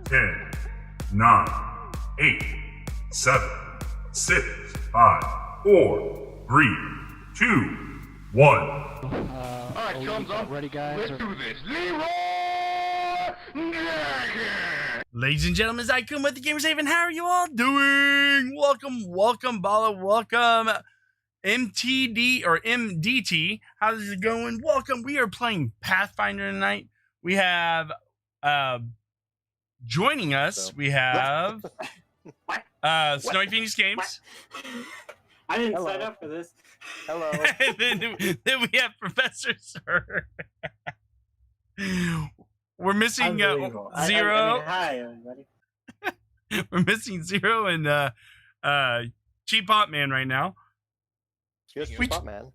10, 9, 8, 7, 6, 5, 4, 3, 2, 1. Alright, thumbs up. Ready, guys? Let's do this. Leroy Jenkins! Ladies and gentlemen, it's Icon with the Gamerz. How are you all doing? Welcome, Bala. Welcome, MTD or MDT. How's it going? Welcome. We are playing Pathfinder tonight. We have joining us. We have Snowy Phoenix Games. I didn't sign up for this. Hello. then we have Professor Sir. We're missing Unbelievable. Zero. Hi, everybody. We're missing Zero and CheapPopMan right now. Here's CheapPopMan.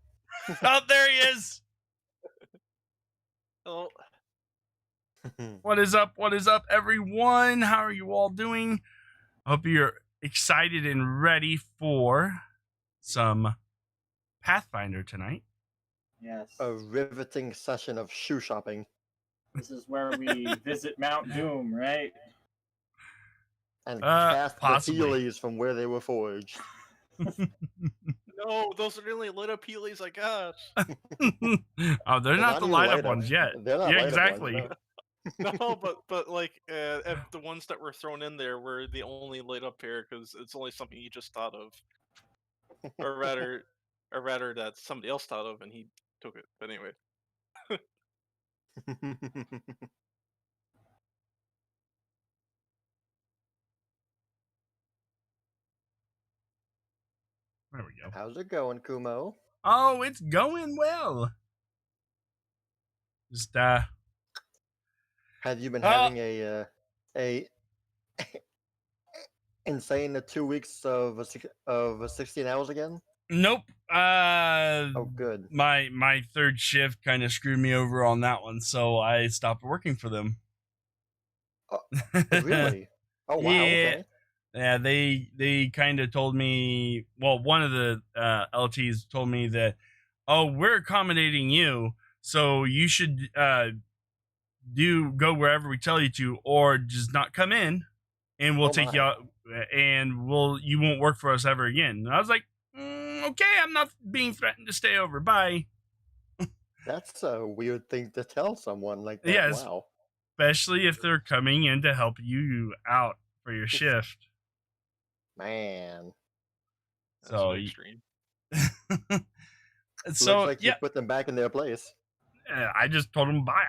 Oh, there he is. Oh. What is up? What is up, everyone? How are you all doing? I hope you're excited and ready for some Pathfinder tonight. Yes. A riveting session of shoe shopping. This is where we visit Mount Doom, right? And cast possibly. the Heelys from where they were forged. No, those are the only lit up Heelys I got. Oh, they're not the even light up light ones yet. They're not Yeah, light up exactly. ones, no. No, but like if the ones that were thrown in there were the only lit up pair because it's only something you just thought of, or rather that somebody else thought of and he took it. But anyway, There we go. How's it going, Kumo? Oh, it's going well. Just Have you been having a insane 2 weeks of 16 hours again? nope. Oh, good. My third shift kind of screwed me over on that one, so I stopped working for them. Really? Oh wow. Yeah. Okay. Yeah, they kind of told me. Well, one of the LTs told me that, oh, we're accommodating you, so you should go wherever we tell you to, or just not come in, and we'll take you out, and you won't work for us ever again. And I was like, okay, I'm not being threatened to stay over. Bye. That's a weird thing to tell someone like that. Yes. Wow. Especially if they're coming in to help you out for your shift. Man. that's So an extreme. so Looks like yeah, you put them back in their place. I just told them bye.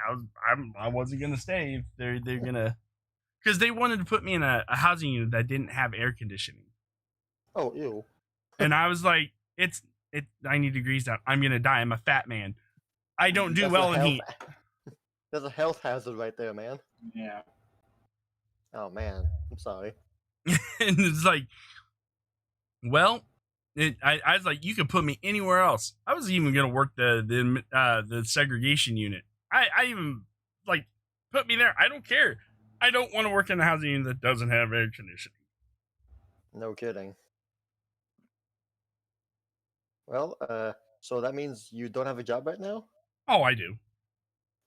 I wasn't gonna stay if they're gonna, because they wanted to put me in a housing unit that didn't have air conditioning, Oh, ew. and I was like, it's 90 degrees out. I'm gonna die. I'm a fat man. I don't do That's well a in health- heat. There's a health hazard right there, man. Yeah. Oh man, I'm sorry. And it's like, well, I was like, you could put me anywhere else. I was even gonna work the segregation unit. I even like, put me there. I don't care. I don't want to work in a housing unit that doesn't have air conditioning. No kidding. Well, so that means you don't have a job right now? Oh, I do.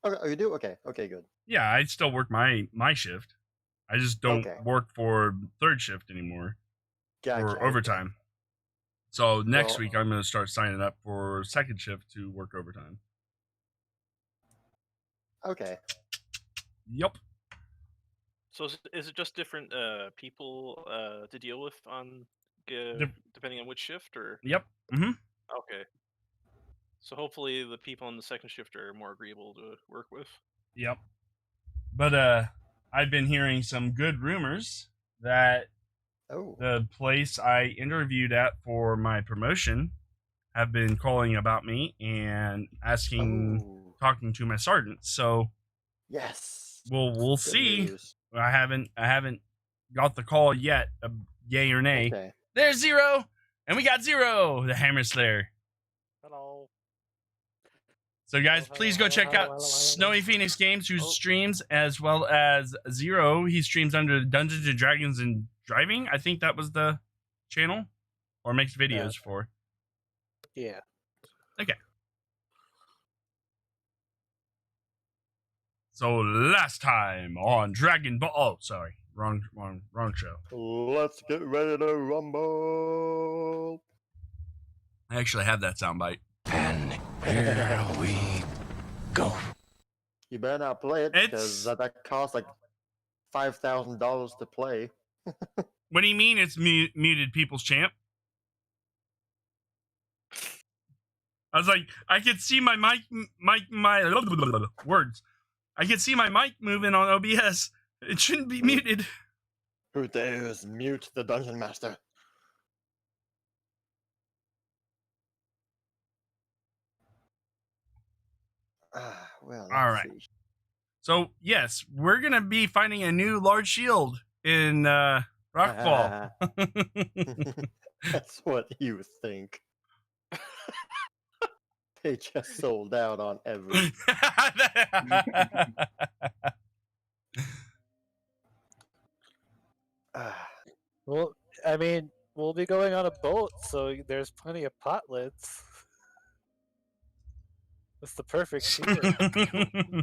Okay, oh, you do? Okay, okay, good. Yeah, I still work my shift. I just don't Okay. work for third shift anymore Gotcha. or overtime. So next Well- week I'm going to start signing up for second shift to work overtime. Okay. Yep. So is it just different people to deal with on depending on which shift, or Yep. Mm-hmm. okay? So hopefully the people on the second shift are more agreeable to work with. Yep. But I've been hearing some good rumors that Oh. the place I interviewed at for my promotion have been calling about me and asking, Oh. talking to my sergeant. So Yes. we'll Good see. news. I haven't got the call yet, yay or nay. Okay. There's Zero, and we got Zero, the Hammer Slayer. Hello. So guys, Hello, please go hello, check hello, out hello, Snowy Phoenix Games, who Oh. streams, as well as Zero. He streams under Dungeons and Dragons and Driving. I think that was the channel, or makes videos for. Yeah. Okay. So last time on Dragon Ball, oh sorry, wrong show. Let's get ready to rumble. I actually have that soundbite. And here we go. You better not play it because that costs like $5,000 to play. What do you mean it's muted, People's Champ? I was like, I could see my mic words. I could see my mic moving on OBS. It shouldn't be muted. Who dares mute the Dungeon Master? Well, All right. see. So, yes, we're going to be finding a new large shield in Rockfall. That's what you think. They just sold out on everything. Well, I mean, we'll be going on a boat, so there's plenty of pot lids. That's the perfect shield.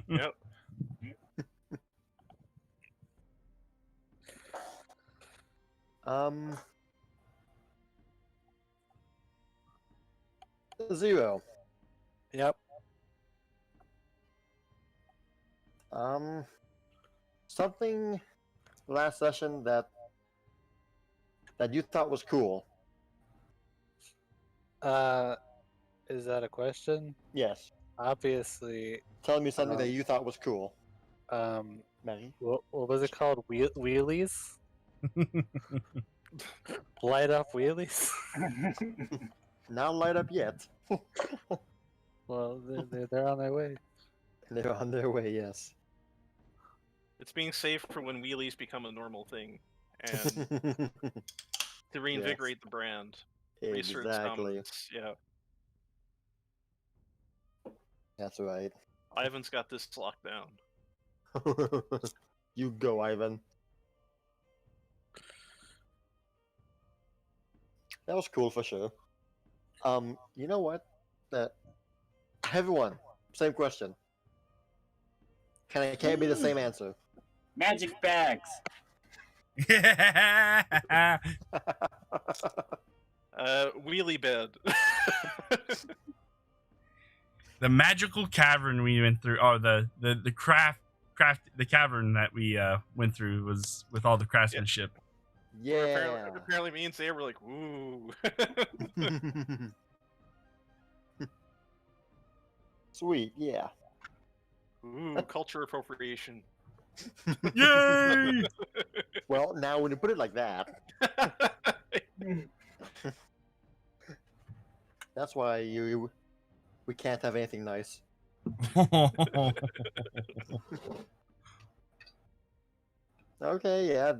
Yep. Zero. Yep. Something last session that you thought was cool. Is that a question? Yes. Obviously. Tell me something that you thought was cool. Maggie? What was it called? Wheelies? Light up wheelies? Not light up yet. Well, they're on their way. They're on their way, yes. It's being saved for when wheelies become a normal thing, and to reinvigorate the brand. Research Exactly. comments, yeah. That's right. Ivan's got this locked down. You go, Ivan. That was cool for sure. You know what? Everyone, same question. Can't be the same answer. Magic bags. Wheelie bed. The magical cavern we went through, or the the cavern that we went through was with all the craftsmanship. Yeah. Apparently me and Sam were like, ooh. Sweet, yeah. Ooh, culture appropriation. Yay! Well, now when you put it like that, that's why we can't have anything nice. Okay, yeah,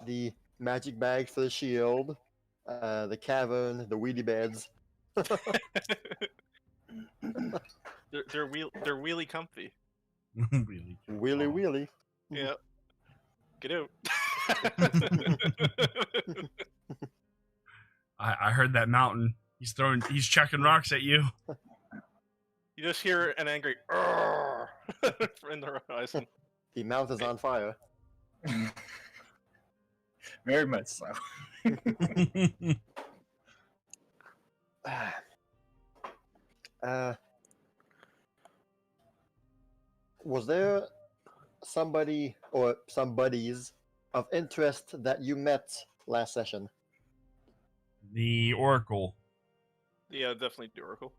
the magic bag for the shield, the cavern, the weedy beds. They're wheelie comfy. Really? Wheelie wheelie. Yeah. Get out. I heard that mountain. He's chucking rocks at you. You just hear an angry "errrr" in the horizon. The mouth is on fire. Very much so. Was there somebody or some buddies of interest that you met last session? The Oracle. Yeah, definitely the Oracle.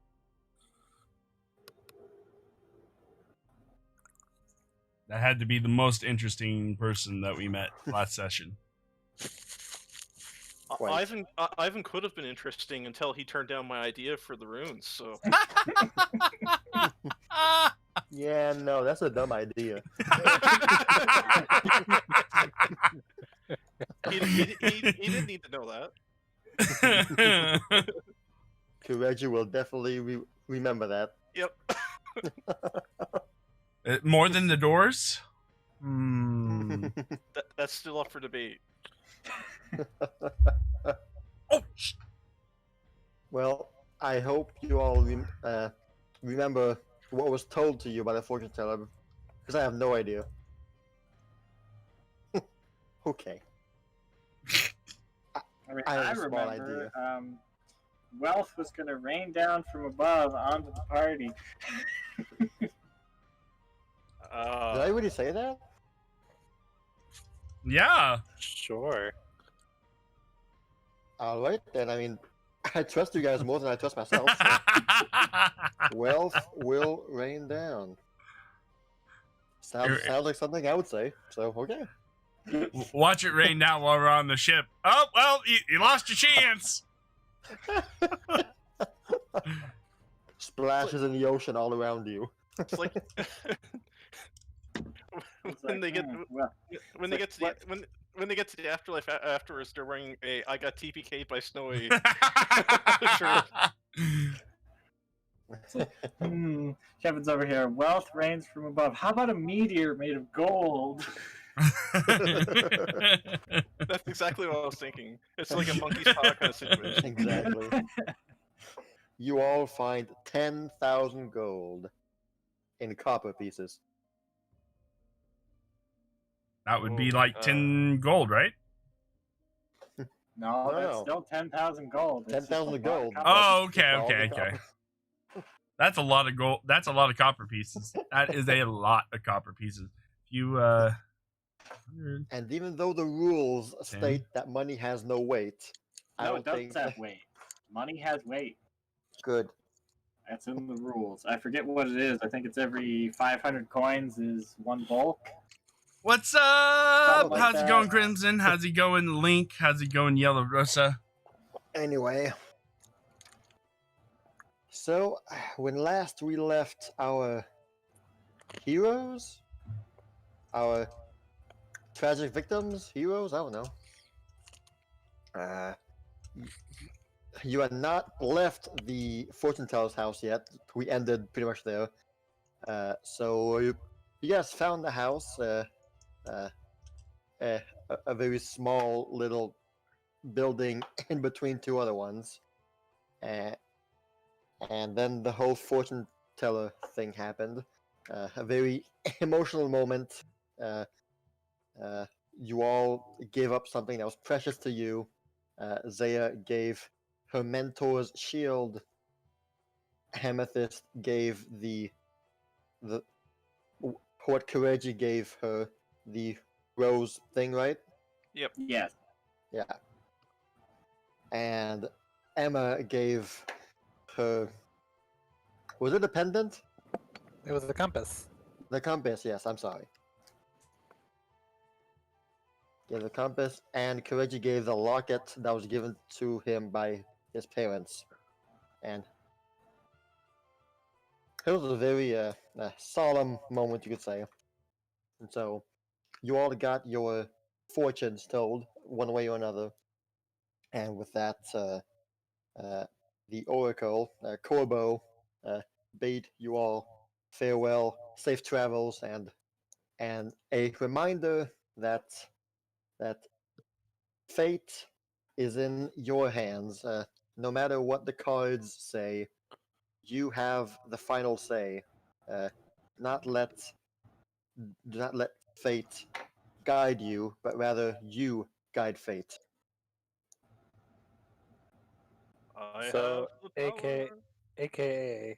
That had to be the most interesting person that we met last session. Quite. Ivan could have been interesting until he turned down my idea for the runes. So Yeah, no, that's a dumb idea. he didn't need to know that. Kireji will definitely remember that. Yep. More than the doors? Hmm. That's still up for debate. Oh! Well, I hope you all remember what was told to you by the fortune teller, because I have no idea. Okay. I mean, I I have a small remember wealth was going to rain down from above onto the party. Did I really say that? Yeah. Sure. All right, then. I mean, I trust you guys more than I trust myself. So. Wealth will rain down. Sounds like something I would say. So okay. Watch it rain down while we're on the ship. Oh well, you lost your chance. Splashes in the ocean all around you. It's like when they get when they get to the afterlife afterwards, they're wearing a "I got TPK'd by Snowy" shirt. Kevin's over here. Wealth rains from above. How about a meteor made of gold? That's exactly what I was thinking. It's like a monkey's paw kind of situation. Exactly. You all find 10,000 gold in copper pieces. That would be like 10 gold, right? No, that's No. still 10,000 gold. It's just 10,000 a gold. copper. Oh, Just all okay. the copper. That's a lot of gold. That's a lot of copper pieces. That is a lot of copper pieces. If you And even though the rules state that money has no weight, I No, don't it does think have weight. Money has weight. good. That's in the rules. I forget what it is. I think it's every 500 coins is one bulk. what's up? Something like How's it that. going, Crimson? How's it going, Link? How's it going, Yellow Rosa? Anyway, so when last we left our heroes, our tragic victims, heroes, I don't know. You had not left the fortune teller's house yet. We ended pretty much there. So you guys found the house, a very small little building in between two other ones. And then the whole fortune teller thing happened. A very emotional moment. You all gave up something that was precious to you. Zaya gave her mentor's shield. Amethyst gave the what Kireji gave her, the rose thing, right? Yep. Yes. Yeah. And Emma gave her, was it a pendant? It was the compass. The compass, yes, I'm sorry. Gave the compass, and Kireji gave the locket that was given to him by his parents. And it was a very solemn moment, you could say. And so, you all got your fortunes told, one way or another. And with that, the Oracle, Corbo, bade you all farewell, safe travels, and a reminder that fate is in your hands. No matter what the cards say, you have the final say. Do not let fate guide you, but rather you guide fate. I So, have the power. AKA,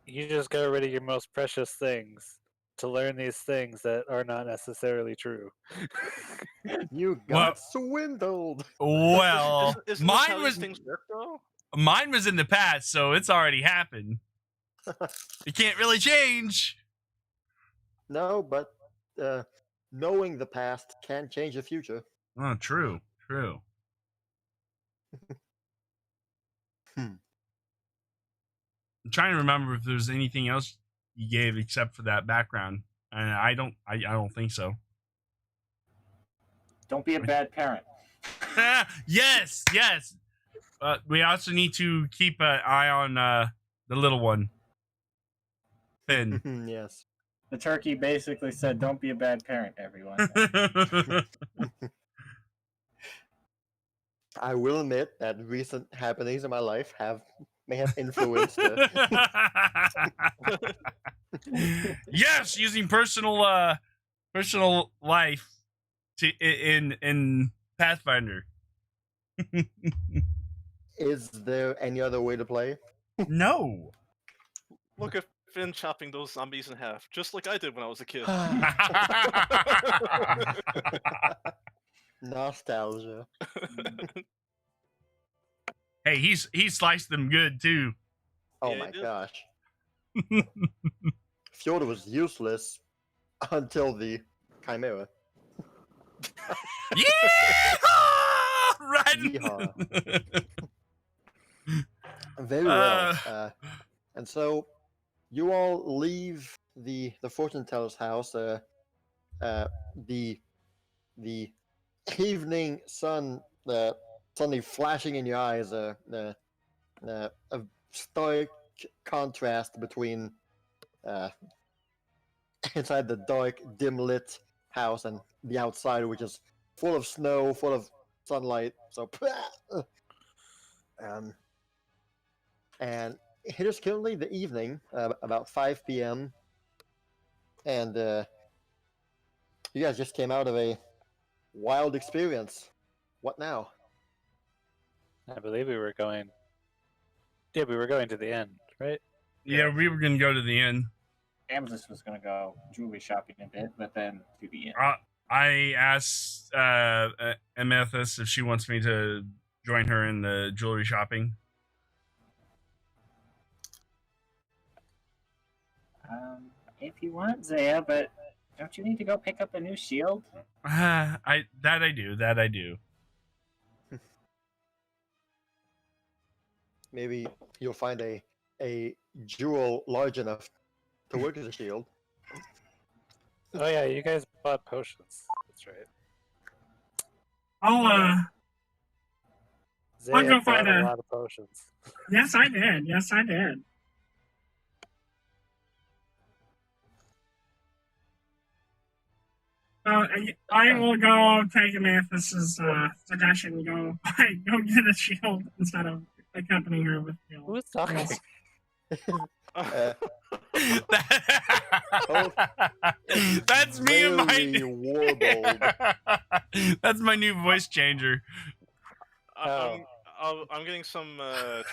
you just got rid of your most precious things to learn these things that are not necessarily true. You got swindled. Well, Isn't this mine how these was things work, though? mine was in the past, so it's already happened. You can't really change. No, but knowing the past can change the future. Oh, true. I'm trying to remember if there's anything else you gave except for that background, and I don't think so. Don't be a bad parent. Yes. We also need to keep an eye on the little one, Finn. Yes. The turkey basically said, "Don't be a bad parent, everyone." I will admit that recent happenings in my life may have influenced. Yes, using personal life in Pathfinder. Is there any other way to play? No. Look at Finn chopping those zombies in half, just like I did when I was a kid. Nostalgia. Hey, he sliced them good too. Oh Yeah, my he did. gosh. Fjord was useless until the Chimera. Yeah, right. Yeehaw. Very well. And so you all leave the fortune teller's house. The evening sun suddenly flashing in your eyes. A stark contrast between inside the dark, dim lit house and the outside, which is full of snow, full of sunlight. So, and it is currently the evening, about 5 p.m. And you guys just came out of a wild experience. What now? I believe we were going. Yeah, we were going to the end, right? Yeah, we were gonna go to the end. Amethyst was gonna go jewelry shopping a bit, but then to the end. I asked Amethyst if she wants me to join her in the jewelry shopping. If you want, Zaya, but don't you need to go pick up a new shield? I do. Maybe you'll find a jewel large enough to work as a shield. Oh yeah, you guys bought potions. That's right. I'll Zaya go bought find a a- lot of potions. Yes, I did. Yes, I did. I will go take Amethyst's suggestion and go get a shield instead of accompanying her with shield. Who's talking? Uh, That's me and very warbled. That's my new voice changer. I'm getting some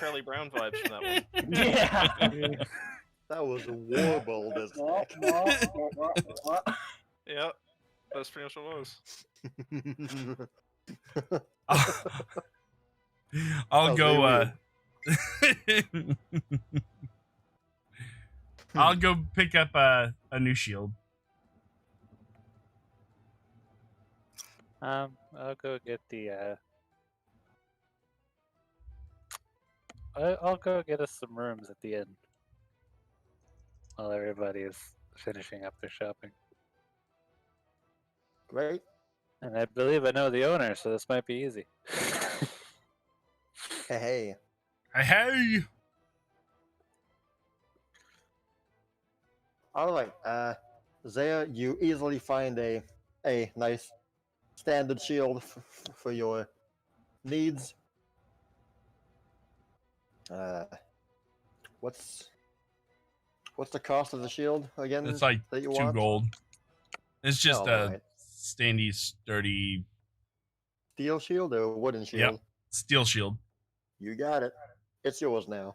Charlie Brown vibes from that one. Yeah. That was warbled as heck. Yeah, that's pretty much what it was. I'll That was go. very I'll go pick up a new shield. I'll go get the. I'll go get us some rooms at the end while everybody is finishing up their shopping. Great. And I believe I know the owner, so this might be easy. Hey. Hey. All right. Zaya, you easily find a nice standard shield for your needs. What's the cost of the shield again? It's like that you 2 want? gold. It's just Oh, a alright. standy, sturdy Steel shield or wooden shield? steel shield. You got it. It's yours now.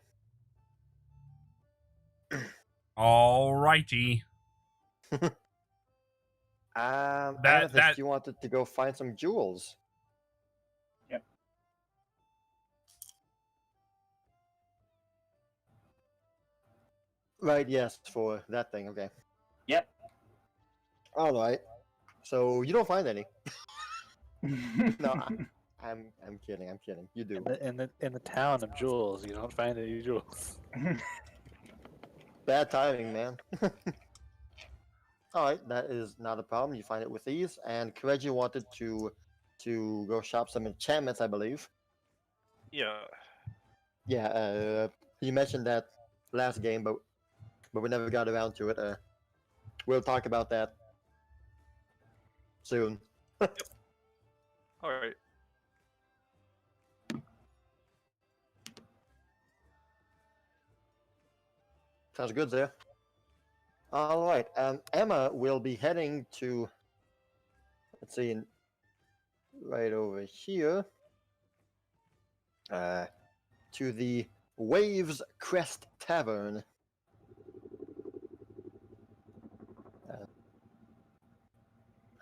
Alrighty. Amethyst, you wanted to go find some jewels. Yep. Right, yes, for that thing, okay. Yep. Alright. So you don't find any. No, I'm kidding, You do. In the town of jewels, you don't find any jewels. Bad timing, man. Alright, that is not a problem. You find it with ease. And Kireji wanted to go shop some enchantments, I believe. Yeah. Yeah, you mentioned that last game, but we never got around to it. We'll talk about that soon. All right. Sounds good there. All right. Emma will be heading to, let's see, right over here to the Waves Crest Tavern.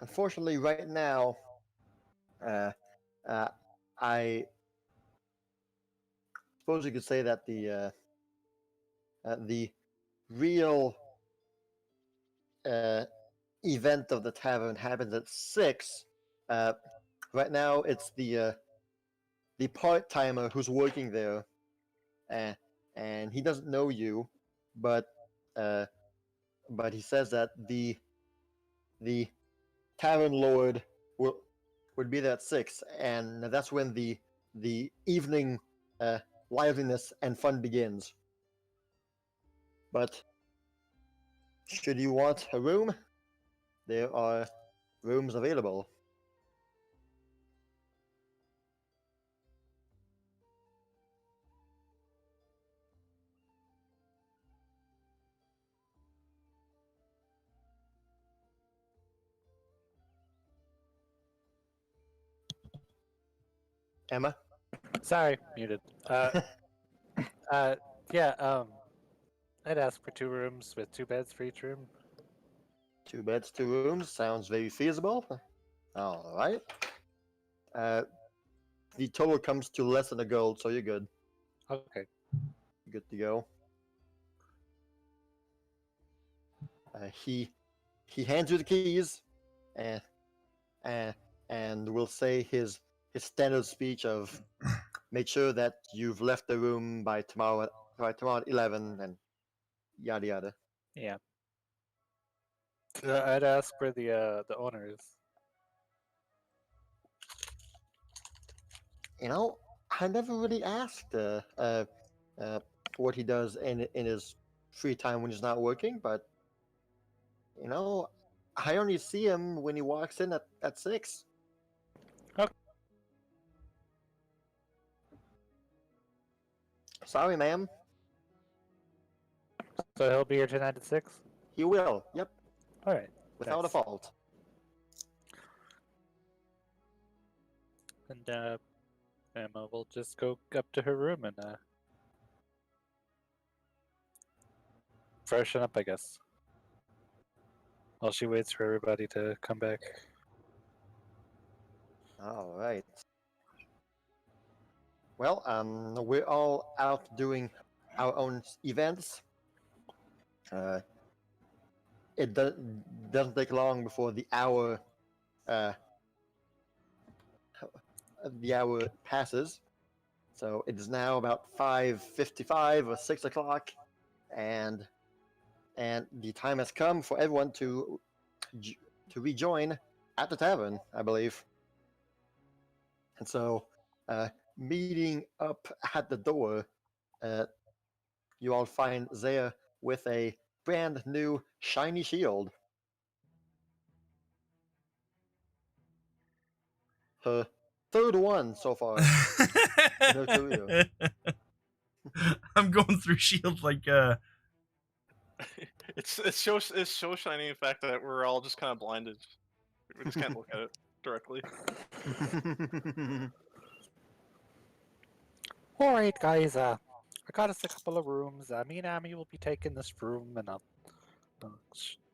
Unfortunately, right now, I suppose you could say that the real event of the tavern happens at 6. Right now, it's the part timer who's working there, and he doesn't know you, but he says that the tavern lord would be there at 6, and that's when the evening liveliness and fun begins. But should you want a room, there are rooms available. Emma? Sorry, muted. Yeah, I'd ask for 2 rooms with 2 beds for each room. 2 beds, 2 rooms. Sounds very feasible. All right. The total comes to less than a gold, so you're good. Okay. Good to go. He hands you the keys, and will say his standard speech of make sure that you've left the room by tomorrow at 11, and yada yada. Yeah. I'd ask for the owners. You know, I never really asked what he does in his free time when he's not working, but you know, I only see him when he walks in at 6. Okay. Sorry, ma'am. So he'll be here tonight at 6? He will. Yep. All right. Without a Thanks. fault. And Emma will just go up to her room and freshen up, I guess, while she waits for everybody to come back. All right. Well, we're all out doing our own events. It doesn't take long before the hour passes. So it is now about 5:55 or 6 o'clock, and the time has come for everyone to rejoin at the tavern, I believe. And so, meeting up at the door, you all find Zaya with a brand new shiny shield. Her third one so far in her career. I'm going through shield like It's so shiny, in fact, that we're all just kind of blinded. We just can't look at it directly. All right, guys. I got us a couple of rooms. Me and Amy will be taking this room, and I'll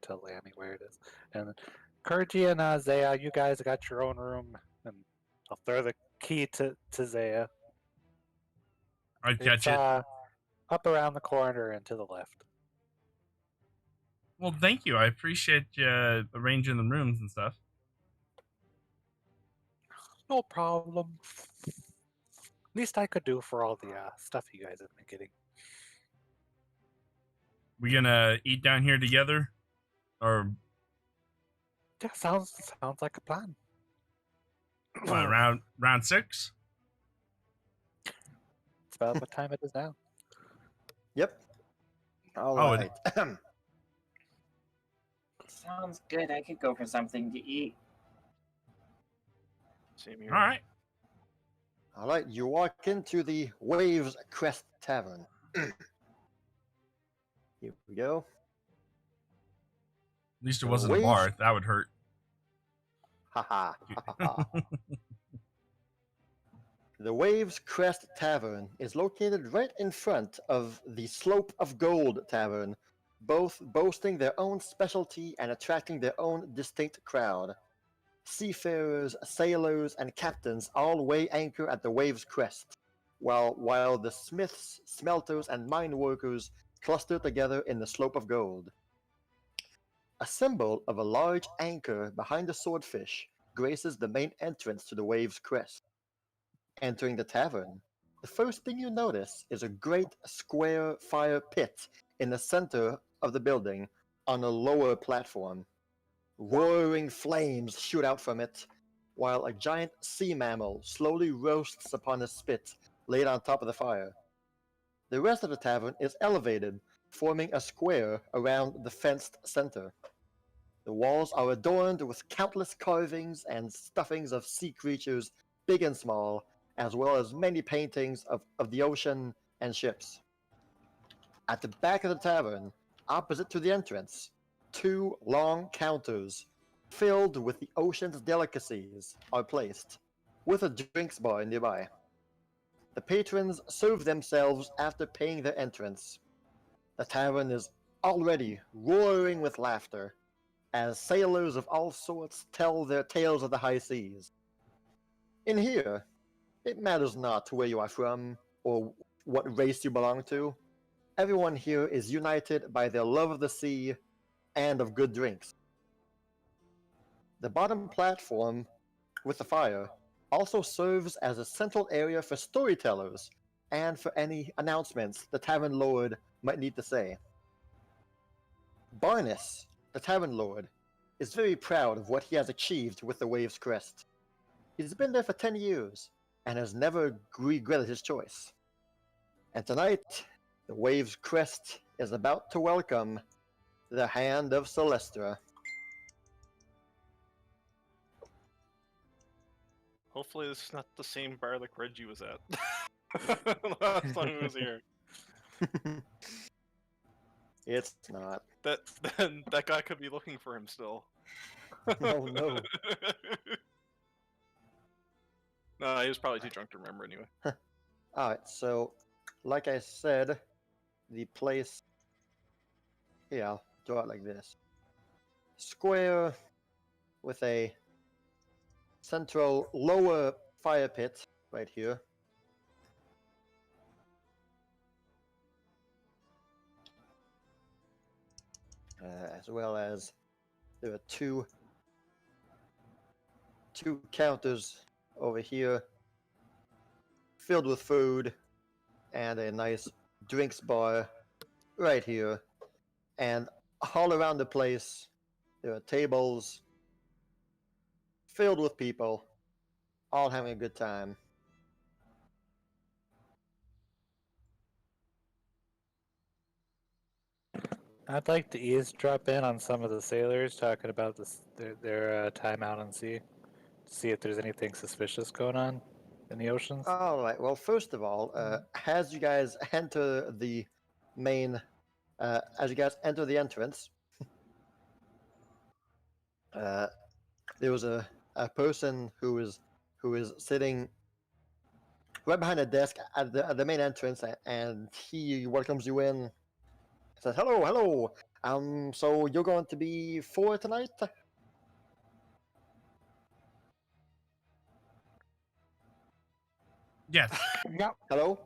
tell Amy where it is. And Kirji and Zaya, you guys got your own room, and I'll throw the key to Zaya. I catch it. Up around the corner and to the left. Well, thank you. I appreciate you arranging the rooms and stuff. No problem. Least I could do for all the stuff you guys have been getting. We gonna eat down here together, or Yeah, sounds like a plan. round 6? It's about what time it is now. Yep. All Oh, right. Sounds good. I could go for something to eat. Same here. All right. All right. You walk into the Waves Crest Tavern. Here we go. At least it wasn't a bar. That would hurt. Ha ha ha ha. The Waves Crest Tavern is located right in front of the Slope of Gold Tavern, both boasting their own specialty and attracting their own distinct crowd. Seafarers, sailors, and captains all weigh anchor at the Waves Crest, while the smiths, smelters, and mine workers cluster together in the Slope of Gold. A symbol of a large anchor behind the swordfish graces the main entrance to the Waves Crest. Entering the tavern, the first thing you notice is a great square fire pit in the center of the building on a lower platform. Roaring flames shoot out from it, while a giant sea mammal slowly roasts upon a spit laid on top of the fire. The rest of the tavern is elevated, forming a square around the fenced center. The walls are adorned with countless carvings and stuffings of sea creatures, big and small, as well as many paintings of the ocean and ships. At the back of the tavern, opposite to the entrance, 2 long counters filled with the ocean's delicacies are placed, with a drinks bar nearby. The patrons serve themselves after paying their entrance. The tavern is already roaring with laughter, as sailors of all sorts tell their tales of the high seas. In here, it matters not where you are from or what race you belong to. Everyone here is united by their love of the sea and of good drinks. The bottom platform with the fire also serves as a central area for storytellers and for any announcements the tavern lord might need to say. Barnes, the tavern lord, is very proud of what he has achieved with the Waves Crest. He's been there for 10 years and has never regretted his choice. And tonight, the Waves Crest is about to welcome the Hand of Celestra. Hopefully, this is not the same bar like Reggie was at last time he was here. It's not. That guy could be looking for him still. Oh no. No, he was probably too drunk to remember anyway. Alright, so, like I said, the place... Here, I'll draw it like this. Square with a central lower fire pit right here. As well as there are two counters over here filled with food and a nice drinks bar right here. And all around the place there are tables filled with people all having a good time. I'd like to eavesdrop in on some of the sailors talking about their time out on sea, to see if there's anything suspicious going on in the oceans. All right. Well, first of all, as you guys enter the main, as you guys enter the entrance, there was a person who is sitting right behind a desk at the main entrance, and he welcomes you in. Says, "Hello, hello. So you're going to be 4 tonight?" Yes. Yep. Hello.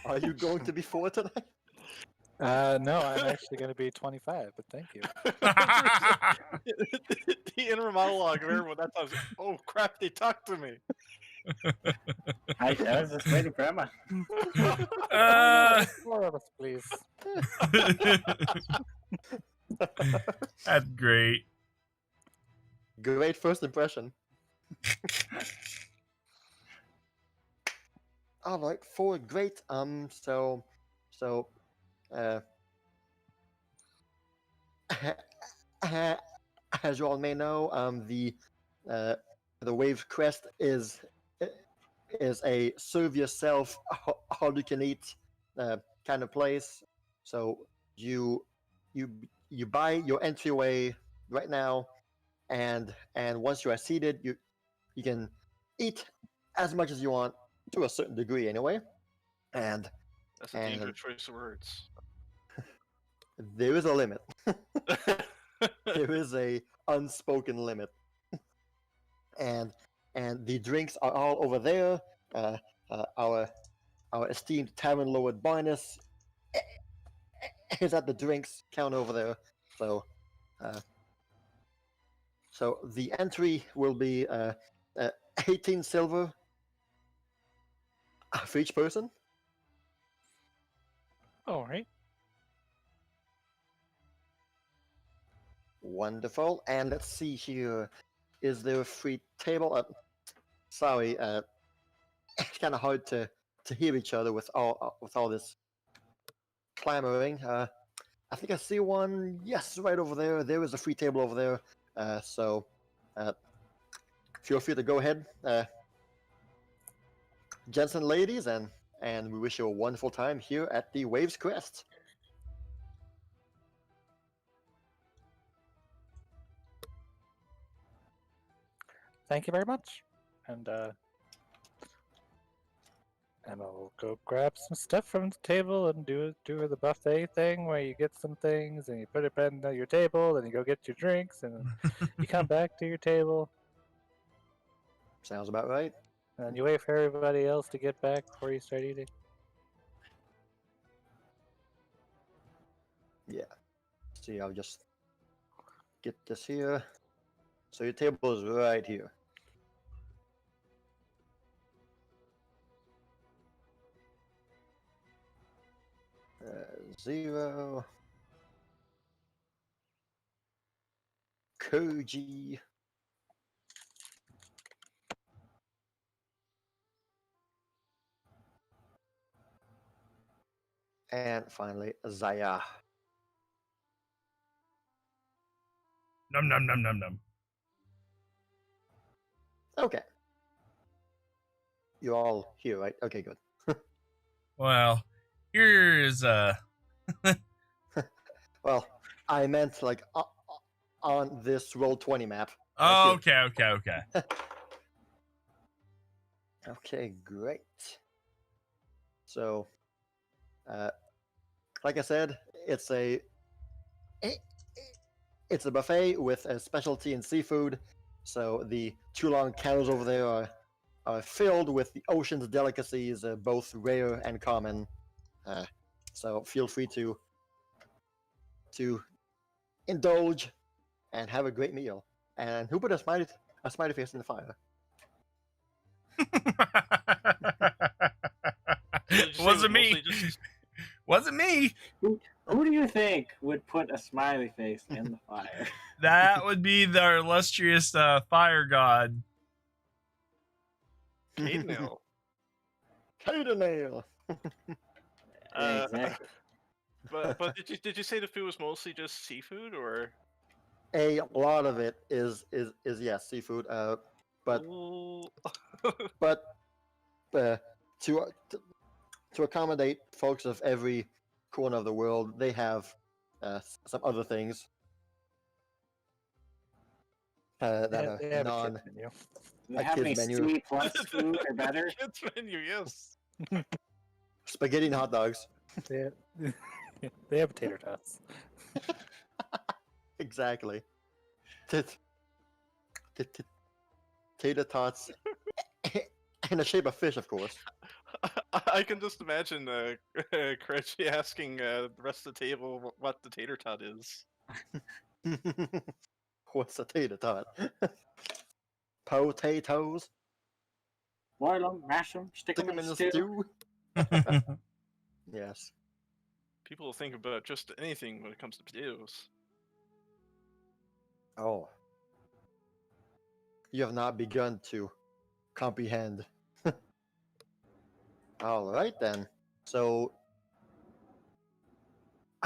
Are you going to be 4 tonight? No, I'm actually going to be 25, but thank you. The inner monologue of everyone. That sounds. Oh crap! They talked to me. I was just waiting for Emma. 4 of us, please. That's great. Great first impression. All right, 4, great. So, as you all may know, the Waves Crest is a serve yourself, all you can eat kind of place. So you buy your entryway right now, and once you are seated, you can eat as much as you want to a certain degree, anyway. And That's a dangerous choice of words. there is a limit. There is a unspoken limit. And the drinks are all over there. Our esteemed tavern lord Barnes is at the drinks counter over there. So the entry will be 18 silver for each person. All right. Wonderful. And let's see here. Is there a free table? Sorry, it's kind of hard to hear each other with all this clamoring. I think I see one. Yes, right over there. There is a free table over there. So feel free to go ahead, gents and ladies, and we wish you a wonderful time here at the Waves Crest. Thank you very much. And Emma will go grab some stuff from the table and do the buffet thing where you get some things and you put it on your table and you go get your drinks and you come back to your table Sounds about right. and you wait for everybody else to get back before you start eating. Yeah. See, I'll just get this here. So your table is right here. Zero. Koji. And finally, Zaya. Num num num num num. Okay. You're all here, right? Okay, good. Well, here's Well, I meant like on this Roll20 map. Oh, Right okay. Okay, great. So, like I said, it's a buffet with a specialty in seafood. So the two long counters over there are filled with the ocean's delicacies, both rare and common. So feel free to indulge and have a great meal. And who put a smiley face in the fire? Wasn't me. Wasn't me. Who do you think would put a smiley face in the fire? That would be the illustrious fire god. Kaineng. Kaineng. Exactly. But did you say the food was mostly just seafood, or? A lot of it is yes, seafood. But Ooh. but to accommodate folks of every corner of the world, they have some other things that are They have a non. kid's menu. Do A they have any kid's menu. C plus food or better? Kids menu, yes. Spaghetti and hot dogs. They have tater tots. Exactly. Tater tots in the shape of fish, of course. I can just imagine Kireji asking the rest of the table what the tater tot is. What's a tater tot? Potatoes. Boil them, mash them, stick Stick them them in in the the stew. stew. Yes. People think about just anything when it comes to potatoes. Oh. You have not begun to comprehend. All right then. So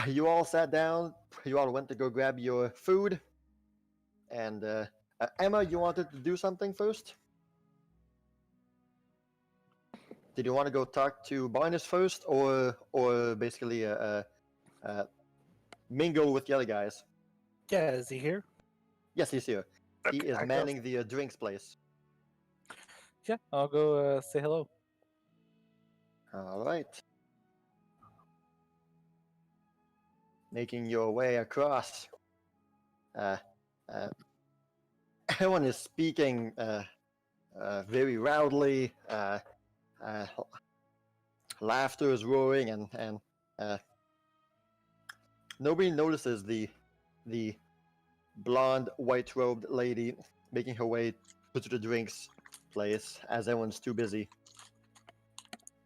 you all sat down. You all went to go grab your food. And Emma, you wanted to do something first? Did you want to go talk to Barnes first, or basically mingle with the other guys? Yeah, is he here? Yes, he's here. He is manning the drinks place. Yeah, I'll go say hello. All right. Making your way across. Everyone is speaking very loudly. Laughter is roaring, and nobody notices the blonde, white-robed lady making her way to the drinks place as everyone's too busy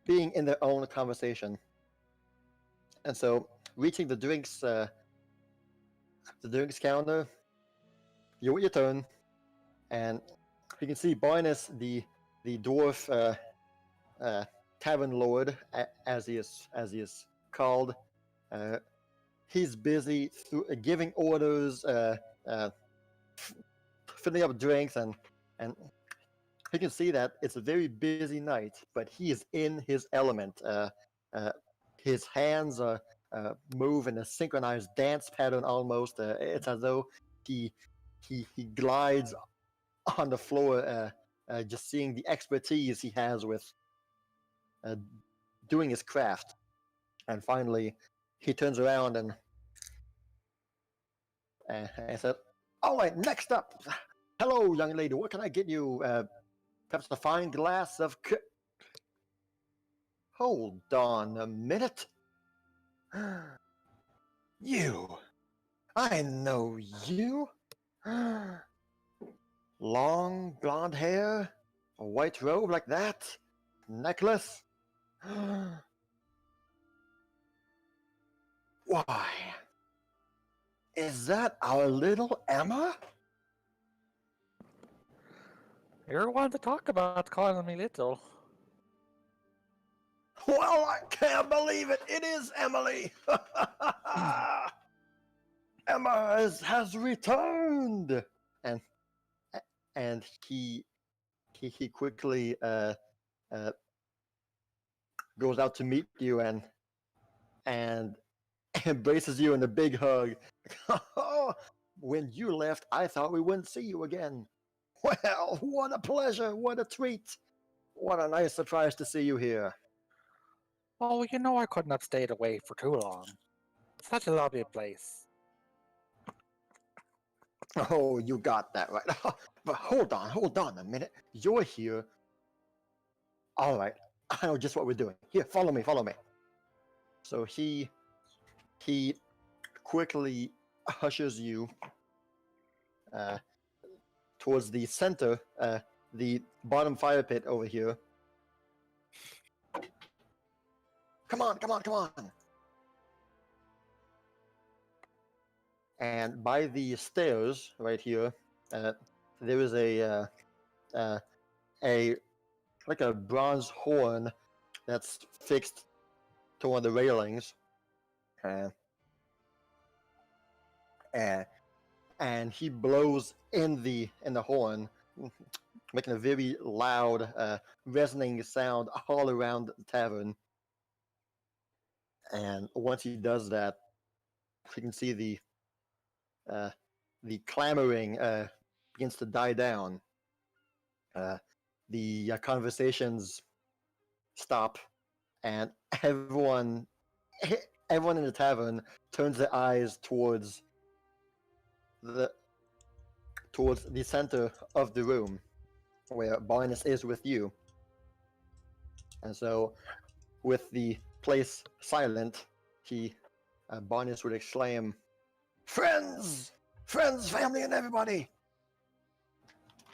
being in their own conversation. And so, reaching the drinks counter, you wait your turn, and you can see Barnes, the dwarf tavern lord, as he is called. He's busy giving orders, filling up drinks, and you can see that it's a very busy night, but he is in his element. His hands move in a synchronized dance pattern almost. It's as though he glides on the floor, just seeing the expertise he has with doing his craft. And finally, he turns around and said, "All right, next up. Hello, young lady. What can I get you? Perhaps a fine glass of..." Hold on a minute. You. I know you. Long blonde hair, a white robe like that, necklace. Why? Is that our little Emma? You're one to talk about calling me little. Well, I can't believe it. It is Emily. Emma has returned, and he quickly goes out to meet you and embraces you in a big hug. When you left, I thought we wouldn't see you again. Well, what a pleasure, what a treat. What a nice surprise to see you here. Oh, you know I couldn't have stayed away for too long. Such a lovely place. Oh, you got that right. But hold on a minute. You're here. All right, I know just what we're doing. Here, follow me. So he quickly ushers you towards the center, the bottom fire pit over here. Come on. And by the stairs right here, there is a like a bronze horn that's fixed to one of the railings, and he blows in the horn, making a very loud, resonating sound all around the tavern. And once he does that, you can see the clamoring begins to die down. The conversations stop, and everyone in the tavern turns their eyes towards the center of the room where Barnes is with you. And so, with the place silent, Barnes would exclaim, Friends, family, and everybody!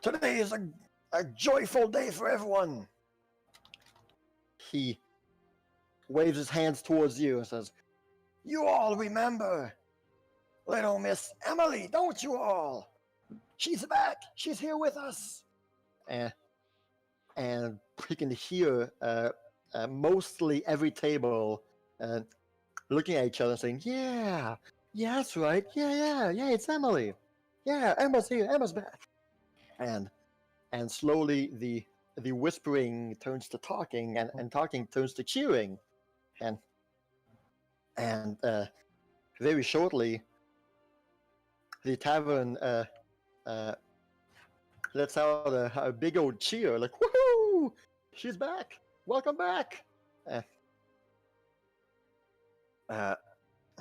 Today is a joyful day for everyone!" He waves his hands towards you and says, "You all remember little Miss Emily, don't you all? She's back! She's here with us!" And we can hear mostly every table looking at each other saying, yeah, that's right. Yeah, it's Emily. Yeah, Emma's here. Emma's back. And slowly the whispering turns to talking, and talking turns to cheering. And very shortly, the tavern lets out a big old cheer, like, woohoo! She's back! Welcome back!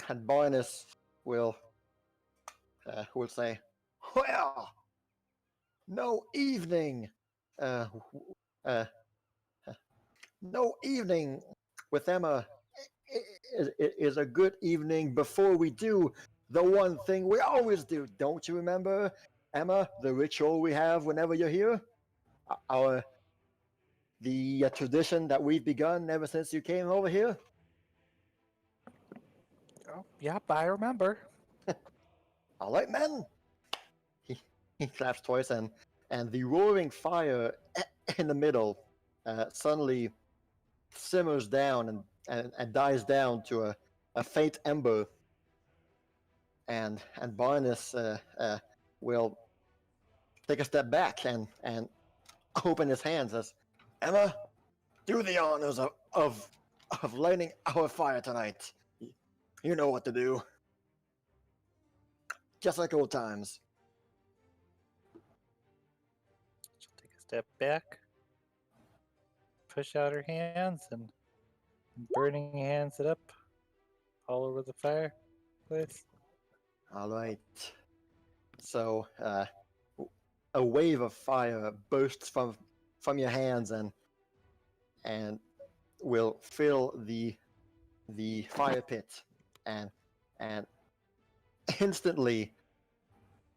And Barnes will say, well, no evening, no evening with Emma is a good evening before we do the one thing we always do. Don't you remember, Emma, the ritual we have whenever you're here? The tradition that we've begun ever since you came over here? Oh, yep, I remember. All right, men. He claps twice, and the roaring fire in the middle suddenly simmers down and dies down to a faint ember. And Barnes will take a step back and open his hands as, Emma, do the honors of lighting our fire tonight. You know what to do. Just like old times. She'll take a step back, push out her hands, and burning hands it up all over the fireplace. All right. So a wave of fire bursts from your hands and will fill the fire pit, and instantly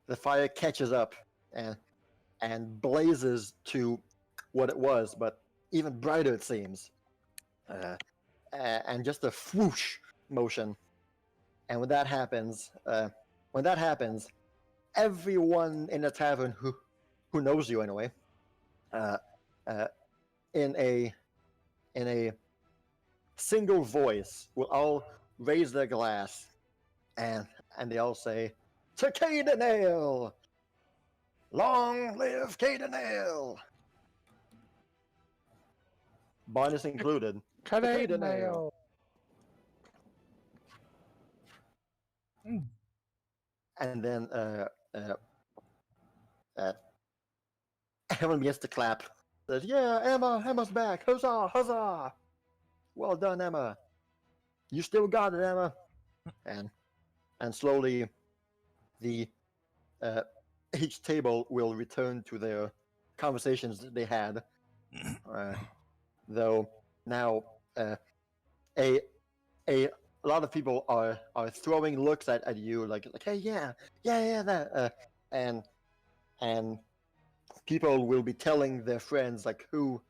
the fire catches up and blazes to what it was, but even brighter it seems. And just a whoosh motion. And when that happens, everyone in the tavern who knows you anyway, in a single voice, will all raise their glass, and they all say, "To Kaineng! Long live Kaineng!" Barnes included. Kaineng! And then everyone begins to clap. Says, "Yeah, Emma's back! Huzzah, huzzah! Well done, Emma. You still got it, Emma." And slowly, the each table will return to their conversations that they had. Though now, a lot of people are throwing looks at you like hey, yeah that and people will be telling their friends like who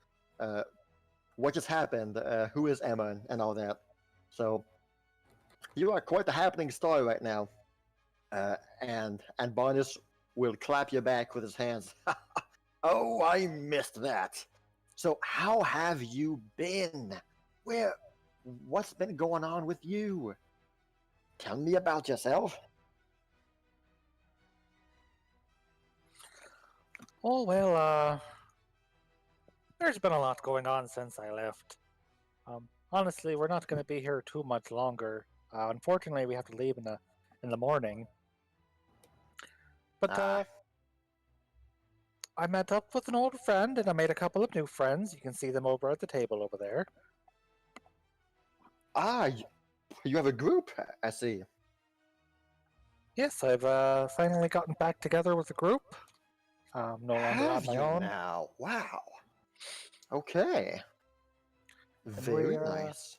what just happened, who is Emma, and all that. So you are quite the happening star right now. And Barnes will clap you back with his hands. Oh, I missed that. So how have you been? What's been going on with you? Tell me about yourself. Oh, well, there's been a lot going on since I left. Honestly, we're not going to be here too much longer. Unfortunately, we have to leave in the morning. But I met up with an old friend, and I made a couple of new friends. You can see them over at the table over there. You have a group, I see. Yes, I've finally gotten back together with a group. No longer on my own. Now? Wow. Okay. Very nice.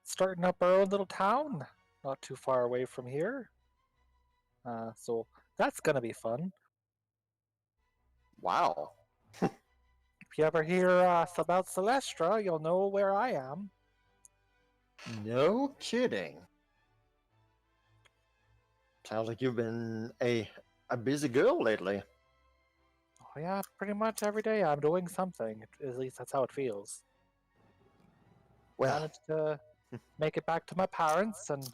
Starting up our own little town, not too far away from here. So that's gonna be fun. Wow. If you ever hear about Celestra, you'll know where I am. No kidding. Sounds like you've been a busy girl lately. Oh yeah, pretty much every day I'm doing something. At least that's how it feels. Well, Managed to make it back to my parents and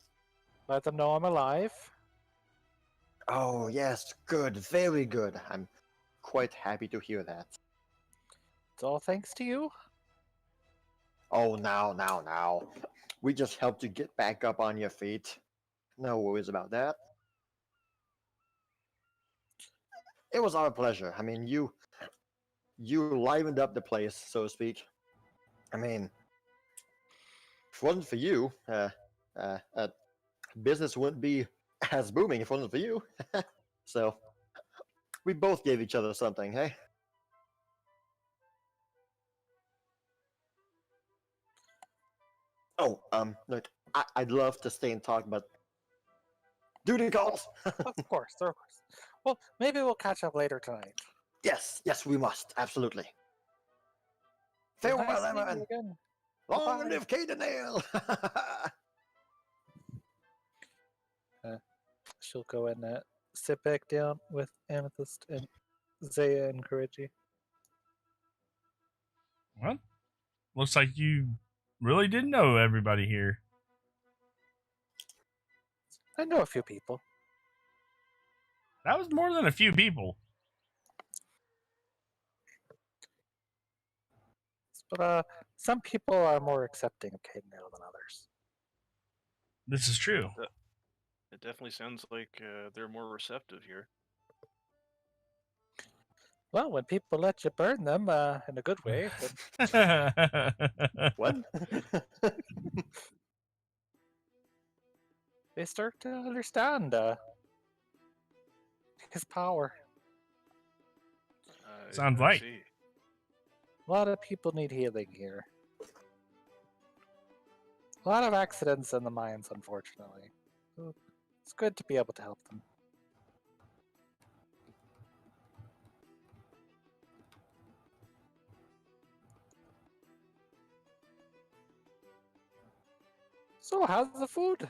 let them know I'm alive. oh yes, good, very good. I'm quite happy to hear that. It's all thanks to you. Oh, now. We just helped you get back up on your feet. No worries about that. It was our pleasure. I mean, you livened up the place, so to speak. I mean, if it wasn't for you, business wouldn't be as booming if it wasn't for you. So we both gave each other something, hey? Oh, look, I'd love to stay and talk, but duty calls. Of course, of course. Well, maybe we'll catch up later tonight. Yes, we must, absolutely. It was Farewell, nice Emma, seeing you and again. long Bye-bye. live Kaineng! She'll go and sit back down with Amethyst and Zaya and Kireji. Well, looks like you really did know everybody here. I know a few people. That was more than a few people. But some people are more accepting of Kaineng than others. This is true. It definitely sounds like they're more receptive here. Well, when people let you burn them in a good way, What? they start to understand his power. Sounds I like. see. A lot of people need healing here. A lot of accidents in the mines, unfortunately. So it's good to be able to help them. So, how's the food?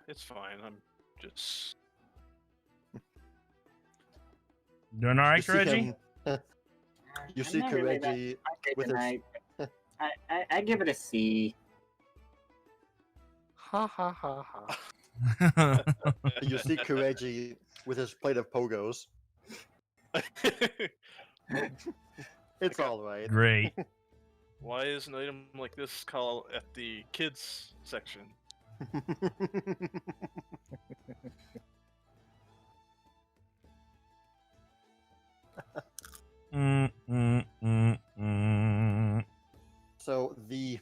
It's fine. I'm just Doing all right, You see Reggie? You I'm see not really that Kireji hungry with his tonight. I give it a C. Ha ha ha ha. you see Kireji with his plate of pogos. It's Okay. all right. Great. Why is an item like this called at the kids section? So the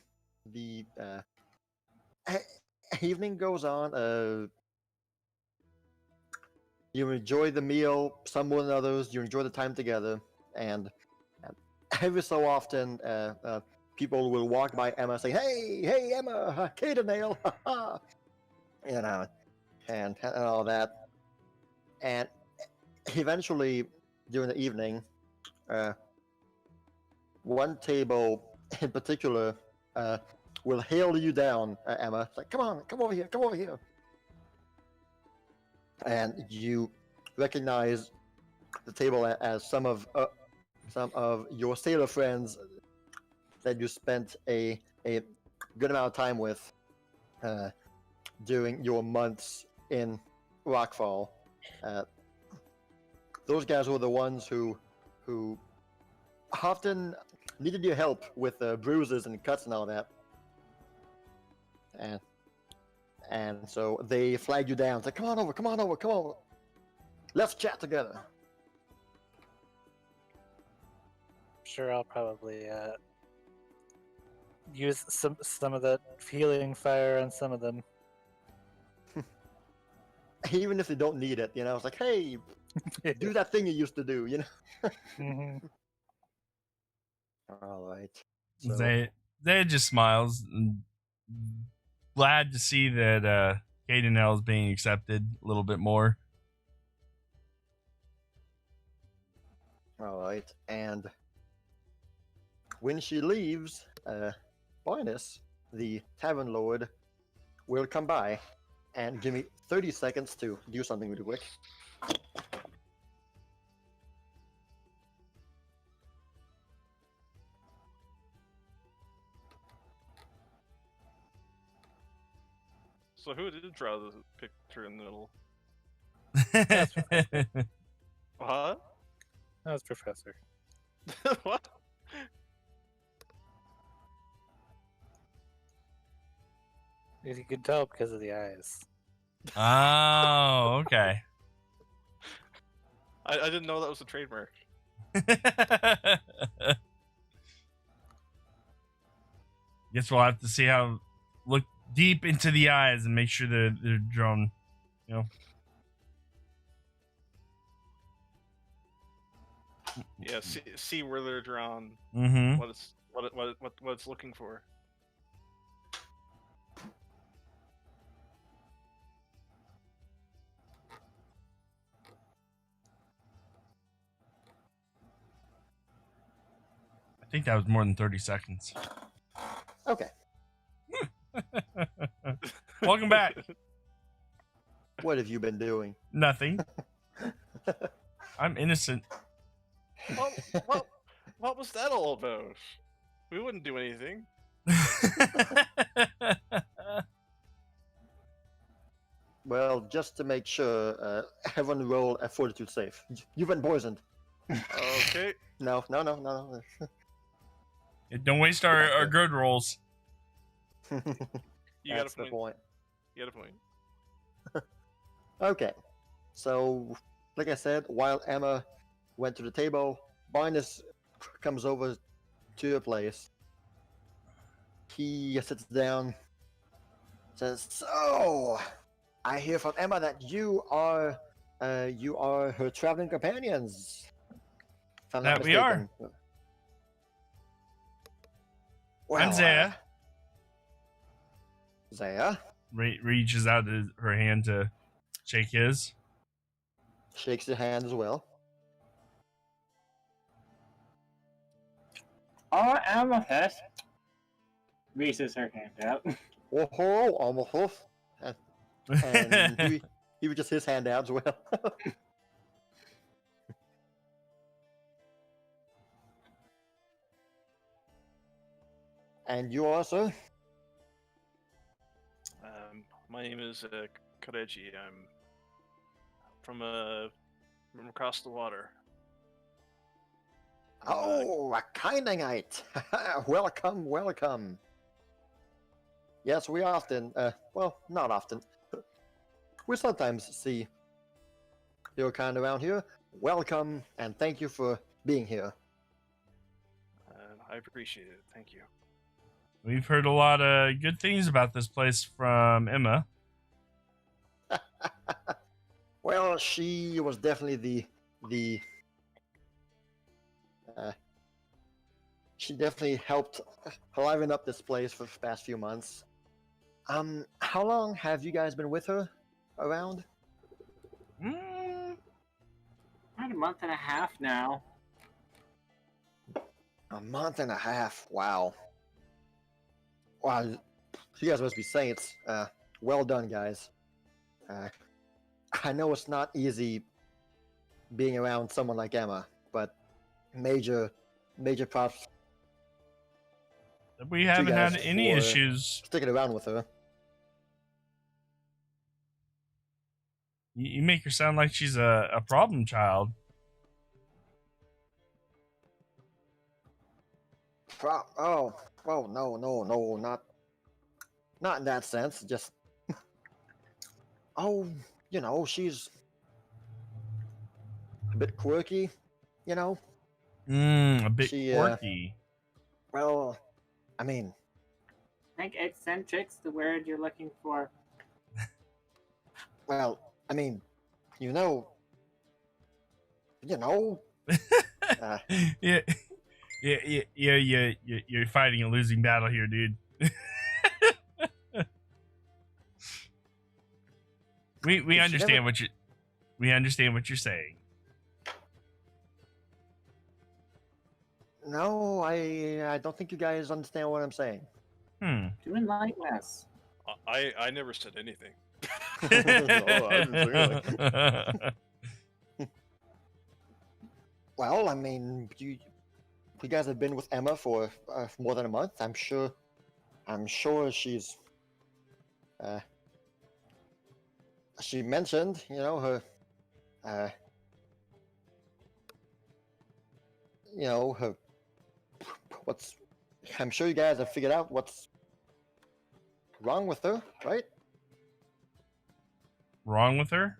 evening goes on. You enjoy the meal, some more than others. You enjoy the time together, and every so often, people will walk by Emma saying, "Hey, Emma, Kaineng, you know, and all that." And eventually, during the evening, one table in particular will hail you down, Emma. It's like, come on, come over here. And you recognize the table as some of your sailor friends that you spent a good amount of time with during your months in Rockfall. Those guys were the ones who often needed your help with bruises and cuts and all that. And so they flagged you down. It's like, come on over. Let's chat together. I'm sure I'll probably use some of that healing fire on some of them. Even if they don't need it, it's like, hey, do that thing you used to do, Mhm. All right. So, They just smiles. And glad to see that Kaineng is being accepted a little bit more. all right. And when she leaves, Barnes, the tavern lord, will come by and give me 30 seconds to do something really quick. So who did draw the picture in the middle? What? That was Professor. What? You can tell because of the eyes. Oh, okay. I didn't know that was a trademark. Guess we'll have to see how. Look deep into the eyes and make sure they're drawn. You know. Yeah, see where they're drawn. Mm-hmm. What it's looking for. I think that was more than 30 seconds. Okay. Welcome back. What have you been doing? Nothing. I'm innocent. What was that all about? We wouldn't do anything. Well, just to make sure, everyone roll a fortitude save. You've been poisoned. Okay. No. Don't waste our good rolls. You That's got a the point. point. You got a point. Okay. So, like I said, while Emma went to the table, Barnes comes over to your place. He sits down, says, "So, I hear from Emma that you are her traveling companions." If I'm not That we are. mistaken. Well, I'm Zaya. Zaya Reaches out her hand to shake his. shakes your hand as well. Oh, Amethyst reaches her hand out. Oh, almost. And he just his hand out as well. And you also? My name is Kireji. I'm from across the water. Oh, a Kainengite. Welcome. Yes, we often, well, not often. We sometimes see your kind around here. Welcome, and thank you for being here. I appreciate it. Thank you. We've heard a lot of good things about this place from Emma. Well, she was definitely she definitely helped liven up this place for the past few months. How long have you guys been with her around? About a month and a half now. A month and a half. Wow. Wow. You guys must be saints. Well done, guys. I know it's not easy being around someone like Emma, but major props. We haven't guys had any for issues. Sticking around with her. You make her sound like she's a problem child. Oh, no, not in that sense. Just, oh, she's a bit quirky, A bit quirky. Well, I mean, I think eccentric's the word you're looking for. well, I mean, Yeah. You're fighting a losing battle here, dude. we understand we understand what you're saying. No, I don't think you guys understand what I'm saying. To enlighten us. I never said anything. Oh, I didn't say anything. Well, I mean, you guys have been with Emma for more than a month. I'm sure she's. She mentioned, her. Her. What's. I'm sure you guys have figured out what's wrong with her, right? wrong with her?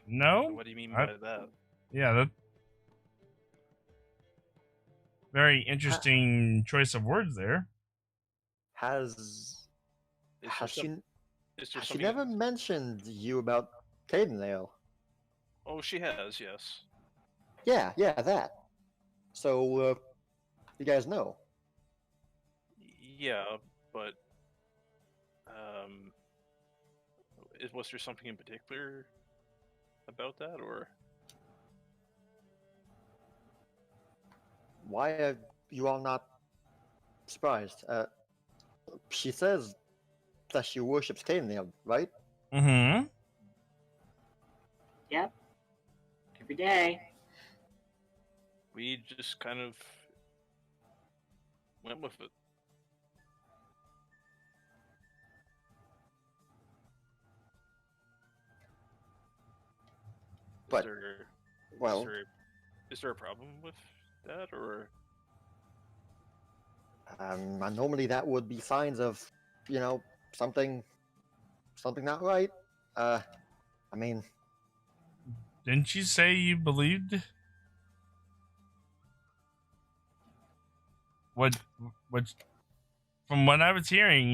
No? What do you mean by that? Yeah, that very interesting choice of words there. Has Is there has she some- is there has she something? never mentioned you about Cadenale? Oh, she has. Yes. Yeah, that. So you guys know. Yeah, but was there something in particular about that, or? Why are you all not surprised? She says that she worships Cadenale, right? Mm-hmm. Yep. Every day. We just kind of went with it. But, well, is there a problem with that, or? normally that would be signs of, something not right. I mean, Didn't you say you believed what from what I was hearing,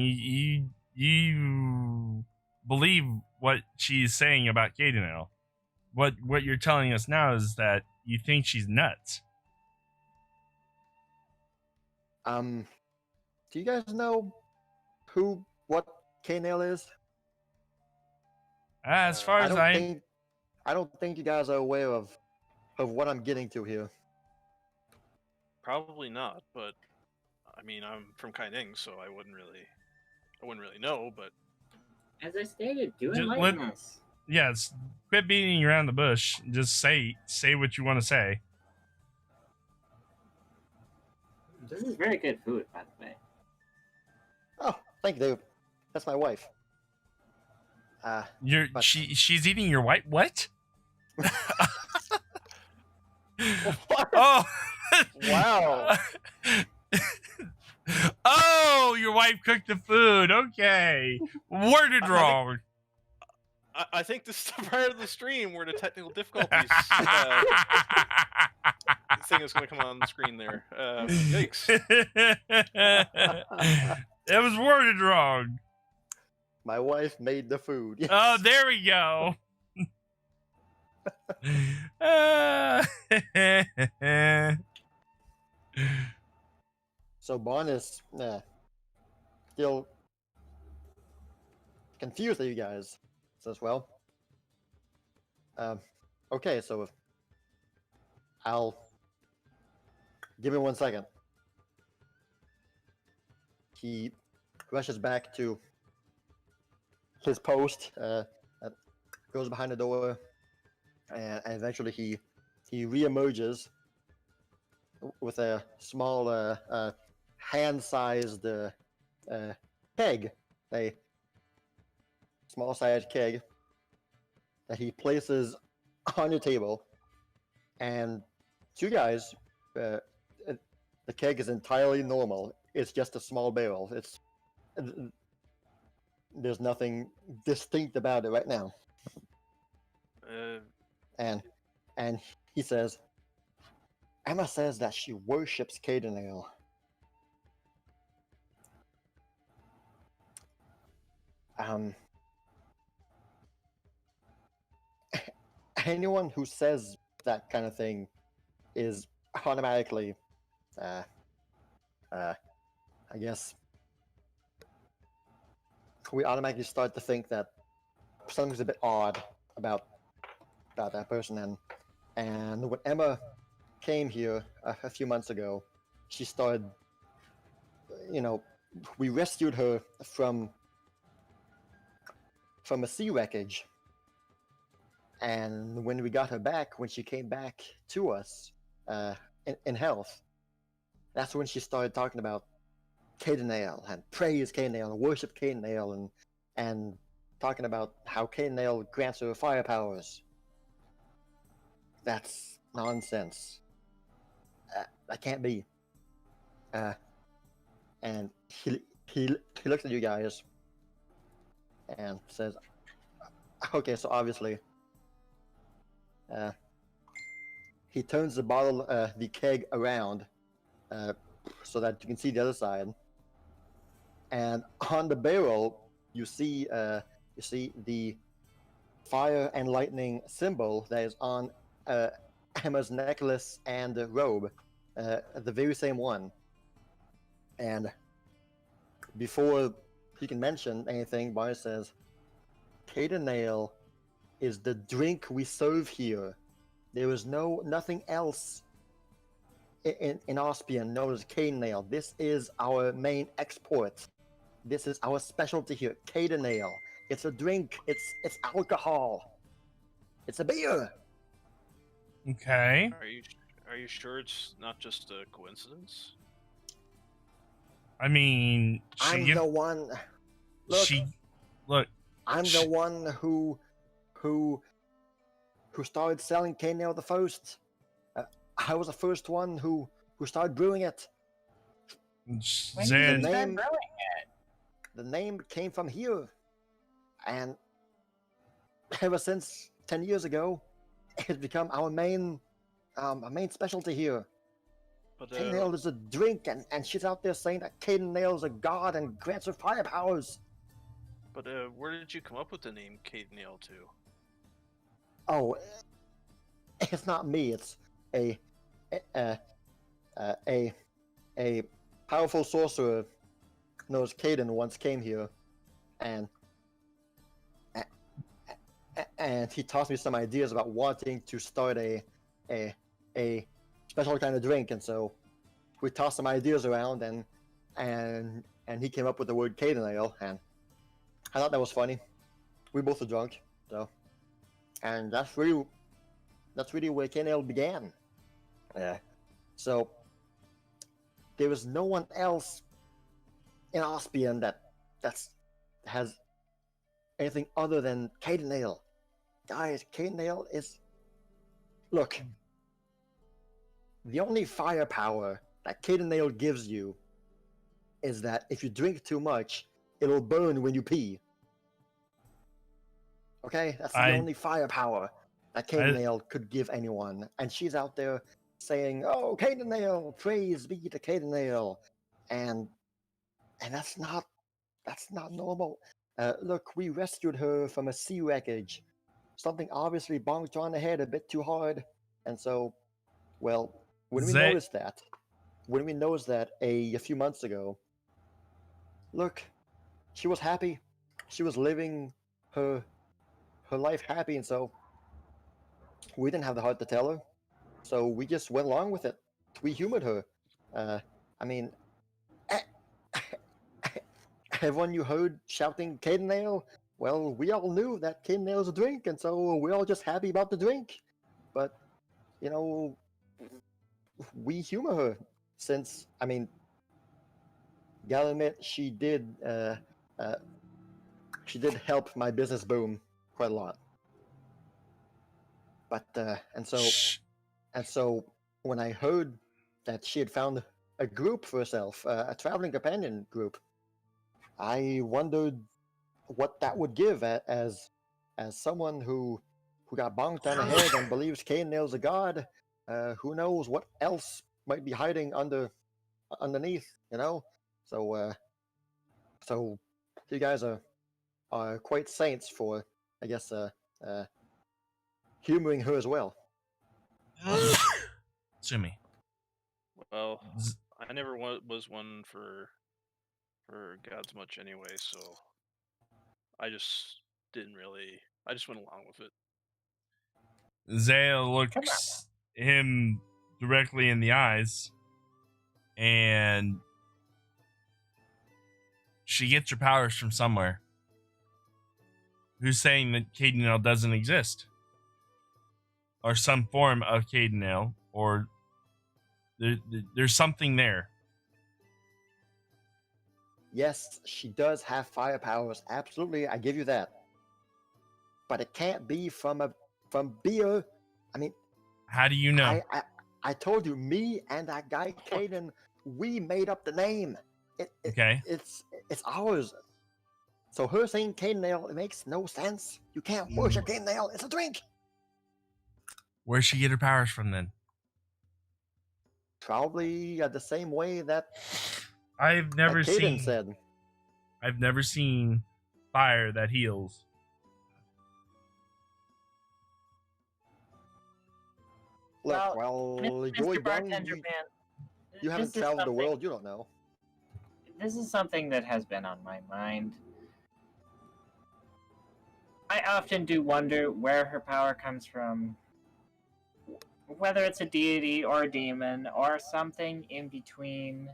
you believe what she's saying about Cadenale. What you're telling us now is that you think she's nuts. do you guys know what Cadenale is? As far as I don't think you guys are aware of what I'm getting to here. Probably not, but I mean, I'm from Kaineng, so I wouldn't really know. But As I stated, do Just enlighten us. yes, quit beating around the bush. Just say what you want to say. This is very good food, by the way. Oh, thank you, Dave. That's my wife. She's eating your white what? Oh, wow. Oh, your wife cooked the food. Okay, worded wrong. I think this is the part of the stream where the technical difficulties thing is going to come on the screen there. Yikes! It was worded wrong. My wife made the food. Yes. Oh, there we go. So Bon is still confused at you guys. Says, well, okay, so I'll give me 1 second. He rushes back to his post, goes behind the door, and eventually he reemerges with a small hand-sized keg, a small-sized keg that he places on your table. And to you guys, the keg is entirely normal. It's just a small barrel. There's nothing distinct about it right now. And he says, Emma says that she worships Cadenale. Anyone who says that kind of thing is automatically, I guess, we automatically start to think that something's a bit odd about that person. And when Emma came here a few months ago, she started, we rescued her from a sea wreckage. And when we got her back, when she came back to us in health, that's when she started talking about Cadenale and praise Cadenale and worship Cadenale and talking about how Cadenale grants her fire powers. That's nonsense. That can't be. And he looks at you guys, and says, "Okay, so obviously, he turns the bottle, the keg around, so that you can see the other side, and on the barrel you see the fire and lightning symbol that is on Emma's necklace and robe, the very same one. And before he can mention anything, Barney says, Kaineng is the drink we serve here. There is nothing else in Ospian known as Kaineng. This is our main export. This is our specialty here, Kaineng. It's a drink. It's alcohol. It's a beer. Okay. Are you sure it's not just a coincidence? I mean, I'm the one. Look, I'm the one who started selling Kaineng the first. I was the first one who started brewing it. Zan, The name came from here, and ever since 10 years ago, it's become our main specialty here. But Kaineng is a drink, and she's out there saying that Kaineng is a god and grants her fire powers. But where did you come up with the name Kaineng to? Oh, it's not me. It's a powerful sorcerer known as Caden once came here, and he tossed me some ideas about wanting to start a special kind of drink, and so we tossed some ideas around, and he came up with the word Kaineng, and I thought that was funny. We both were drunk, so, and that's really where Kaineng began. So there was no one else in Ospian that has anything other than Kaineng. Guys, Kaineng is, look, the only firepower that Kaineng gives you is that if you drink too much, it'll burn when you pee. Okay, that's the only firepower that Kaineng could give anyone, and she's out there saying, "Oh, Kaineng, praise be to Kaineng," and that's not normal. Look, we rescued her from a sea wreckage. Something obviously bonked her on the head a bit too hard, and so, well, when we noticed that a few months ago, look, she was happy. She was living her life happy, and so we didn't have the heart to tell her. So we just went along with it. We humored her. I mean, everyone you heard shouting Kaineng, well, we all knew that Kaineng is a drink, and so we're all just happy about the drink. But, you know, we humor her since, I mean, gotta admit, she did help my business boom quite a lot. But, and so when I heard that she had found a group for herself, a traveling companion group, I wondered what that would give as someone who got bonked on the head and believes Kaineng's a god. Who knows what else might be hiding underneath, you know? So you guys are quite saints for, I guess, humoring her as well. Sumi. Well, I never was one for gods much anyway, so I just I just went along with it. Zaya looks him directly in the eyes, and she gets her powers from somewhere. Who's saying that Kaineng doesn't exist? Or some form of Kaineng, or there's something there. Yes, she does have fire powers. Absolutely, I give you that. But it can't be from beer. I mean, how do you know? I told you, me and that guy Kaineng, we made up the name. Okay. It's ours. So her saying cane nail, it makes no sense. You can't worship cane nail. It's a drink. Where'd she get her powers from then? Probably the same way that I've never Caden seen. said. I've never seen fire that heals. Look, Well, well, Mr. you're young. Bartender Man, You haven't this is traveled the something- world. You don't know. This is something that has been on my mind. I often do wonder where her power comes from. Whether it's a deity or a demon or something in between.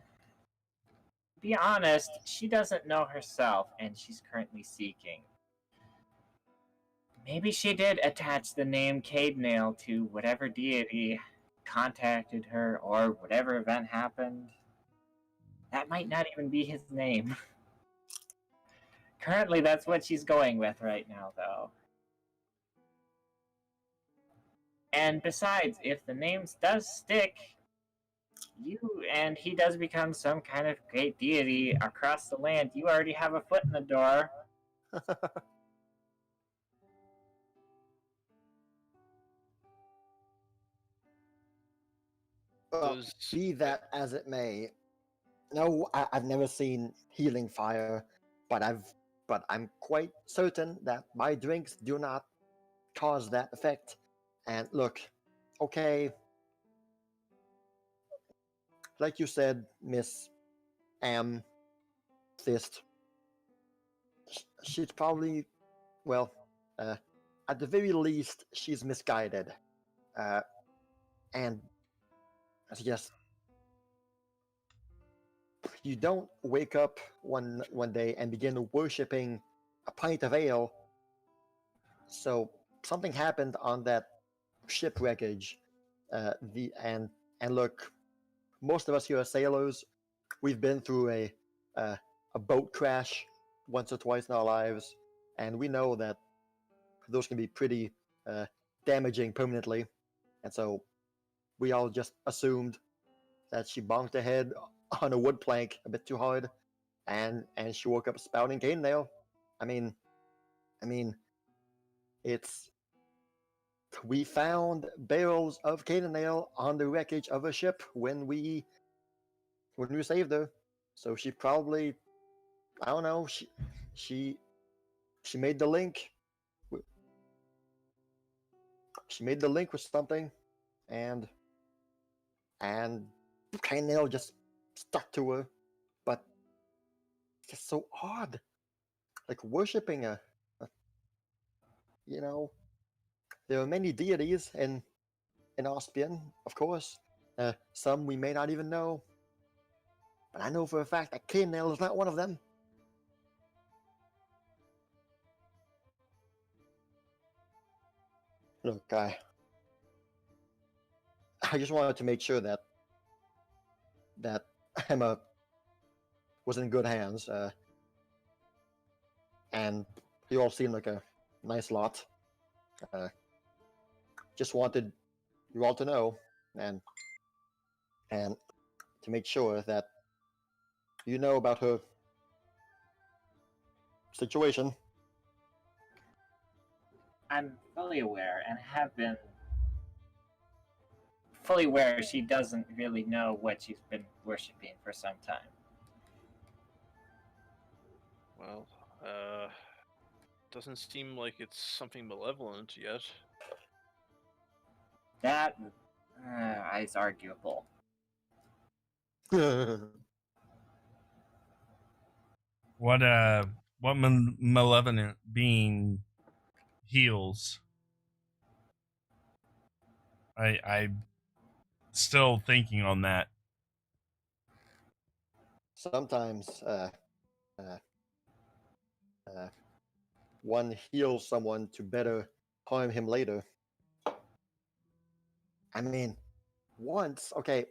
To be honest, she doesn't know herself and she's currently seeking. Maybe she did attach the name Cadenail to whatever deity contacted her or whatever event happened. That might not even be his name. Currently, that's what she's going with right now, though. And besides, if the name does stick, you and he does become some kind of great deity across the land, you already have a foot in the door. Well, Does- be that as it may, no, I've never seen healing fire, but I'm quite certain that my drinks do not cause that effect. And look, okay, like you said, Miss Amethyst, she's probably, well, at the very least, she's misguided, and yes. You don't wake up one day and begin worshiping a pint of ale. So something happened on that ship wreckage. And look, most of us here are sailors. We've been through a boat crash once or twice in our lives, and we know that those can be pretty damaging permanently. And so we all just assumed that she bonked her head on a wood plank a bit too hard, and she woke up spouting cane nail. I mean, it's we found barrels of cane nail on the wreckage of a ship when we saved her. So she probably, I don't know, she made the link. She made the link with something, and cane nail just stuck to her. But it's just so odd, like worshipping a you know, there are many deities in Ospian, of course. Some we may not even know, but I know for a fact that Kaineng is not one of them. Look, I just wanted to make sure that Emma was in good hands, and you all seem like a nice lot. Just wanted you all to know, and to make sure that you know about her situation. I'm fully aware and have been fully aware she doesn't really know what she's been worshipping for some time. Well, doesn't seem like it's something malevolent yet. That is arguable. What malevolent being heals? I'm still thinking on that. Sometimes one heals someone to better harm him later. I mean, once, okay,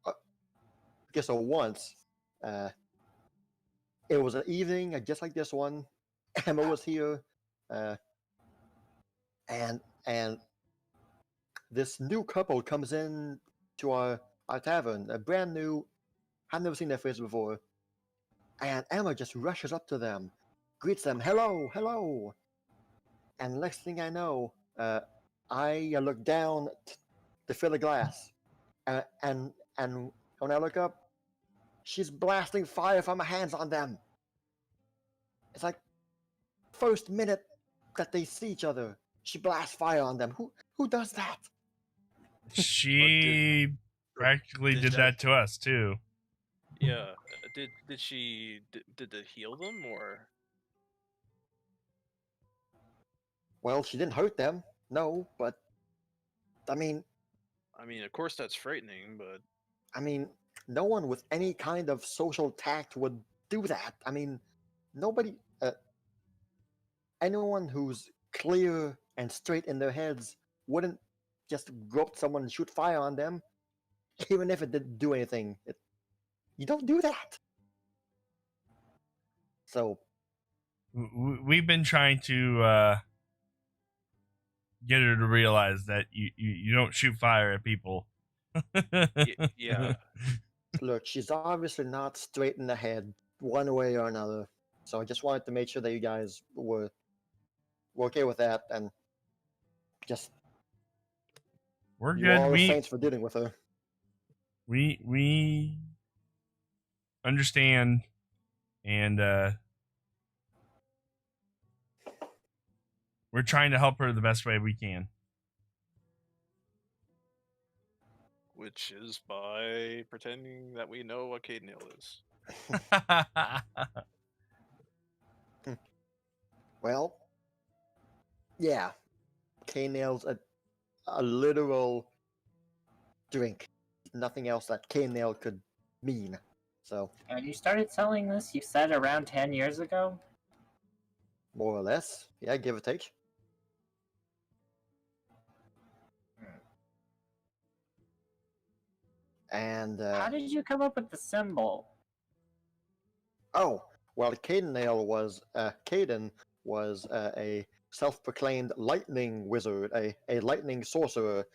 okay, so once, it was an evening just like this one. Emma was here, and this new couple comes in to our tavern, a brand new. I've never seen their face before, and Emma just rushes up to them greets them, hello, hello. And next thing I know, I look down to fill a glass, and when I look up, she's blasting fire from her hands on them. It's like first minute that they see each other, she blasts fire on them. Who does that? She practically did that to us too. Yeah. Did she did it heal them or? Well, she didn't hurt them, no, but I mean, Of course that's frightening, but no one with any kind of social tact would do that. Nobody, anyone who's clear and straight in their heads wouldn't just go up to someone and shoot fire on them, even if it didn't do anything. You don't do that. So we've been trying to get her to realize that you don't shoot fire at people. Yeah. Look, she's obviously not straight in the head one way or another. So I just wanted to make sure that you guys were okay with that, and just We're you good. all the saints for dealing with her. We understand, and we're trying to help her the best way we can. Which is by pretending that we know what Kaineng is. Well, yeah, Kaineng's a literal drink. Nothing else that Kaineng could mean. So And you started selling this, you said, around 10 years ago? more or less, yeah, give or take. And How did you come up with the symbol? oh, well, Kaineng was a self-proclaimed lightning wizard, a lightning sorcerer.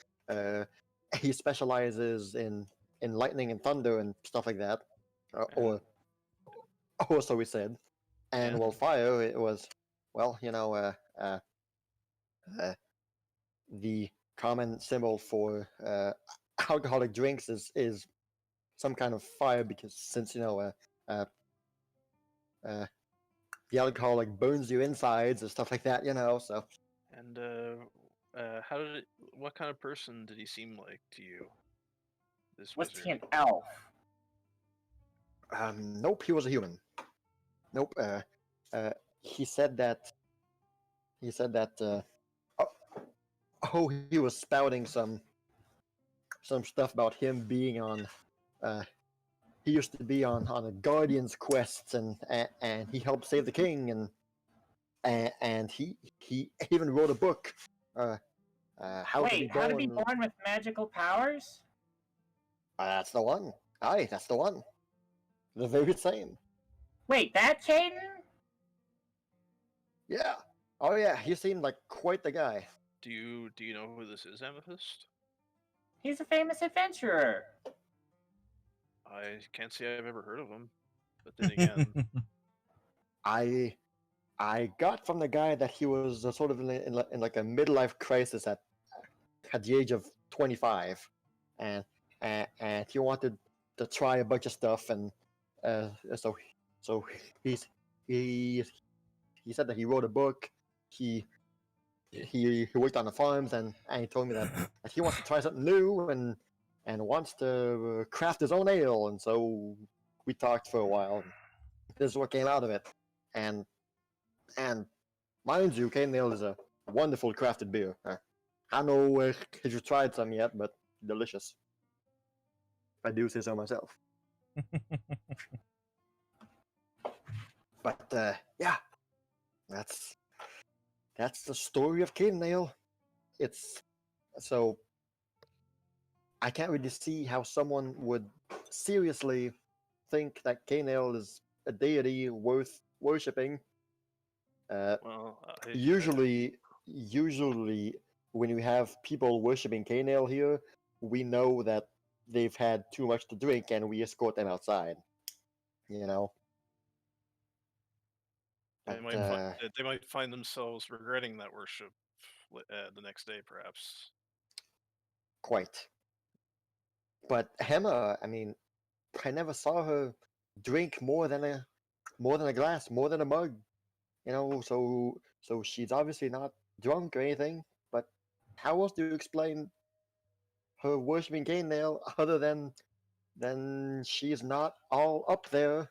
He specializes in lightning and thunder and stuff like that, or so he said. And Yeah. well, fire, it was, well, the common symbol for alcoholic drinks is some kind of fire, because since the alcohol like burns your insides and stuff like that, so. And what kind of person did he seem like to you? This Was wizard. he an elf? Nope, he was a human. Nope. He said that. He was spouting some stuff about him being on. He used to be on a guardian's quest, and he helped save the king, and he even wrote a book. How to be born with magical powers? That's the one. Aye, that's the one. The very same. Wait, that Caden? Yeah. Oh yeah, he seemed like quite the guy. Do you know who this is, Amethyst? He's a famous adventurer. I can't say I've ever heard of him, but then again, I got from the guy that he was sort of in like a midlife crisis at the age of 25, and he wanted to try a bunch of stuff, and so he said that he wrote a book. He worked on the farms, and he told me that he wants to try something new, and wants to craft his own ale. And so we talked for a while. And this is what came out of it. And mind you, Kaineng is a wonderful crafted beer. I don't know if you tried some yet, but delicious. If I do say so myself. But yeah, that's the story of Kaineng. It's so I can't really see how someone would seriously think that Kaineng is a deity worth worshipping. well, Usually, when we have people worshipping Kaineng here, we know that they've had too much to drink, and we escort them outside. They But, might find themselves regretting that worship the next day, perhaps. quite. But Hema, I mean, I never saw her drink more than a glass, more than a mug. You know, so she's obviously not drunk or anything. But how else do you explain her worshiping Kaineng other than she's not all up there?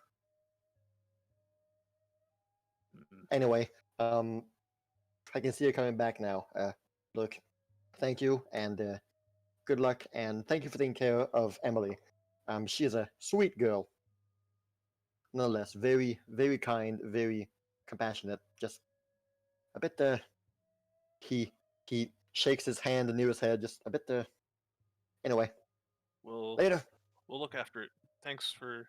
Anyway, I can see her coming back now. Look, thank you and good luck, and thank you for taking care of Emily. She is a sweet girl, nonetheless. Very, very kind, very compassionate. Just a bit. He shakes his hand near his head. Just a bit. Anyway, We'll later. we'll look after it. Thanks for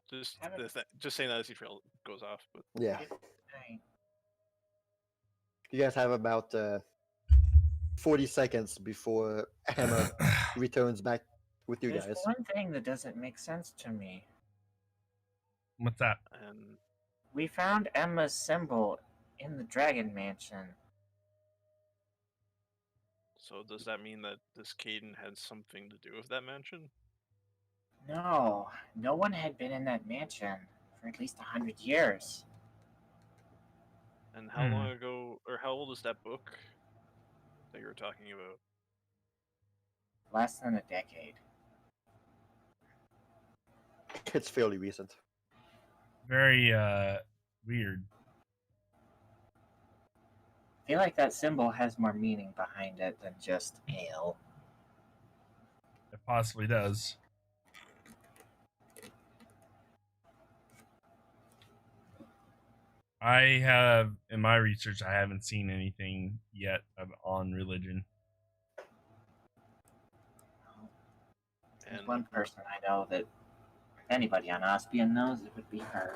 just saying that as he goes off. But Yeah, Right. you guys have about 40 seconds before Emma returns back with you There's guys. one thing that doesn't make sense to me. What's that? and We found Emma's symbol in the Dragon Mansion. so does that mean that this Caden had something to do with that mansion? No, no one had been in that mansion for at least 100 years. And how long ago, or how old is that book that you were talking about? Less than a decade. It's fairly recent. Very weird. I feel like that symbol has more meaning behind it than just ale. It possibly does. I have, in my research, I haven't seen anything yet on religion. There's And one person I know that if anybody on Ospian knows, it would be her.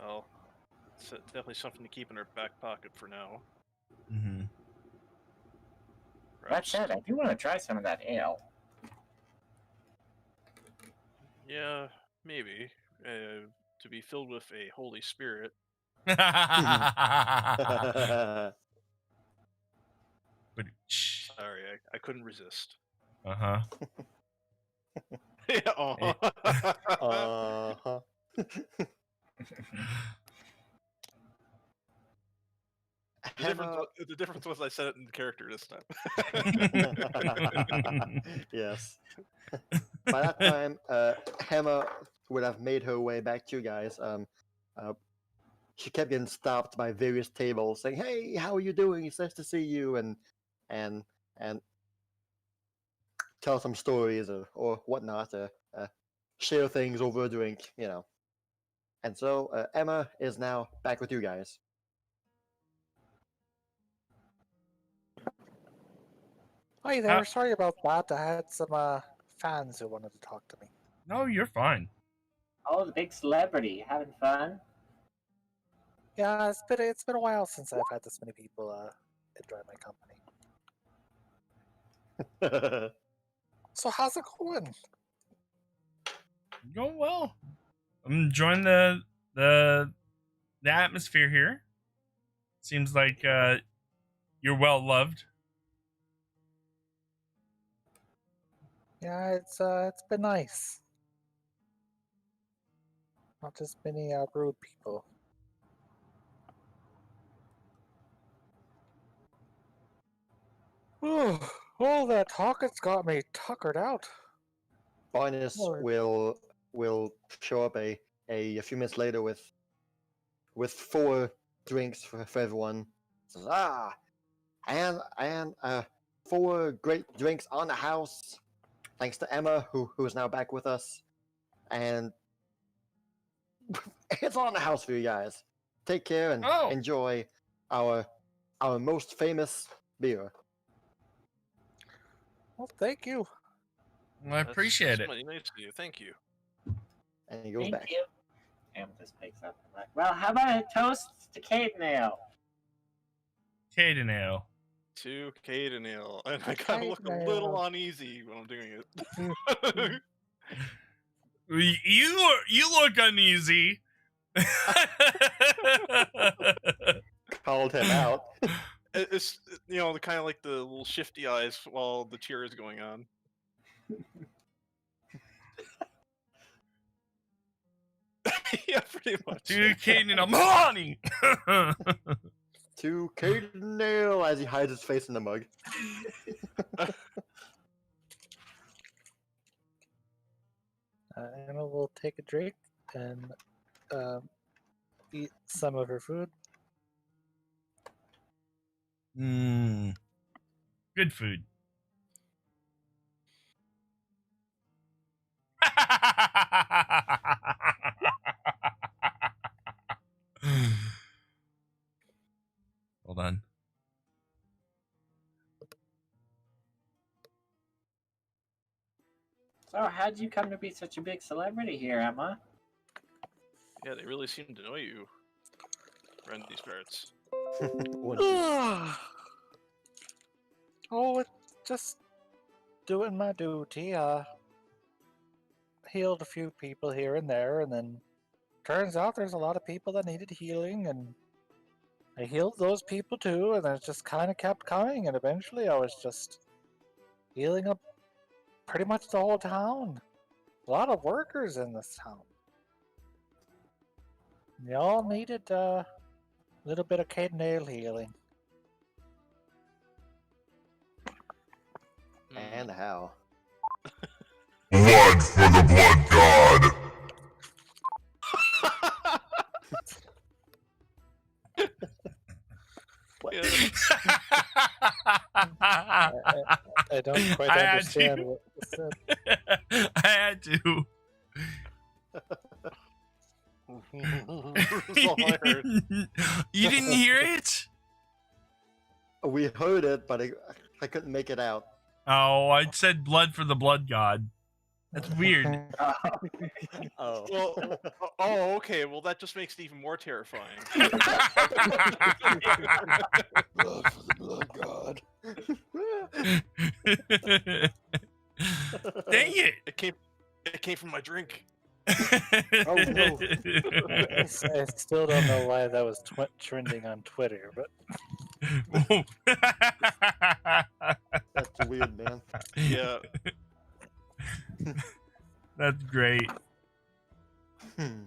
well, it's definitely something to keep in our back pocket for now. Mm-hmm. That said, I do want to try some of that ale. Yeah, maybe. To be filled with a Holy Spirit. But Sorry, I couldn't resist. uh-huh. Yeah, Uh-huh. The difference was I said it in character this time. Yes. By that time, Hema would have made her way back to you guys. She kept getting stopped by various tables, saying, "Hey, how are you doing? It's nice to see you," and tell some stories or whatnot. Share things over a drink, you know. And so Emma is now back with you guys. Hi there, sorry about that. I had some fans who wanted to talk to me. No, you're fine. Oh, the big celebrity. Having fun? Yeah, it's been a while since I've had this many people enjoy my company. So how's it going? Going well. I'm enjoying the atmosphere here. Seems like you're well loved. Yeah, it's been nice. Not just many rude people. All that talk, it's got me tuckered out. Barnes will show up a few minutes later with 4 drinks for everyone. Says, and 4 great drinks on the house, thanks to Emma, who is now back with us, and it's on the house for you guys. Take care and enjoy our most famous beer. Well, thank you. Well, I appreciate it. That's nice of you. Thank you. And he goes Thank back. you. Amethyst picks up. Well, how about a toast to Kaineng? Kaineng. To Kaineng, and I kind of look a little uneasy when I'm doing it. You look uneasy. Called him out. It's the kind of like the little shifty eyes while the cheer is going on. Yeah, pretty much. To Kaineng, I'm horny. To Kaineng as he hides his face in the mug. Emma will take a drink and eat some of her food. Good food. Hold on. So, how'd you come to be such a big celebrity here, Emma? Yeah, they really seem to know you around these parts. Oh, just doing my duty. Healed a few people here and there, and then turns out there's a lot of people that needed healing, and I healed those people too, and it just kind of kept coming, and eventually I was just healing up pretty much the whole town. A lot of workers in this town. They all needed a little bit of Kaineng healing. And how? Blood for the blood god. I don't quite understand what was said. I had to. That's all I heard. You didn't hear it? We heard it, but I couldn't make it out. Oh, I said blood for the blood god. That's weird. Oh. Well, oh, okay. Well, that just makes it even more terrifying. Blood for the blood god. Dang it! It came from my drink. Oh no. I still don't know why that was trending on Twitter, but That's weird, man. Yeah. That's great. Hmm.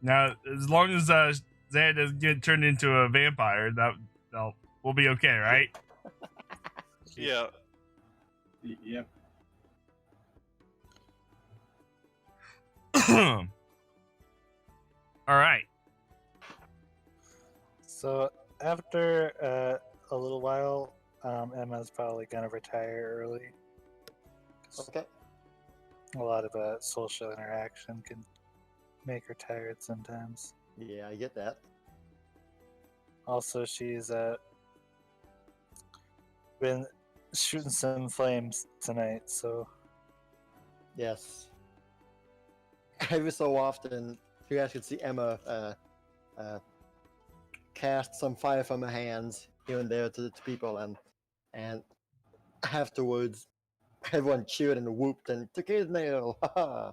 Now, as long as Zed doesn't get turned into a vampire, we'll be okay, right? Yeah. Yep. All right. so after a little while, Emma's probably gonna retire early. Okay. A lot of social interaction can make her tired sometimes. Yeah, I get that. Also, she's been shooting some flames tonight, so Yes. Every so often, you guys can see Emma cast some fire from her hands here and there to people, and afterwards, everyone cheered and whooped and took his nail. Haha.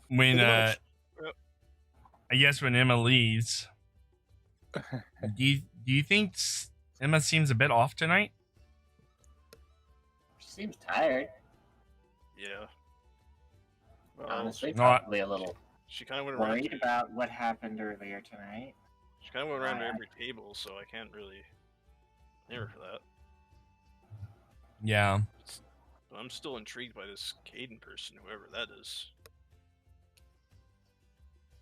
When Pretty much. I guess when Emma leaves, do you think Emma seems a bit off tonight? She seems tired. Yeah. Well, Honestly, no, I- probably a little she kind of went around. worried about what happened earlier tonight. She kind of went around to every table, so I can't really blame her for that. Yeah. But I'm still intrigued by this Kaineng person, whoever that is.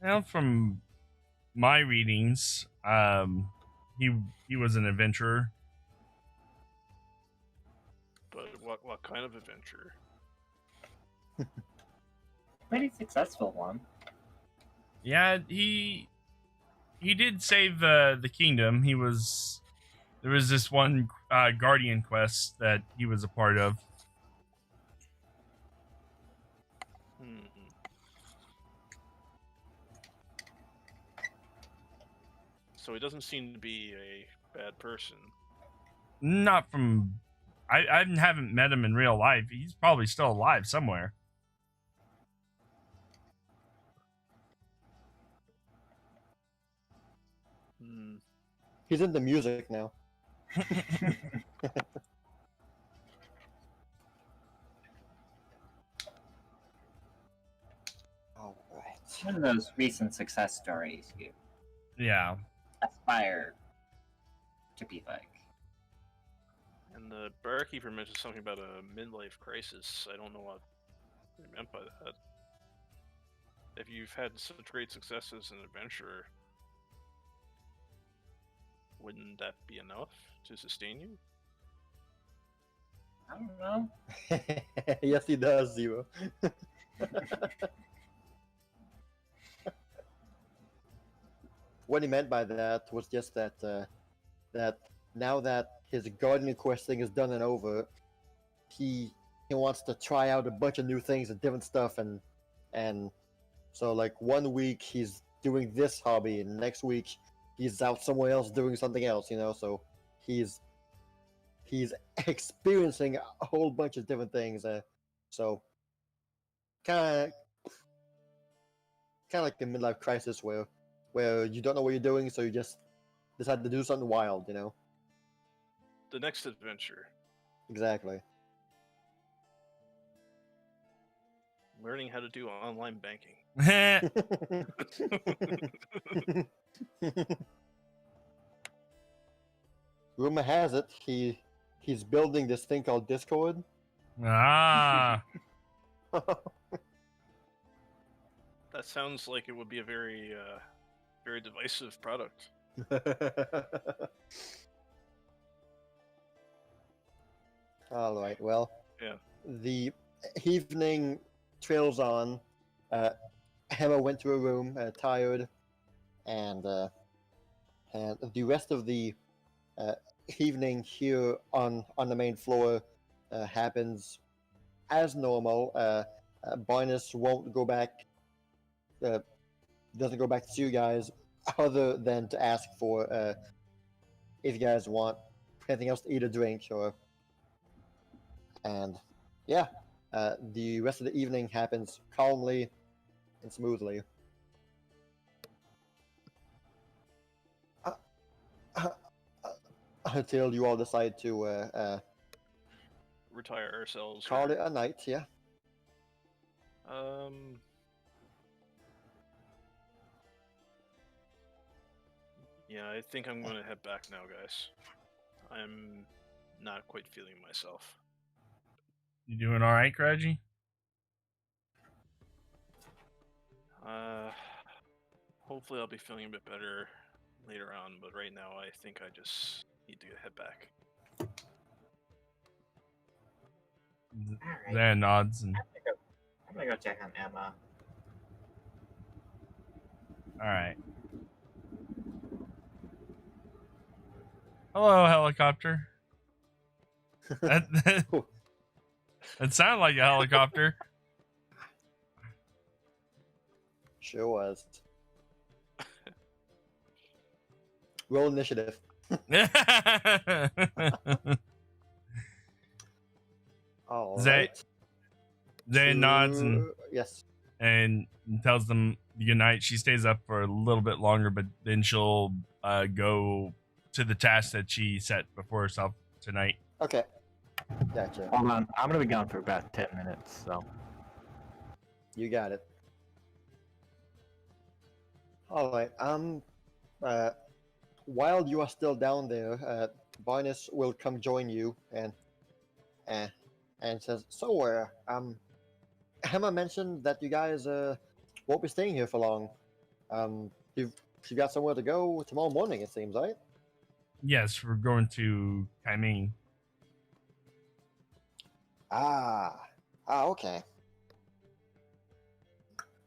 Well, from my readings, he was an adventurer. But what kind of adventure? Pretty successful one. Yeah, he did save the kingdom. There was this one guardian quest that he was a part of. So he doesn't seem to be a bad person. Not from. I haven't met him in real life. He's probably still alive somewhere. Hmm. He's into music now. All right. One of those recent success stories you Yeah. aspire to be like. And the barkeeper mentioned something about a midlife crisis. I don't know what he meant by that. If you've had such great success as an adventurer, wouldn't that be enough to sustain you? I don't know. Yes, he does, Zero. What he meant by that was just that that now that his gardening quest thing is done and over, he wants to try out a bunch of new things and different stuff, and so like 1 week he's doing this hobby, and next week he's out somewhere else doing something else, you know. So he's experiencing a whole bunch of different things. So kind of like the midlife crisis where you don't know what you're doing, so you just decide to do something wild, you know. The next adventure. Exactly. Learning how to do online banking. Rumor has it he's building this thing called Discord. Ah. That sounds like it would be a very, very divisive product. All right. Well. Yeah. The evening trails on. Emma went to her room, tired, and the rest of the evening here on the main floor happens as normal. Barnes won't go back. Doesn't go back to see you guys, other than to ask for if you guys want anything else to eat or drink, and yeah, the rest of the evening happens calmly and smoothly. Until you all decide to Retire ourselves. call or- it a night, yeah. Yeah, I think I'm gonna head back now, guys. I'm not quite feeling myself. You doing all right, Kireji? Hopefully I'll be feeling a bit better later on, but right now I think I just need to head back. Alright. Zan nods and I'm gonna go check on Emma. all right. Hello, helicopter. That sounded like a helicopter. Sure was. Roll initiative. All Zay- right. Zane nods and Yes. tells them good night. She stays up for a little bit longer, but then she'll go to the task that she set before herself tonight. Okay. Gotcha. Hold on, I'm gonna be gone for about 10 minutes, so. You got it. All right. While you are still down there, Barnes will come join you and says, "So, Emma mentioned that you guys won't be staying here for long. You've got somewhere to go tomorrow morning, it seems, right?" Yes, we're going to Kaineng. Okay.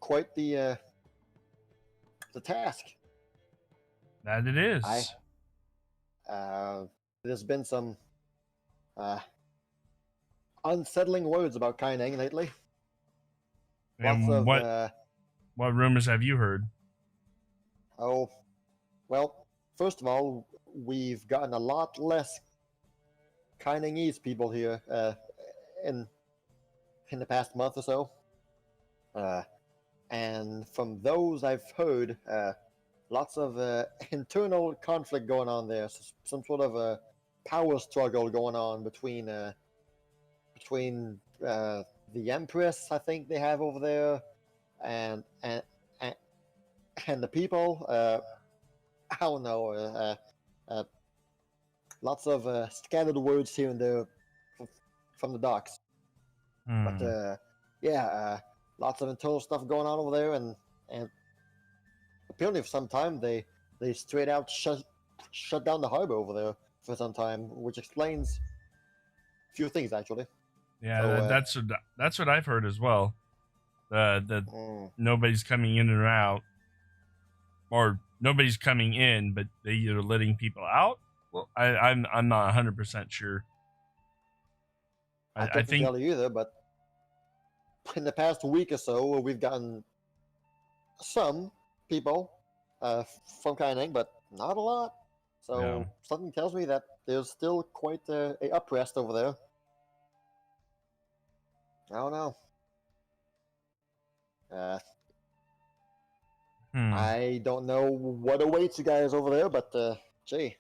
Quite the task. That it is. There's been some unsettling words about Kaineng lately. And Lots of what rumors have you heard? oh, well, first of all, we've gotten a lot less Kainengese people here in the past month or so. And from those I've heard, lots of internal conflict going on there. Some sort of a power struggle going on between the Empress, I think they have over there, and the people. I don't know. Lots of scattered words here and there from the docks. But yeah, lots of internal stuff going on over there, and apparently for some time they straight out shut down the harbor over there for some time, which explains a few things actually. Yeah, so, that's what I've heard as well. That nobody's coming in or out, or nobody's coming in, but they either letting people out. Well, I'm not 100% sure. I couldn't tell you either, but in the past week or so, we've gotten some people from Kaineng, but not a lot. So something tells me that there's still quite a unrest over there. I don't know. I don't know what awaits you guys over there, but gee,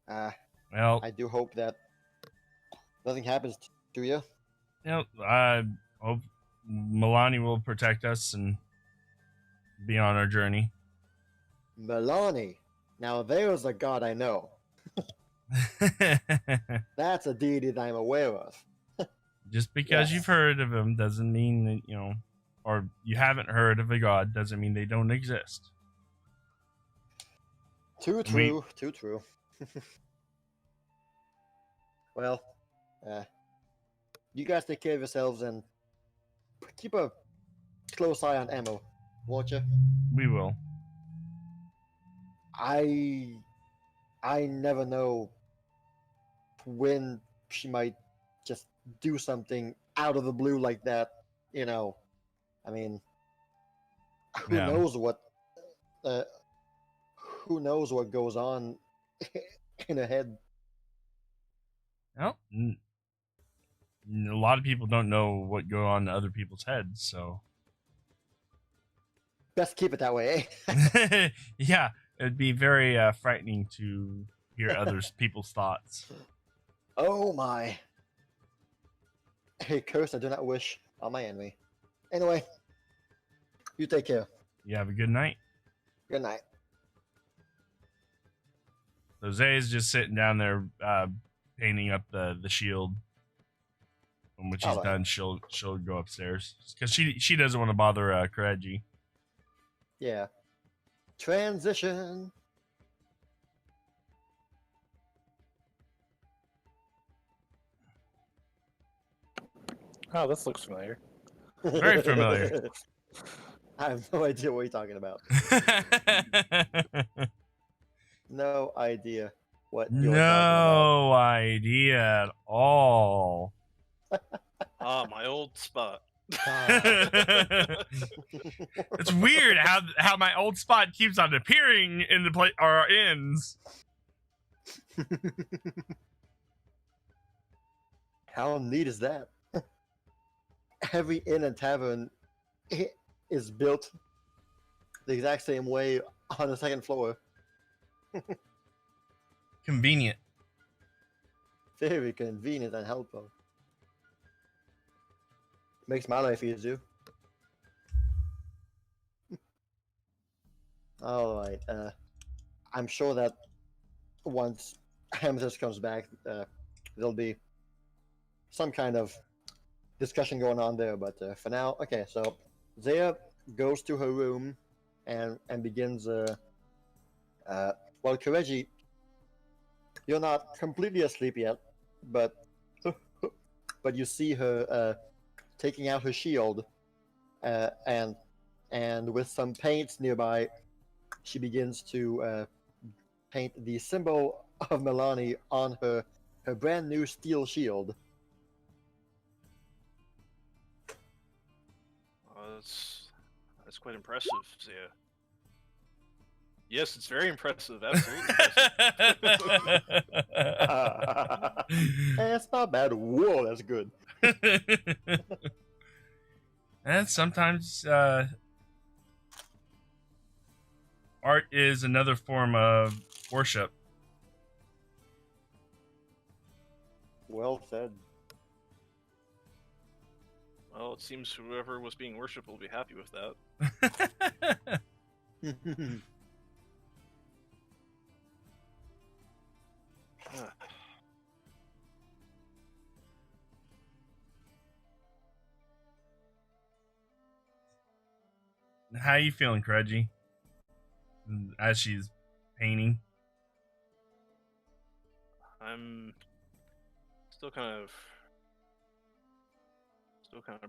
well, I do hope that nothing happens to you. I hope Milani will protect us and be on our journey. Milani, now there's a god I know. That's a deity that I'm aware of. Just because you've heard of him doesn't mean that, or you haven't heard of a god doesn't mean they don't exist. Too true. Well, you guys take care of yourselves and keep a close eye on Emma, won't you? We will. I never know when she might just do something out of the blue like that. I mean, who knows what goes on in her head. Well, a lot of people don't know what goes on in other people's heads, so best keep it that way, eh? Yeah, it'd be very frightening to hear other people's thoughts. Oh my. Hey, curse I do not wish on my enemy. Anyway, you take care. You have a good night. Good night. Jose is just sitting down there painting up the shield. And when she's done, she'll go upstairs because she doesn't want to bother Kireji. Yeah. Transition. Oh, this looks familiar. Very familiar. I have no idea what you're talking about. No idea what you're talking about. No idea at all. My old spot. It's weird how my old spot keeps on appearing in the play or ends. How neat is that? Every inn and tavern is built the exact same way on the second floor. Convenient. Very convenient and helpful. Makes my life easier. Alright, I'm sure that once Amethyst comes back, there'll be some kind of discussion going on there, but for now, okay, so Zaya goes to her room and begins, well, Kireji, you're not completely asleep yet, but you see her taking out her shield, and with some paints nearby, she begins to paint the symbol of Milani on her brand new steel shield. That's quite impressive, Zia. Yes, it's very impressive. Absolutely impressive. That's not bad. Whoa, that's good. And sometimes art is another form of worship. Well said. Well, it seems whoever was being worshipped will be happy with that. How you feeling, Kireji? As she's painting. I'm still kind of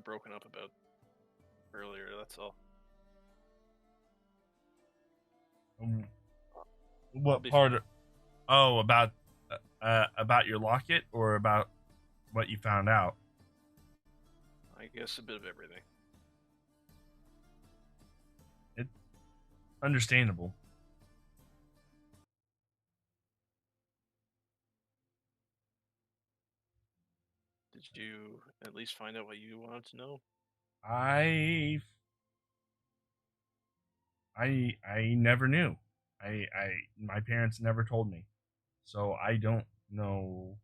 broken up about earlier. That's all. What be part? fine. Oh, about your locket or about what you found out? I guess a bit of everything. It's understandable. Did you at least find out what you wanted to know? I never knew. My parents never told me. So I don't know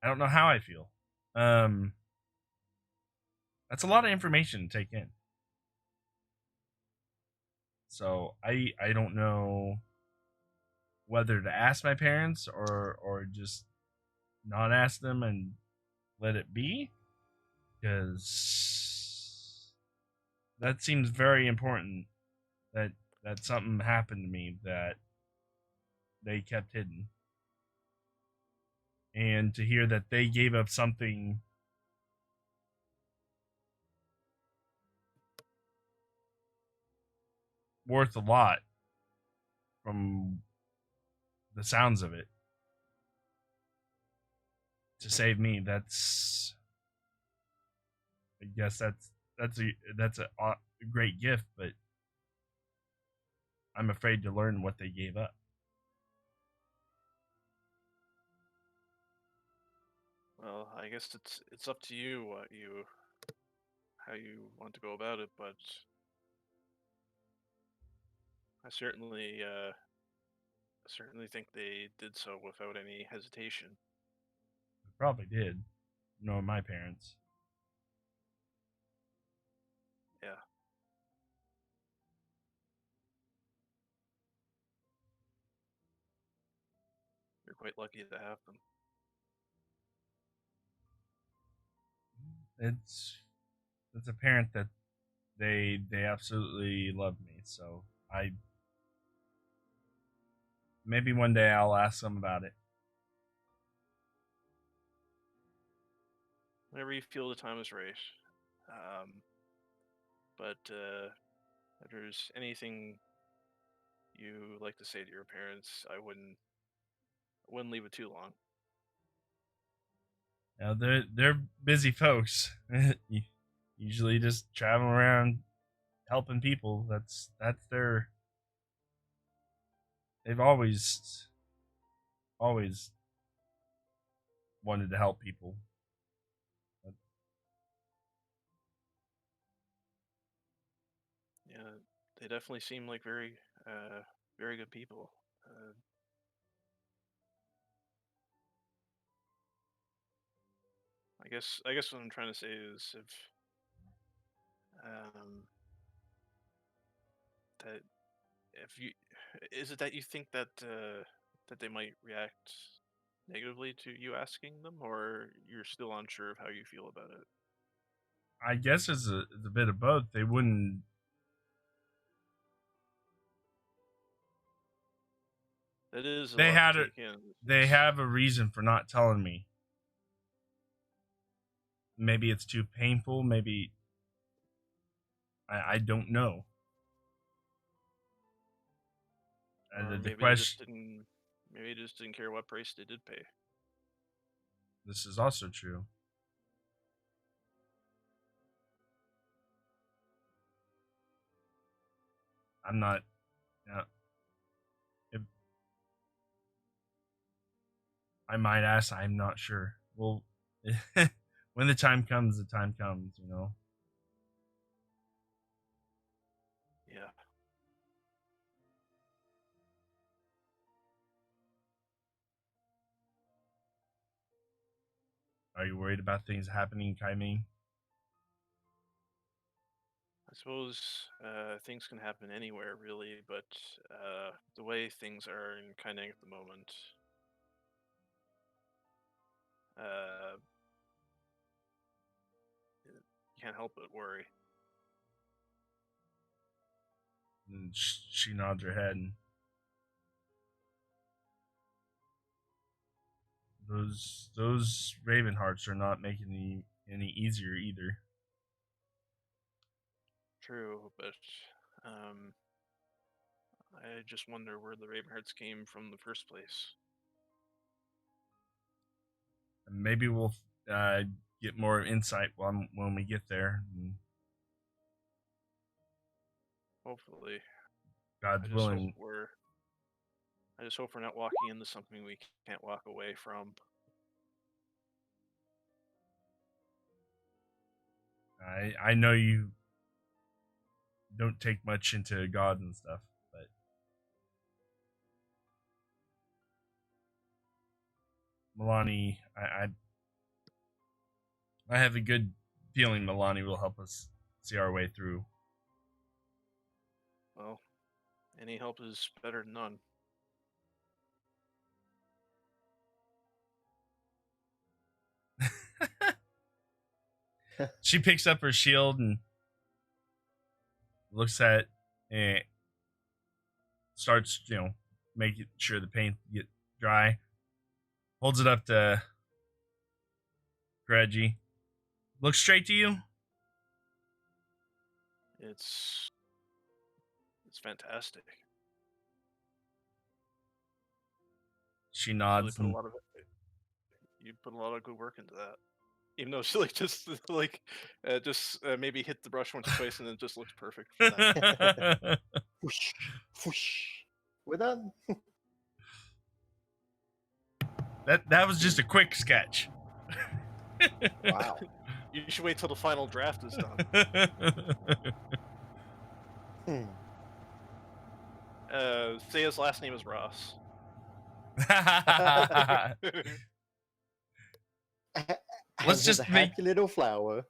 how I feel. That's a lot of information to take in. So I don't know whether to ask my parents or just not ask them and let it be, because that seems very important that something happened to me that they kept hidden. And to hear that they gave up something worth a lot from the sounds of it to save me, that's, I guess that's a great gift, but I'm afraid to learn what they gave up. Well, I guess it's up to you how you want to go about it, but I certainly think they did so without any hesitation. I probably did, knowing my parents. Yeah. You're quite lucky to have them. It's apparent that they absolutely love me, so I maybe one day I'll ask them about it. Whenever you feel the time is right. But if there's anything you like to say to your parents, I wouldn't leave it too long. Now they're busy folks. Usually just traveling around helping people. That's their. They've always wanted to help people. Yeah, they definitely seem like very good people. I guess what I'm trying to say is that if you is it that you think that that they might react negatively to you asking them, or you're still unsure of how you feel about it? I guess it's a bit of both. They wouldn't. That is a They lot had to a. take in. They have a reason for not telling me. Maybe it's too painful. Maybe I don't know. Or The maybe question. they just didn't care what price they did pay. This is also true. I'm not. I might ask. I'm not sure. Well, when the time comes, the time comes. You know. Yeah. Are you worried about things happening, Kaineng? I suppose things can happen anywhere, really, but the way things are in Kaineng at the moment, uh, can't help but worry. And she nods her head. And those Raven hearts are not making any easier either. True, but I just wonder where the Ravenhearts came from in the first place. And maybe we'll get more insight when we get there. And Hopefully, God's I just hope willing. we're not walking into something we can't walk away from. I know you don't take much into God and stuff, but Milani, I have a good feeling Milani will help us see our way through. Well, any help is better than none. She picks up her shield and looks at it, starts, making sure the paint get dry. Holds it up to Kireji. Looks straight to you. It's fantastic. She You nods. put a lot of you put a lot of good work into that. Even though she just maybe hit the brush once or twice and it just looks perfect for that. Whoosh, whoosh. We're done. that was just a quick sketch. Wow. You should wait till the final draft is done. Thea's last name is Ross. Let's just a happy little flower.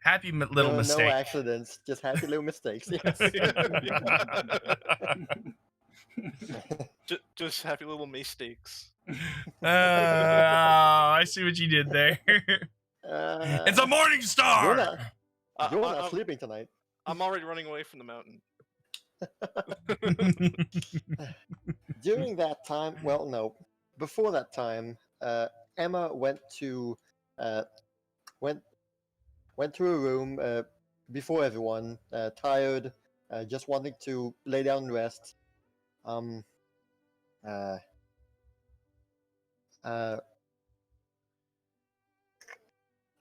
Happy little mistake. No accidents, just happy little mistakes. Yes. just happy little mistakes. I see what you did there. It's a morning star. You're not sleeping tonight. I'm already running away from the mountain. During that time, well, no, before that time, Emma went to a room before everyone, tired, just wanting to lay down and rest.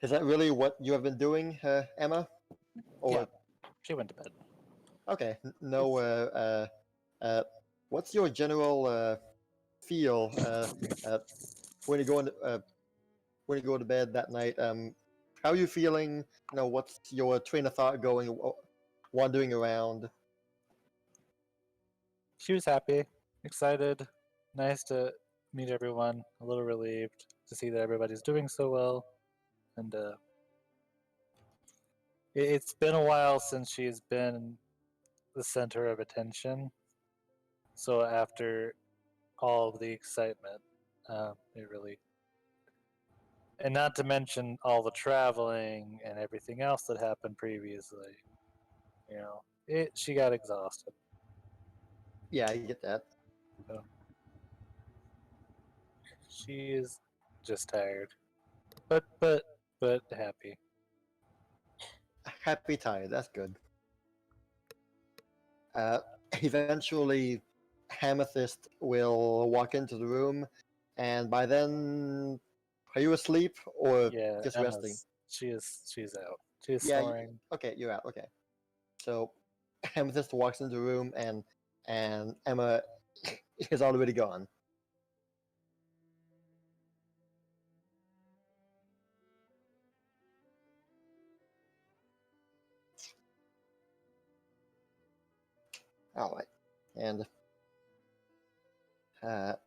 Is that really what you have been doing, Emma? Or Yeah, she went to bed. okay, no. What's your general feel when you go to bed that night? How are you feeling? What's your train of thought going, wandering around? She was happy, excited, nice to meet everyone, a little relieved to see that everybody's doing so well. And it's been a while since she's been the center of attention. So after all of the excitement, it really, and not to mention all the traveling and everything else that happened previously, she got exhausted. Yeah, I get that. So she is just tired, but happy. Happy tired. That's good. Eventually, Amethyst will walk into the room, and by then, are you asleep or Yeah, just Emma's, resting? She's out. She's Yeah, snoring. Okay, you're out. Okay, so Amethyst walks into the room, and Emma is already gone. All right, and at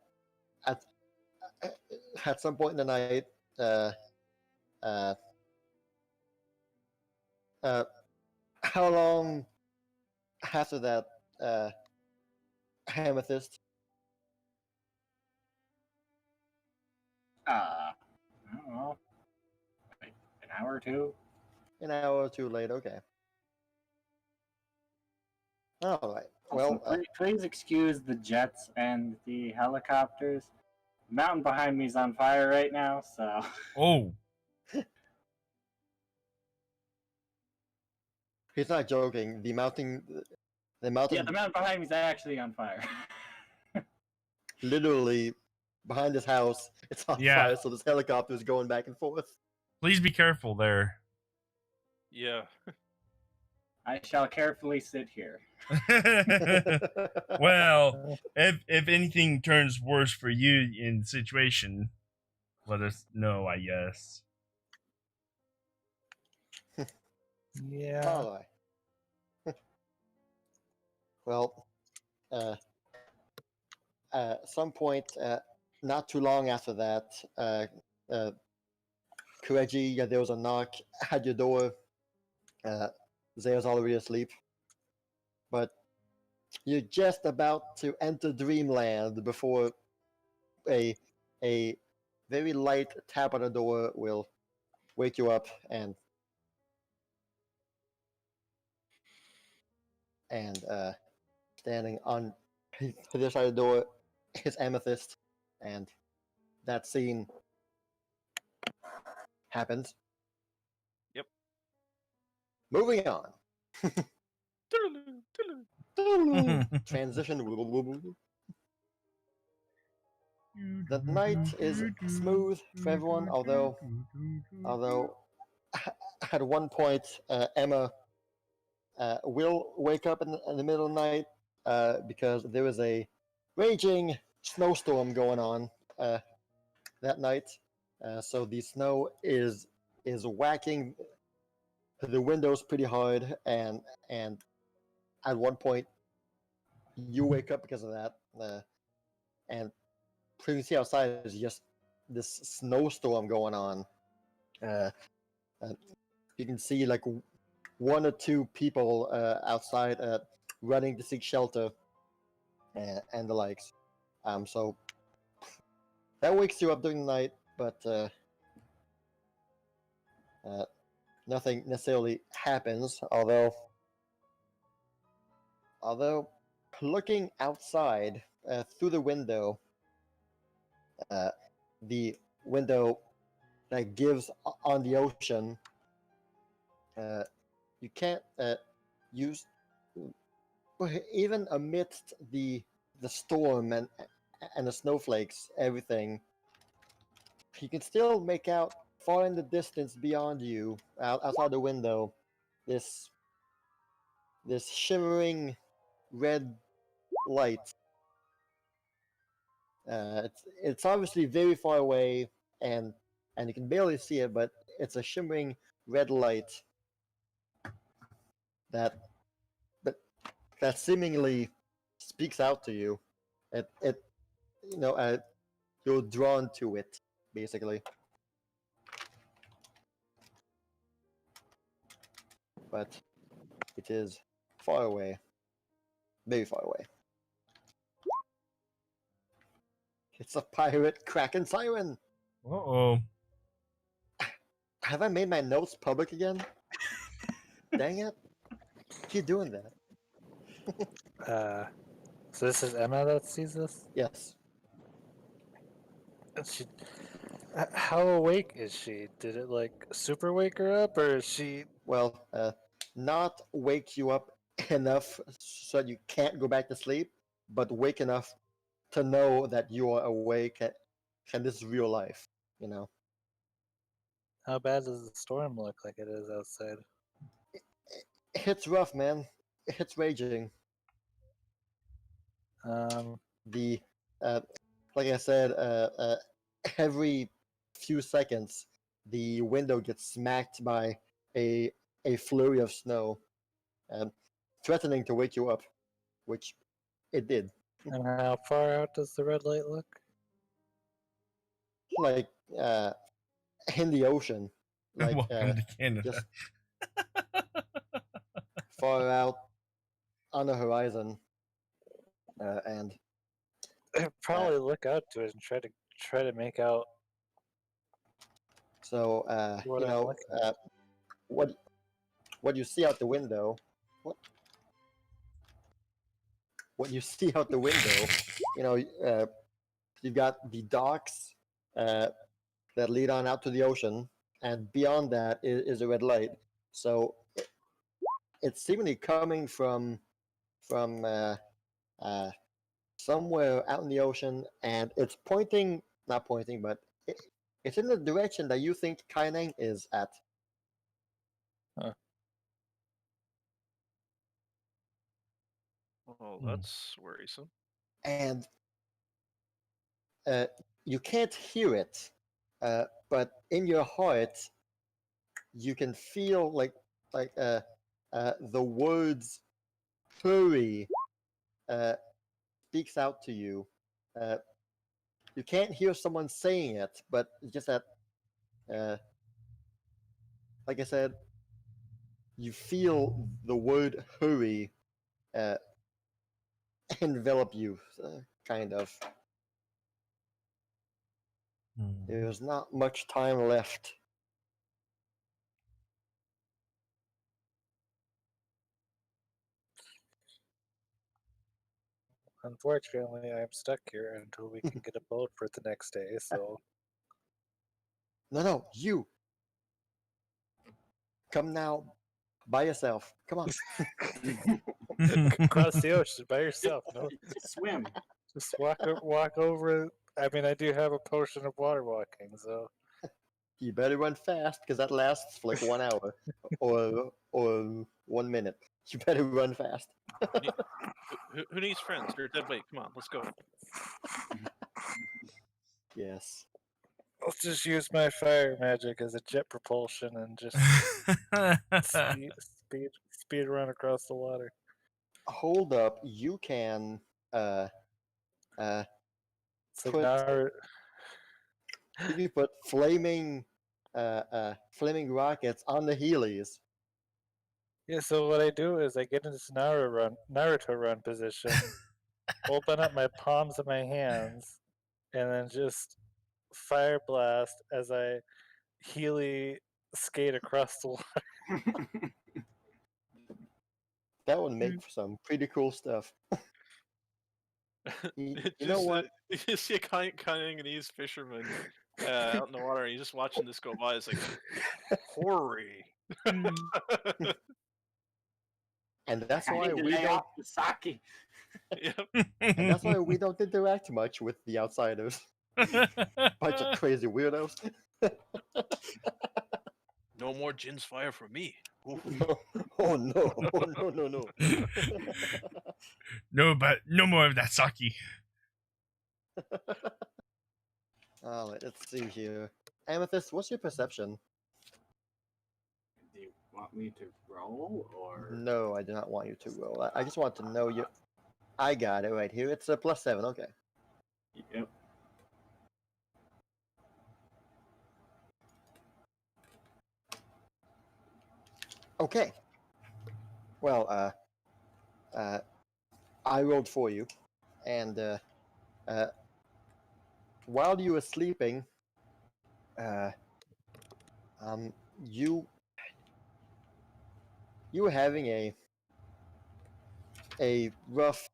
at some point in the night, uh, how long after that, Amethyst? I don't know, like an hour or two. An hour or two later. Okay. All right. Also, Well, please excuse the jets and the helicopters. The mountain behind me is on fire right now, so Oh, he's not joking. The mountain, yeah, the mountain behind me is actually on fire. literally behind his house. It's on Yeah. fire. So this helicopter is going back and forth. please be careful there. Yeah. I shall carefully sit here. Well, if anything turns worse for you in the situation, let us know, I guess. Yeah. All right. Well, some point, not too long after that, Kireji, there was a knock at your door. Zaya's already asleep, but you're just about to enter dreamland before a very light tap on the door will wake you up and standing on the other side of the door is Amethyst, and that scene happens. Yep. Moving on. Transition. The night is smooth for everyone, although at one point Emma will wake up in the middle of the night because there is a raging snowstorm going on that night. So the snow is whacking the windows pretty hard, and at one point you wake up because of that, and you can see outside is just this snowstorm going on. You can see like one or two people outside running to seek shelter and the likes. So that wakes you up during the night, but nothing necessarily happens. Although looking outside through the window, the window that gives on the ocean, you can't use, even amidst the storm and the snowflakes, everything, you can still make out far in the distance beyond you, outside the window, this shimmering red light. It's obviously very far away, and you can barely see it, but it's a shimmering red light that seemingly speaks out to you. It you're drawn to it, basically. But it is far away, very far away. It's a pirate Kraken siren. Uh-oh. Have I made my notes public again? Dang it! Keep doing that. So this is Emma that sees this? Yes. She, how awake is she? Did it like super wake her up, or is she? Well, not wake you up enough so you can't go back to sleep, but wake enough to know that you are awake and this is real life, you know. How bad does the storm look like it is outside? It's rough, man. It's raging. The like I said, every few seconds the window gets smacked by a flurry of snow, threatening to wake you up. which it did. And how far out does the red light look? Like in the ocean, like Welcome to Canada. just far out on the horizon, and I'd probably look out to it and try to make out so what you I'm know looking at. what you see out the window. What you see out the window, you've got the docks that lead on out to the ocean, and beyond that is a red light. So it's seemingly coming from somewhere out in the ocean, and it's not pointing, but it's in the direction that you think Kaineng is at. Well, Hmm. that's worrisome. And you can't hear it, but in your heart, you can feel like the words "hurry" speaks out to you. You can't hear someone saying it, but it's just that, like I said, you feel the word "hurry" envelop you, kind of. Hmm. There's not much time left. Unfortunately, I'm stuck here until we can get a boat for the next day, so No, you come now by yourself. Come on. cross the ocean by yourself. No, Swim. just walk over. I mean, I do have a potion of water walking, so You better run fast, because that lasts for like 1 hour or 1 minute. You better run fast. Who needs friends? You're a dead weight. Come on, let's go. Yes. I'll just use my fire magic as a jet propulsion and just speed run across the water. Hold up. You can So put now you can put flaming rockets on the Heelys. yeah, so what I do is I get into this Naruto run position, open up my palms of my hands, and then just fire blast as I Healy skate across the water. That would make for some pretty cool stuff. You know what? You see a Kainenese fisherman out in the water, and you're just watching this go by. It's like, hoary. And that's I why need to we lay don't. off the sake. Yep. And that's why we don't interact much with the outsiders. Bunch of crazy weirdos. No more Jin's fire for me. Oof. Oh no! Oh no! No, but no more of that sake. Let's see here. Amethyst, what's your perception? Do you want me to roll or? No, I do not want you to roll. I just want to know you. I got it right here. It's a +7. Okay. Yep. Okay. Well, I rolled for you, and while you were sleeping, you were having a rough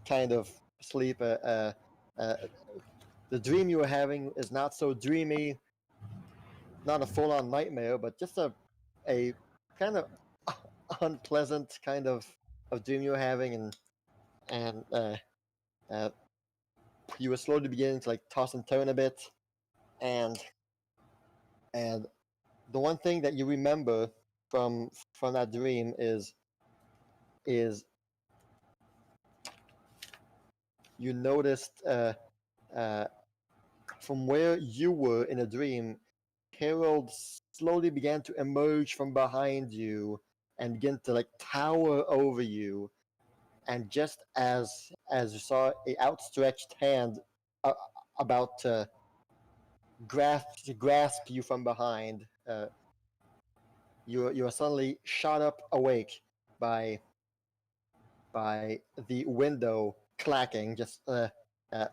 kind of sleep. The dream you were having is not so dreamy, not a full-on nightmare, but just a kind of unpleasant kind of dream you were having, and you were slowly beginning to like toss and turn a bit, and the one thing that you remember from that dream is you noticed from where you were in a dream, Harold slowly began to emerge from behind you and begin to like tower over you, and just as you saw a outstretched hand about to grasp you from behind, you are suddenly shot up awake by the window clacking, just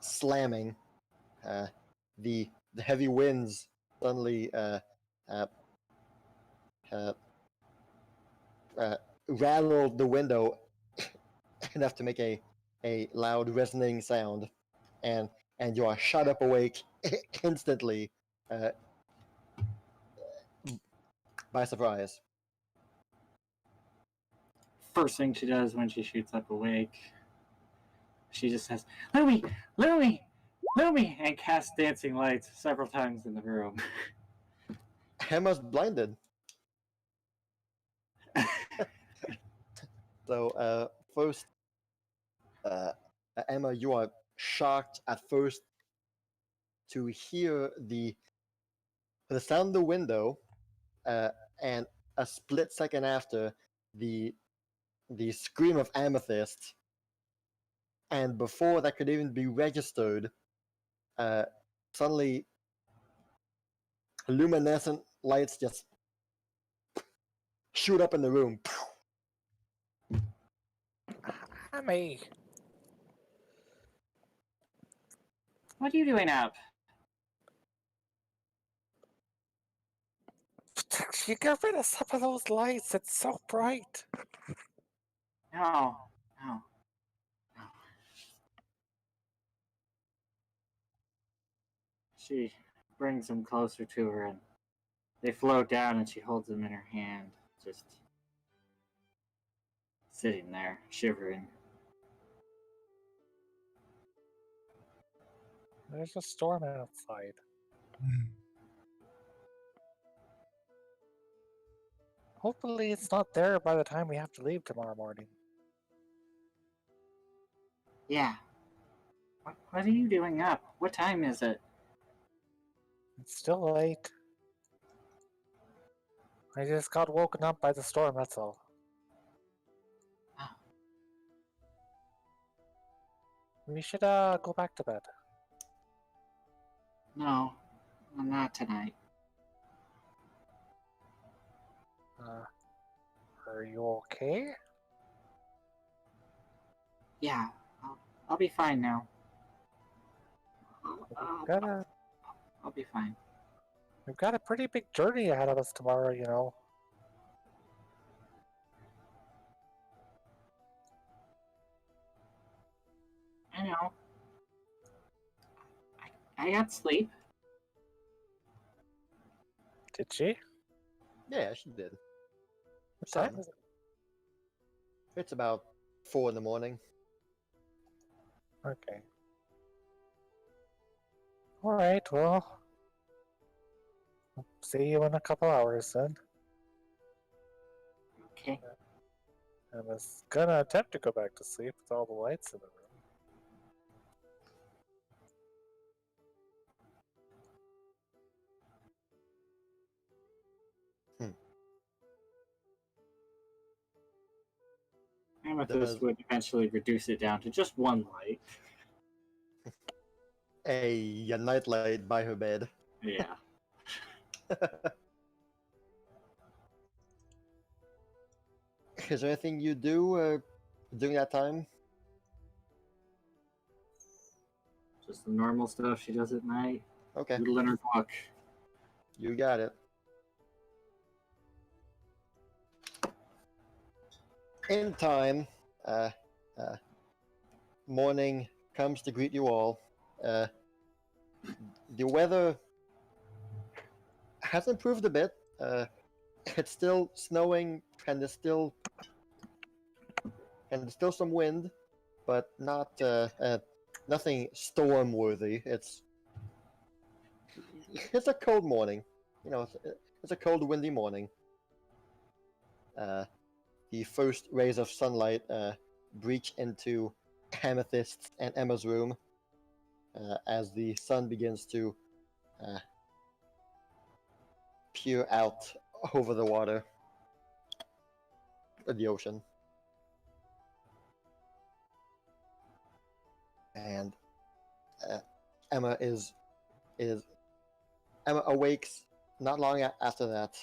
slamming. The heavy winds suddenly rattled the window enough to make a loud resonating sound, and you are shot up awake instantly by surprise. First thing she does when she shoots up awake, she just says, "Lumi, Lumi, Lumi," and casts dancing lights several times in the room. Emma's blinded. So first, Emma, you are shocked at first to hear the sound of the window, and a split second after, the scream of Amethyst, and before that could even be registered, suddenly luminescent lights just shoot up in the room. Amy, What are you doing up? you get rid of some of those lights. It's so bright. No. She brings them closer to her, and they float down, and she holds them in her hand, just sitting there, shivering. There's a storm outside. Hopefully it's not there by the time we have to leave tomorrow morning. Yeah. What are you doing up? What time is it? It's still late. I just got woken up by the storm, that's all. Oh. We should go back to bed. No, not tonight. Are you okay? Yeah, I'll be fine now. I'll be fine. We've got a pretty big journey ahead of us tomorrow, you know. I know. I got sleep. Did she? Yeah, she did. What time is it? It's about 4 in the morning. Okay. Alright, well. See you in a couple hours then. Okay. I was gonna attempt to go back to sleep with all the lights in the room. Amethyst would eventually reduce it down to just one light. A nightlight by her bed. Yeah. Is there anything you do during that time? Just the normal stuff she does at night. Okay, Doodle in her book. you got it. In time, morning comes to greet you all. The weather has improved a bit. It's still snowing, and there's still some wind, but not nothing storm-worthy. It's a cold morning. You know, it's a cold, windy morning. The first rays of sunlight breach into Amethyst and Emma's room as the sun begins to peer out over the water of the ocean. and Emma Emma awakes not long after that.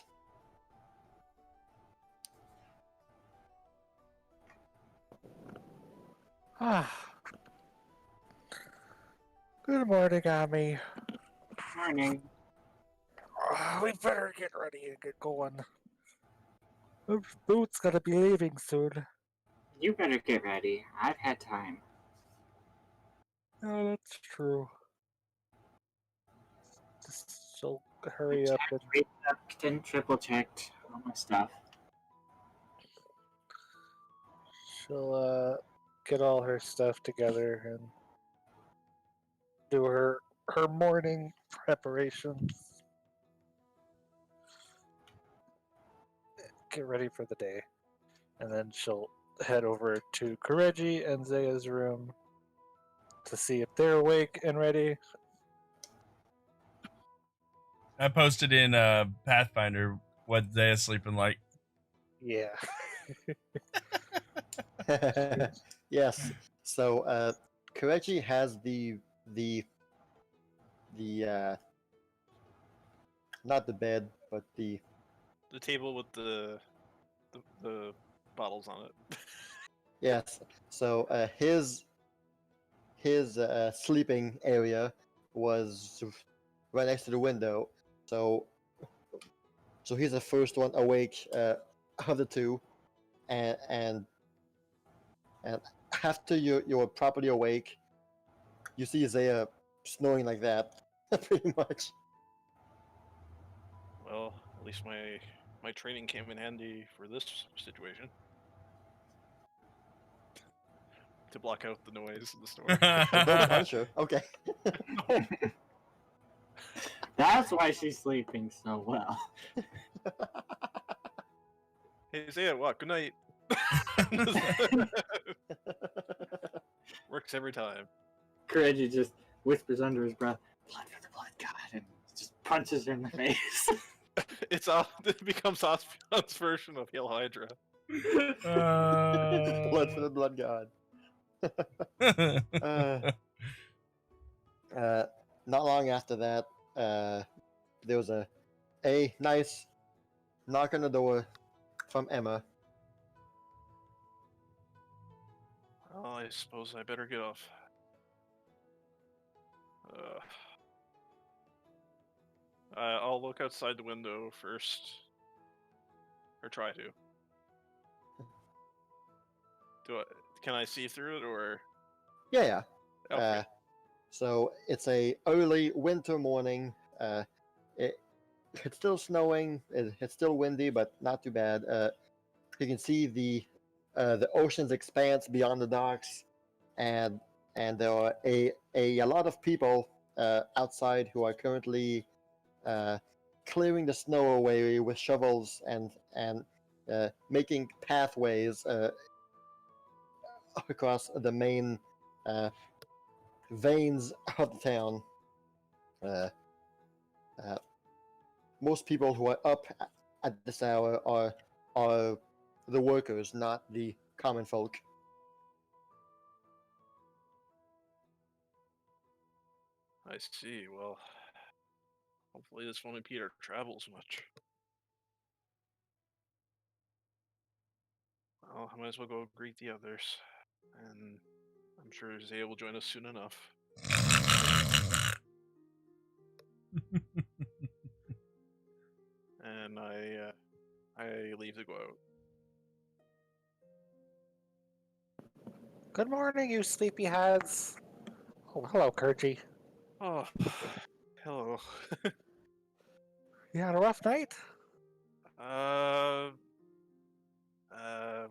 Ah. Good morning, Ami. Morning. We better get ready and get going. Boot's gonna be leaving soon. You better get ready. I've had time. Oh, that's true. Just she'll hurry up and Then triple checked all my stuff. she'll get all her stuff together and do her morning preparations. Get ready for the day. And then she'll head over to Kireji and Zaya's room to see if they're awake and ready. I posted in Pathfinder what Zaya's sleeping like. Yeah. Yes. So Kireji has the not the bed, but the table with the bottles on it. yes. So his sleeping area was right next to the window. So he's the first one awake of the two, and after you're properly awake, you see Zaya snoring like that, pretty much. Well, at least my training came in handy for this situation. To block out the noise of the snore. Don't punch her. Okay. That's why she's sleeping so well. Hey, Zaya, what? Good night. Works every time. Kireji just whispers under his breath, "Blood for the blood god," and just punches her in the face. It becomes Osfion's version of Hail Hydra. Blood for the blood god. Not long after that, there was a nice knock on the door from Emma. Well, I suppose I better get off. I'll look outside the window first. Or try to. Can I see through it, or? Yeah. Okay. So it's a early winter morning. It's still snowing. It's still windy, but not too bad. You can see the ocean's expanse beyond the docks, and there are a lot of people outside who are currently clearing the snow away with shovels and making pathways across the main veins of the town. Most people who are up at this hour are the workers, not the common folk. I see. Well, hopefully this won't impede our travels much. Well, I might as well go greet the others. And I'm sure Zaya will join us soon enough. And I leave to go out. Good morning, you sleepyheads. Oh, hello, Kireji. Oh, hello. You had a rough night?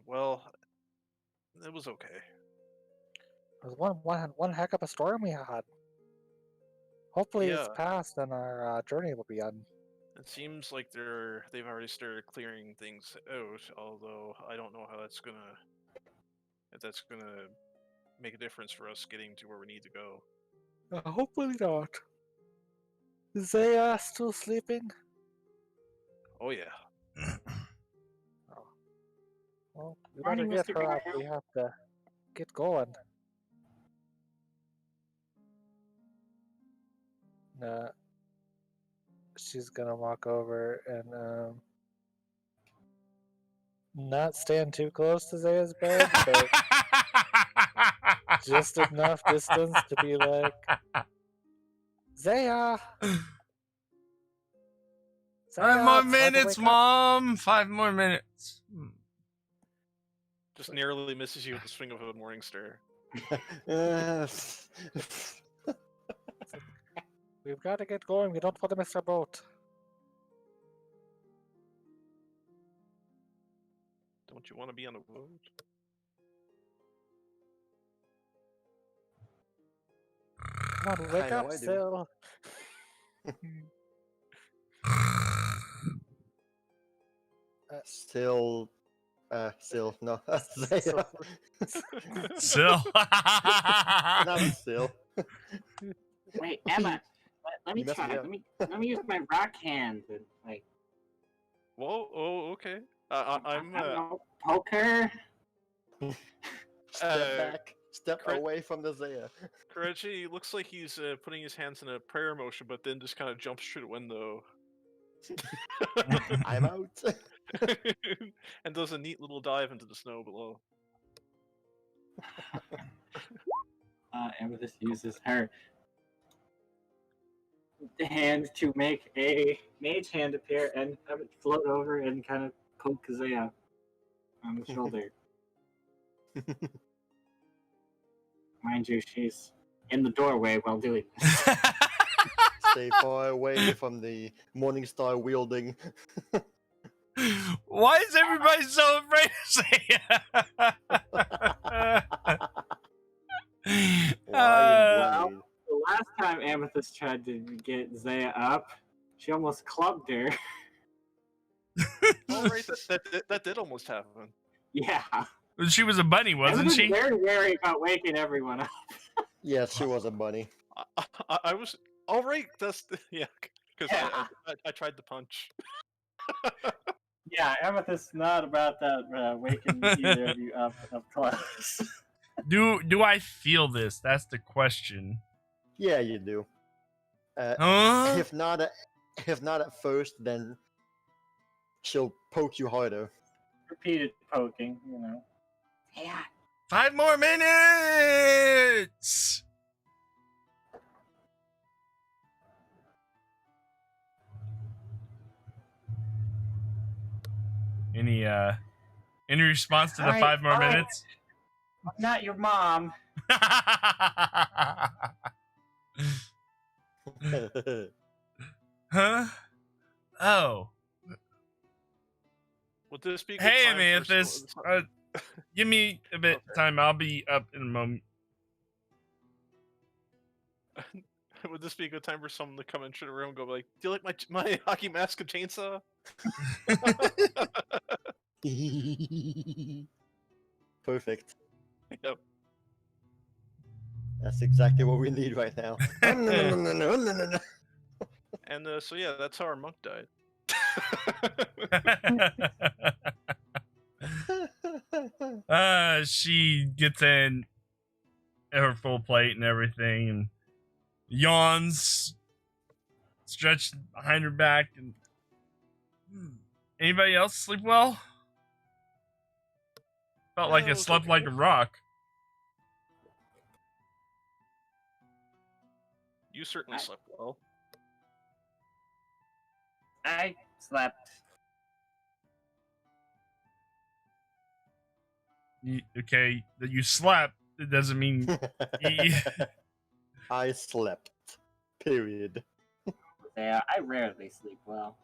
Well, it was okay. It was one heck of a storm we had. Hopefully it's Yeah. past and our journey will be on. It seems like they've already started clearing things out, although I don't know how if that's gonna make a difference for us getting to where we need to go. Hopefully not. Is Zaya still sleeping? Oh yeah. Oh. Well, we Morning, better get Mr. her up. Garou. We have to get going. she's gonna walk over and not stand too close to Zaya's bed, but just enough distance to be like, Zaya! 5 Zaya, more it's time to minutes, wake up." Mom. 5 more minutes. Just narrowly misses you with the swing of a morning star. We've got to get going. We don't want to miss our boat. Don't you want to be on a boat? Come on, wake I know up, I do. Sil. Still, no. Zaya. Still. Not still. Wait, Emma, let me You messed try. me up. Let me use my rock hand and like Whoa, oh, okay. I'm I don't know, poker. Step back. Step Crit- away from the Zaya. Kireji looks like he's putting his hands in a prayer motion, but then just kind of jumps through the window. I'm out. And does a neat little dive into the snow below. Amethyst uses her hand to make a mage hand appear and have it float over and kind of poke Zaya on the shoulder. Mind you, she's in the doorway while doing this. Stay far away from the Morningstar wielding. Why is everybody so afraid of Zaya? Why indeed? The last time Amethyst tried to get Zaya up, she almost clubbed her. Oh, right, that did almost happen. Yeah. She was a bunny, wasn't Amethyst she? is very wary about waking everyone up. Yes, she was a bunny. I was all right. That's yeah, because Yeah. I tried to punch. Yeah, Amethyst is not about that waking either of you up close. Do I feel this? That's the question. Yeah, you do. Huh? If not at first, then she'll poke you harder. Repeated poking, you know. Yeah. 5 more minutes. Any response to the Alright, 5 more alright. minutes? I'm not your mom. Huh? Oh. Would this be a good Hey, time for Amethyst. Give me a bit of time. I'll be up in a moment. Would this be a good time for someone to come into the room and go like, "Do you like my hockey mask and chainsaw?" Perfect. Yep. That's exactly what we need right now. No. And so yeah, that's how our monk died. She gets in her full plate and everything and yawns, stretched behind her back. And anybody else sleep well? Felt like Yeah, it it was slept okay. like a rock. You certainly slept well. I slept. Okay, that you slept, it doesn't mean I slept. Period. Yeah, I rarely sleep well.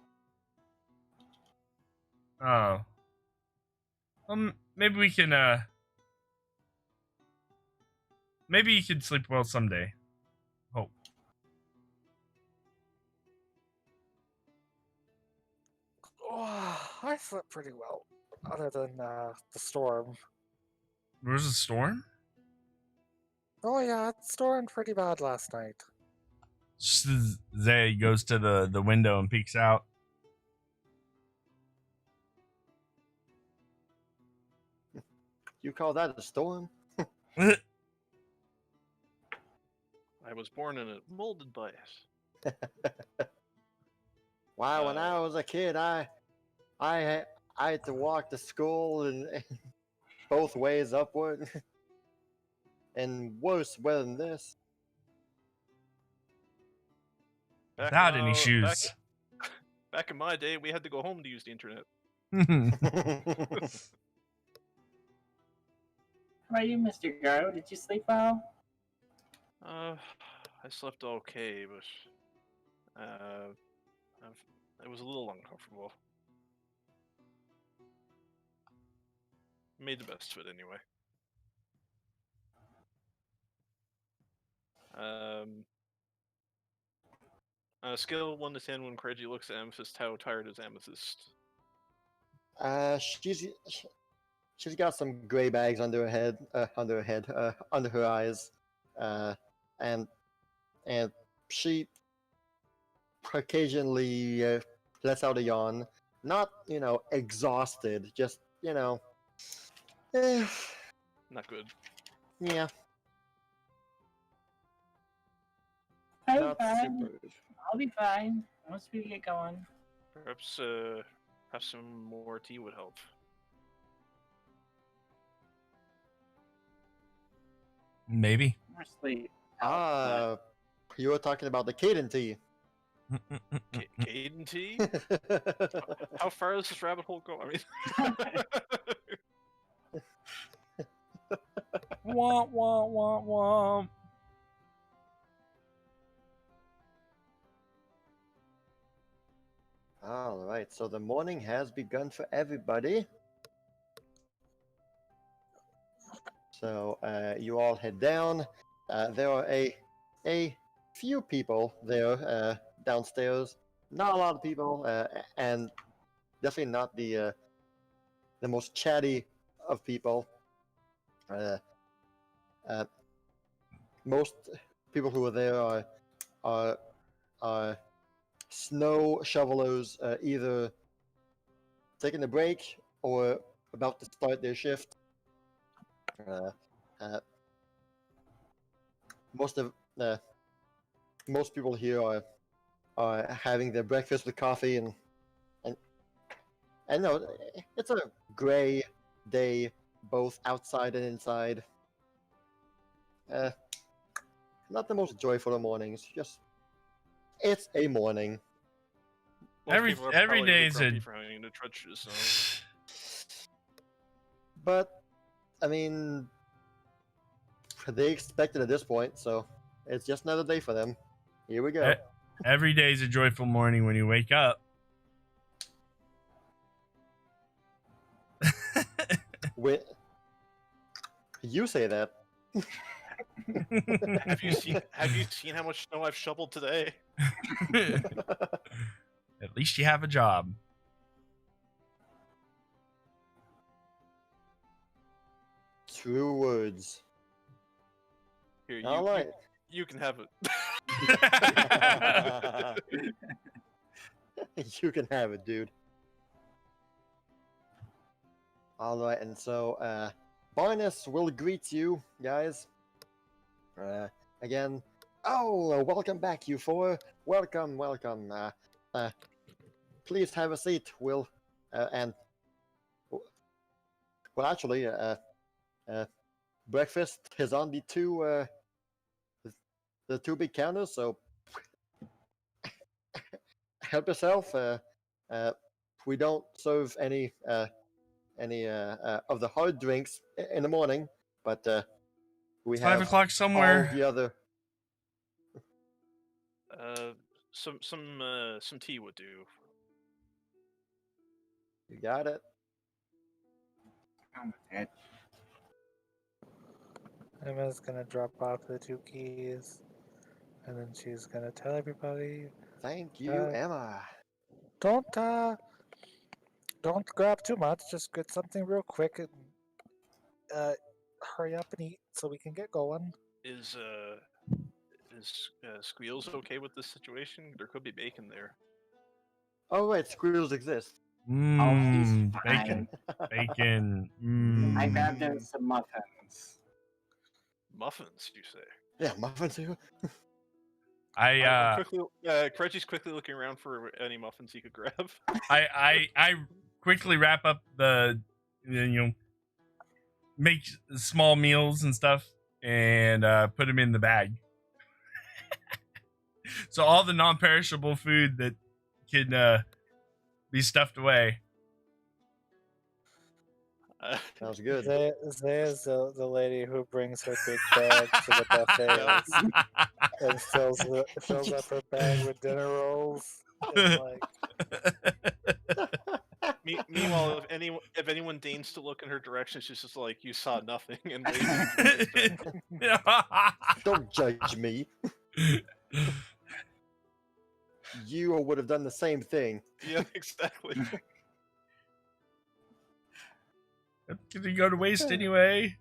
Oh. Maybe we can, maybe you can sleep well someday. Hope. Oh, I slept pretty well, other than the storm. Where's the storm? Oh yeah, it stormed pretty bad last night. Zay goes to the window and peeks out. You call that a storm? I was born in it, molded by it. Wow, when I was a kid, I had to walk to school and both ways upward, and worse than this. Without any shoes. Back in my day, we had to go home to use the internet. How about you, Mr. Garou? Did you sleep well? I slept okay, but it was a little uncomfortable. Made the best of it anyway. Scale 1 to 10 when Kireji looks at Amethyst. How tired is Amethyst? She's got some gray bags under her eyes, and she occasionally lets out a yawn. Not, exhausted, just, Not good. yeah. I'll be Not fine. super good. I'll be fine once we get going. Perhaps have some more tea would help. Maybe. More sleep. You were talking about the Caden tea. Caden tea? How far does this rabbit hole go? I mean, Wah, wah, wah, wah. All right, so the morning has begun for everybody. So you all head down. There are a few people there downstairs. Not a lot of people, and definitely not the most chatty of people. Most people who are there are snow shovelers, either taking a break or about to start their shift. Most people here are having their breakfast with coffee, and no, it's a gray day, both outside and inside. Not the most joyful of mornings. Just it's a morning. most Every- people are every probably day is grumpy a- for having to trudge, so But I mean, they expect it at this point, so it's just another day for them. Here we go. Every day is a joyful morning when you wake up. You say that. have you seen how much snow I've shoveled today? At least you have a job. True words. Here, All right. you can have it. You can have it, dude. All right, and so Barnes will greet you guys. Again. Oh, welcome back, you four. Welcome. Please have a seat, Will. Actually, breakfast is on the two big counters, so help yourself. We don't serve any of the hard drinks in the morning, but we It's have 5 o'clock somewhere. all the other. Some tea would do. You got it. Emma's gonna drop off the 2 keys, and then she's gonna tell everybody, Thank you, Emma. don't grab too much. Just get something real quick and hurry up and eat so we can get going. Is Squeals okay with this situation? There could be bacon there. Oh, right, squirrels exist. Mmm, he's bacon. Bacon. I Mmm. grabbed him some muffins. Muffins, you say? Yeah, muffins too. Kireji's quickly looking around for any muffins he could grab. I quickly wrap up make small meals and stuff and put them in the bag. So all the non-perishable food that can be stuffed away. Sounds good. Zay is the lady who brings her big bag to the buffets and fills up her bag with dinner rolls. And Meanwhile, if anyone deigns to look in her direction, she's just like, "You saw nothing," and waves. Don't judge me. You would have done the same thing. Yeah, exactly. It's gonna go to waste anyway.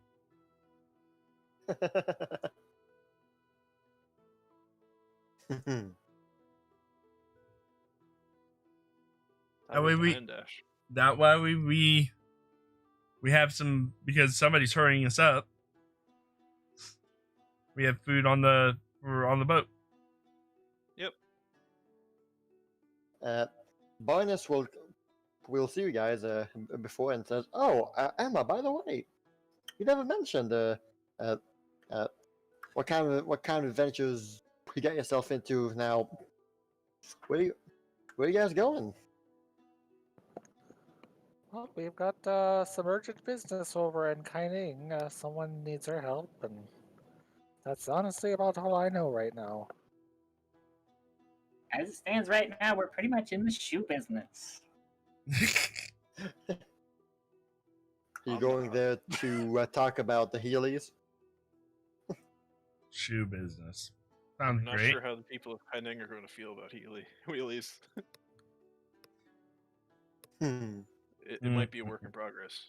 That way we have some, because somebody's hurrying us up. We have food on the boat. Yep. Barnes will see you guys before and says, "Oh, Emma, by the way, you never mentioned what kind of adventures you got yourself into now. Where you guys going?" well, we've got some urgent business over in Kaineng. Someone needs our help, and that's honestly about all I know right now. As it stands right now, we're pretty much in the shoe business. Are you going there to talk about the Heelys? Shoe business. Sounds I'm not great. sure how the people of Kaineng are going to feel about wheelies. It might be a work in progress.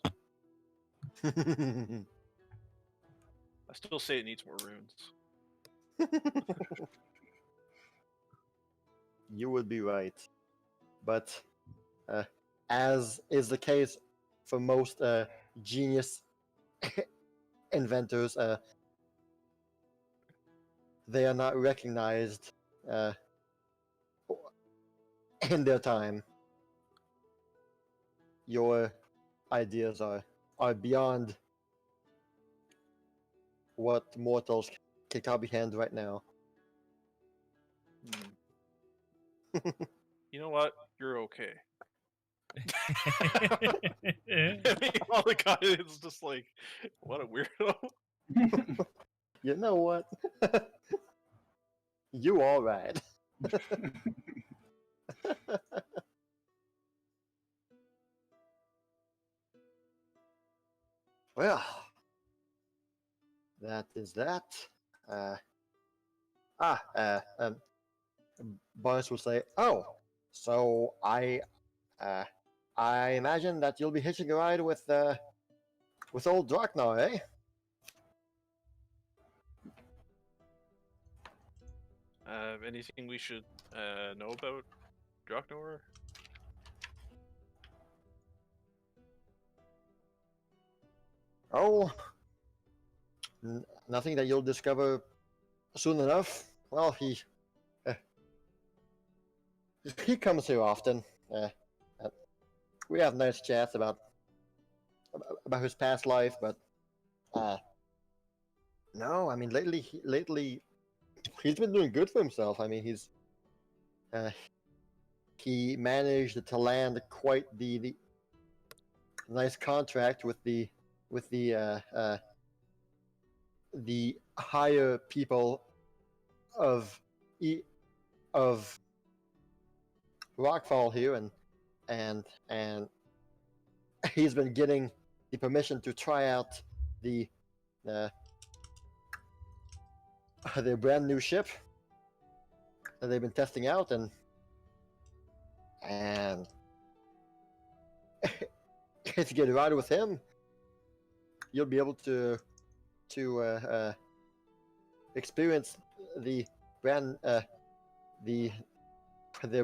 I still say it needs more runes. You would be right, but as is the case for most genius inventors, they are not recognized in their time. Your ideas are beyond what mortals can comprehend right now. You know what? You're okay. All the guy is just like, what a weirdo. You know what? You all right. Well, that is that. Barnes will say, "Oh, so I imagine that you'll be hitching a ride with old Draknar, eh?" Anything we should know about Draknor? Oh, nothing that you'll discover soon enough. Well, he comes here often. We have nice chats about his past life, but no, I mean lately he's been doing good for himself. I mean he managed to land quite the nice contract with the higher people of Rockfall here, and he's been getting the permission to try out their brand new ship that they've been testing out, and if you get a ride with him, you'll be able to experience their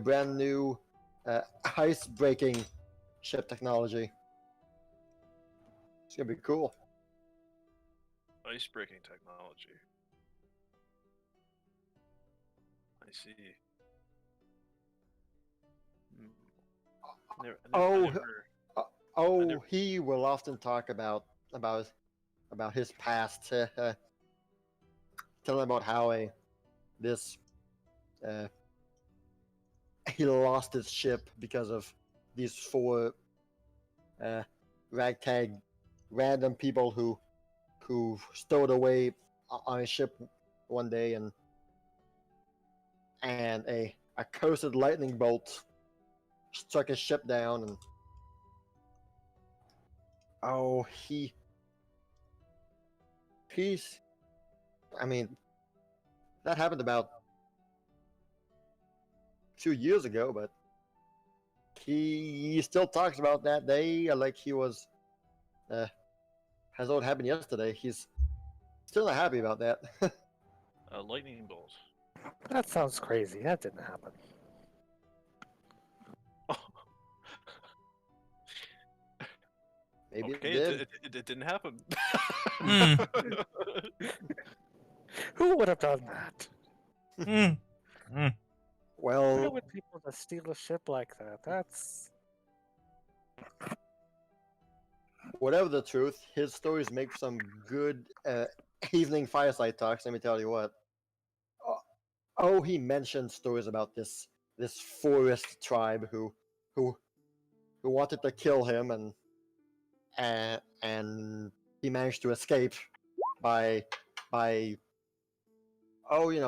brand new ice breaking ship technology. It's gonna be cool. Ice breaking technology. see. Never, Oh, never, Oh, he will often talk about his past. Tell him about how this he lost his ship because of these four ragtag random people who stowed away on a ship one day, and a cursed lightning bolt struck his ship down, and oh, he's I mean, that happened about 2 years ago, but he still talks about that day like he was as though it happened yesterday. He's still not happy about that. a lightning bolt. That sounds crazy. That didn't happen. Maybe Okay, it did. it didn't happen. Who would have done that? Why Well, would people just steal a ship like that? That's whatever the truth, his stories make for some good evening fireside talks. Let me tell you what. Oh, he mentioned stories about this forest tribe who wanted to kill him, and he managed to escape by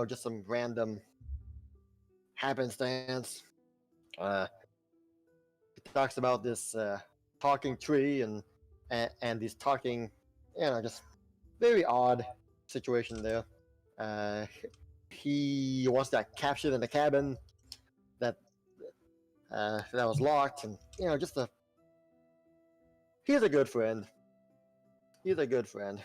just some random happenstance. He talks about this talking tree and these talking, just very odd situation there. He once got captured in a cabin that was locked, and he's a good friend. He's a good friend.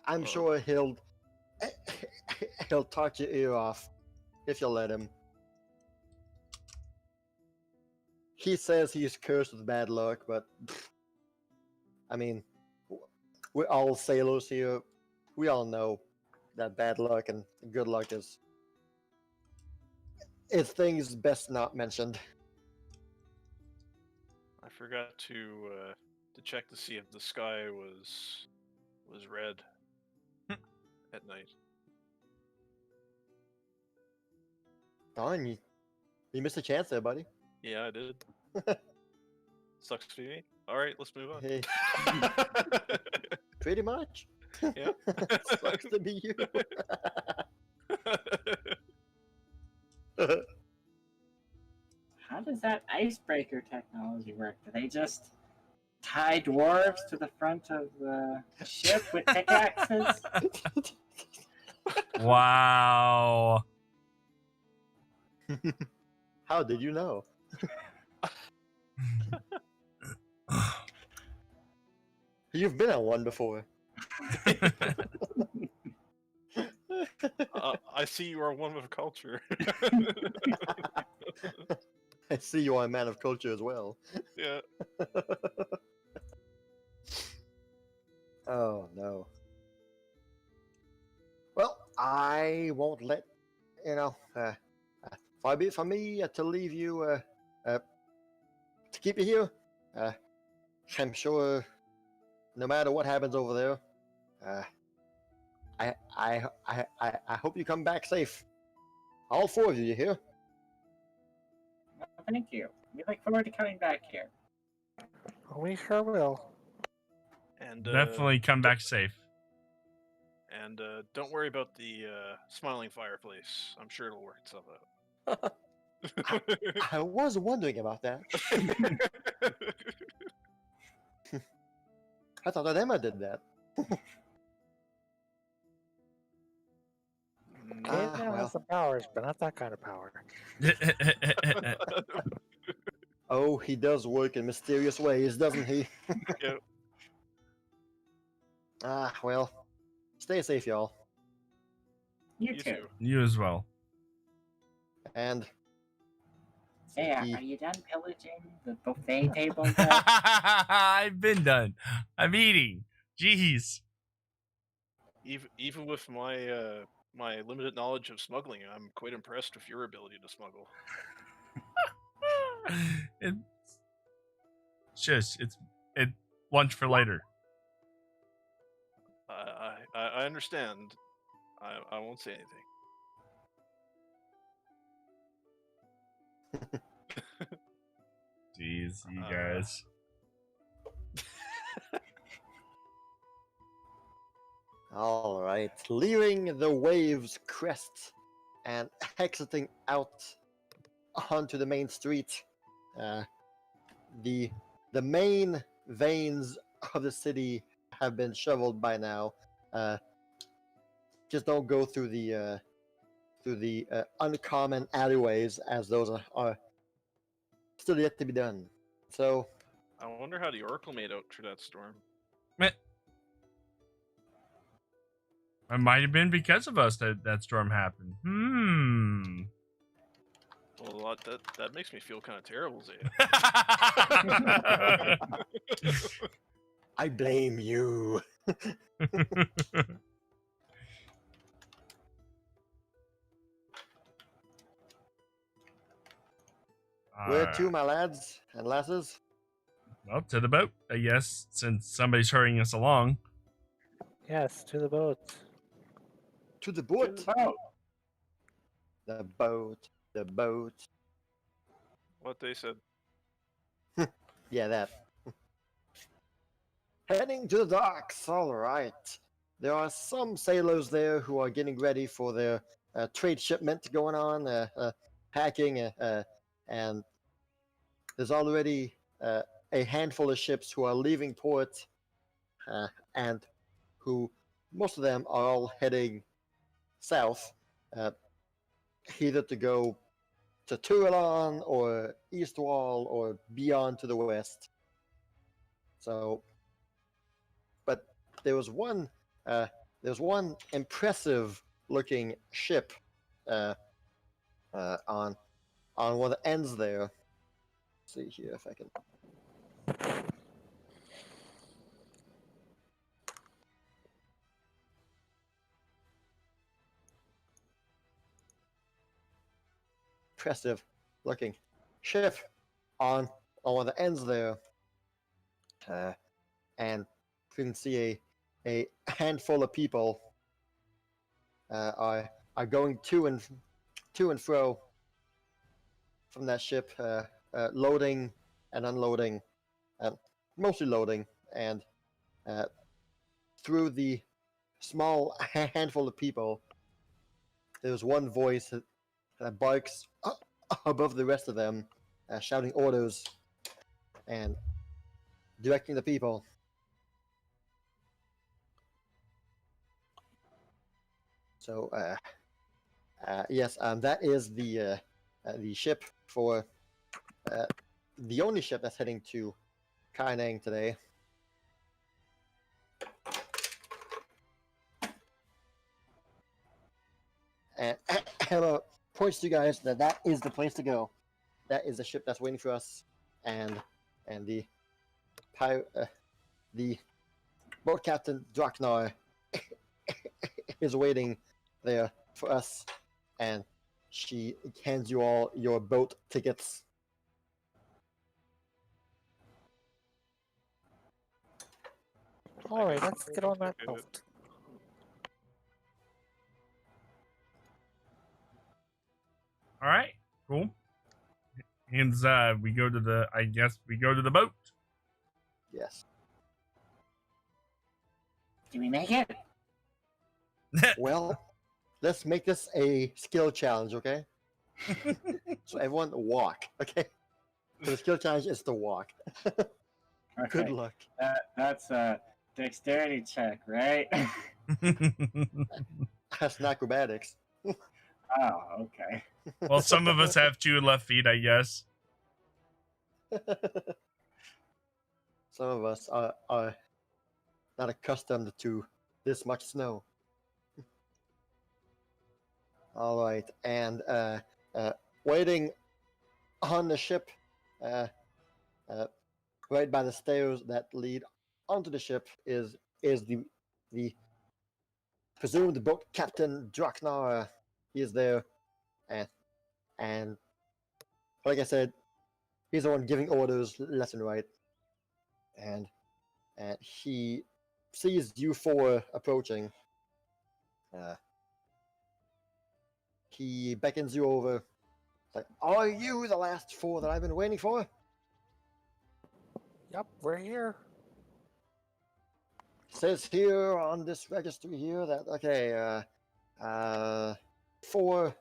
I'm sure he'll talk your ear off if you let him. He says he's cursed with bad luck, but I mean, we're all sailors here. We all know that bad luck and good luck is things best not mentioned. I forgot to check to see if the sky was red at night. Darn, you missed a chance there, buddy. Yeah, I did. Sucks to be me. All right, let's move on. Hey, pretty much. Yeah. Sucks to be you. How does that icebreaker technology work? Do they just tie dwarves to the front of the ship with pickaxes? Wow. How did you know? You've been on one before. I see you are one with culture. I see you are a man of culture as well. Yeah. Oh no. Well, I won't let far be it from me to leave you to keep you here. I'm sure no matter what happens over there, I hope you come back safe. All four of you here. Well, thank you. We look forward to coming back here. we sure will. And Definitely come back safe. And don't worry about the smiling fireplace. I'm sure it'll work itself out. I was wondering about that. I thought that Emma did that. Kaineng well. has some powers, but not that kind of power. Oh, he does work in mysterious ways, doesn't he? Yep. Well, stay safe, y'all. You too. You as well. And Say, He- are you done pillaging the buffet table yet? I've been done. I'm eating. Jeez. even with my my limited knowledge of smuggling, I'm quite impressed with your ability to smuggle. It's it's lunch for later. I understand. I won't say anything. Jeez, you guys. All right, leaving the waves crest and exiting out onto the main street. The main veins of the city have been shoveled by now. Just don't go through the uncommon alleyways, as those are still yet to be done. So I wonder how the Oracle made out through that storm. It might have been because of us that storm happened. Well, that makes me feel kind of terrible, Zaya. I blame you. Where to, my lads and lasses? Well, to the boat, I guess, since somebody's hurrying us along. Yes, to the boat. To the boat. Oh, The boat. The boat. What they said. Yeah, that. Heading to the docks. All right. There are some sailors there who are getting ready for their trade shipment going on, packing, and there's already a handful of ships who are leaving port, and who most of them are all heading south, either to go to Toulon or Eastwall or beyond to the west. So, but there was one impressive looking ship on one of the ends there. Let's see here if I can. Impressive looking ship on one of the ends there, and you can see a handful of people are going to and fro from that ship, loading and unloading, mostly loading, and through the small handful of people, there's one voice that barks above the rest of them, shouting orders and directing the people. So, yes, that is the ship for the only ship that's heading to Kaineng today. And Emma points to you guys that is the place to go. That is the ship that's waiting for us, and the boat captain Draknar is waiting there for us, and she hands you all your boat tickets. Alright, let's get on that boat. All right, cool. Hands, we go to the. I guess we go to the boat. Yes. do we make it? Well, let's make this a skill challenge, okay? So everyone walk, okay? So the skill challenge is to walk. Good Okay. luck. That's a dexterity check, right? That's not acrobatics. Oh, okay. Well, some of us have 2 left feet, I guess. Some of us are not accustomed to this much snow. All right, and waiting on the ship, right by the stairs that lead onto the ship, is the presumed boat captain Draknar. He is there, and like I said, he's the one giving orders left and right, and he sees you four approaching. He beckons you over. Like, are you the last four that I've been waiting for? Yep, we're here. Says here on this registry here that okay, four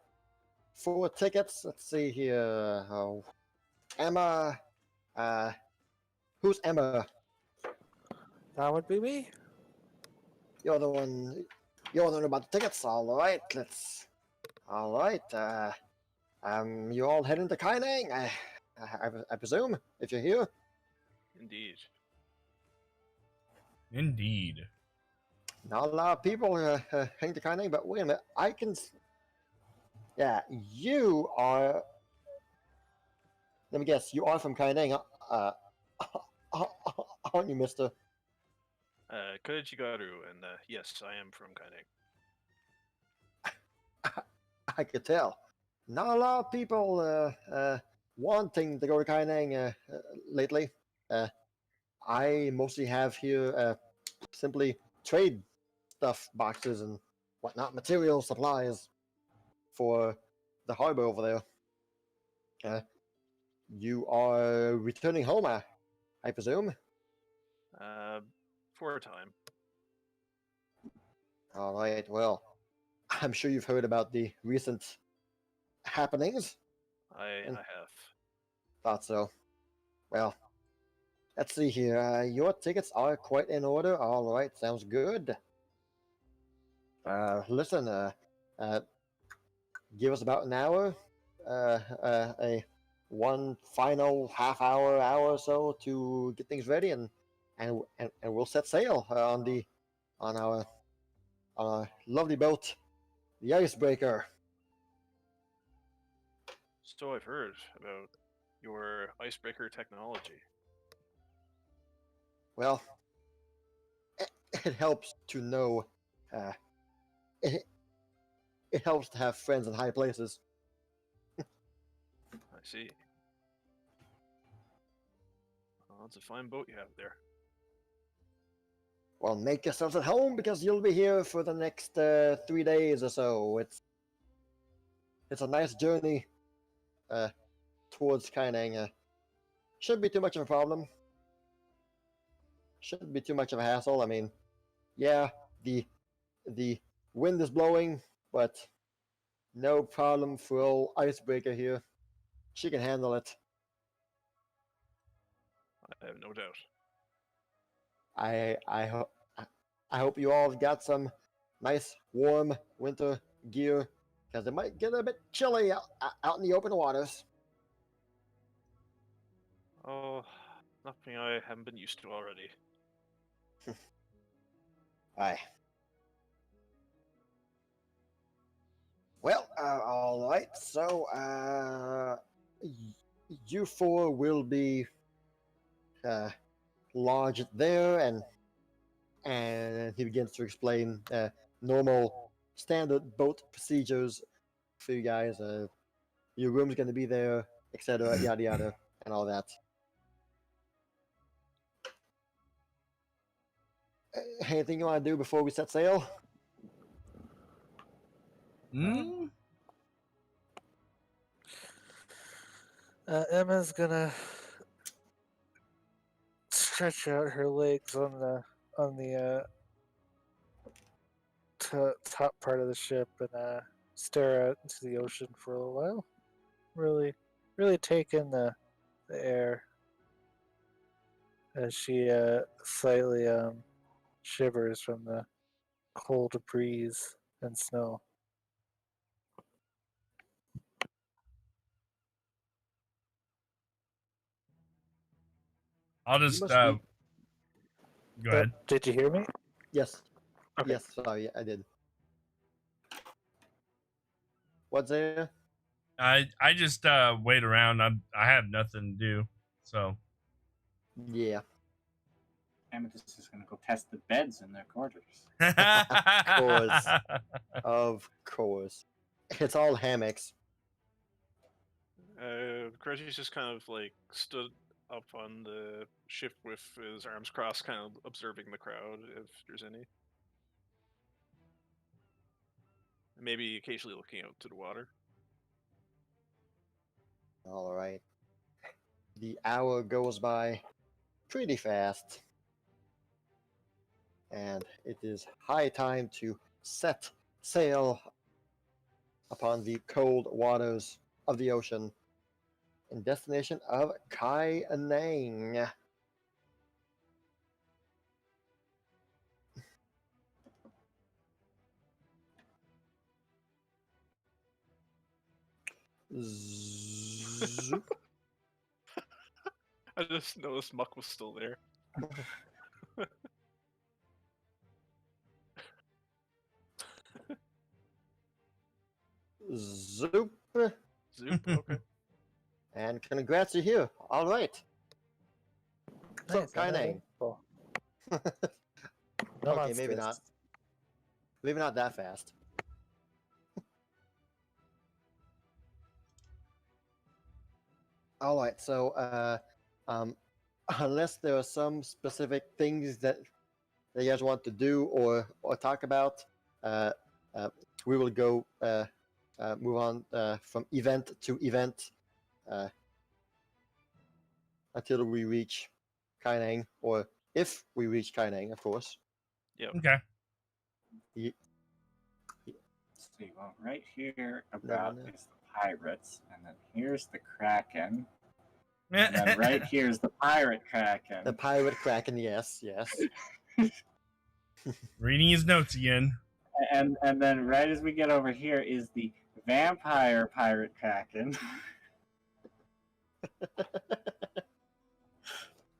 tickets. Let's see here. Oh, Emma. Who's Emma? That would be me. You're the one. You're the one about the tickets. All right. Let's. All right. You all heading to Kaineng? I presume if you're here. Indeed. Indeed. Not a lot of people heading to Kaineng, but wait a minute. I can. Yeah, you are. Let me guess. You are from Kaineng, aren't you, Mister? Kireji'Garou, and yes, I am from Kaineng. I could tell. Not a lot of people wanting to go to Kaineng lately. I mostly have here simply trade stuff boxes and whatnot, material supplies for the harbor over there. You are returning home, I presume. For a time. All right. Well, I'm sure you've heard about the recent happenings. I have. Thought so. Well, let's see here. Your tickets are quite in order. All right, sounds good. Listen. Give us about an hour. A one final half hour or so to get things ready, and we'll set sail on our lovely boat, the Icebreaker. So I've heard about your icebreaker technology. Well, it helps to know. It helps to have friends in high places. I see. Well, it's a fine boat you have there. Well, make yourselves at home because you'll be here for the next 3 days or so. It's a nice journey towards Kaineng. Shouldn't be too much of a problem. Shouldn't be too much of a hassle. I mean, yeah, the wind is blowing, but no problem for old Icebreaker here. She can handle it. I have no doubt. I hope you all got some nice warm winter gear because it might get a bit chilly out in the open waters. Oh, nothing I haven't been used to already. Aye. Well, all right. So, you four will be lodged there, and he begins to explain normal, standard boat procedures for you guys. Your room's going to be there, etc., yada yada, and all that. Anything you want to do before we set sail? Emma's gonna stretch out her legs on the top part of the ship and stare out into the ocean for a while. Really take in the air as she slightly shivers from the cold breeze and snow. I'll just go ahead. Did you hear me? Yes. Okay. Yes, sorry, I did. What's there? I just wait around. I have nothing to do, so Yeah. Amethyst is going to go test the beds in their quarters. course. Of course. It's all hammocks. Kireji's just kind of like stood up on the ship with his arms crossed, kind of observing the crowd, if there's any. Maybe occasionally looking out to the water. All right. The hour goes by pretty fast. And it is high time to set sail upon the cold waters of the ocean in destination of Kaineng. Zoop. I just noticed Muck was still there. Zoop. Zoop, okay. And congrats, you're here. All right. So, Nice, I'm Kaineng. cool. No Okay, maybe monsters. not. Maybe not that fast. All right. So, unless there are some specific things that you guys want to do or talk about, we will go move on from event to event until we reach Kaineng, or if we reach Kaineng, of course. Okay. So you go right here Never about know. is the pirates, and then here's the Kraken, and then right here's the pirate Kraken. The pirate Kraken, yes, yes. Reading his notes again. And then right as we get over here is the vampire pirate Kraken.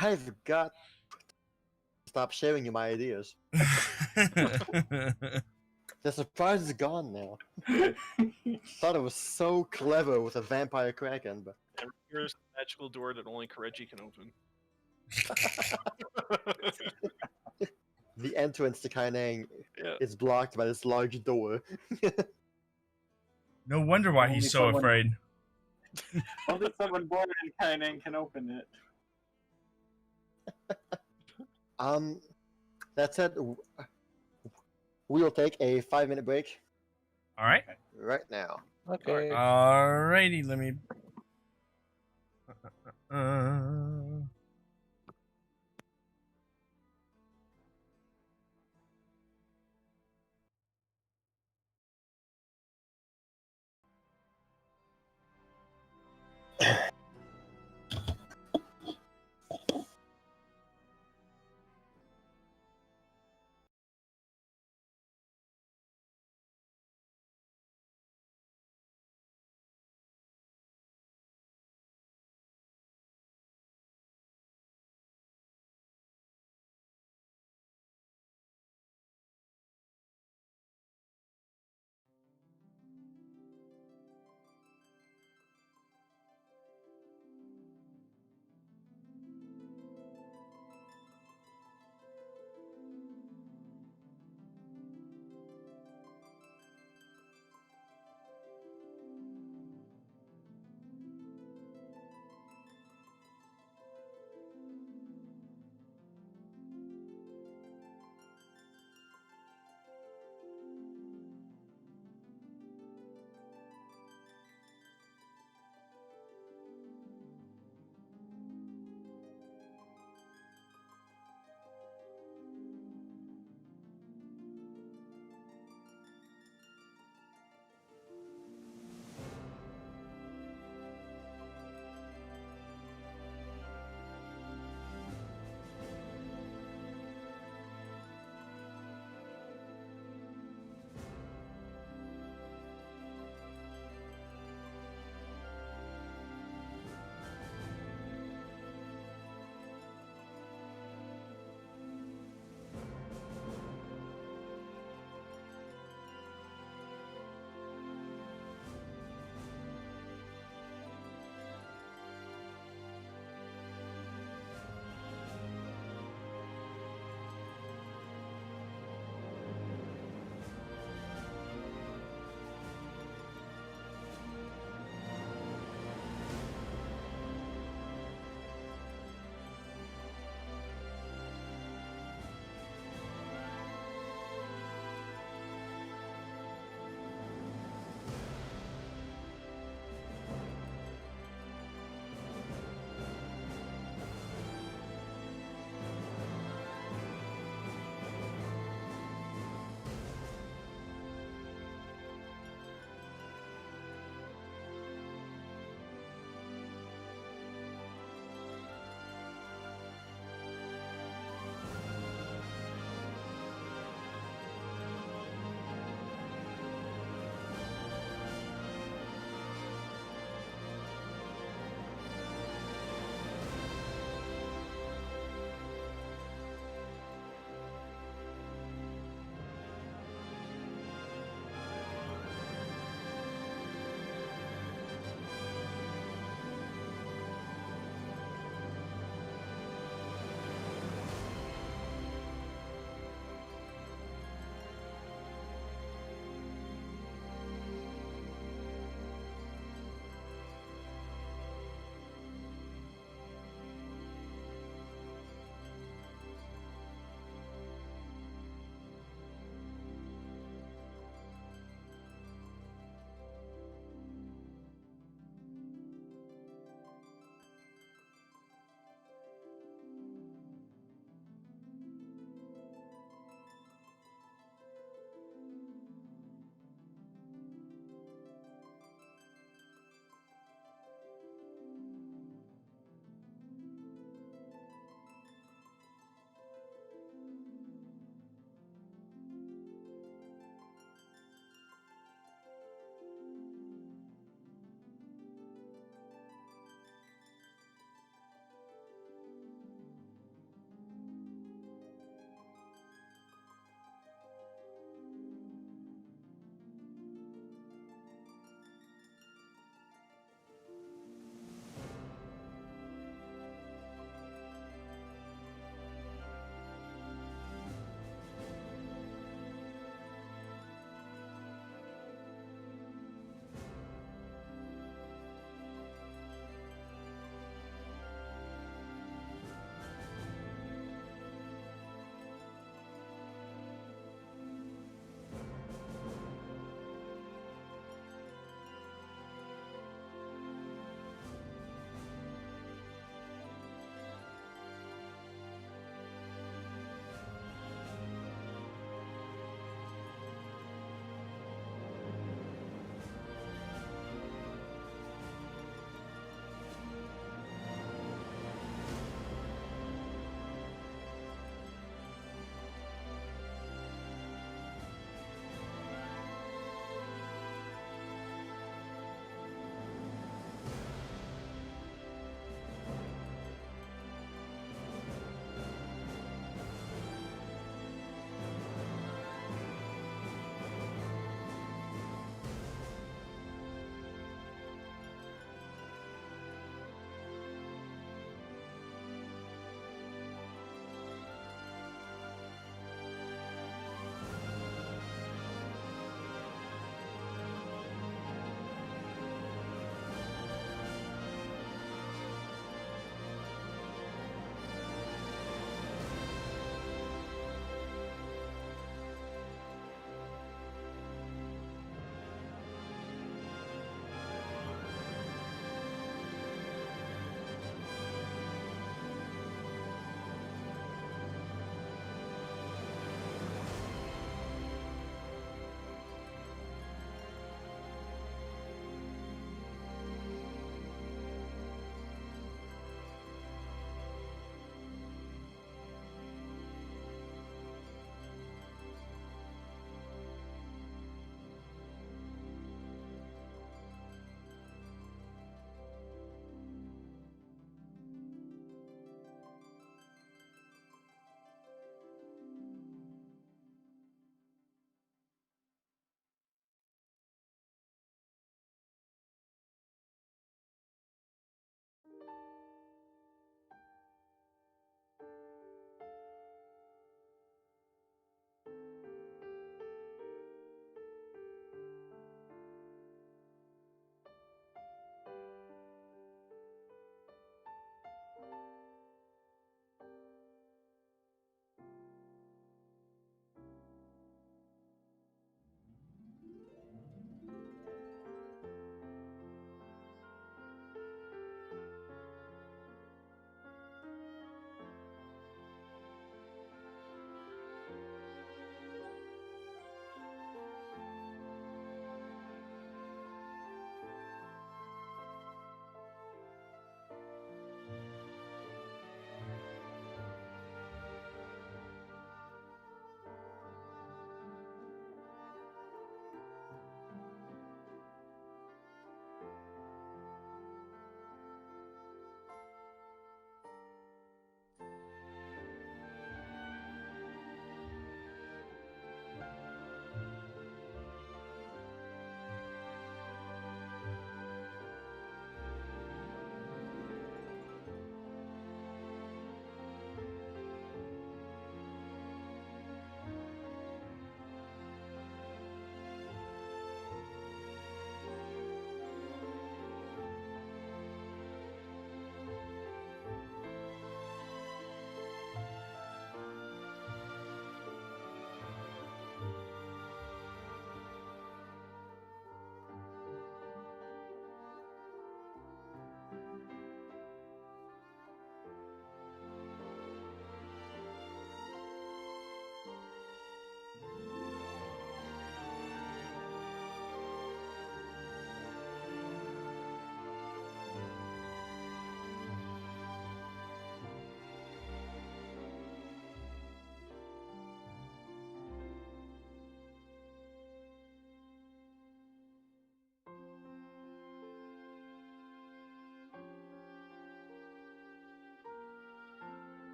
I've got to stop sharing you my ideas. The surprise is gone now. Thought it was so clever with a vampire Kraken, but And here's the magical door that only Kireji can open. the entrance to Kaineng Yeah. is blocked by this large door. No wonder why Only he's so someone- afraid. Only someone born in Kaineng can open it. That said, we will take a 5-minute break All right. right now. Okay. Alrighty, let me. Uh...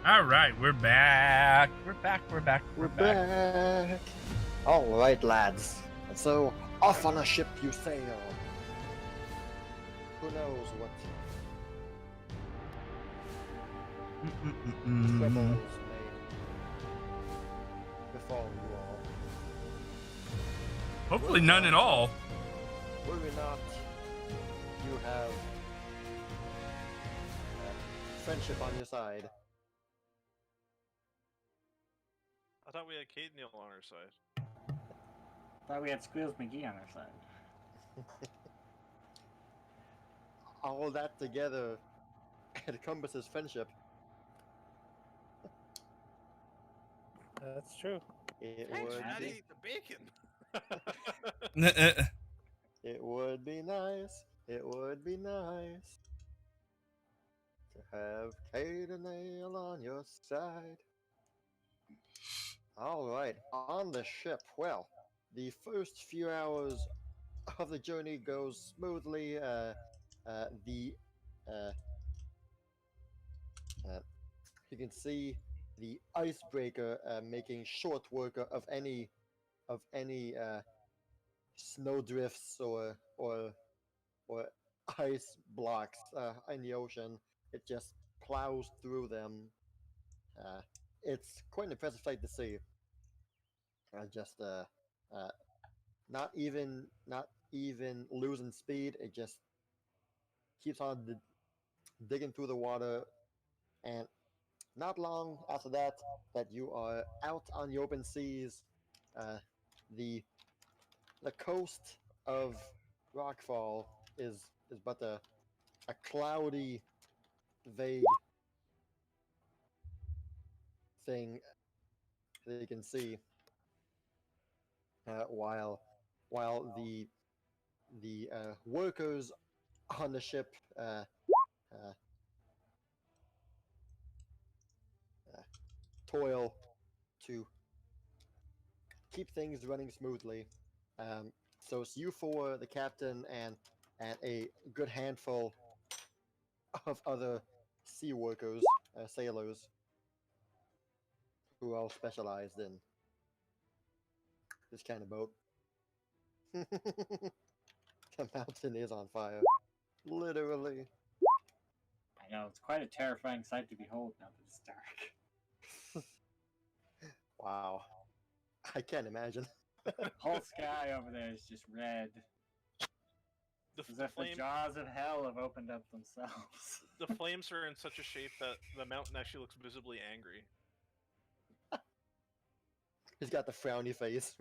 All right, we're back. We're back. We're back. All right, lads. And so, off on a ship you sail. Who knows what troubles may befall you all. Hopefully, none at all. Worry not. You have friendship on your side. I thought we had Kate Neal on our side. Thought we had Squeals McGee on our side. All that together encompasses friendship. That's true. It Thanks, would Matt, be. eat the bacon. It would be nice. It would be nice to have Kate and Nail on your side. All right, on the ship. Well, the first few hours of the journey goes smoothly. You can see the icebreaker making short work of any snowdrifts or ice blocks in the ocean. It just plows through them. It's quite an impressive sight to see. Not even losing speed. It just keeps on digging through the water, and not long after that, you are out on the open seas. The coast of Rockfall is but a cloudy, vague thing that you can see, while the workers on the ship toil to keep things running smoothly. So it's you four, the captain, and a good handful of other sea workers, sailors, who all specialized in this kind of boat. The mountain is on fire. Literally. I know, it's quite a terrifying sight to behold now that it's dark. Wow. I can't imagine. Whole sky over there is just red. The As if the flame, jaws of hell have opened up themselves. the flames are in such a shape that the mountain actually looks visibly angry. He's got the frowny face.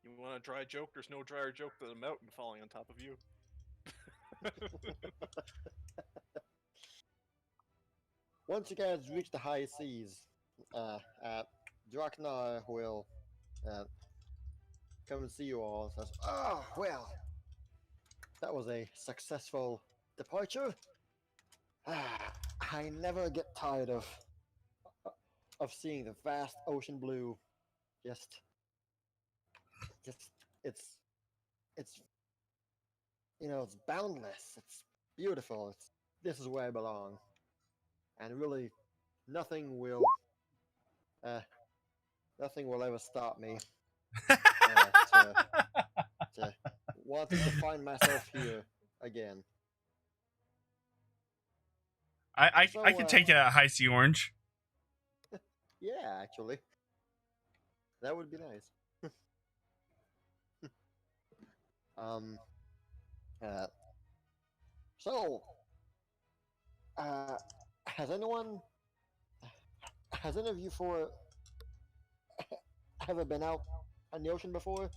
You want a dry joke? There's no drier joke than a mountain falling on top of you. Once you guys reach the high seas, Draknar will come and see you all and says, "Oh, well, that was a successful departure. I never get tired of seeing the vast ocean blue. Just it's it's boundless. It's beautiful. This is where I belong. And really, nothing will ever stop me to wanting to find myself here again." I So, can take a high sea orange. Yeah, actually, that would be nice. um. So, has any of you four ever been out on the ocean before?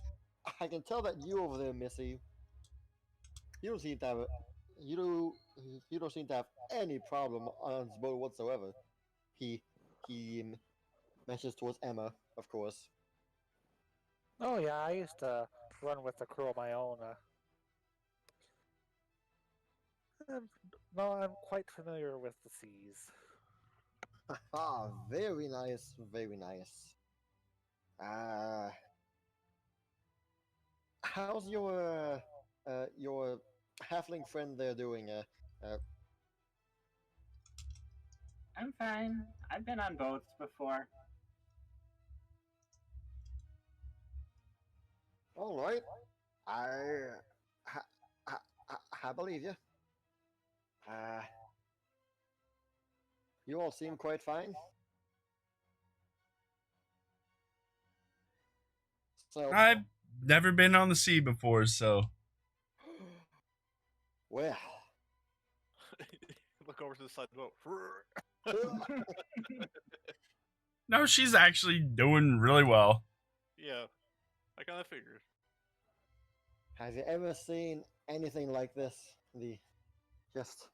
I can tell that you over there, Missy, you don't seem to have you don't seem to have any problem on this boat whatsoever. He mentions towards Emma, of course. Oh yeah, I used to run with a crew of my own. No, I'm quite familiar with the seas. Ah, very nice, very nice. How's your halfling friend there doing? I'm fine. I've been on boats before. All right. I believe you. You all seem quite fine. So, I've never been on the sea before, so well, Look over to the side of the boat. no, she's actually doing really well. Yeah, I kind of figured. have you ever seen anything like this? The just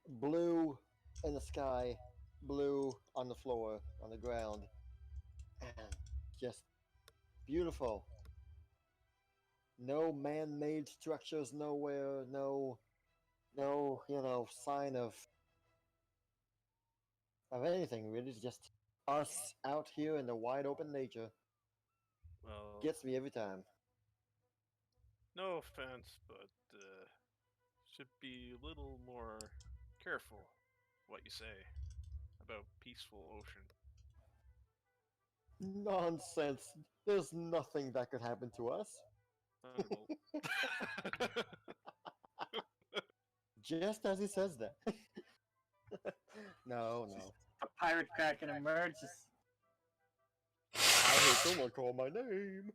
blue in the sky, blue on the floor, on the ground, and just beautiful. No man-made structures nowhere. No, sign of anything really. It's just us out here in the wide open nature. Well, Gets me every time. no offense, but should be a little more careful what you say about peaceful ocean. Nonsense. There's nothing that could happen to us. Well, Just as he says that. No. A pirate kraken emerges. I heard someone call my name.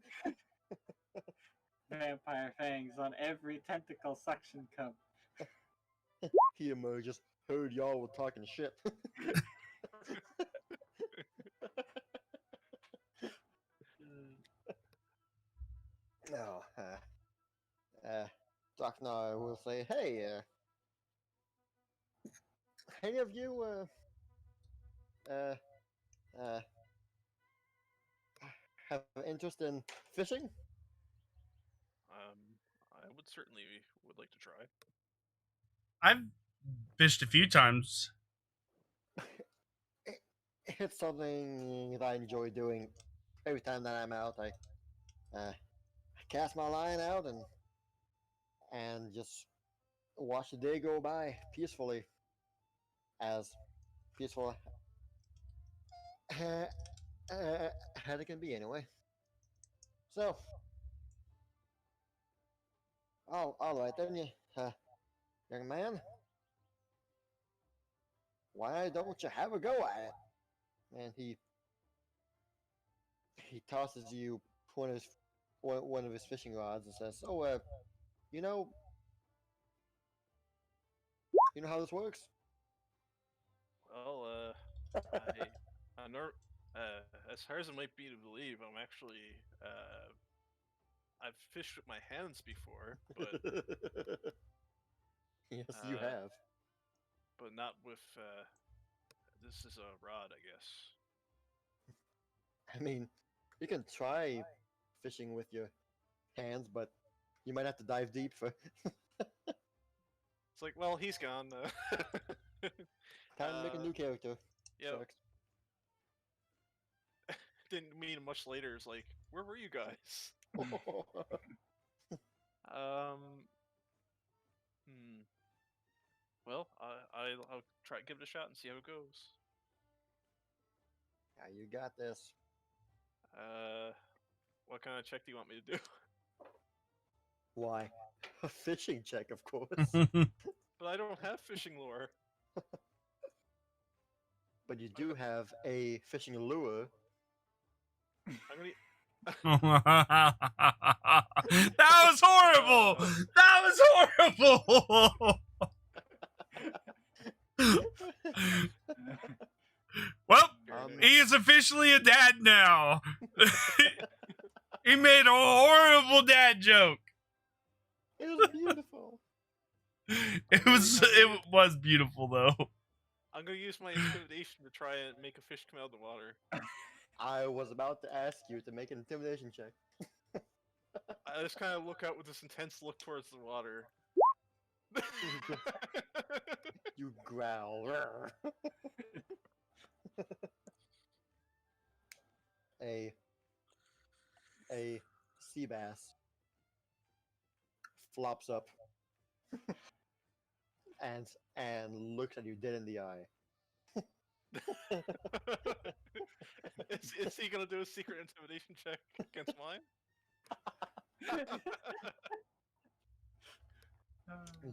Vampire fangs on every tentacle suction cup. He emerges. Heard y'all were talking shit. No. Draknar will say, "Hey, any of you, have interest in fishing?" I would certainly would like to try. I've fished a few times. It's something that I enjoy doing every time that I'm out. I cast my line out and just watch the day go by peacefully, as peaceful as it can be anyway. So, all right then, you young man. Why don't you have a go at it? And he tosses you one of his fishing rods and says, "So, you know how this works?" Well, I know, as hard as it might be to believe, I'm actually, I've fished with my hands before, but Yes, you have. but not with, this is a rod, I guess. I mean, you can try fishing with your hands, but you might have to dive deep for. It's like, well, he's gone. Time to make a new character. Yeah. Sucks. Didn't meet him much later. It's like, where were you guys? Well, I'll try give it a shot and see how it goes. Yeah, you got this. What kind of check do you want me to do? Why? A fishing check, of course. But I don't have fishing lure. But you do have a fishing lure. I'm gonna. That was horrible. That was horrible. Well, he is officially a dad now. He made a horrible dad joke. It was beautiful. It was beautiful though. I'm gonna use my intimidation to try and make a fish come out of the water. I was about to ask you to make an intimidation check. I just kind of look out with this intense look towards the water. You growl. A sea bass flops up and looks at you dead in the eye. Is he gonna do a secret intimidation check against mine?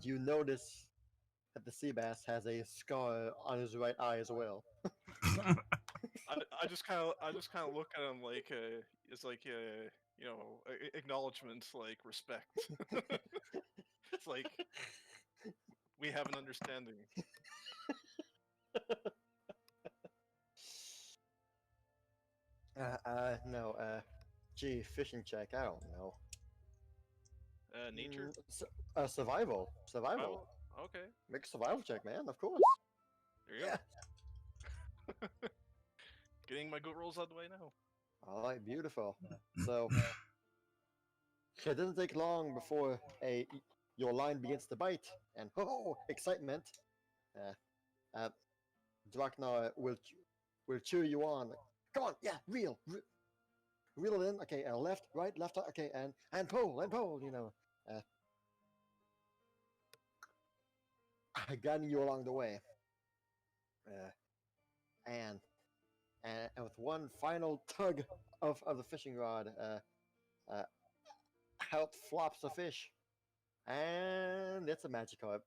You notice that the sea bass has a scar on his right eye as well. I just kind of look at him like it's like acknowledgement, like respect. It's like we have an understanding. No, gee, fishing check, I don't know. Nature. Survival. Oh, okay. Make a survival check, man, of course. There you go. Getting my good rolls out of the way now. Alright, beautiful. So, it doesn't take long before your line begins to bite, and excitement. Draknar will cheer you on. Come on, yeah, reel it in. Okay, left, right, okay, and pull, you know. Guiding you along the way. And with one final tug of the fishing rod, out flops the fish, and it's a Magikarp.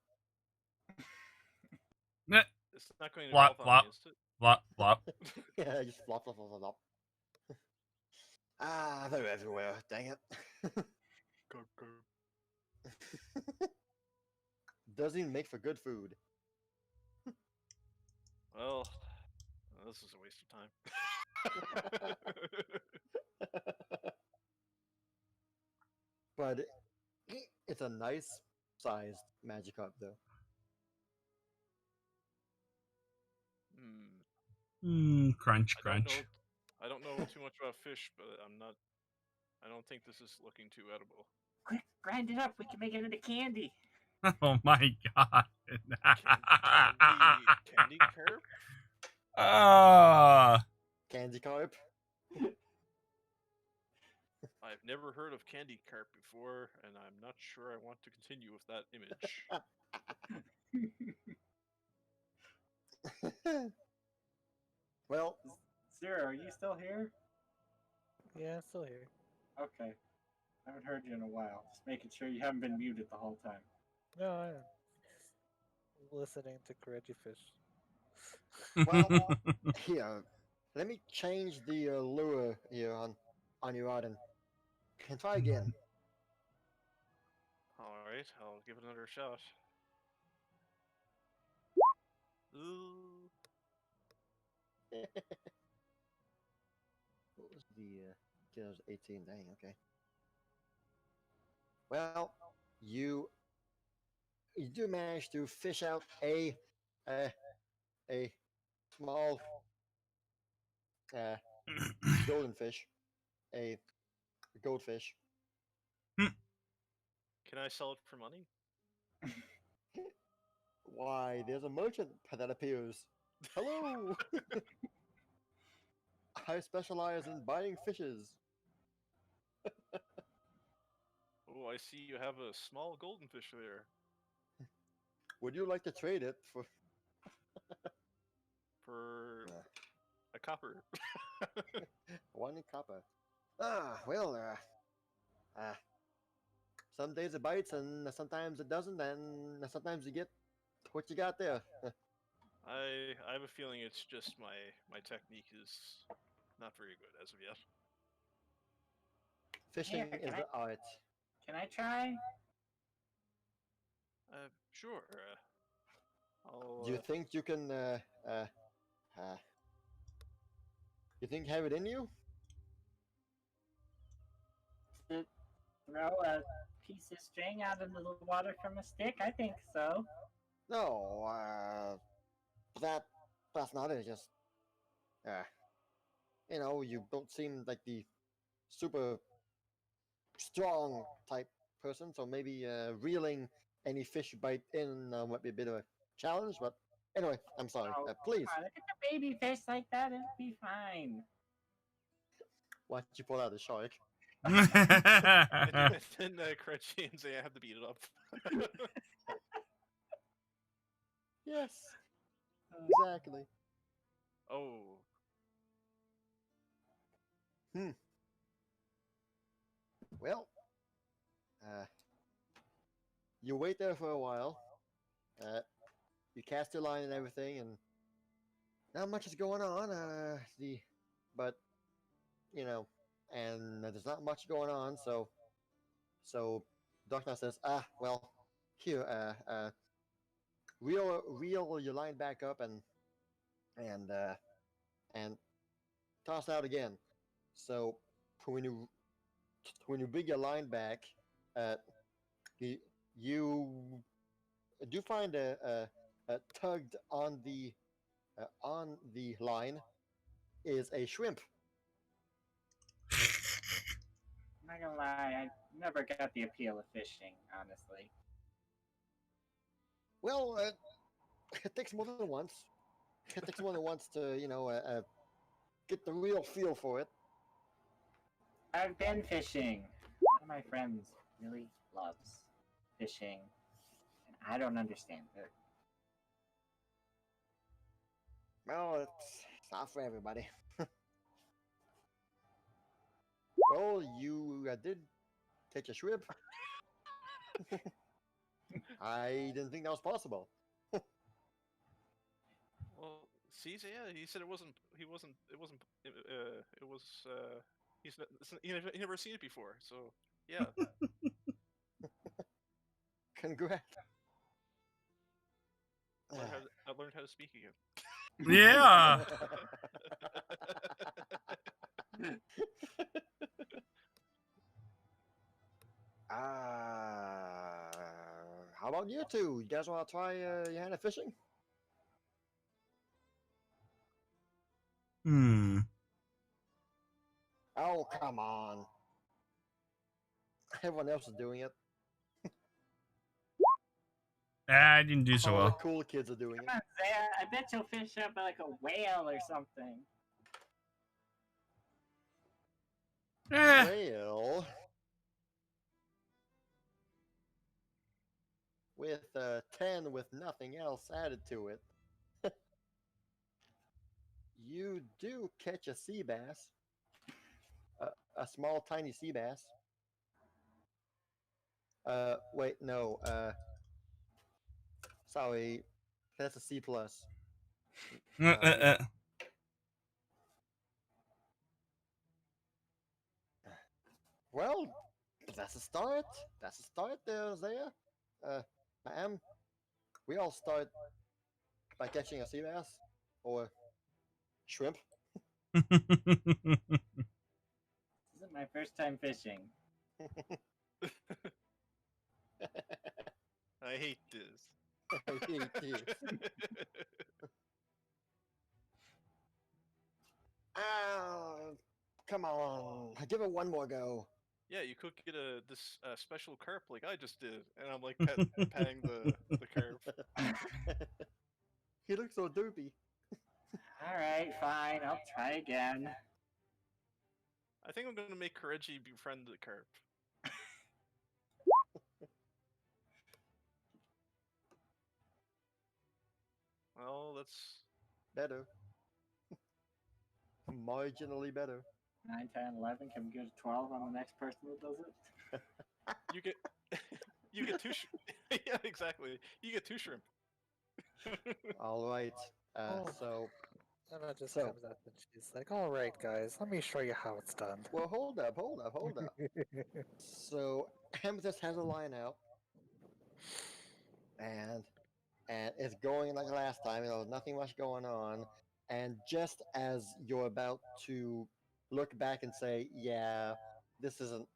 It's not going to Flop, evolve on flop. me, is it? Flop. Yeah, just flop. Ah, they're everywhere. Dang it. Doesn't even make for good food. Well, this is a waste of time. But it's a nice sized Magikarp, though. Crunch, crunch. I don't know too much about fish, but I don't think this is looking too edible. Quick, grind it up. We can make it into candy. Oh my god. Candy carp? Candy carp? I've never heard of candy carp before, and I'm not sure I want to continue with that image. Well, Zero, are you still here? Yeah, still here. Okay. I haven't heard you in a while. Just making sure you haven't been muted the whole time. No, I'm listening to Kireji fish. well, here, let me change the lure here on your rod and try again. Alright, I'll give it another shot. Ooh. What was the kills? 18. Dang, okay. Well, you do manage to fish out a small golden fish, a goldfish. Can I sell it for money? Why, there's a merchant that appears. Hello! I specialize in buying fishes. Oh, I see you have a small golden fish there. Would you like to trade it for a copper? 1 copper? Well, some days it bites and sometimes it doesn't, and sometimes you get what you got there. I have a feeling it's just my technique is not very good as of yet. Fishing is the art. Can I try? Sure. Do you think you can, you think have it in you? Throw a piece of string out into the water from a stick? I think so. No, that's not it. Just, you know, you don't seem like the super strong type person, so maybe reeling any fish you bite in might be a bit of a challenge. But anyway, I'm sorry. Please. Come on, look at the baby fish like that. It'll be fine. Why don't you pull out the shark? And then Kireji and Zaya have to beat it up. Yes, exactly. Oh, Well, you wait there for a while. You cast your line and everything, and not much is going on. But you know, and there's not much going on. So Darkness says, well, here, reel your line back up and and toss it out again. So when you bring your line back, uh, you do find a tugged on the line is a shrimp. I'm not gonna lie, I never got the appeal of fishing, honestly. Well, it takes more than once. It takes more than once to get the real feel for it. I've been fishing. One of my friends really loves fishing, and I don't understand it. Well, it's not for everybody. Well, you did catch a shrimp. I didn't think that was possible. well, see, so yeah, he said it wasn't. He wasn't. It wasn't. It was. He never seen it before. So yeah. Congrats. I learned how to speak again. Yeah. How about you two? You guys want to try your hand at fishing? Oh, come on. Everyone else is doing it. I didn't do so All the well. cool kids are doing it. Come on, Zaya, I bet you'll fish up like a whale or something. Well, with 10 with nothing else added to it, you do catch a sea bass. A small, tiny sea bass. Wait, no. Sorry, that's a C plus. Well, that's a start. That's a start there, Zaya. Ma'am, we all start by catching a sea bass or shrimp. This isn't my first time fishing. I hate this. I hate this. Come on. Give it one more go. Yeah, you could get this special carp like I just did, and I'm like patting the carp. He looks so derpy. Alright, fine, I'll try again. I think I'm gonna make Kireji befriend the carp. Well, that's better. Marginally better. 9, 10, 11. Can we go to 12 on the next person that does it? you get you get two. Yeah, exactly. You get 2 shrimp. All right. So. Emma just comes up and she's like, "All right, guys, let me show you how it's done." Well, hold up. So Amethyst has a line out, and it's going like last time. Nothing much going on. And just as you're about to look back and say, "Yeah, this isn't,"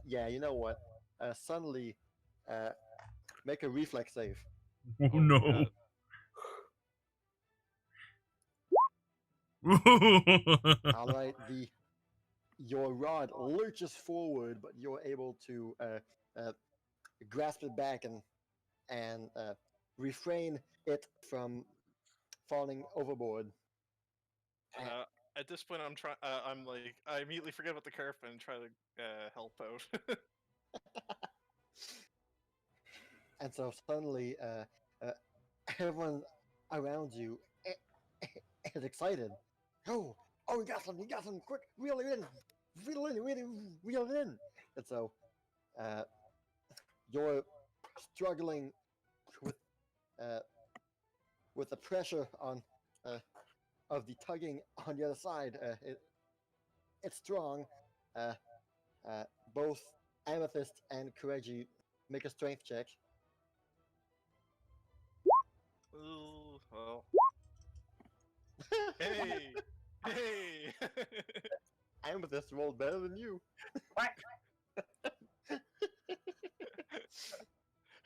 yeah, you know what? Suddenly, make a reflex save. Oh no. All right, your rod lurches forward, but you're able to grasp it back and refrain it from falling overboard. At this point, I'm trying. I'm like, I immediately forget about the carp and try to help out. And so suddenly, everyone around you is excited. Oh, you got some, quick, reel it in. And so, you're struggling with the pressure on of the tugging on the other side. It's strong. Both Amethyst and Kireji make a strength check. Ooh, well. Hey! Hey! Amethyst rolled better than you. What?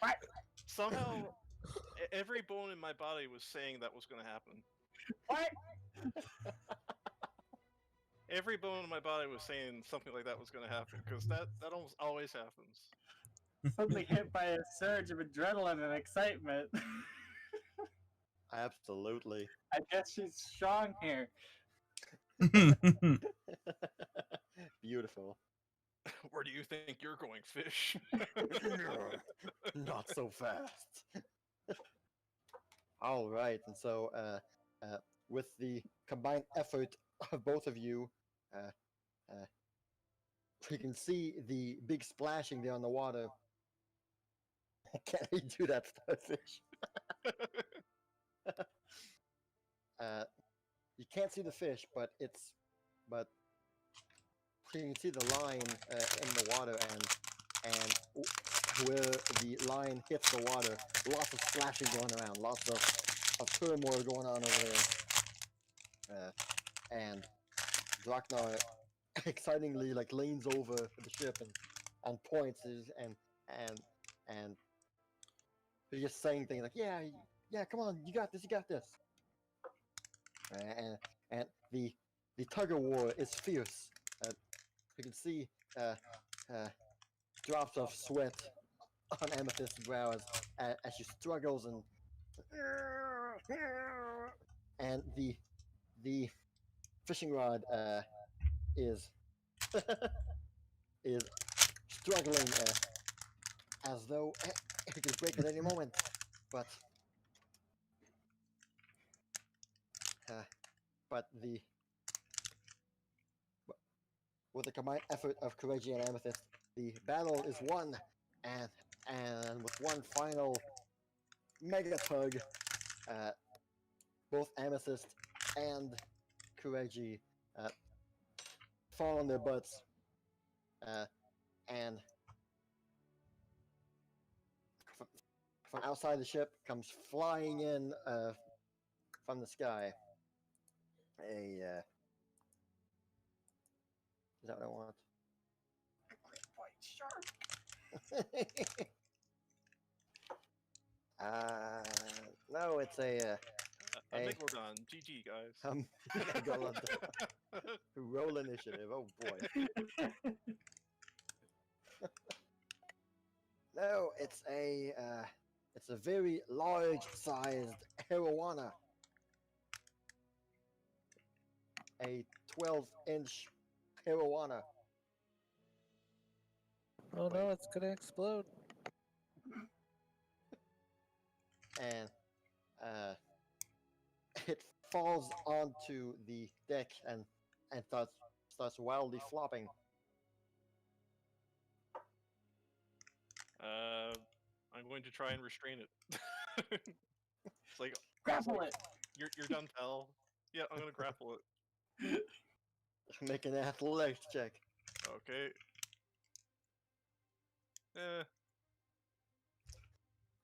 What? Somehow, every bone in my body was saying that was going to happen. What? Every bone in my body was saying something like that was going to happen, because that almost always happens. Suddenly hit by a surge of adrenaline and excitement. Absolutely. I guess she's strong here. Beautiful. Where do you think you're going, fish? Not so fast. All right, and so with the combined effort of both of you, you can see the big splashing there on the water. Can't he do that, Starfish? You can't see the fish, but you can see the line in the water, and where the line hits the water, lots of splashing going around, lots of turmoil going on over there. And Draknar excitingly leans over the ship and points and he's just saying things like, yeah, come on, you got this. And the tug of war is fierce. You can see drops of sweat on Amethyst's brow as she struggles and the fishing rod is is struggling as though it could break at any moment, but with the combined effort of Kireji and Amethyst, the battle is won, and with one final mega tug, both Amethyst and Kireji fall on their butts, and from outside the ship comes flying in from the sky is that what I want? No, it's a Megalodon. GG, guys. Megalodon. Roll initiative. Oh boy. No, it's a very large-sized arowana. A 12-inch arowana. Oh no, it's gonna explode. And it falls onto the deck and starts wildly flopping. I'm going to try and restrain it. It's like, Grapple it. You're done, pal. Yeah, I'm gonna grapple it. Make an athletics check. Okay.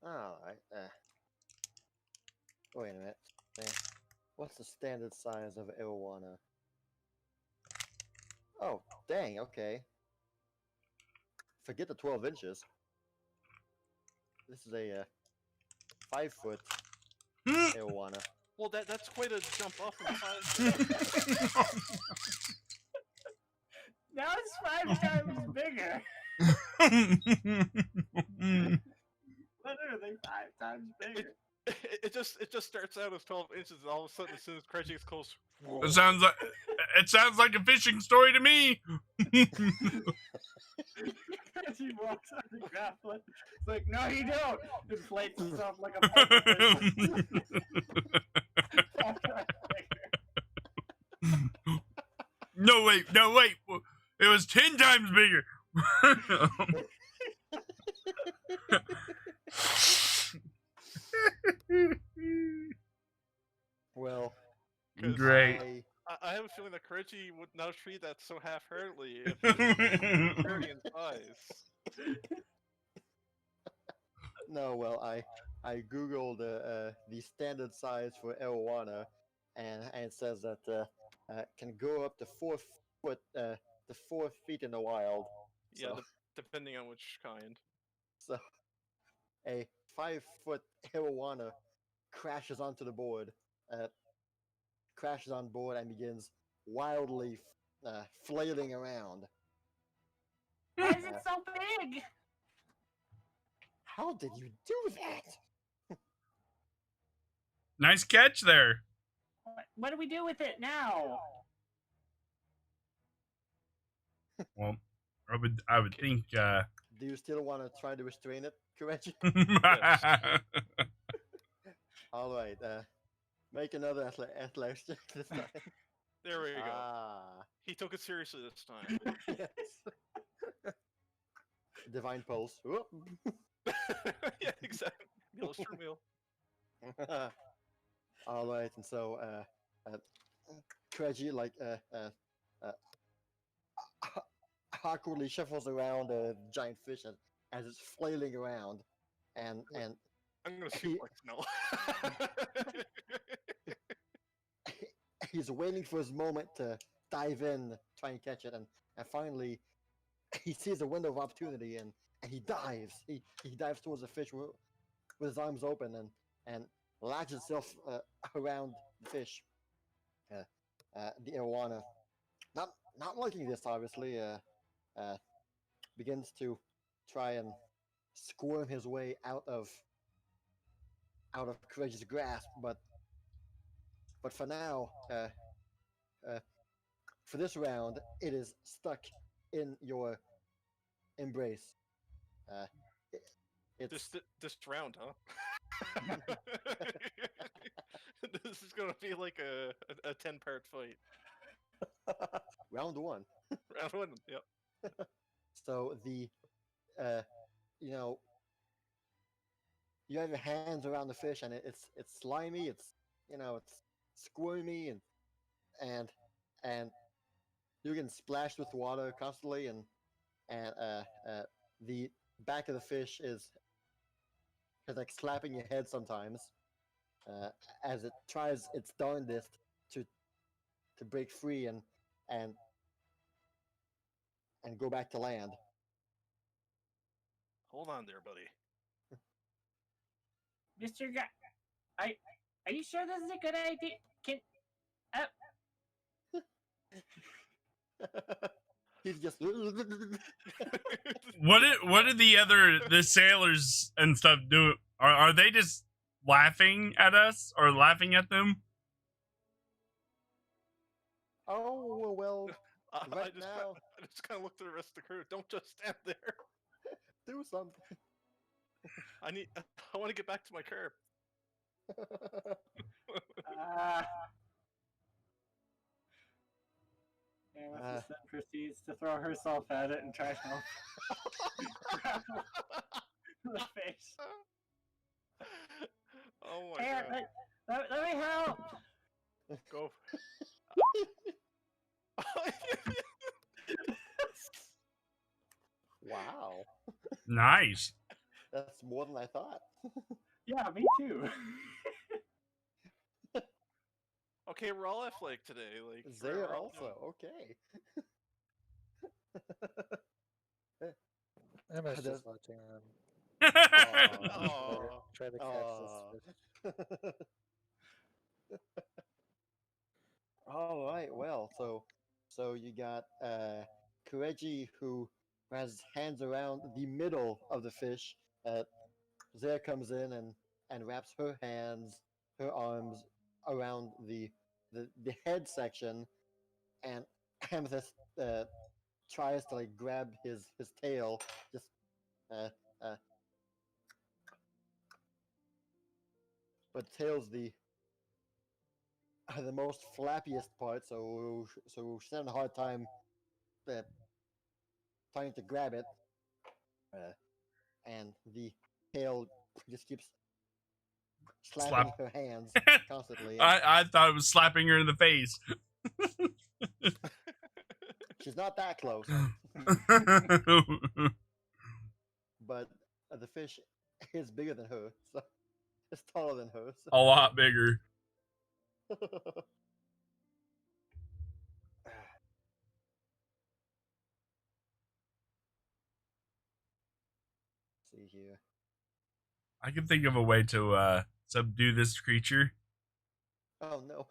Alright. Wait a minute. What's the standard size of arowana? Oh, dang, okay. Forget the 12 inches. This is a 5-foot arowana. Well, that's quite a jump off in size. Now it's 5 times bigger. Literally 5 times bigger. It just starts out as 12 inches, and all of a sudden, as soon as Kireji gets close, whoa. It sounds like a fishing story to me. Kireji He walks on the grappling. It's like, no, you don't. Inflates himself like a puppet. No, wait. It was 10 times bigger. Well, 'Cause Great. I have a feeling that Kireji would not treat that so half-heartedly if he was 30 in size. No, well, I googled the standard size for arowana, and it says that can go up to 4 foot to 4 feet in the wild. Yeah, So, depending on which kind. so a 5 foot arowana crashes onto the board, crashes on board, and begins wildly flailing around. Why is it so big? How did you do that? Nice catch there. What do we do with it now? Well, I would think. Do you still want to try to restrain it, Kireji? All right. Make another athletics check this time. There we go. Ah, He took it seriously this time. yes. Divine pulse. Whoop. Yeah, exactly. Meal is for meal. All right, and so Kireji awkwardly shuffles around a giant fish as it's flailing around, and I'm gonna shoot like no. he's waiting for his moment to dive in, try and catch it, and finally he sees a window of opportunity and he dives. He dives towards the fish with his arms open and latches itself around the fish. The arowana, not liking this, obviously, begins to try and squirm his way out of Kireji's grasp, but for now, for this round, it is stuck in your embrace. It's This round, huh? This is gonna be like a 10-part fight. round one. Round one, yep. So the you have your hands around the fish and it's slimy, it's it's squirmy and you can splash with water constantly and the back of the fish is like slapping your head sometimes as it tries its darndest to break free and go back to land. Hold on there, buddy. Mr. Guy, are you sure this is a good idea? He's just What did the sailors and stuff do? Are they just laughing at us or laughing at them? oh well. Right now, I just kind of looked at the rest of the crew. Don't just stand there. do something. I want to get back to my car. Amethyst then proceeds to throw herself at it and try to grapple the face. Oh my Hey, god. let me help. Go. Wow, Nice. that's more than I thought. Yeah, me too. Okay, we're all athletic today. Like They're we're all also okay. I'm Does- just watching them Aw. try to catch this fish. All right, well, so you got Kireji who has his hands around the middle of the fish. Zaya comes in and wraps her arms around the head section, and Amethyst tries to like grab his tail, just but tail's the most flappiest part, so she's having a hard time trying to grab it, and the tail just keeps slapping her hands constantly. I thought it was slapping her in the face. She's not that close, but the fish is bigger than her, so it's taller than her. So. A lot bigger. See here. I can think of a way to subdue this creature. Oh no.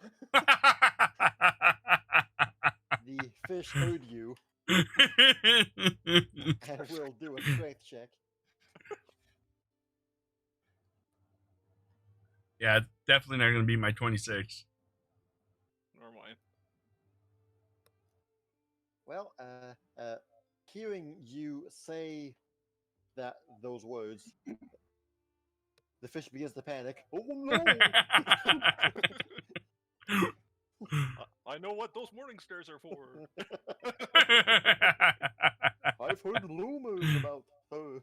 The fish heard you and will do a strength check. Yeah, it's definitely not going to beat my 26. Nor mine. Well, hearing you say those words, the fish begins to panic. Oh no! I know what those morning stares are for. I've heard rumors about her.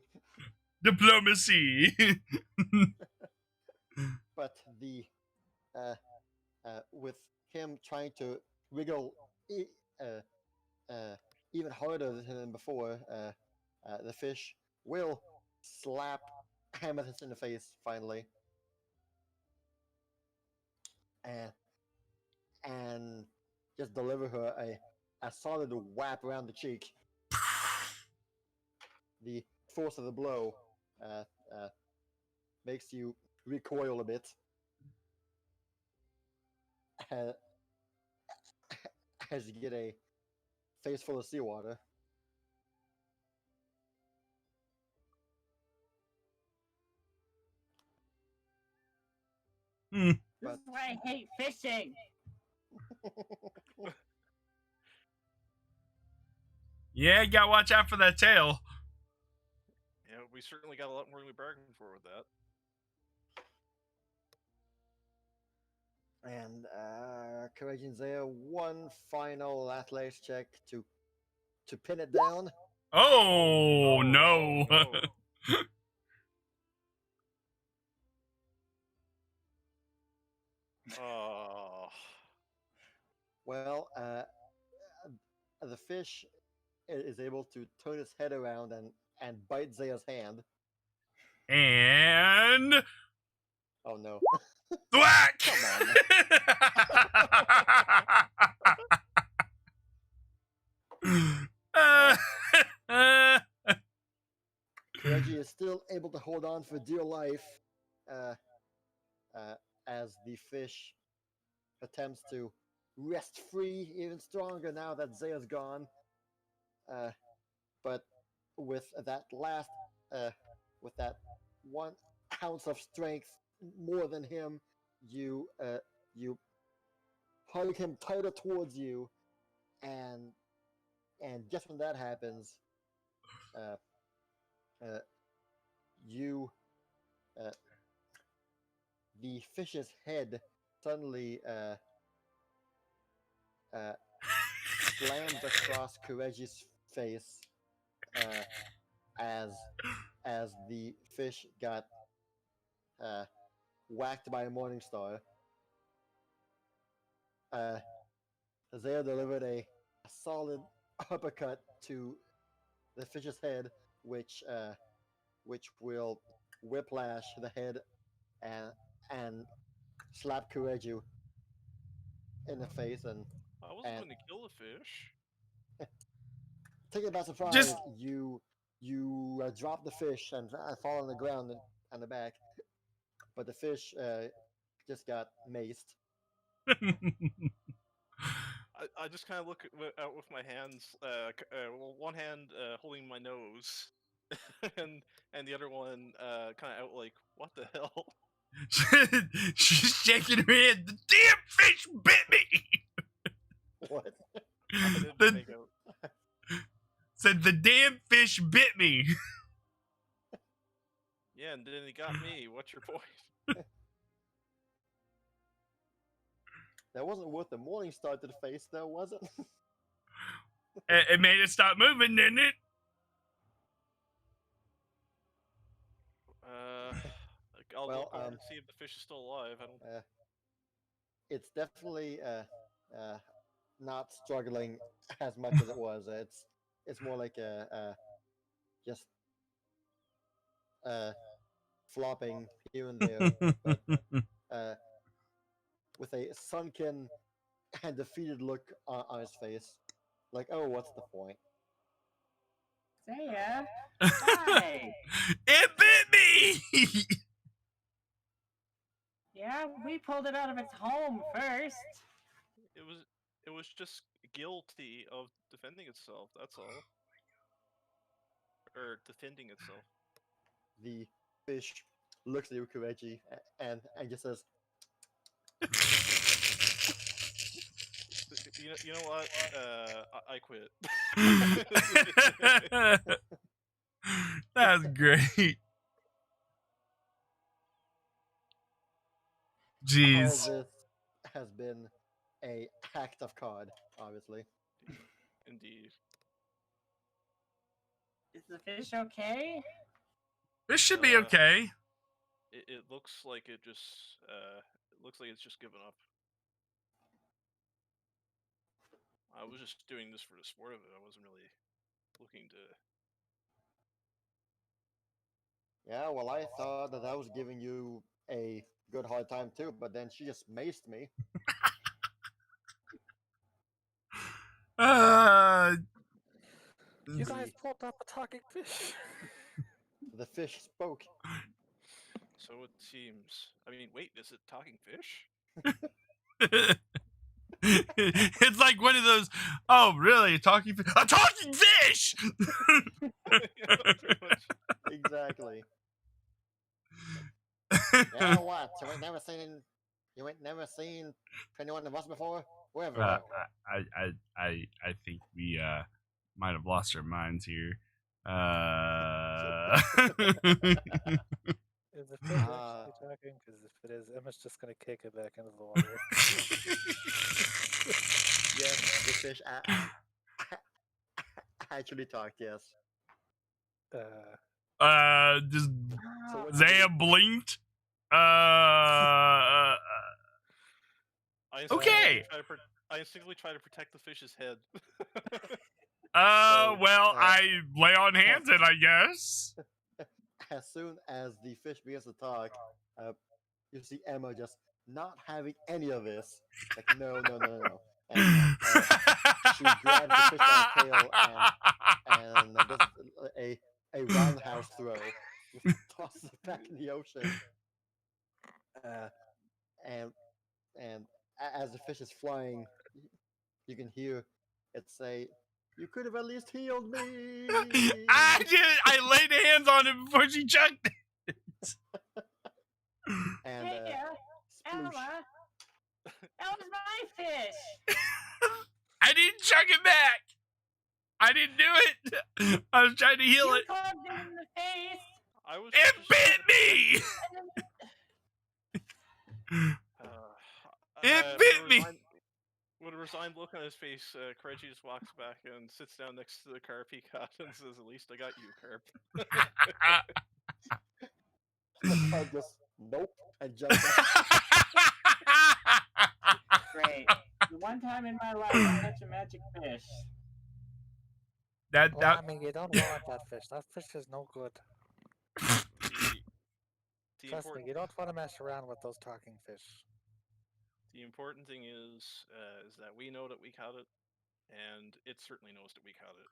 Diplomacy. But the with him trying to wriggle even harder than before, the fish will slap Amethyst in the face finally, and just deliver her a solid whap around the cheek. The force of the blow makes you recoil a bit as you get a face full of seawater. This is why I hate fishing. Yeah, you gotta watch out for that tail. Yeah, we certainly got a lot more than we bargained for with that. And Kireji'Garou there, one final athletics check to pin it down. Oh, no. Oh. Well, the fish is able to turn its head around and bite Zaya's hand. And Oh no! thwack! Come on. Kireji is still able to hold on for dear life as the fish attempts to wrest free even stronger now that Zaya's gone. But with that last, with that 1 ounce of strength more than him, you hug him tighter towards you, and just when that happens, the fish's head suddenly slams across Kireji's face as the fish got whacked by a morning star. Zaya delivered a solid uppercut to the fish's head, which will whiplash the head and slap Kireji in the face and I wasn't going to kill the fish. taken by surprise. Just- you drop the fish and fall on the ground on the back, but the fish just got maced. I just kind of look out with my hands, well, one hand holding my nose, and the other one kind of out like, what the hell? She's shaking her head. The damn fish bit me. What? I didn't The- make out. said the damn fish bit me. Yeah, and then he got me. What's your point? That wasn't worth the morning star to the face, though, was it? It made it stop moving, didn't it? I'll Well, look over and see if the fish is still alive. I don't. It's definitely not struggling as much as it was. It's more like just flopping here and there, but with a sunken and defeated look on his face. Like, oh, what's the point? Saya, why? It bit me. Yeah, we pulled it out of its home first. It was just guilty of defending itself. That's all. Or defending itself. The fish looks at you, Kireji, and just says, You know what? I quit. That's great. all Jeez. this has been a act of COD, obviously. Indeed. Is the fish okay? This should be okay. It looks like it just it looks like it's just given up. I was just doing this for the sport of it. I wasn't really looking to. Yeah, well, I thought that I was giving you a good hard time too, but then she just maced me. You guys pulled up a talking fish. The fish spoke. So it seems. I mean, wait, is it talking fish? It's like one of those. Oh, really? A talking fish? A talking fish! Yeah, pretty much. Exactly. Yeah, what? You ain't never seen 21 of us before? Wherever. I think we might have lost our minds here. Is the fish actually talking? Because if it is, Emma's just gonna kick it back into the water. Yes, the fish actually talked, yes. Just So what Zaya blinked. Okay. I instinctively try to protect the fish's head. Well, I lay on hands it, I guess. As soon as the fish begins to talk, you see Emma just not having any of this. Like, no. And she grabs the fish by the tail and does a roundhouse throw. Just tosses it back in the ocean. And as the fish is flying, you can hear it say, "You could have at least healed me." I did. I laid hands on it before she chucked it. And Hey, sploosh. Ella! Ella's my fish! I didn't chuck it back. I didn't do it. I was trying to heal You it. called it in the face! I was. It just bit me. It bit me. With a resigned look on his face, Kireji just walks back and sits down next to the carp he caught and says, "At least I got you, carp." The carp just, nope, and jumps up. Great. The one time in my life I catch a magic fish. that Well, I mean, you don't want that fish. That fish is no good. The Trust me, you don't want to mess around with those talking fish. The important thing is that we know that we caught it, and it certainly knows that we caught it,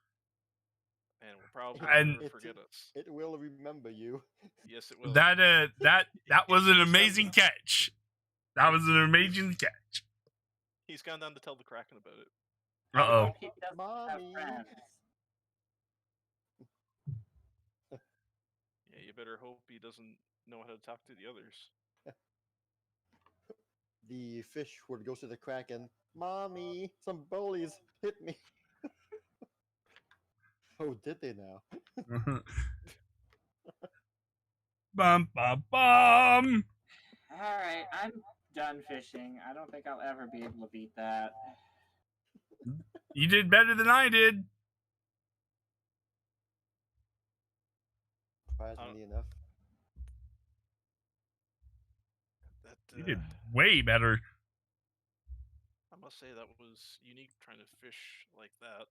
and will probably never forget us. It will remember you. Yes, it will. that was an amazing catch. That was an amazing catch. He's gone down to tell the Kraken about it. Uh-oh. He doesn't have Mommy. friends. Yeah, you better hope he doesn't know how to talk to the others. The fish would go to the Kraken. "Mommy, some bullies hit me." Oh, did they now? Bum bum bum. Alright, I'm done fishing. I don't think I'll ever be able to beat that. You did better than I did. Surprisingly enough. That You did way better. I must say that was unique trying to fish like that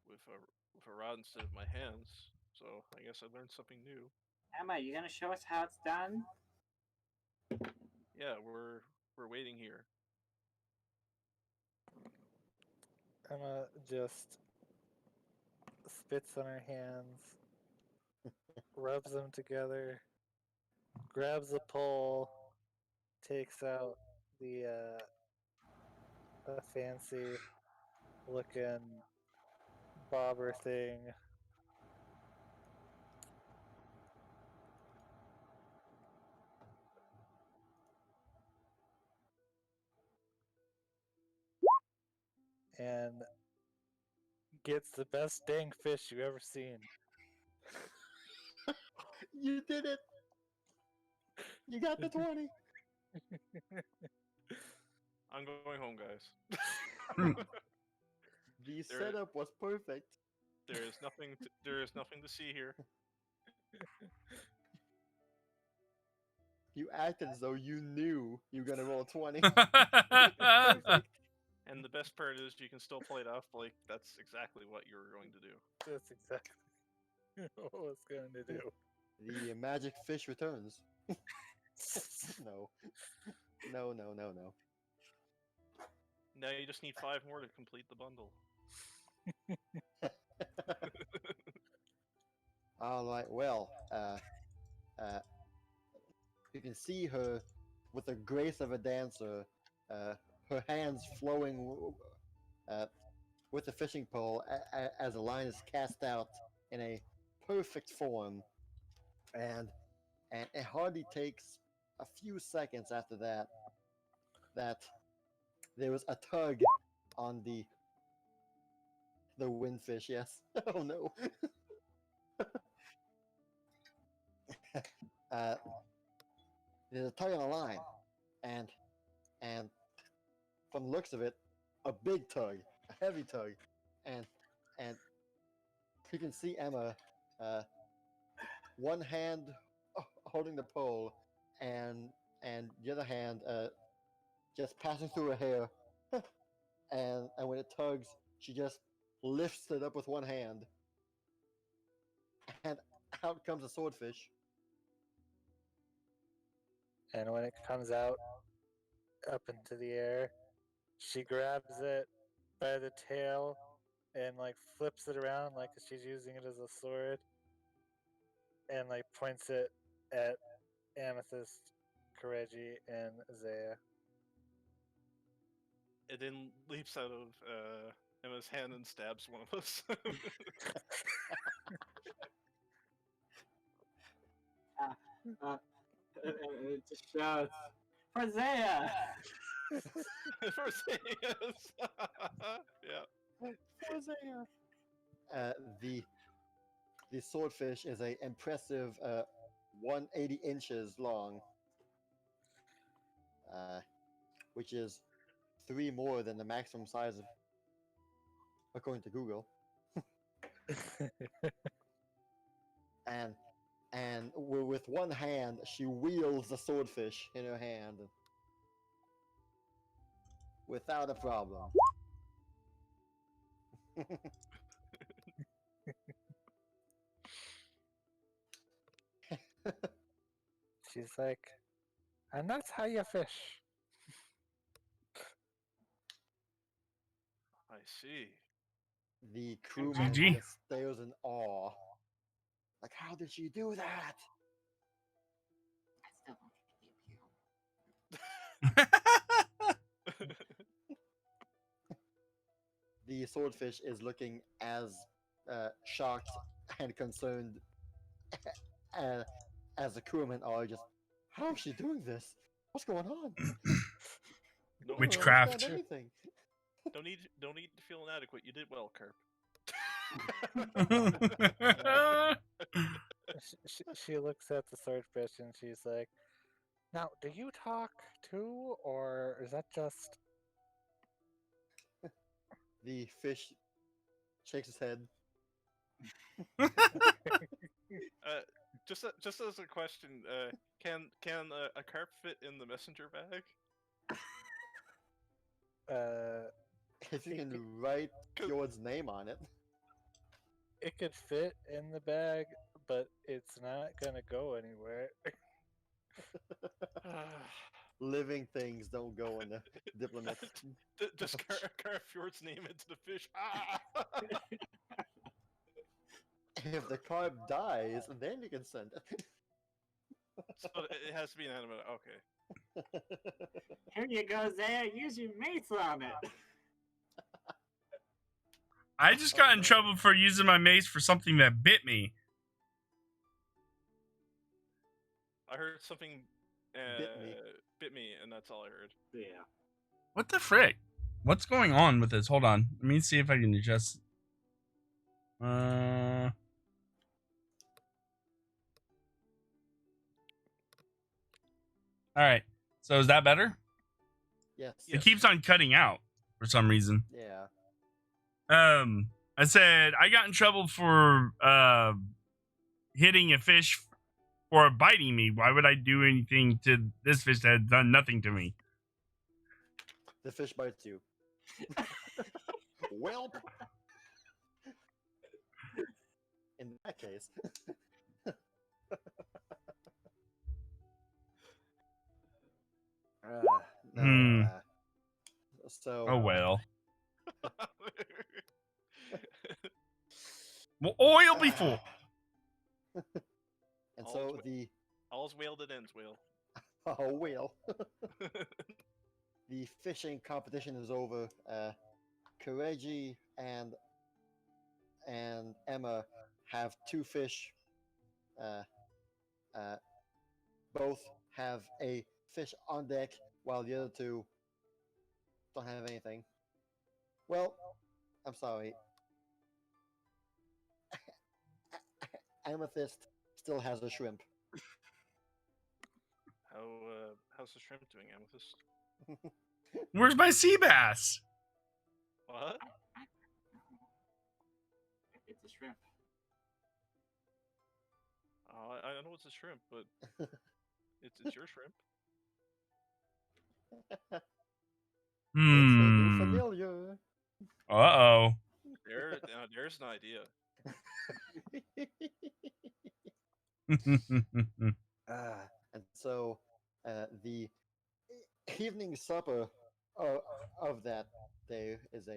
with a rod instead of my hands. So I guess I learned something new. Emma, you gonna show us how it's done? Yeah, we're waiting here. Emma just spits on her hands, rubs them together, grabs a pole, takes out the a fancy looking bobber thing. And gets the best dang fish you've ever seen. You did it! You got the 20! I'm going home, guys. The There- setup was perfect. There is nothing. There is nothing to see here. You acted as though you knew you were gonna roll 20. Perfect. Perfect. And the best part is you can still play it off like that's exactly what you were going to do. That's exactly what it's going to do. The magic fish returns. No. No, no, no, no. Now you just need 5 more to complete the bundle. Alright, well, you can see her with the grace of a dancer, her hands flowing with the fishing pole as a line is cast out in a perfect form. And it hardly takes a few seconds after that there was a tug on the windfish, yes. Oh no. There's a tug on the line, and from the looks of it, a big tug, a heavy tug, and you can see Emma, one hand holding the pole, and the other hand just passing through her hair, and when it tugs, she just lifts it up with one hand, and out comes a swordfish. And when it comes out up into the air, she grabs it by the tail and like flips it around like she's using it as a sword, and like points it at Amethyst, Kireji, and Zaya. It then leaps out of Emma's hand and stabs one of us. It just shouts, for Zaya! For saying yes. Yeah. The swordfish is a impressive 180 inches long, which is 3 more than the maximum size of, according to Google. and with one hand, she wields the swordfish in her hand without a problem. She's like, and that's how you fish. I see. The crewman GG. just stares in awe. Like, how did she do that? I still don't get the appeal. The swordfish is looking as shocked and concerned as the crewmen are. Just, how is she doing this? What's going on? No, I don't Witchcraft. understand anything. Don't need to feel inadequate. You did well, Kerp. She looks at the swordfish and she's like, "Now, do you talk too, or is that just?" The fish shakes his head. Just as a question, can a carp fit in the messenger bag? If you can write Fjord's name on it. It could fit in the bag, but it's not gonna go anywhere. Living things don't go in the diplomat. Just carve Fjord's name into the fish. Ah! If the carp dies, then you can send it. So it has to be an animal. Okay. Here you go, Zaya. Use your mace on it. I just got in trouble for using my mace for something that bit me. I heard something bit me, and that's all I heard. Yeah. What the frick? What's going on with this? Hold on. Let me see if I can adjust. All right. So is that better? Yes. It keeps on cutting out for some reason. Yeah. I said I got in trouble for hitting a fish for biting me. Why would I do anything to this fish that had done nothing to me? The fish bites you. Welp. In that case. So. Oh well. Well, oil before. And so all's whale that ends whale. Oh, whale. The fishing competition is over. Kireji and Emma have 2 fish. Both have a fish on deck, while the other 2 don't have anything. Well, I'm sorry. Amethyst still has a shrimp. How's the shrimp doing, Amethyst? Where's my sea bass? What? It's a shrimp. I know it's a shrimp, but it's your shrimp. It's a new Hmm. familiar. Uh-oh. There's an idea. And so the evening supper of that day is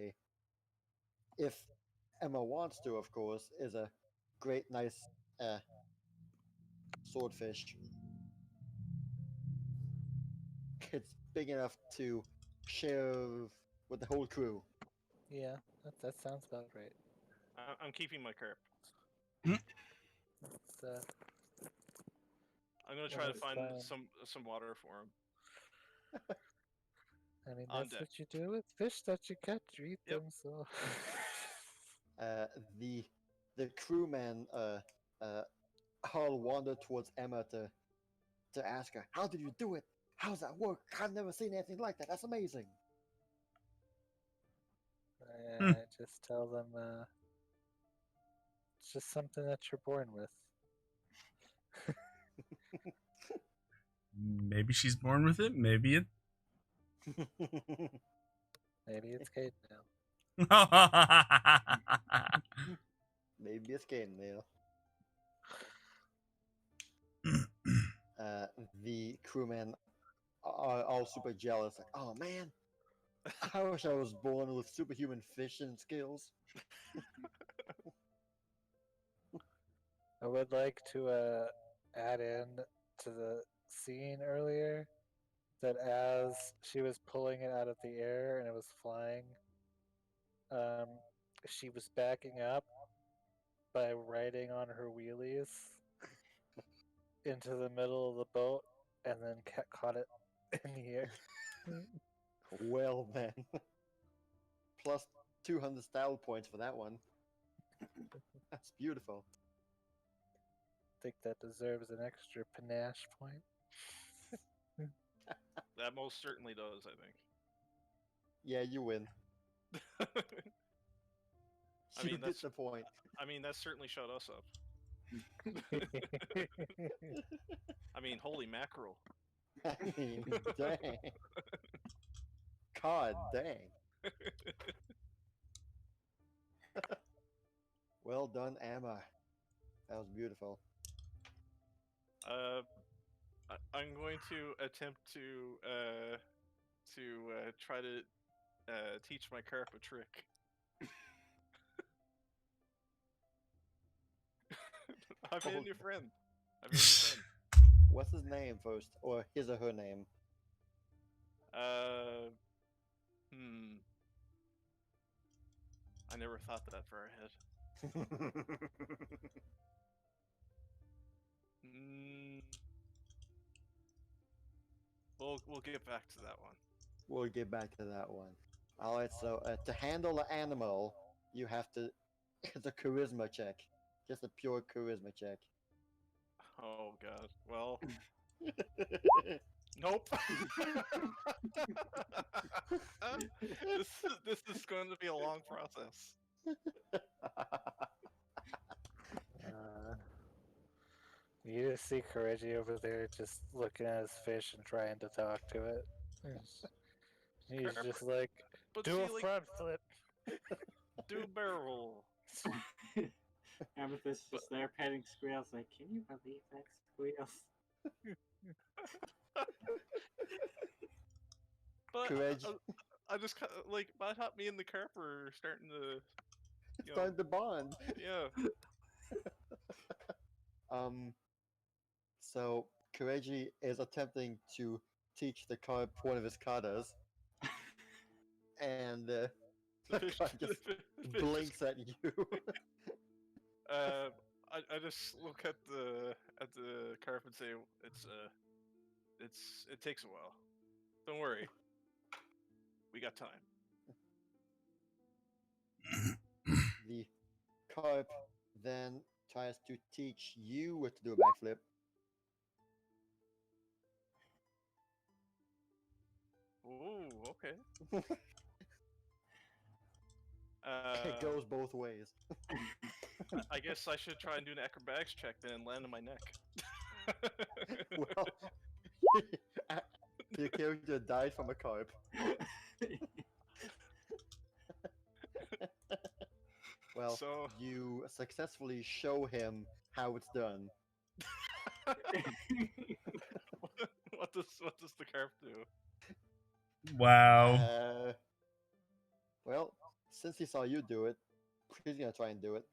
if Emma wants to, of course, is a great, nice swordfish. It's big enough to share with the whole crew. Yeah, that sounds about right. I'm keeping my carp. It's, I'm gonna try to find some water for him. I mean, On that's deck. what you do with fish that you catch. You eat Yep. them, so. The crewmen all wander towards Emma to ask her, "How did you do it? How's that work? I've never seen anything like that. That's amazing." I just tell them it's just something that you're born with. Maybe she's born with it. Maybe it. Maybe it's Kate now. Maybe it's game now. The crewmen are all super jealous. Like, oh man, I wish I was born with superhuman fishing skills. I would like to add in to the scene earlier that as she was pulling it out of the air and it was flying, she was backing up by riding on her wheelies into the middle of the boat and then caught it in the air. Well then, plus 200 style points for that one. That's beautiful. think that deserves an extra panache point. That most certainly does, I Yeah, you win. think. I You mean, get that's the point. I mean, that certainly shut us up. I mean, holy mackerel. I mean, dang. God dang. Well done, Emma. That was beautiful. I'm going to attempt to try to teach my carp a trick. I made a new friend. I made a new friend. What's his name first? Or his or her name? I never thought that far ahead. We'll get back to that one. We'll get back to that one. Alright, so to handle the animal, you have to. It's a charisma check. Just a pure charisma check. Oh god. Well, nope. this is going to be a long process. You just see Kireji over there just looking at his fish and trying to talk to it. He's just like, But do see, a like, front flip. do a barrel roll. Amethyst just there petting squeals like, can you believe that squeals? But Courage. I just kind of like, I thought me and the carp were starting to, you know, Starting to bond. yeah. So Kireji is attempting to teach the carp one of his katas, and the fish- carp just the fish blinks at you. I just look at the carp and say it takes a while. Don't worry, we got time. The carp then tries to teach you what to do a backflip. Ooh, okay. It goes both ways. I guess I should try and do an acrobatics check then and land on my neck. Well, your character died from a carp. Well, So- you successfully show him how it's done. what does the carp do? Wow. Well, since he saw you do it, he's gonna try and do it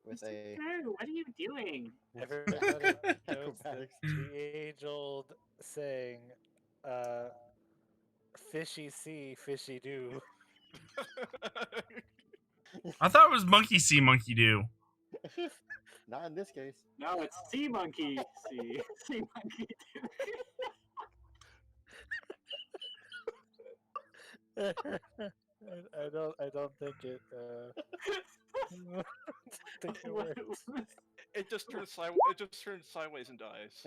with a Garou, what are you doing? Everybody knows the acrobatics. age-old saying, fishy see, fishy do. I thought it was monkey see, monkey do. Not in this case. No, it's sea monkey. Sea monkey. I don't think it. Think it works. It just turns sideways and dies.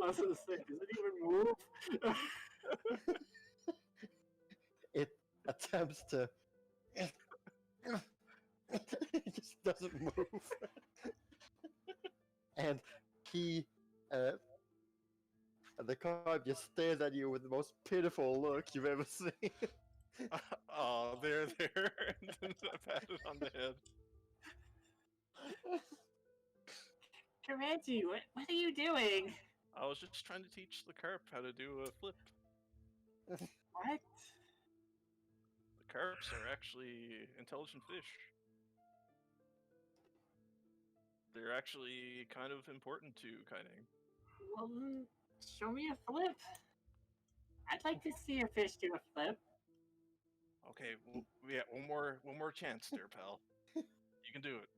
I was gonna say, does it even move? It attempts to. It just doesn't move. And he, the carp just stares at you with the most pitiful look you've ever seen. Oh, there, and then I pat it on the head. Kireji, what are you doing? I was just trying to teach the carp how to do a flip. What? The carps are actually intelligent fish. They're actually kind of important to Kaineng. Well, show me a flip. I'd like to see a fish do a flip. Okay, well, yeah, one more chance there, pal. You can do it.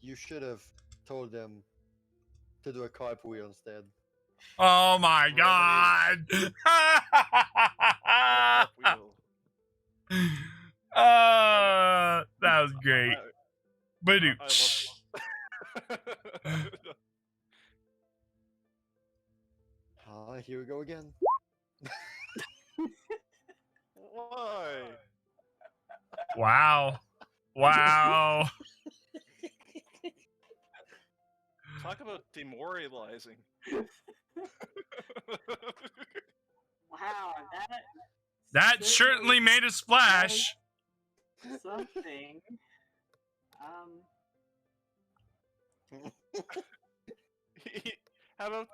You should have told them to do a carp wheel instead. Oh my god! Up we will. That was great. But I love it. Here we go again. Why? Wow. Wow. Talk about demoralizing. Wow, That certainly made a splash. something. How about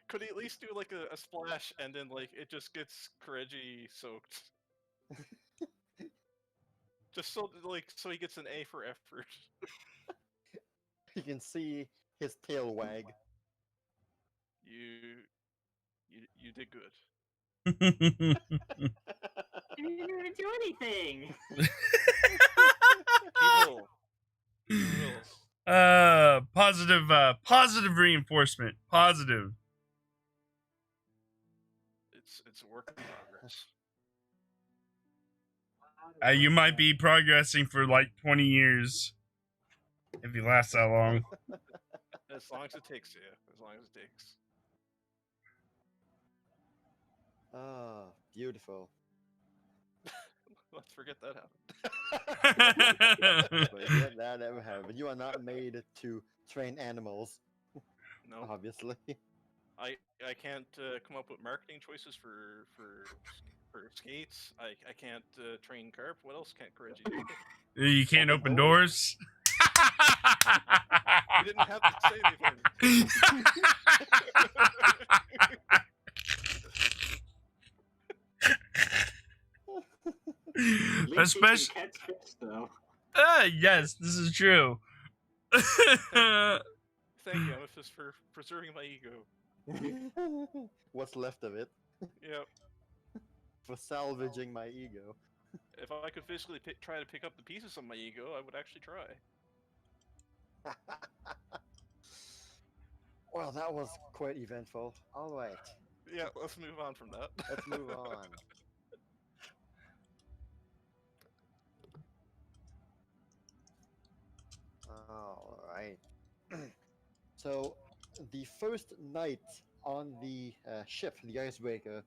could he at least do like a splash and then like it just gets Kireji soaked? Just so so he gets an A for effort. You can see his tail wag. You did good. You didn't even do anything. He will. He will. Positive reinforcement. Positive. It's a work in progress. You might be progressing for like 20 years. If you last that long. As long as it takes, yeah. As long as it takes. Ah, beautiful. Let's forget that happened. But yeah, that never happened. You are not made to train animals, No, obviously. I can't come up with marketing choices for skates. I can't train carp. What else can't Kireji do? You can't open doors. You didn't have to say anything. Especially. catch fish, though. Yes, this is true. Thank you, Amethyst, for preserving my ego. What's left of it. Yep. For salvaging my ego. If I could physically try to pick up the pieces of my ego, I would actually try. Well, that was quite eventful. Alright, Yeah, let's move on from that. let's move on. Alright. So, the first night on the ship, the Icebreaker,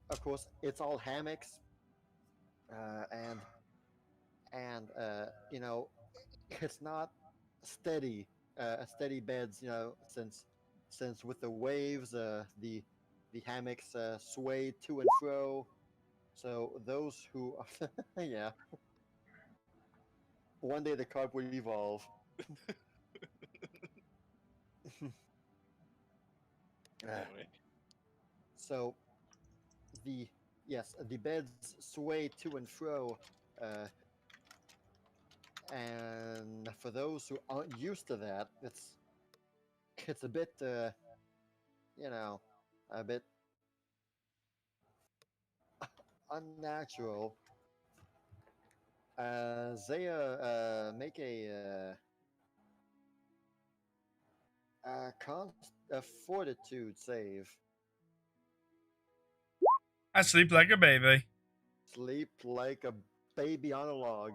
of course, it's all hammocks, and you know, it's not steady, steady beds, you know, since with the waves, the hammocks sway to and fro. So those who, yeah, one day the carp will evolve. Anyway. So the beds sway to and fro, and for those who aren't used to that, it's a bit you know, a bit unnatural. Zaya, make a fortitude save. I sleep like a baby. Sleep like a baby on a log.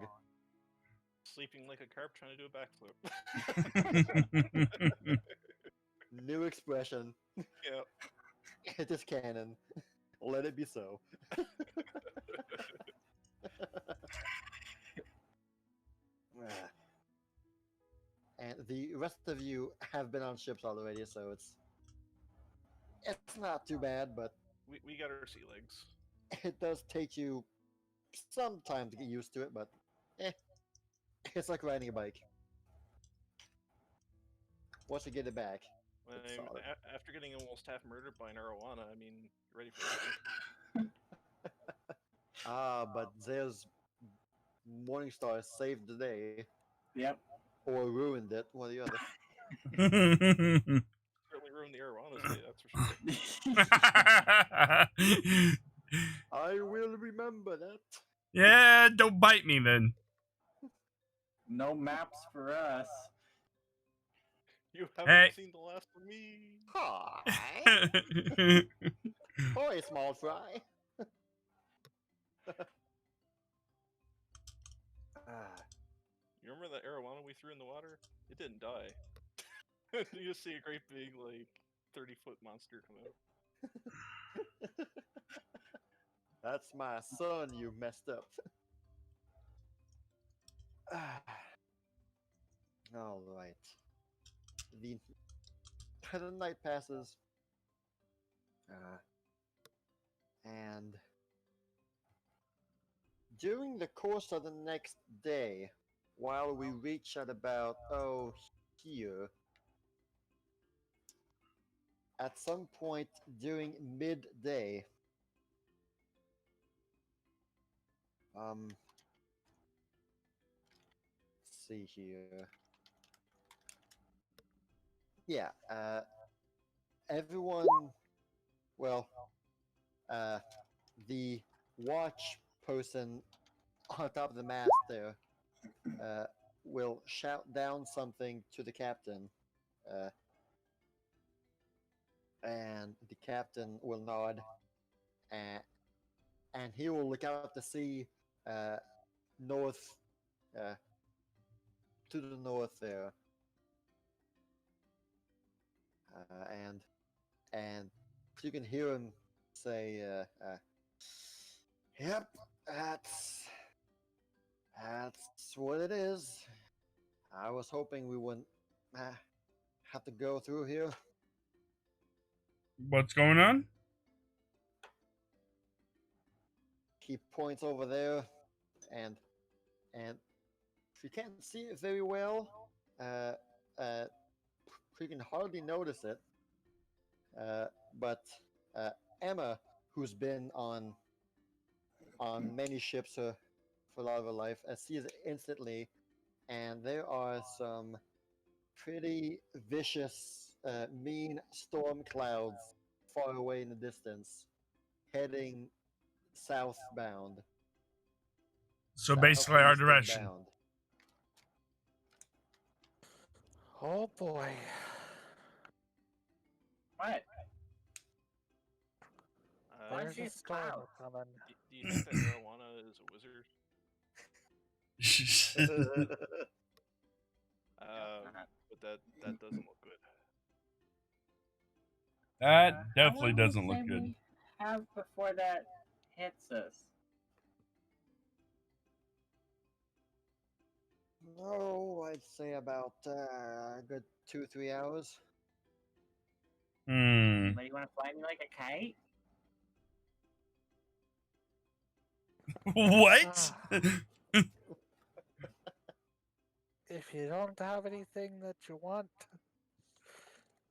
Sleeping like a carp trying to do a backflip. New expression. Yep. It is canon. Let it be so. And the rest of you have been on ships already, so it's not too bad, but We got our sea legs. it does take you some time to get used to it, but it's like riding a bike. Once you get it back, it's solid. After getting almost half murdered by an arowana, I mean, you're ready for it. But Zaya's Morningstar saved the day. Yep. Or ruined it, one or the other. Certainly ruined the arowana's day, that's for sure. I will remember that. Yeah, don't bite me then. No maps for us. You haven't Hey. seen the last of me. Hi. Hi, small fry. You remember that arowana we threw in the water? It didn't die. You just see a great big, like, 30-foot monster come out. That's my son, you messed up. All right. The night passes. And during the course of the next day, while we reach at about, here, at some point during midday, let's see here. Yeah, everyone, well, the watch person on top of the mast there will shout down something to the captain, and the captain will nod, and he will look out to sea north, to the north there, and you can hear him say, "Yep, that's what it is. I was hoping we wouldn't have to go through here." What's going on? He points over there, and you can't see it very well. You can hardly notice it. But Emma, who's been on many ships for a lot of her life, sees it instantly, and there are some pretty vicious, mean storm clouds far away in the distance, heading southbound. So basically, our southeastern direction. bound. Oh boy. What? Why'd There's you a storm cloud? coming. Do you think that arowana is a wizard? But that doesn't look good. That How definitely long doesn't will look say good. we have before that hits us? No, I'd say about a good 2-3 hours. Hmm. But you want to fly me like a kite? What? If you don't have anything that you want,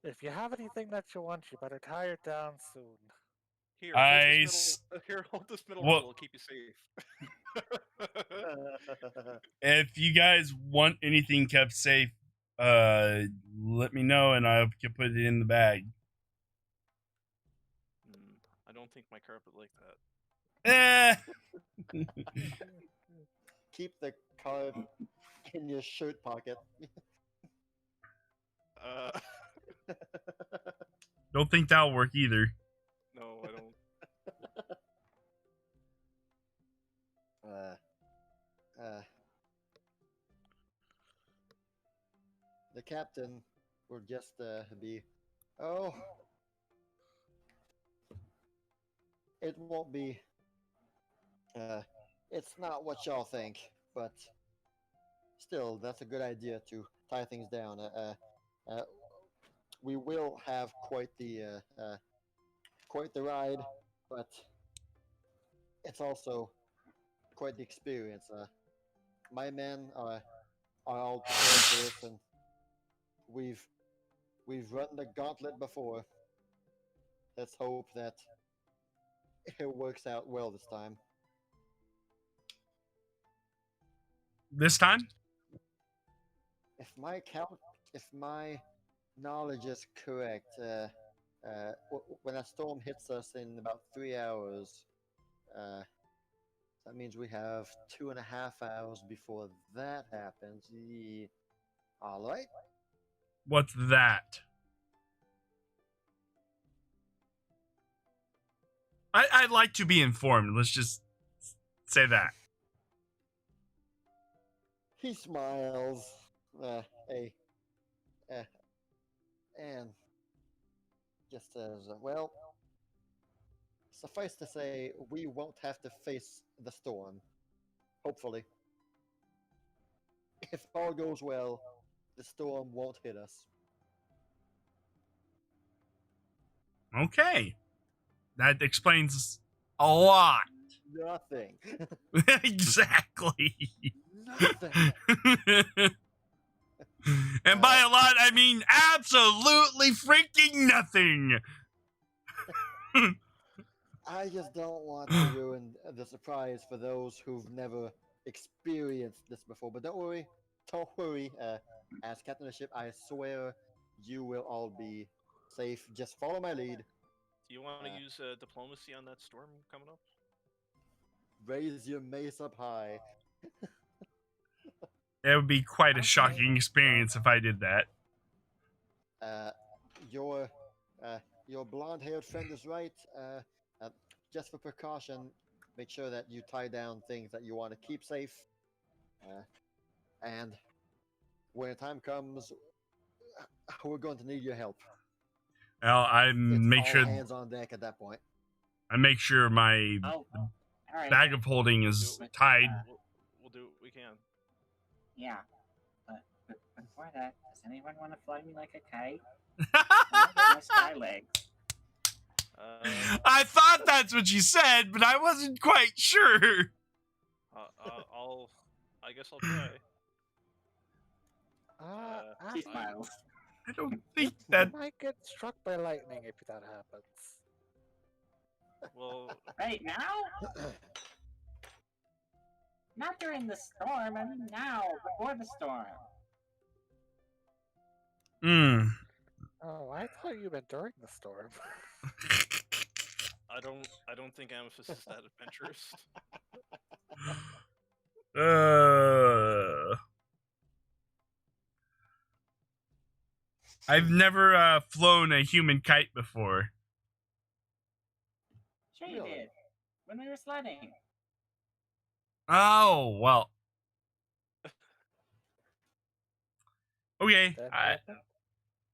if you have anything that you want, you better tie it down soon. Here, hold this middle Well- rule. It'll keep you safe. If you guys want anything kept safe, let me know and I can put it in the bag. I don't think my carpet like that. Keep the card in your shirt pocket. Don't think that'll work either. No, I don't. The captain will just be, oh, it won't be, it's not what y'all think, but still, that's a good idea to tie things down. We will have quite the ride, but it's also quite the experience. My men are all prepared for this, and we've run the gauntlet before. Let's hope that it works out well this time. This time? If my knowledge is correct, when a storm hits us in about 3 hours, that means we have 2.5 hours before that happens. All right. What's that? I'd like to be informed. Let's just say that. He smiles. Hey. And just says, well, suffice to say, we won't have to face the storm. Hopefully. If all goes well, the storm won't hit us. Okay. That explains a lot. Nothing. Exactly. Nothing. And by a lot, I mean absolutely freaking nothing. I just don't want to ruin the surprise for those who've never experienced this before. But don't worry. As captain of the ship, I swear you will all be safe. Just follow my lead. Do you want to use diplomacy on that storm coming up? Raise your mace up high. It would be quite a shocking experience if I did that. Your blonde-haired friend is right. Just for precaution, make sure that you tie down things that you want to keep safe. And when the time comes, we're going to need your help. Well, I make all sure hands on deck at that point. I make sure my Oh, all right. bag of holding is tied. We'll do what we can. Yeah, but before that, does anyone want to fly me like a kite? I get my sky legs. I thought that's what you said, but I wasn't quite sure. I guess I'll try. She smiles. I don't think that. You might get struck by lightning if that happens. Well, Right now? Not during the storm. I mean now, before the storm. Oh, I thought you meant during the storm. I don't think Amethyst is that adventurous. I've never flown a human kite before. Sure you did. When we were sledding. Oh, well. Okay.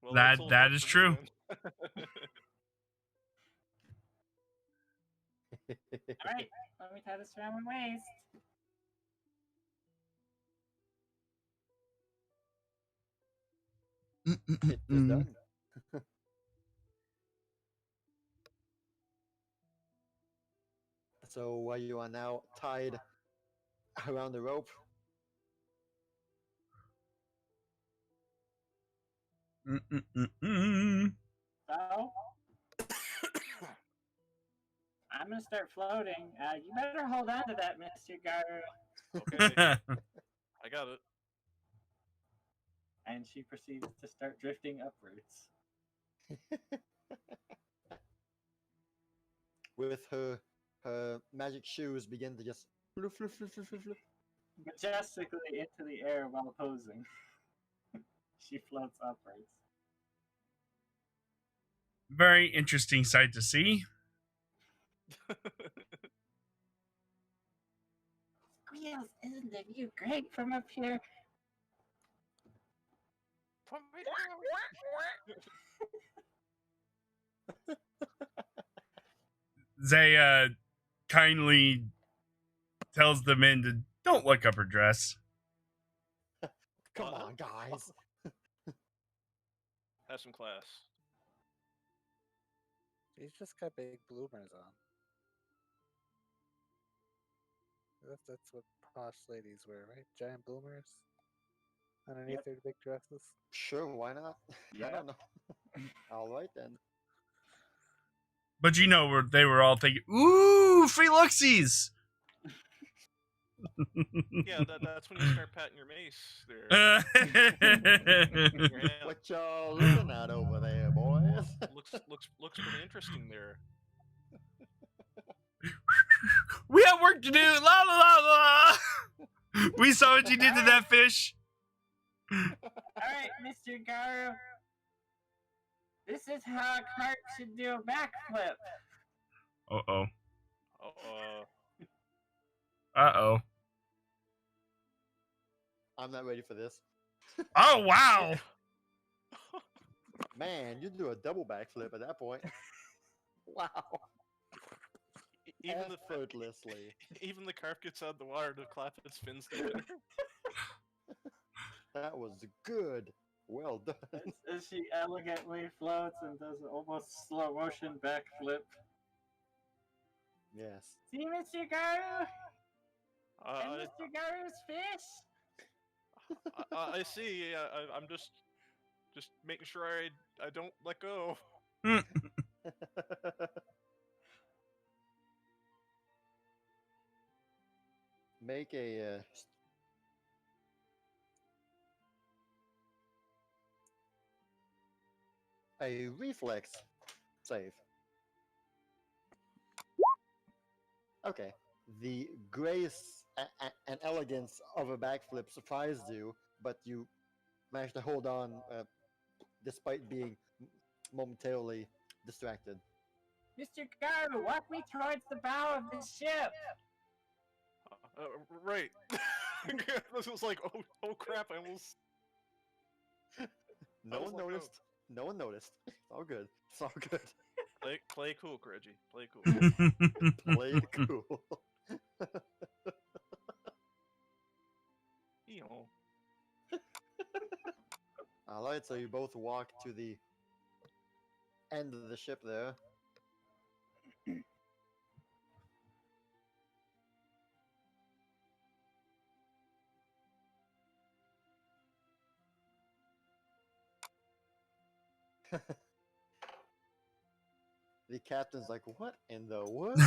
Well, That is true. Alright, let me tie this around my waist. It is done. So you are now tied around the rope. So, I'm gonna start floating. You better hold on to that, Mr. Garou. Okay, I got it. And she proceeds to start drifting upwards. With her magic shoes begin to just flip, flip, flip, flip, flip, flip. Majestically into the air while posing. She floats upwards. Very interesting sight to see. Squeals, isn't the view great from up here? Zaya kindly tells the men to don't look up her dress. Come on, guys. Have some class. She's just got big bloomers on. That's what posh ladies wear, right? Giant bloomers underneath their big dresses. Sure, why not? Yeah. I don't know. All right then. But you know, they were all thinking, ooh, free looksies. Yeah, that's when you start patting your mace there. Your hand. What y'all looking at over there, boys? Looks pretty interesting there. We have work to do. La la la la. We saw what you did to that fish. Alright, Mr. Mr. Garou. This is how a carp should do a backflip. Uh-oh. Uh, I'm not ready for this. Oh, wow. Man, you do a double backflip at that point. Wow. even the Effortlessly. even the carp gets out of the water to clap its fins together. That was good. Well done. As she elegantly floats and does an almost slow motion backflip. Yes. See, Mr. Garou? And I, Mr. Garou's fish? I see. I'm just making sure I don't let go. Make a reflex save. Okay. The grace and elegance of a backflip surprised you, but you managed to hold on despite being momentarily distracted. Mr. Garou, walk me towards the bow of the ship. Right. This was like, oh crap! I almost. No was one let go. noticed. No one noticed. It's all good. It's all good. Play cool, Kireji. Play cool. Played cool. You know. Alright, so you both walk to the end of the ship there. The captain's like, what in the world?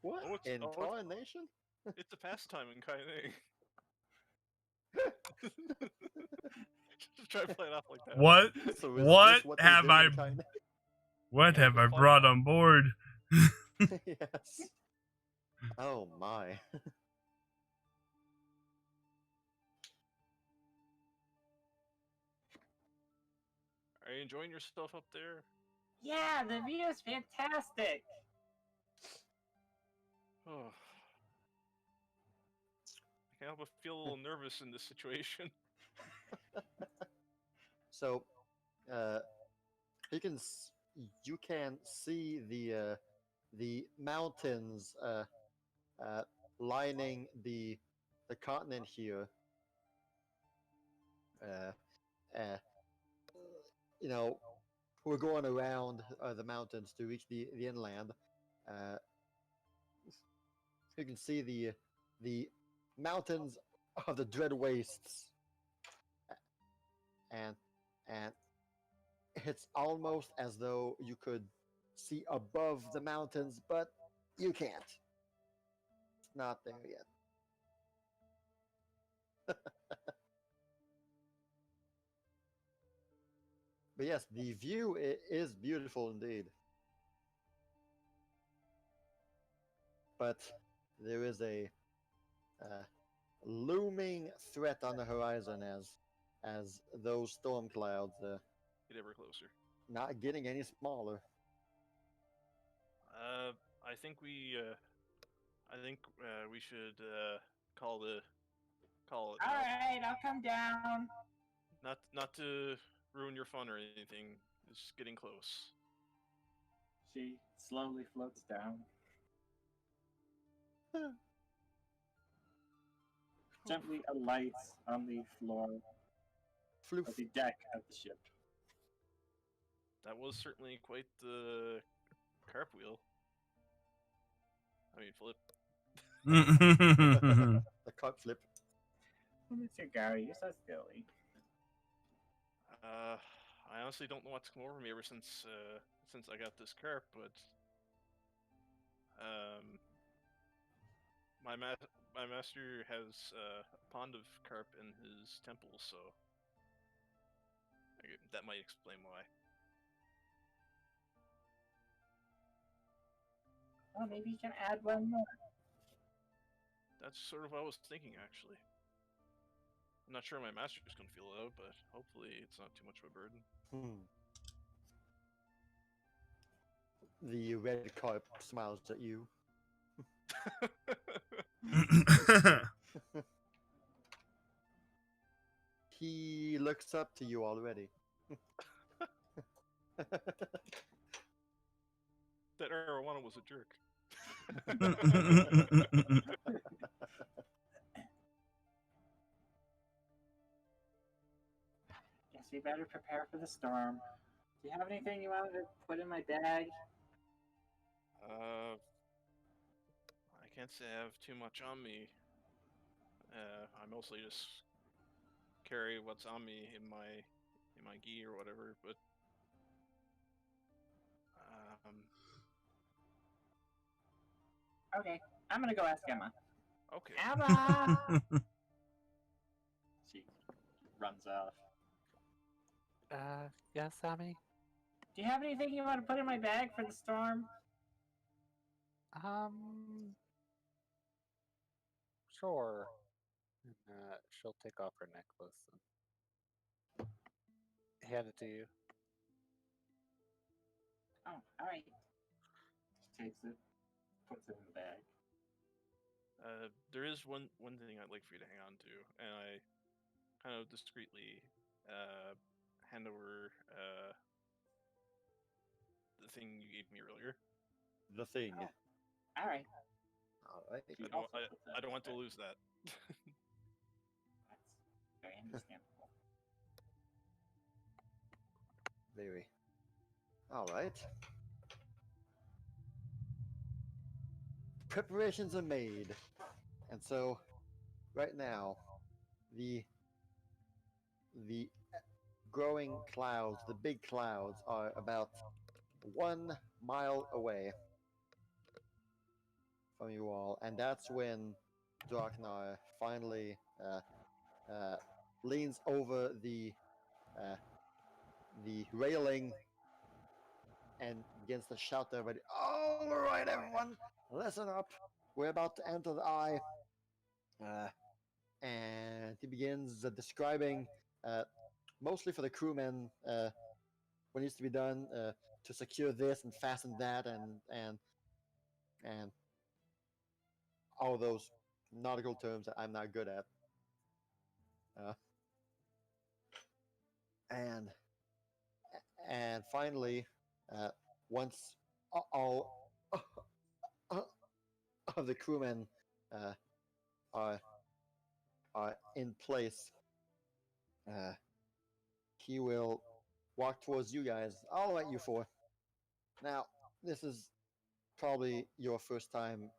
What Oh, it's- in oh, it's- tarnation? It's a pastime in Kaineng. Just try to play it off like that. What? So is What this they have do I? in Kaineng? What Yeah, have the I fun- brought on board? Yes. Oh my. Are you enjoying yourself up there? Yeah, the view is fantastic. Oh. I can't help but feel a little nervous in this situation. So, you can see the mountains lining the continent here. You know, we're going around the mountains to reach the inland. You can see the mountains of the Dread Wastes, and it's almost as though you could see above the mountains, but you can't. It's not there yet. But yes, the view is beautiful indeed. But there is a looming threat on the horizon as those storm clouds Get ever closer. not getting any smaller. I think we should call it. All Now. right, I'll come down. Not to ruin your fun or anything. It's just getting close. She slowly floats down. Gently alights on the floor Floof. of the deck of the ship. That was certainly quite the carp wheel. I mean, flip. The carp flip. Mr. Garou, you're so silly. I honestly don't know what's come over me ever since I got this carp, but my master has a pond of carp in his temple, so that might explain why. Well, maybe you can add one more. That's sort of what I was thinking, actually. I'm not sure my master's gonna feel it out, but hopefully it's not too much of a burden. The red carp smiles at you. He looks up to you already. That marijuana was a jerk. Guess we better prepare for the storm. Do you have anything you wanted to put in my bag? I can't say I have too much on me. I mostly just carry what's on me in my gi or whatever. But Okay, I'm gonna go ask Emma. okay. Emma! She runs off. Yes, Sammy? Do you have anything you want to put in my bag for the storm? Sure. And, she'll take off her necklace and hand it to you. Oh, alright. She takes it, puts it in the bag. There is one thing I'd like for you to hang on to, and I kind of discreetly hand over the thing you gave me earlier. The thing. Oh. Alright. Alright. She I don't, also puts that I don't in want the to bag. lose that. That's very understandable. Very. Alright. Preparations are made. And so, right now, the growing clouds, the big clouds, are about 1 mile away from you all, and that's when Draknar finally leans over the railing and begins to shout to everybody, "All right, everyone, listen up. We're about to enter the eye." And he begins describing, mostly for the crewmen, what needs to be done to secure this and fasten that, and all those nautical terms that I'm not good at. And finally, once all of the crewmen are in place, he will walk towards you guys. All right, you four. Now, this is probably your first time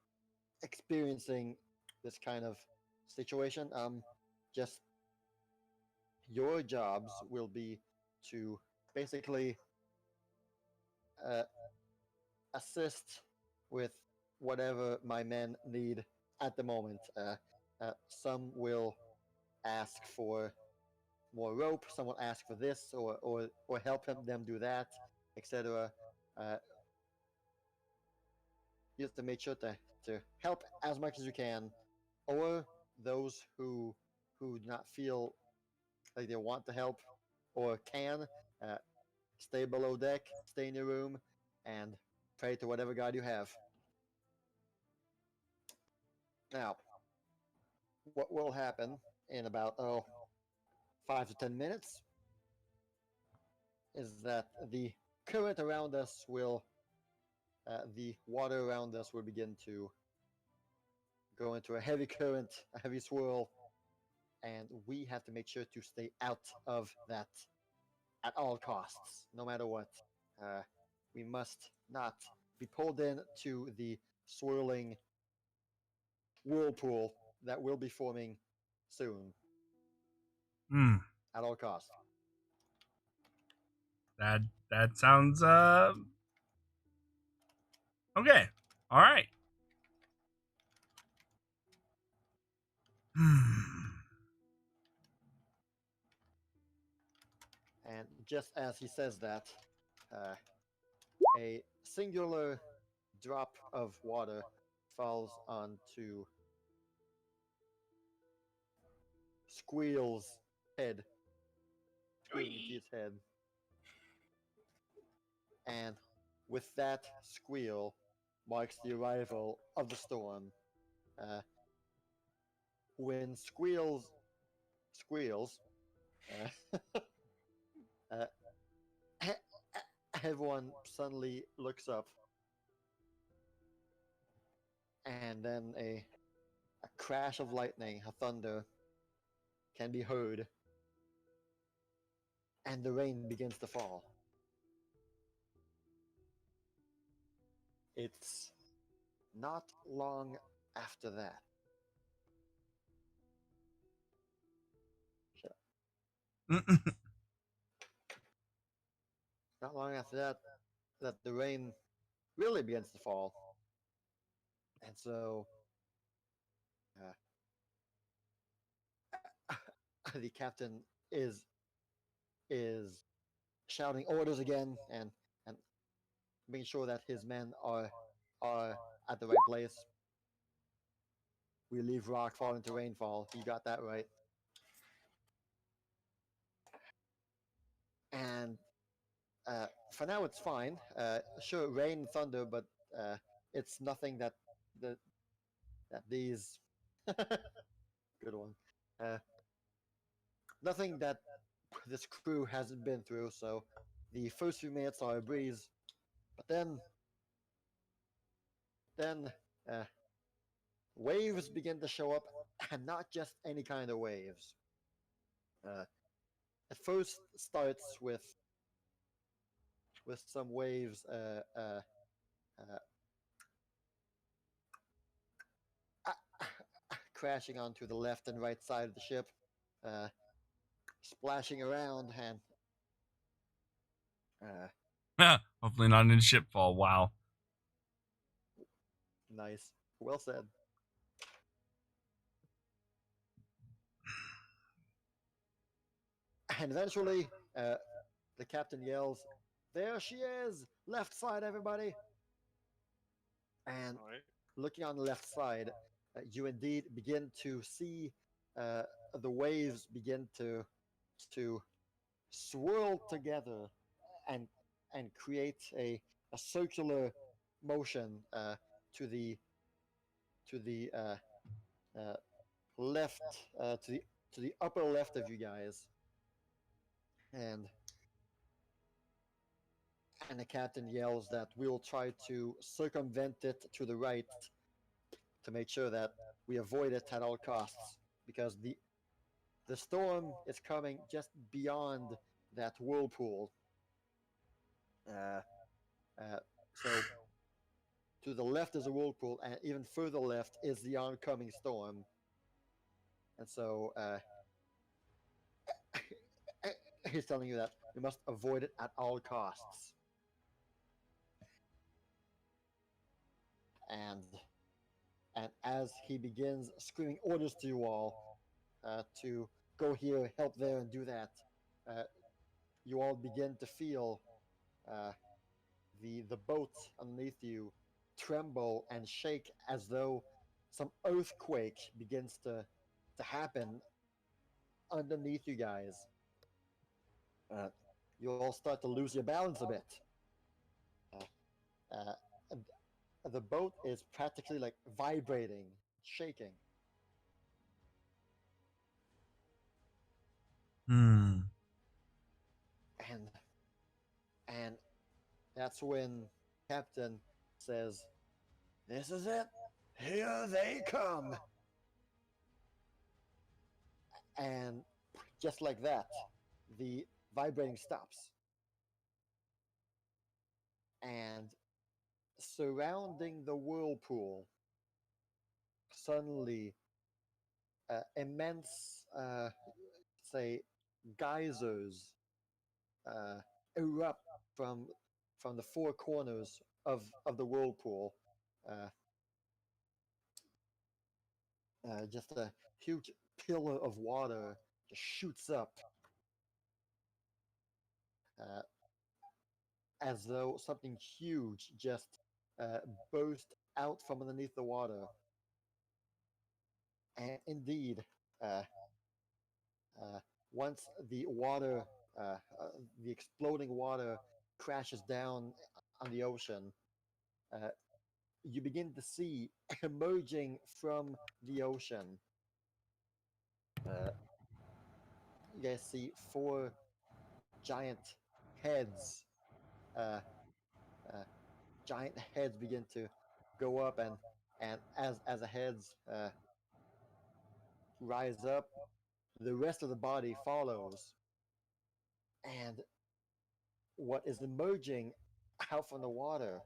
experiencing this kind of situation. Just your jobs will be to basically assist with whatever my men need at the moment. Some will ask for more rope, some will ask for this, or help them do that, etc. You have to make sure to help as much as you can, or those who do not feel like they want to help or can, stay below deck, stay in your room, and pray to whatever god you have. Now, what will happen in about 5 to 10 minutes is that the current around us will, the water around us will begin to go into a heavy current, a heavy swirl, and we have to make sure to stay out of that at all costs, no matter what. We must not be pulled into the swirling whirlpool that will be forming soon. At all costs. That sounds okay. All right. And just as he says that, a singular drop of water falls onto squeals head, squealing into its head, and with that squeal marks the arrival of the storm. When squeals, uh, everyone suddenly looks up, and then a crash of lightning, a thunder, can be heard, and the rain begins to fall. It's not long after that. Not long after that the rain really begins to fall, and so the captain is shouting orders again and making sure that his men are at the right place. We leave rock fall into rainfall. You got that right. And for now, it's fine. Sure, rain, thunder, but it's nothing that these good one. Nothing that this crew hasn't been through. So the first few minutes are a breeze, but then uh, waves begin to show up, and not just any kind of waves. At first, starts with some waves crashing onto the left and right side of the ship, splashing around, and hopefully not in shipfall. Wow. nice, well said. And eventually, the captain yells, "There she is! Left side, everybody!" And looking on the left side, you indeed begin to see the waves begin to swirl together and create a circular motion to the left, to the upper left of you guys, and the captain yells that we'll try to circumvent it to the right to make sure that we avoid it at all costs, because the storm is coming just beyond that whirlpool. So to the left is a whirlpool, and even further left is the oncoming storm. And so he's telling you that you must avoid it at all costs. And as he begins screaming orders to you all to go here, help there, and do that, you all begin to feel the boat underneath you tremble and shake as though some earthquake begins to happen underneath you guys. You all start to lose your balance a bit. The boat is practically like vibrating, shaking. Hmm. And that's when Captain says, "This is it. Here they come." And just like that, the vibrating stops. And surrounding the whirlpool, suddenly immense, say, geysers erupt from the four corners of the whirlpool. Just a huge pillar of water just shoots up, as though something huge just burst out from underneath the water. And indeed, once the water, the exploding water, crashes down on the ocean, you begin to see emerging from the ocean. You guys see 4 giant heads. Uh, Giant heads begin to go up, and as the heads rise up, the rest of the body follows. And what is emerging out from the water,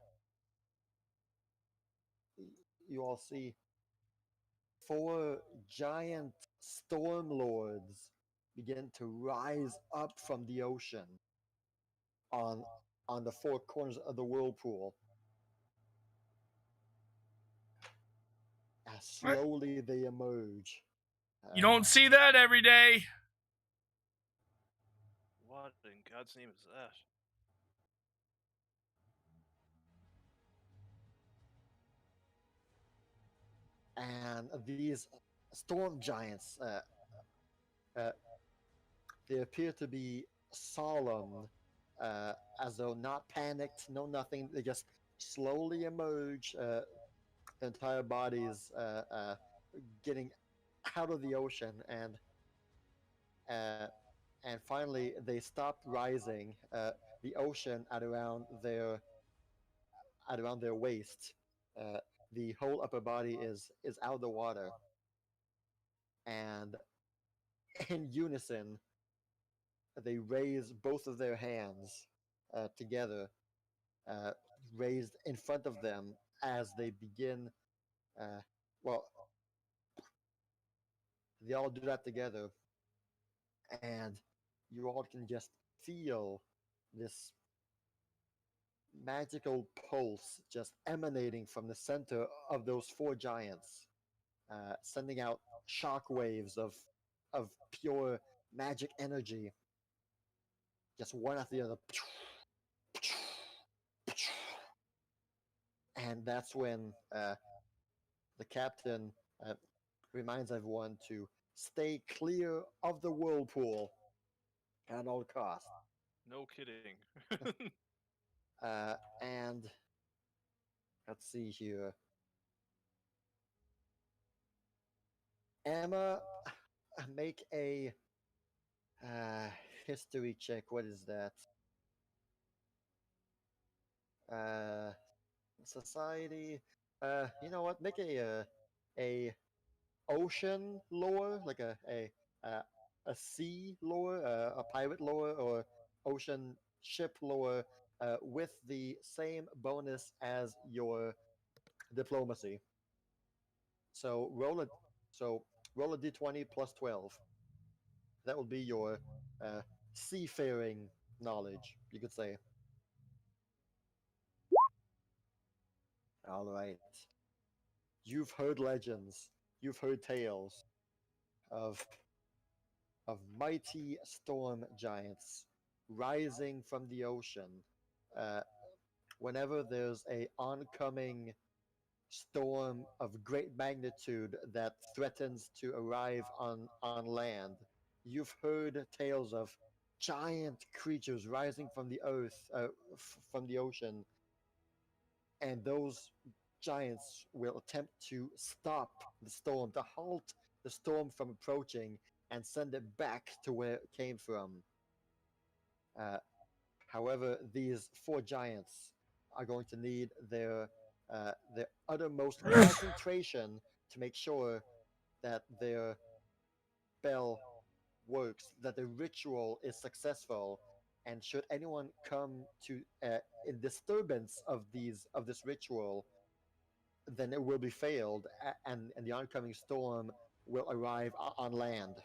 you all see 4 giant storm lords begin to rise up from the ocean on the 4 corners of the whirlpool. As slowly they emerge. You don't see that every day. What in God's name is that? And these storm giants, they appear to be solemn, as though not panicked, no nothing. They just slowly emerge, the entire bodies getting out of the ocean, and finally they stop rising. The ocean at around their waist. The whole upper body is out of the water, and in unison they raise both of their hands together, raised in front of them as they begin. Well, they all do that together, and you all can just feel this magical pulse just emanating from the center of those 4 giants, sending out shock waves of pure magic energy, just one after the other. And that's when the captain reminds everyone to stay clear of the whirlpool at all costs. No kidding. And let's see here. Emma, make a history check. What is that? Society. You know what? Make a ocean lore, like a sea lore, a pirate lore, or ocean ship lore, with the same bonus as your diplomacy. So roll a d20 plus 12. That will be your seafaring knowledge, you could say. All right. You've heard legends. You've heard tales of mighty storm giants rising from the ocean. Uh, Whenever there's a oncoming storm of great magnitude that threatens to arrive on land, you've heard tales of giant creatures rising from the earth, from the ocean, and those giants will attempt to stop the storm, to halt the storm from approaching, and send it back to where it came from. However, these 4 giants are going to need their uttermost concentration to make sure that their spell works, that the ritual is successful, and should anyone come to in disturbance of this ritual, then it will be failed, and the oncoming storm will arrive on land.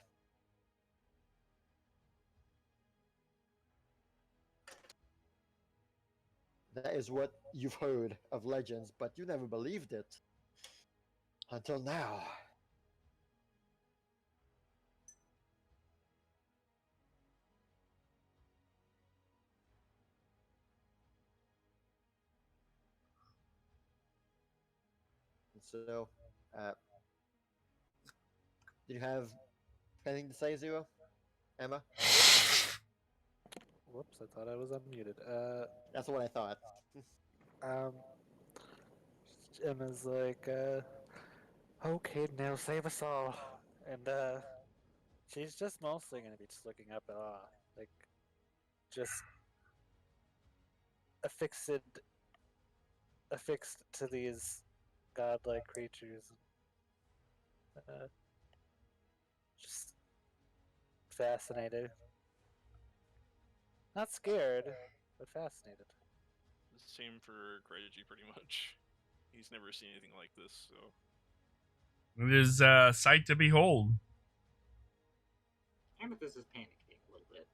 That is what you've heard of legends, but you never believed it until now. So, did you have anything to say, Zero? Emma? Whoops, I thought I was unmuted. That's what I thought. Um, Emma's like, okay, now save us all. And, she's just mostly gonna be just looking up at like, just affixed to these godlike creatures. Just fascinated. Not scared, but fascinated. Same for Kireji, pretty much. He's never seen anything like this, so. It is a sight to behold. Amethyst is panicking a little bit.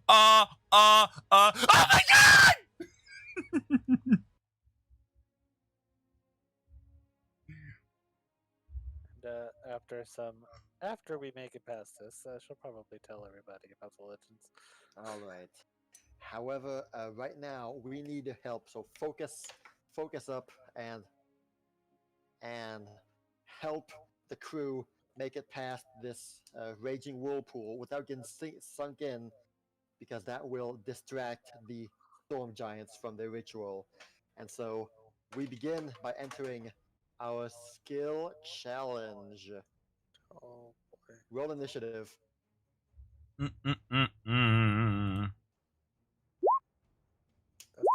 Oh my god! And after we make it past this, she'll probably tell everybody about the legends. All right. However, right now we need help. So focus up, and help the crew make it past this raging whirlpool without getting sunk in, because that will distract the storm giants from their ritual. And so we begin by entering our skill challenge. Oh boy. Roll initiative. That's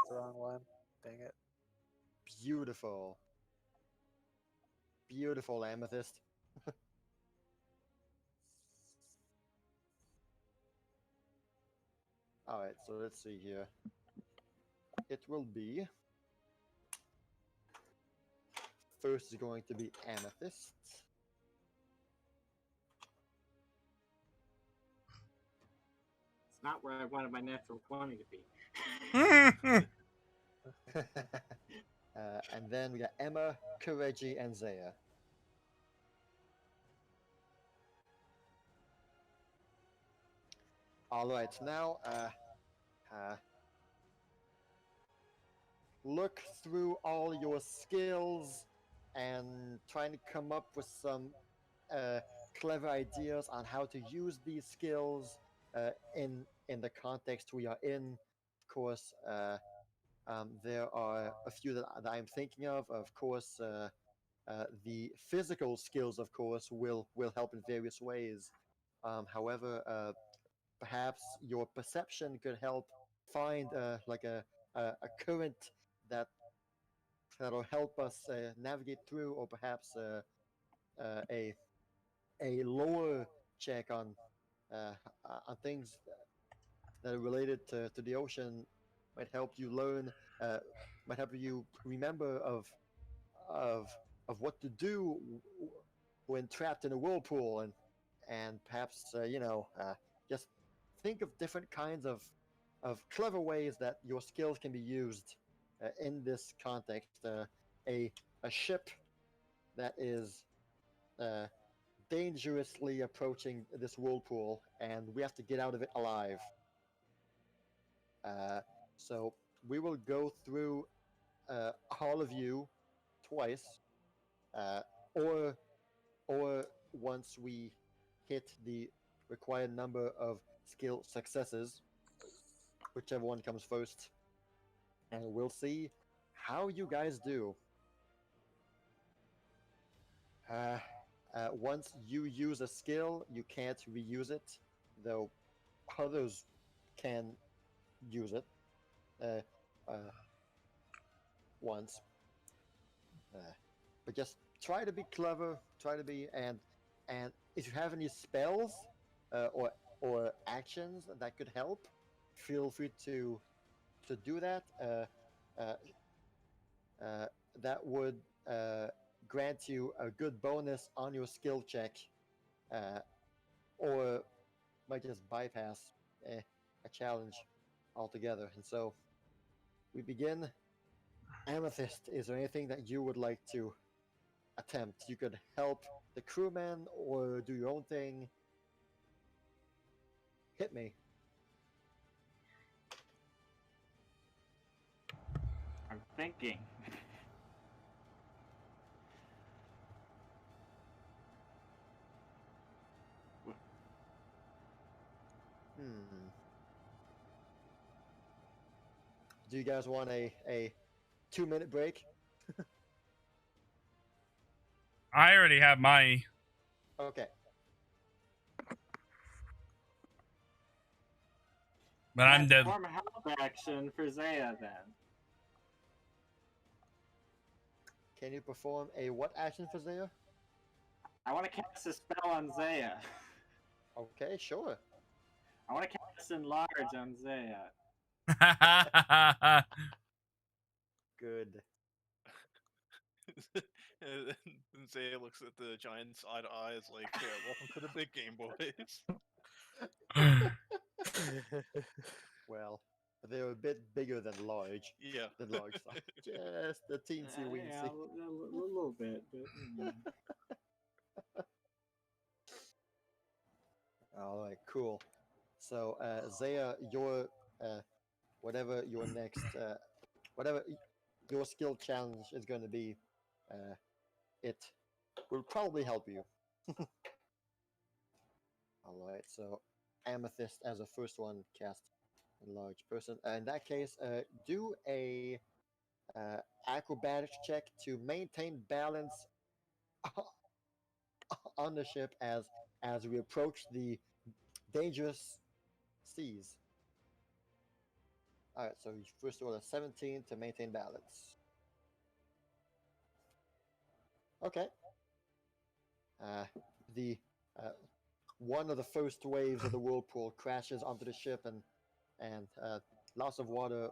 the wrong one. Dang it. Beautiful. Beautiful, Amethyst. Alright, so let's see here. It will be... First is going to be Amethyst. It's not where I wanted my natural 20 to be. And then we got Emma, Kireji, and Zaya. Alright, now look through all your skills and trying to come up with some clever ideas on how to use these skills in the context we are in. Of course, there are a few that I'm thinking of. Of course, the physical skills, of course, will help in various ways. However, perhaps your perception could help find like a current that'll help us navigate through, or perhaps a lower check on things that are related to the ocean might help you learn, might help you remember of what to do when trapped in a whirlpool, and perhaps just think of different kinds of clever ways that your skills can be used in this context. A ship that is dangerously approaching this whirlpool, and we have to get out of it alive. So we will go through all of you twice, or once we hit the required number of skill successes, whichever one comes first, and we'll see how you guys do. Once you use a skill, you can't reuse it, though others can use it once. But just try to be clever. Try to be and if you have any spells or actions that could help, feel free to do that. That would grant you a good bonus on your skill check, or might just bypass a challenge altogether. And so we begin. Amethyst, is there anything that you would like to attempt? You could help the crewman or do your own thing. Hit me. I'm thinking. Hmm. Do you guys want a 2-minute break? I already have my. Okay. But I'm dead. Perform a help action for Zaya then. Can you perform a what action for Zaya? I want to cast a spell on Zaya. Okay, sure. I want to cast Enlarge on Zaya. Good. And Zaya looks at the giant's eye to eyes like, welcome to the big game, boys. Well, they're a bit bigger than large. Yeah. Than large size. Just a teensy weensy. Yeah, a little bit, but All right, cool. So, Zaya, your whatever your next whatever your skill challenge is going to be, it will probably help you. All right, so Amethyst as a first one cast a large person. In that case, do a acrobatics check to maintain balance on the ship as we approach the dangerous seas. All right, so you first roll a 17 to maintain balance. Okay. The one of the first waves of the whirlpool crashes onto the ship, and lots of water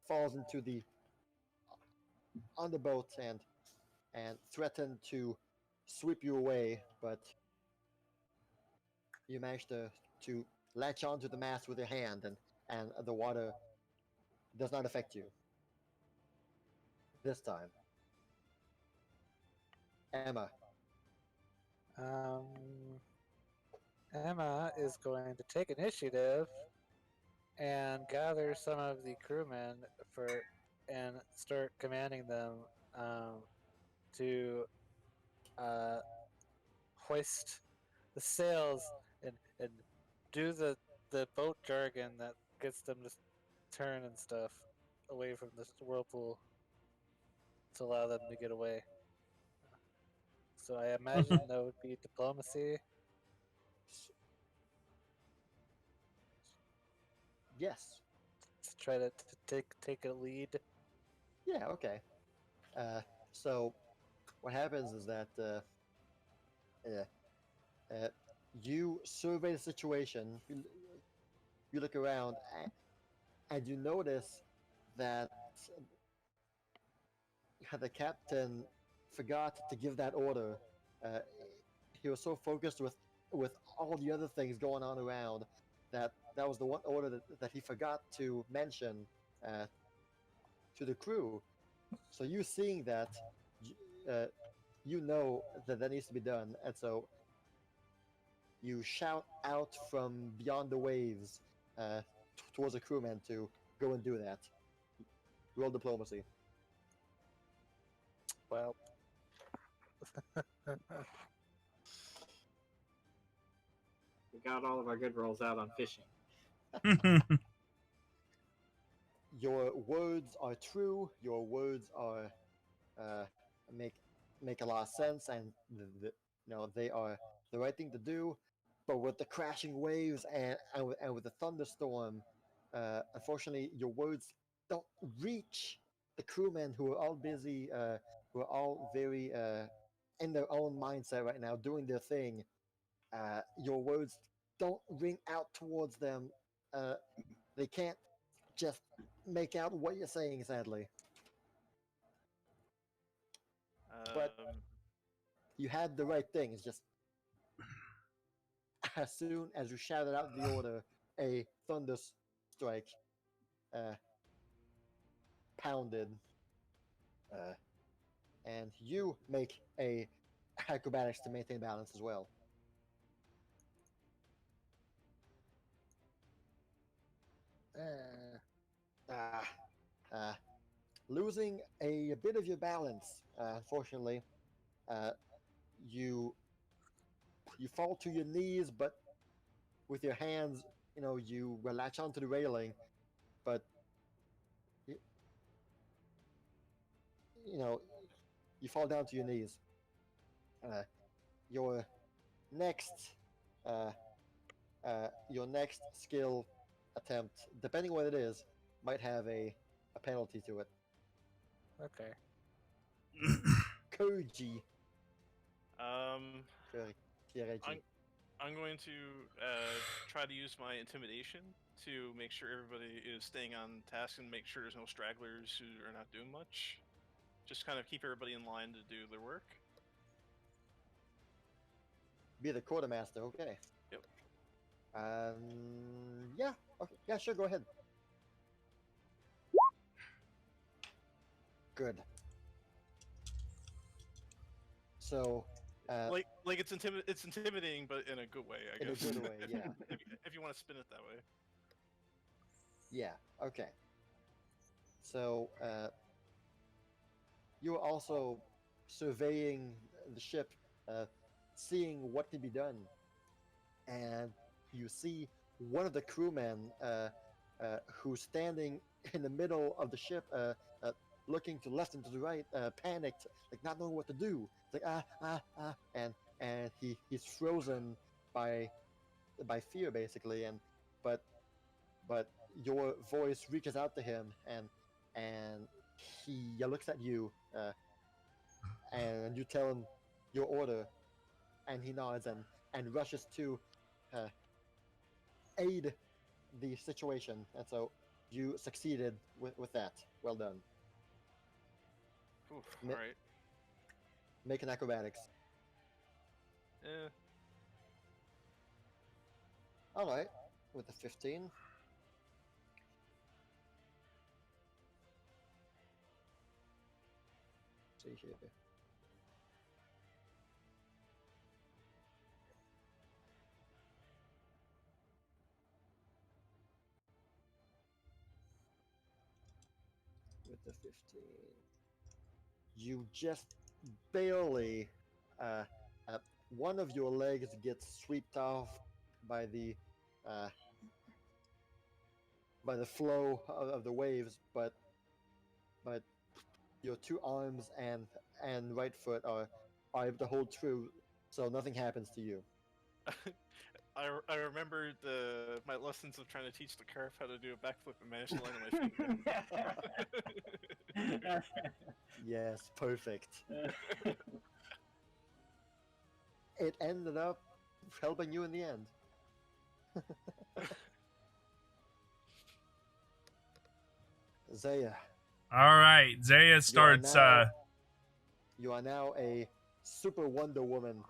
falls into the on the boat and threaten to sweep you away, but you manage to latch onto the mast with your hand, and the water does not affect you this time. Emma. Um, Emma is going to take initiative and gather some of the crewmen and start commanding them to hoist the sails and do the boat jargon that gets them to turn and stuff away from the whirlpool to allow them to get away. So I imagine that would be diplomacy. Yes. To try to take a lead. Yeah, okay. So what happens is that you survey the situation, you look around, and you notice that the captain forgot to give that order. Uh, he was so focused with all the other things going on around that was the one order that he forgot to mention to the crew. So you seeing that, you know that needs to be done, and so you shout out from beyond the waves towards the crewman to go and do that. Roll diplomacy. Well, we got all of our good rolls out on fishing. Your words are true. Your words are make a lot of sense, and they are the right thing to do. But with the crashing waves and with the thunderstorm, unfortunately, your words don't reach the crewmen who are all busy, who are all very in their own mindset right now, doing their thing. Your words don't ring out towards them. They can't just make out what you're saying, sadly. But you had the right thing. It's just as soon as you shouted out the order, a thunder strike pounded, and you make a acrobatics to maintain balance as well. Losing a bit of your balance, unfortunately. You fall to your knees, but with your hands, you latch onto the railing, but you, you fall down to your knees. Your next, uh, your next skill attempt, depending what it is, might have a penalty to it. Okay. Koji. Kireji. I'm going to try to use my intimidation to make sure everybody is staying on task and make sure there's no stragglers who are not doing much. Just kind of keep everybody in line to do their work. Be the quartermaster, okay. Yep. Yeah, okay. Yeah, sure, go ahead. Good. So, like it's intimidating, but in a good way, I guess. In a good way, yeah. if you want to spin it that way. Yeah, okay. So, you're also surveying the ship, seeing what can be done. And you see one of the crewmen who's standing in the middle of the ship, looking to the left and to the right, panicked, like not knowing what to do. It's like and he's frozen by fear basically. And but your voice reaches out to him, and he looks at you, and you tell him your order, and he nods and rushes to aid the situation. And so you succeeded with that. Well done. Oof, all right. Make an acrobatics. Yeah. All right, with the 15. See here. With the 15, you just barely, one of your legs gets swept off by the flow of the waves, but your two arms and right foot are able to hold true, so nothing happens to you. I remember my lessons of trying to teach the Carp how to do a backflip and manage to land on my finger. Yes, perfect. It ended up helping you in the end. Zaya. All right, Zaya starts. You are now a super Wonder Woman.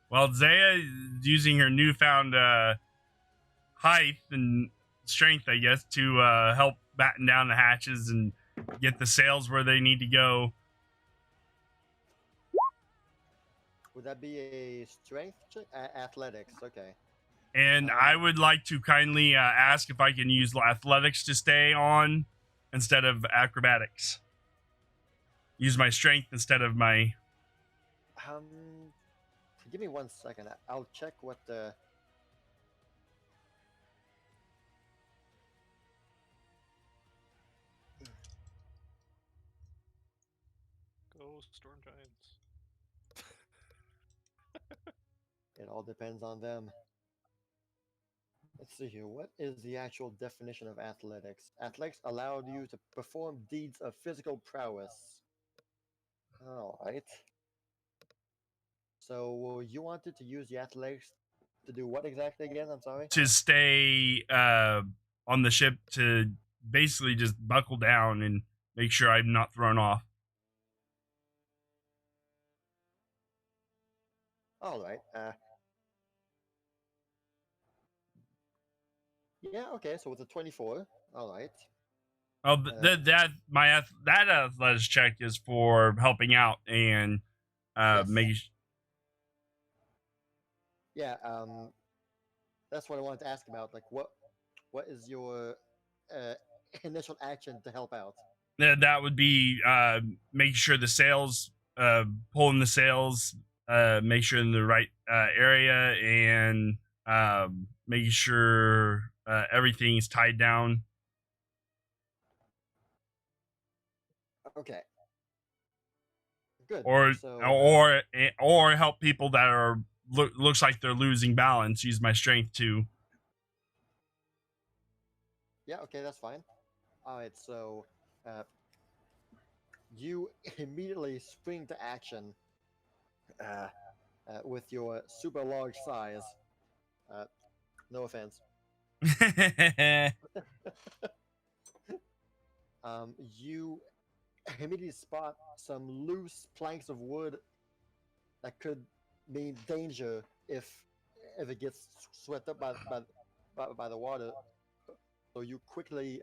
Well, Zaya, using her newfound height and strength, I guess, to help batten down the hatches and get the sails where they need to go. Would that be a strength check? Athletics, okay. And I would like to kindly ask if I can use athletics to stay on instead of acrobatics. Use my strength instead of my... Give me 1 second. I'll check what the... Go Storm Giants. It all depends on them. Let's see here. What is the actual definition of athletics? Athletics allowed you to perform deeds of physical prowess. All right. So you wanted to use the athletics to do what exactly again? I'm sorry. To stay on the ship, to basically just buckle down and make sure I'm not thrown off. All right. Yeah. Okay. So with a 24. All right. Oh, that athletics check is for helping out and Yes. making. Yeah. That's what I wanted to ask about. Like, what is your initial action to help out? That would be making sure the sails, pulling the sails, make sure in the right area, and making sure everything's tied down. Okay. Good. Or So, or help people that are looks like they're losing balance. Use my strength to. yeah, okay, that's fine. All right, so you immediately spring to action with your super large size. No offense. You immediately spot some loose planks of wood that could mean danger if it gets swept up by the water. So you quickly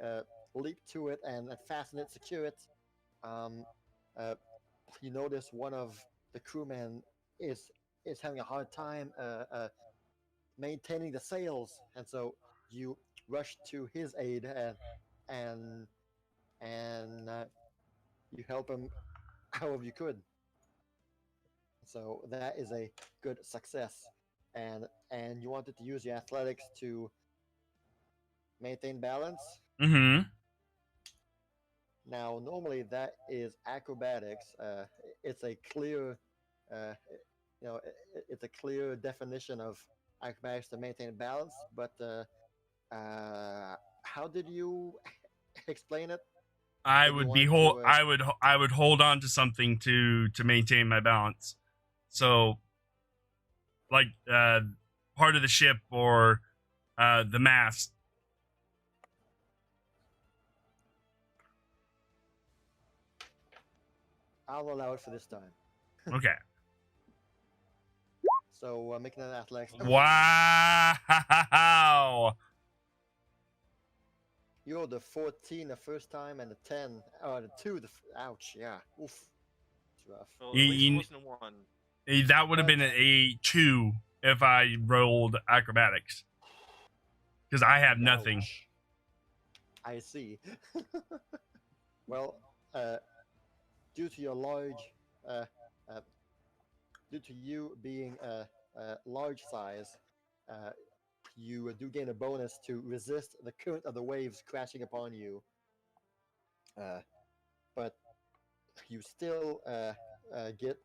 leap to it and fasten it, secure it. Uh, you notice one of the crewmen is having a hard time maintaining the sails, and so you rush to his aid and you help him however you could. So that is a good success, and you wanted to use your athletics to maintain balance. Mm-hmm. Now, normally that is acrobatics. It's a clear, uh, it's a clear definition of acrobatics to maintain balance. But how did you explain it? I That you would be wanted to, I would hold on to something to maintain my balance. So, like part of the ship or the mast. I'll allow it for this time. Okay. So making an athletics. Wow. You rolled a 14 the first time and a 10. Oh, the 2. Ouch. Yeah. Oof. It's rough. Well, at least it wasn't a 1. That would have been a 2 if I rolled acrobatics. Because I have nothing. Ouch. I see. Well, due to your large, due to you being large size, you do gain a bonus to resist the current of the waves crashing upon you. But you still get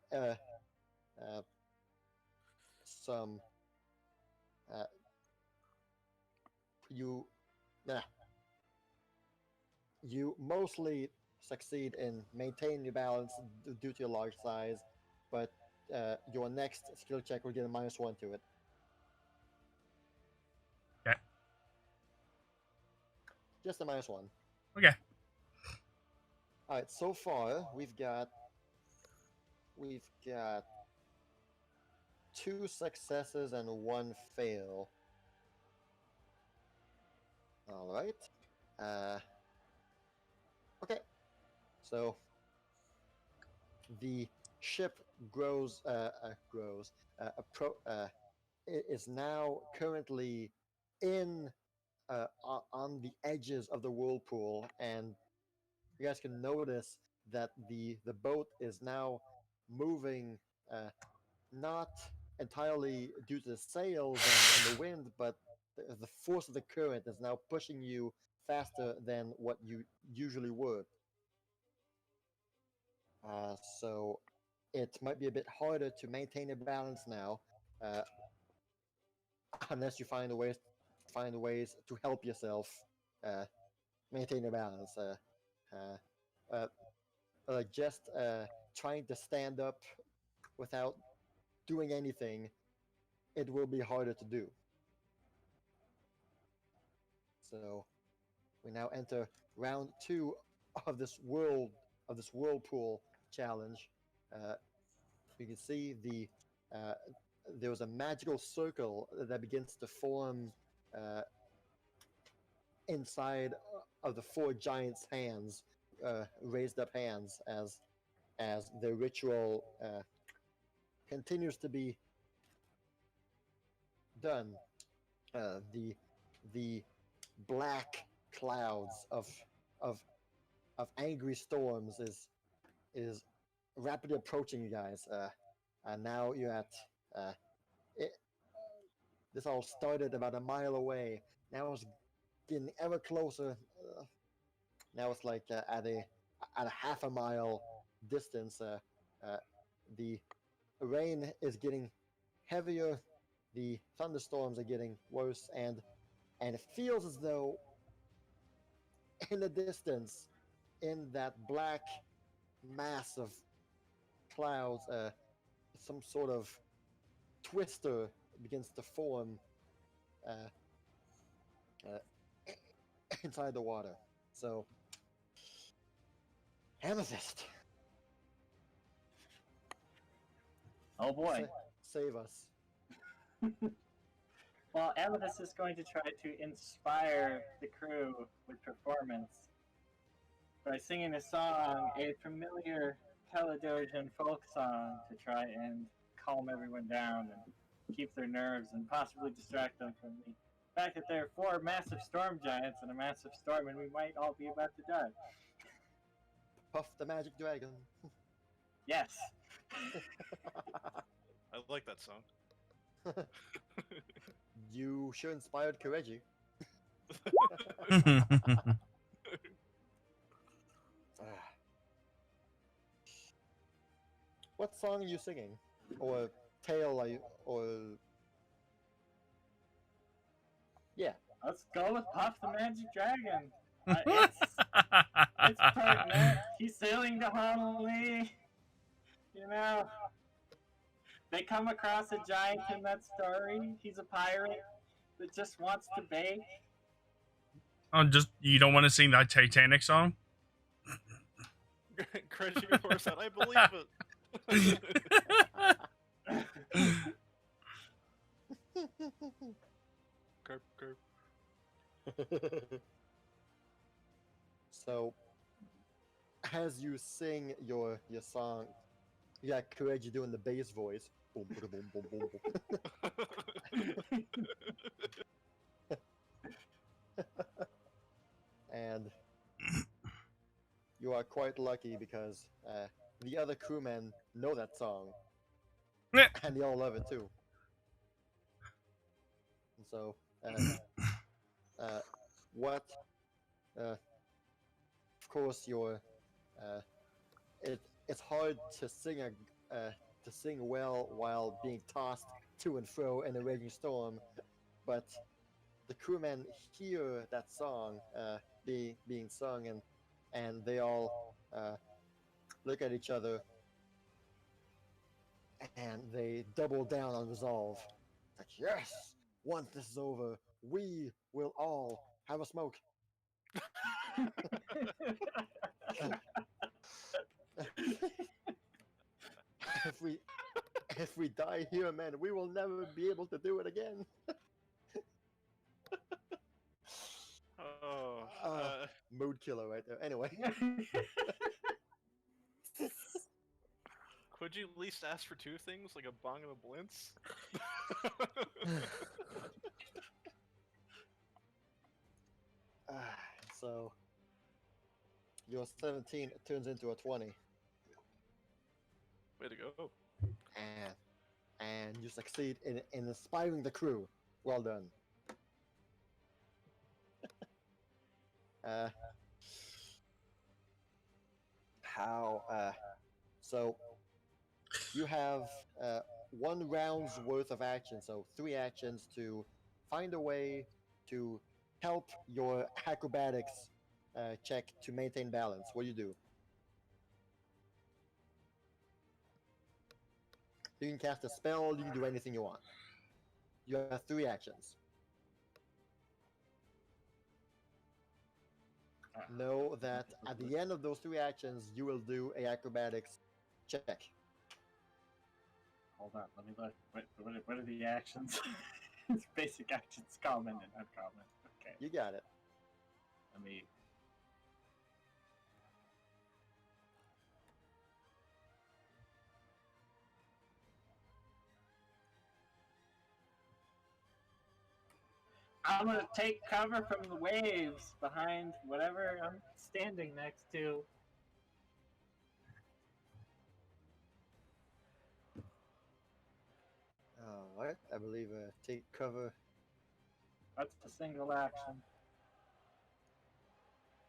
some. You, nah, you mostly succeed in maintaining your balance due to your large size, but your next skill check will get a -1 to it. Okay. Just a -1. Okay. All right. So far, we've got 2 successes and 1 fail. All right. Okay. So the ship is now currently in on the edges of the whirlpool, and you guys can notice that the boat is now moving, not entirely due to the sails and the wind, but the force of the current is now pushing you faster than what you usually would. So it might be a bit harder to maintain a balance now, unless you find ways to help yourself maintain a balance. Just trying to stand up without doing anything, it will be harder to do. So we now enter round 2 of this whirlpool challenge. You can see there was a magical circle that begins to form inside of the 4 giants' hands, raised up hands, as the ritual continues to be done. The black clouds of angry storms is rapidly approaching you guys. And now you're at This all started about a mile away. Now it's getting ever closer. Now it's like at a half a mile distance. The rain is getting heavier. The thunderstorms are getting worse, and it feels as though in the distance, in that black mass of clouds, some sort of twister begins to form inside the water. So, Amethyst, Oh boy. save us. Well, Amethyst is going to try to inspire the crew with performance by singing a song, a familiar Caledonian folk song, to try and calm everyone down and keep their nerves and possibly distract them from the fact that there are 4 massive storm giants and a massive storm and we might all be about to die. Puff the magic dragon. Yes. I like that song. You sure inspired Kireji. What song are you singing? Or tale are you, or... Yeah. Let's go with Puff the Magic Dragon. It's pertinent. He's sailing to Honolulu. You know, they come across a giant in that story. He's a pirate that just wants to bake. Oh, just you don't want to sing that Titanic song? Crazy horse, and I believe it. Curb, curb. So, as you sing your song, you got Kireji doing the bass voice. Boom, boom, boom, boom, boom, boom. And you are quite lucky because the other crewmen know that song, and they all love it too. And so, what? Of course, it's hard to sing well while being tossed to and fro in a raging storm, but the crewmen hear that song being sung, and they all look at each other and they double down on resolve. It's like, yes, once this is over, we will all have a smoke. if we die here, man, we will never be able to do it again. Mood killer right there. Anyway. Could you at least ask for 2 things, like a bong and a blintz? So, your 17 turns into a 20. Way to go. And you succeed in inspiring the crew. Well done. So you have 1 round's worth of action, so 3 actions to find a way to help your acrobatics check to maintain balance. What do you do? You can cast a spell, you can do anything you want. You have 3 actions. Know that at the end of those 3 actions, you will do a acrobatics check. Hold on, let me look. What are the actions? It's basic actions, common and uncommon. Okay. You got it. Let me. I'm gonna take cover from the waves behind whatever I'm standing next to. Alright, I believe take cover. That's a single action.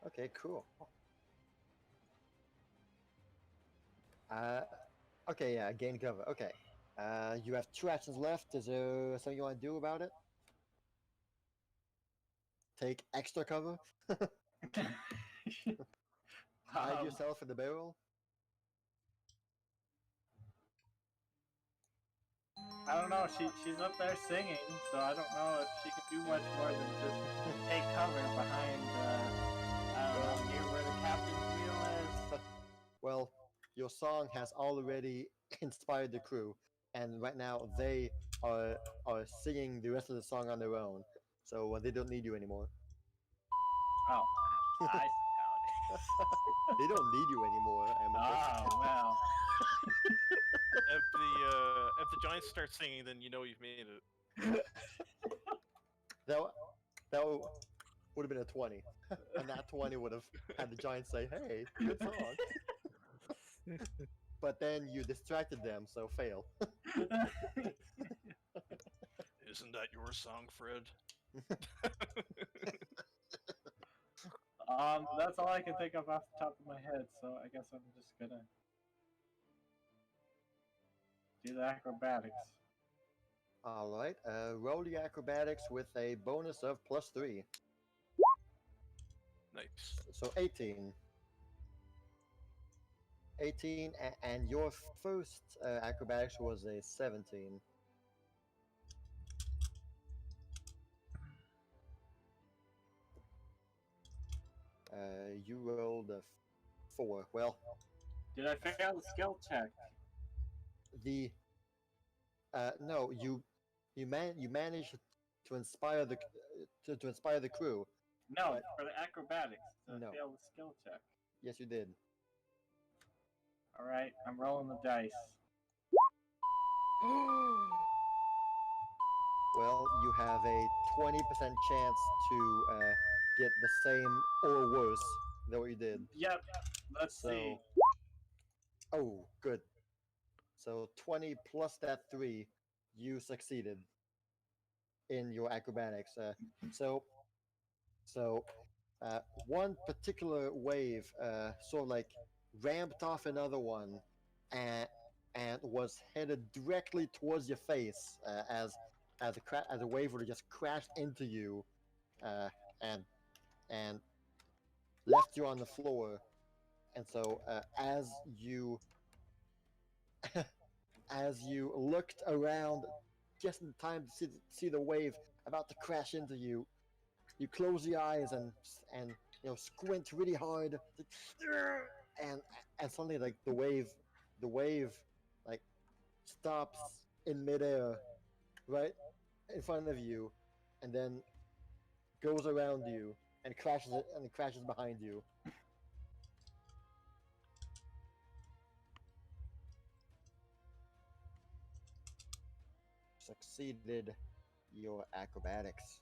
Okay, cool. Okay, yeah, gain cover. Okay. You have 2 actions left. Is there something you want to do about it? Take extra cover? Hide yourself in the barrel? I don't know. She's up there singing, so I don't know if she can do much more than just take cover behind. I don't know, near where the captain's wheel is. Well, your song has already inspired the crew, and right now they are singing the rest of the song on their own, so they don't need you anymore. Oh, I see how it is. They don't need you anymore. Oh well. If the giants start singing, then you know you've made it. that would have been a 20, and that 20 would have had the giants say, "Hey, good song." But then you distracted them, so fail. Isn't that your song, Fred? That's all I can think of off the top of my head, so I guess I'm just gonna do the acrobatics. Alright, roll the acrobatics with a bonus of +3. Nice. So 18. 18, and your first acrobatics was a 17. You rolled a 4. Well, Did I fail the skill check? no, you managed to inspire the to inspire the crew. No, But- for the acrobatics. Did No. I fail the skill check? Yes, you did. Alright, I'm rolling the dice. Well, you have a 20% chance to get the same or worse than what you did. Yep, let's see. Oh, good. So 20 plus that 3, you succeeded in your acrobatics. One particular wave sort of like ramped off another one, and was headed directly towards your face as a wave would have just crashed into you, and left you on the floor. And so as you as you looked around just in time to see the wave about to crash into you, you close your eyes and squint really hard, and suddenly like the wave like stops in midair right in front of you, and then goes around you and crashes behind you. Succeeded your acrobatics.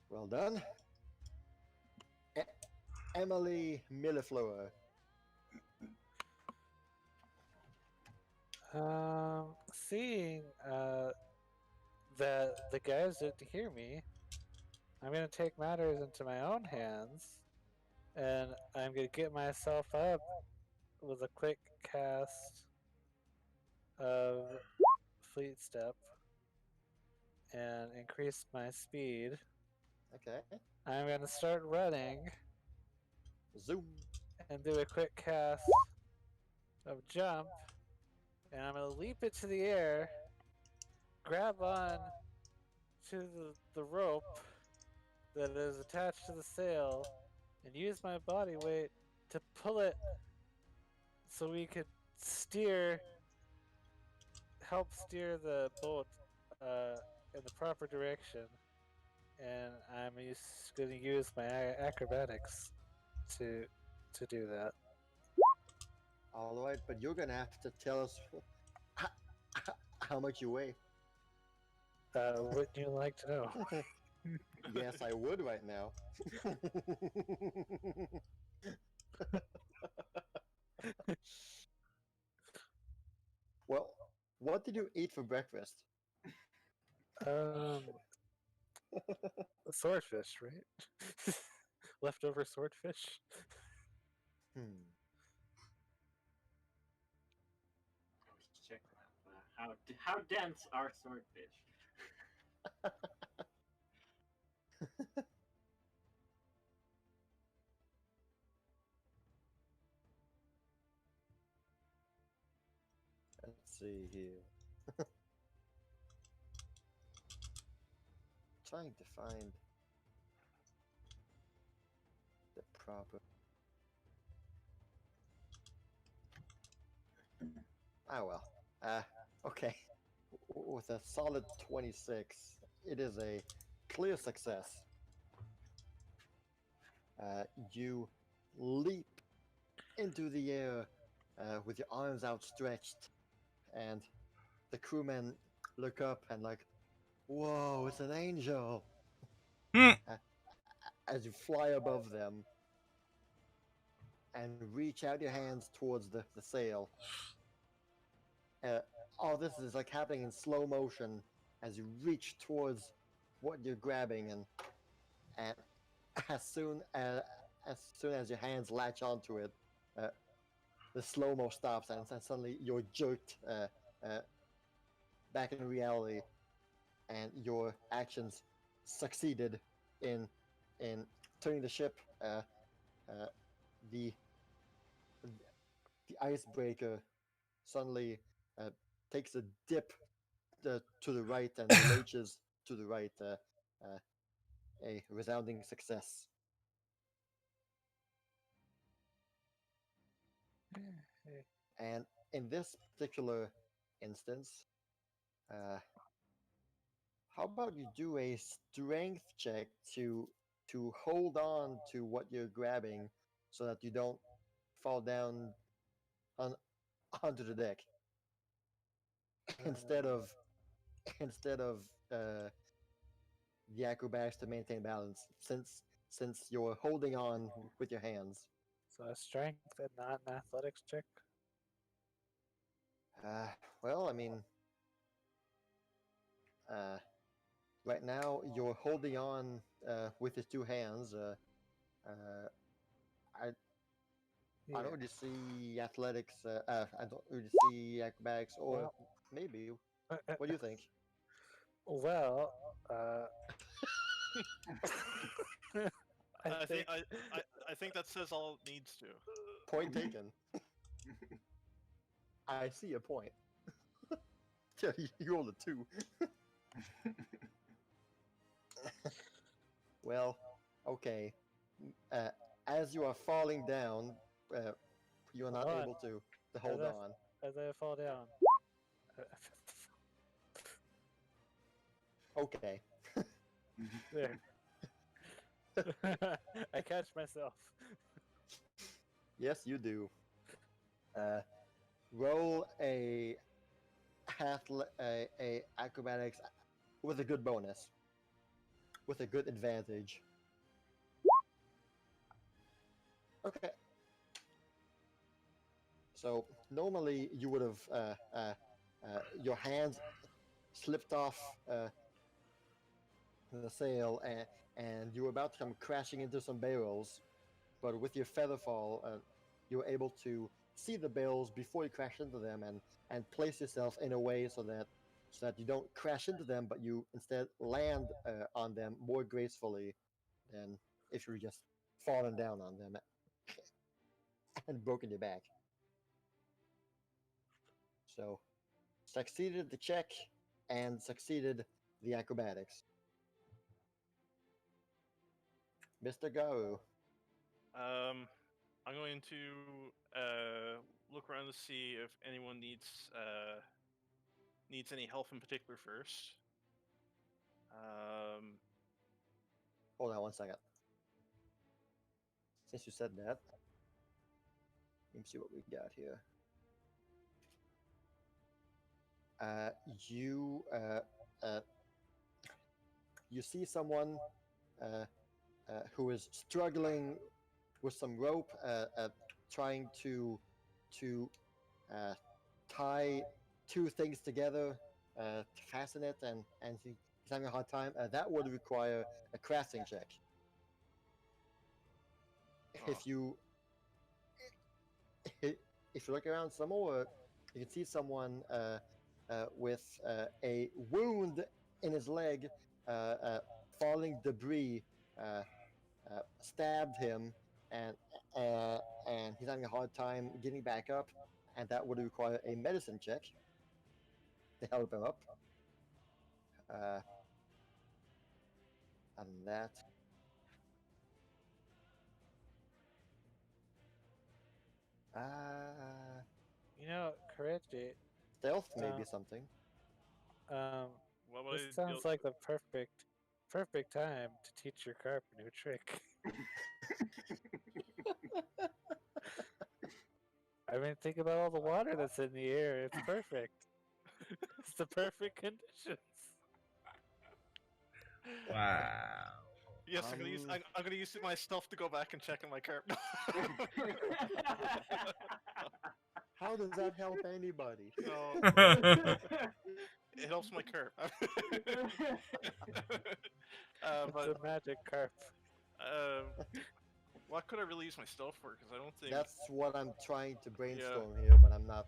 Well done. Emily Millefleur. Seeing that the guys didn't hear me, I'm gonna take matters into my own hands, and I'm gonna get myself up with a quick cast of Fleet Step and increase my speed. Okay. I'm gonna start running Zoom. and do a quick cast of Jump, and I'm gonna leap into the air, grab on to the rope that is attached to the sail, and use my body weight to pull it so we could help steer the boat in the proper direction. And I'm going to use my acrobatics to do that. All right, but you're gonna have to tell us how much you weigh. Wouldn't you like to know? Yes, I would right now. Well, what did you eat for breakfast? Swordfish, right? Leftover swordfish. Hmm. I was checking out how dense are swordfish. Let's see here. Trying to find the proper. Ah well. Okay. With a solid 26, it is a clear success. You leap into the air with your arms outstretched, and the crewmen look up and like, "Whoa, it's an angel!" Hmm. As you fly above them and reach out your hands towards the sail. All this is like happening in slow motion as you reach towards what you're grabbing, and as soon as your hands latch onto it, the slow mo stops, and suddenly you're jerked back in reality, and your actions succeeded in turning the ship. The icebreaker suddenly takes a dip to the right and lurches to the right. A resounding success. And in this particular instance, how about you do a strength check to hold on to what you're grabbing so that you don't fall down on onto the deck instead of the acrobatics to maintain balance, since you're holding on with your hands. So a strength and not an athletics check. Well, I mean, right now you're holding on with your two hands. I Yeah. I don't really see athletics. I don't really see acrobatics, or Well, maybe. What do you think? well, I think that says all it needs to. Point taken. I see a point. Yeah, you rolled a 2. Well, okay. As you are falling down, you are not Hold on. able to hold As I- on. as I fall down. Okay. There. I catch myself. Yes, you do. Roll a acrobatics with a good bonus, with a good advantage. Okay. So normally you would have your hands slipped off the sail, and you were about to come crashing into some barrels, but with your feather fall, you were able to see the barrels before you crash into them, and place yourself in a way so that you don't crash into them, but you instead land on them more gracefully than if you were just fallen down on them and broken your back. So, succeeded the check and succeeded the acrobatics. Mr. Garou. I'm going to look around to see if anyone needs any help in particular first. Hold on one second. Since you said that, let me see what we got here. You see someone who is struggling with some rope, trying to tie two things together to fasten it, and he's having a hard time, that would require a crafting check. If you look around some more, you can see someone with a wound in his leg, falling debris stabbed him, and he's having a hard time getting back up, and that would require a medicine check to help him up. Other than that, You know, Kireji, stealth may be something. What would this sounds like the perfect time to teach your carp a new trick. I mean, think about all the water that's in the air. It's perfect. It's the perfect conditions. Wow. Yes, I'm gonna use my stealth to go back and check on my carp. How does that help anybody? No, it helps my carp. It's a magic carp. What could I really use my stealth for? Because I don't think That's what I'm trying to brainstorm here, but I'm not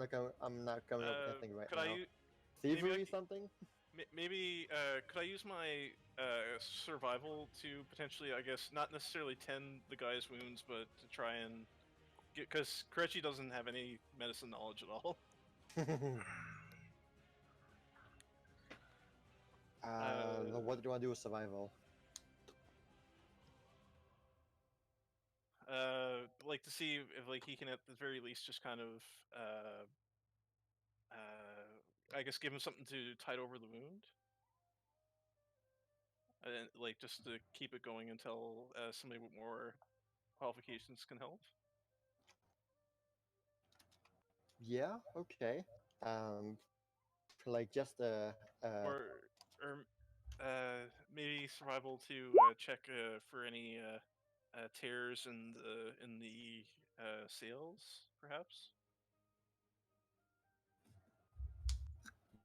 coming up with anything right could now. Thievery, something? Maybe could I use my survival to potentially, I guess, not necessarily tend the guy's wounds, but to try and get, because Kireji doesn't have any medicine knowledge at all. What do you want to do with survival? Like to see if like he can at the very least just kind of I guess give him something to tide over the wound, and like just to keep it going until somebody with more qualifications can help. Yeah, okay. Like just Or maybe survival to check for any tears in the sails, perhaps.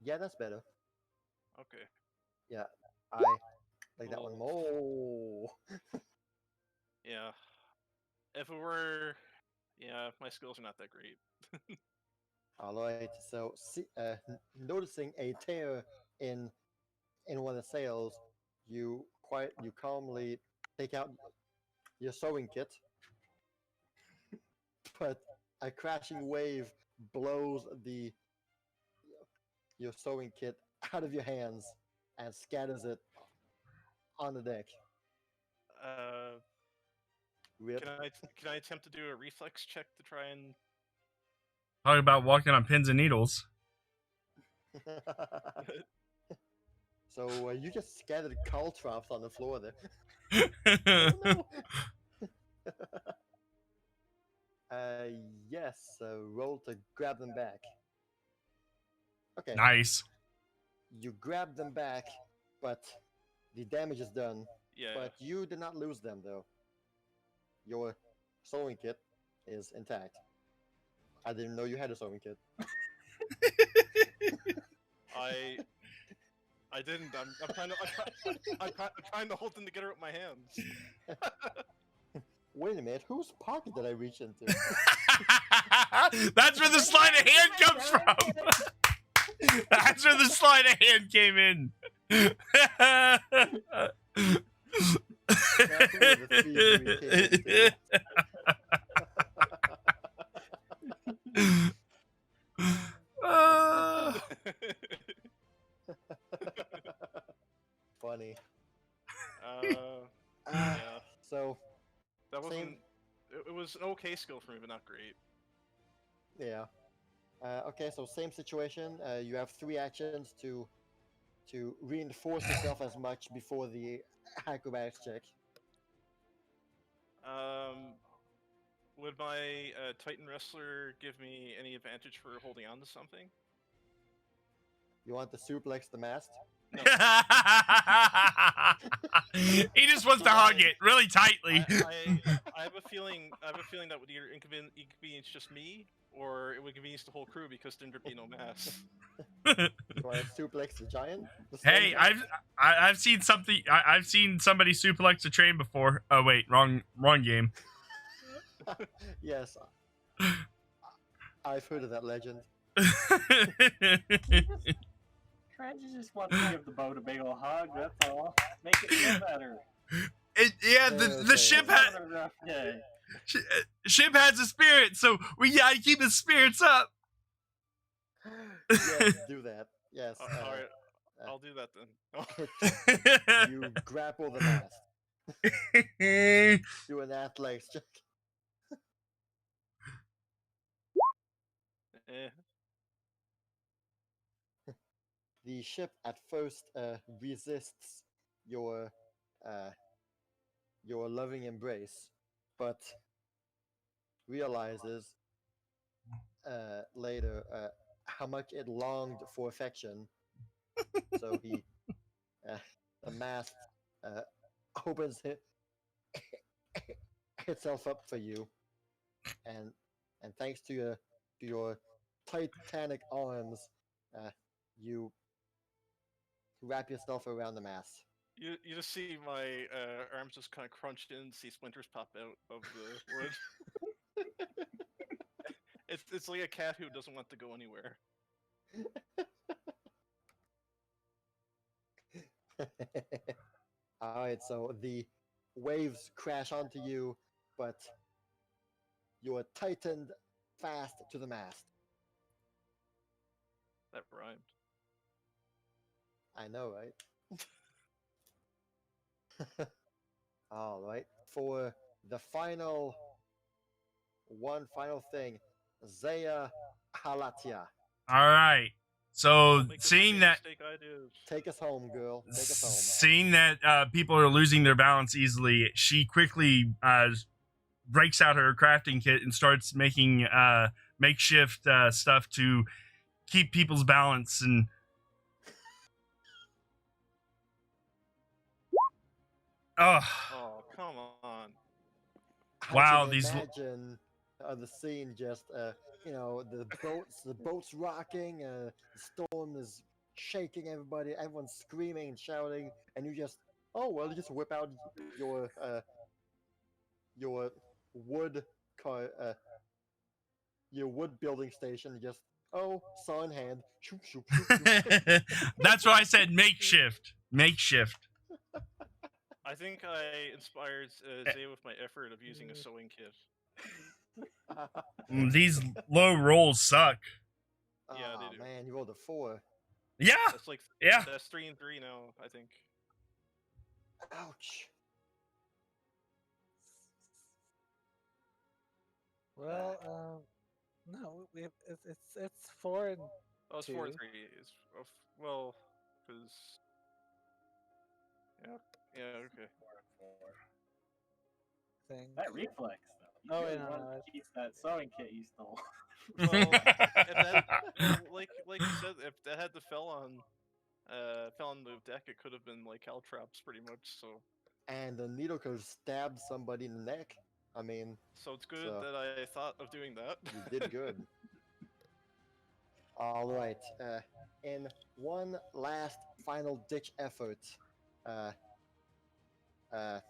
yeah, that's better. Okay. Yeah, I like that one. Oh, Yeah. If it were, yeah, my skills are not that great. all right. So, noticing a tear in one of the sails, you calmly take out your sewing kit, but a crashing wave blows your sewing kit out of your hands and scatters it on the deck. Rip. Can I attempt to do a reflex check to try and? Talk about walking on pins and needles. So you just scattered caltrops on the floor there. Oh, no. Yes. Roll to grab them back. Okay. Nice. You grab them back, but the damage is done. Yeah. But you did not lose them, though. Your sewing kit is intact. I didn't know you had a sewing kit. I didn't. I'm trying to hold them together with my hands. Wait a minute. Whose pocket did I reach into? That's where the sleight of hand comes from. That's where the sleight of hand came in. That's where the thievery came Funny. Yeah. So That wasn't. same. It was an okay skill for me, but not great. Yeah. Okay, so same situation. You have 3 actions to reinforce yourself as much before the acrobatics check. Would my Titan Wrestler give me any advantage for holding on to something? You want to suplex the mast? He just wants to hug it really tightly. I have a feeling that would either inconvenience just me or it would convenience the whole crew because then there'd be no mass. You want to suplex the giant? The Hey, stone giant? I've seen something. I've seen somebody suplex a train before. Oh wait, wrong game. Yes. I've heard of that legend. Trent just wants to give the boat a big ol' hug, that's all. Make it feel better. The ship It's having a rough day. ship has a spirit, so we gotta keep his spirits up. Yes, do that. Yes. Alright, I'll do that then. You grapple the mast. Do an athletics check. Eh. The ship at first resists your loving embrace, but realizes later how much it longed for affection. So the mast opens itself up for you, and thanks to your titanic arms, you wrap yourself around the mast. You just see my arms just kind of crunched in, see splinters pop out of the wood. It's like a cat who doesn't want to go anywhere. Alright, so the waves crash onto you, but you're tightened fast to the mast. That rhymed. I know, right? Alright, for the final thing, Zaya Halatia. All right. So Don't make the seeing same that mistake I did. Take us home, girl. Take us home. seeing that people are losing their balance easily, she quickly breaks out her crafting kit and starts making makeshift stuff to keep people's balance. And Oh, come on. I Wow, can these- imagine the scene just the boats rocking, the storm is shaking everybody, everyone's screaming and shouting, and you just you just whip out your wood car your wood building station, just saw in hand. Shoop, shoop, shoop, shoop. that's why I said makeshift. I think I inspired Zay with my effort of using a sewing kit. These low rolls suck. Yeah, they Aw, do. man, you rolled a 4. Yeah. That's like Yeah. That's 3 and 3 now, I think. Ouch. Well, no, it's 4 and Oh, it's 4 and 2. 3. Well, because yeah, okay. thing. That reflex, though. Oh, You really yeah, wanted no, to keep that sewing kit you stole. Well, like you said, if that had to fell on the deck, it could have been like caltrops pretty much. So And the needle could have stabbed somebody in the neck. I mean, it's good So- that I thought of doing that. you did good. All right. In one last final ditch effort, the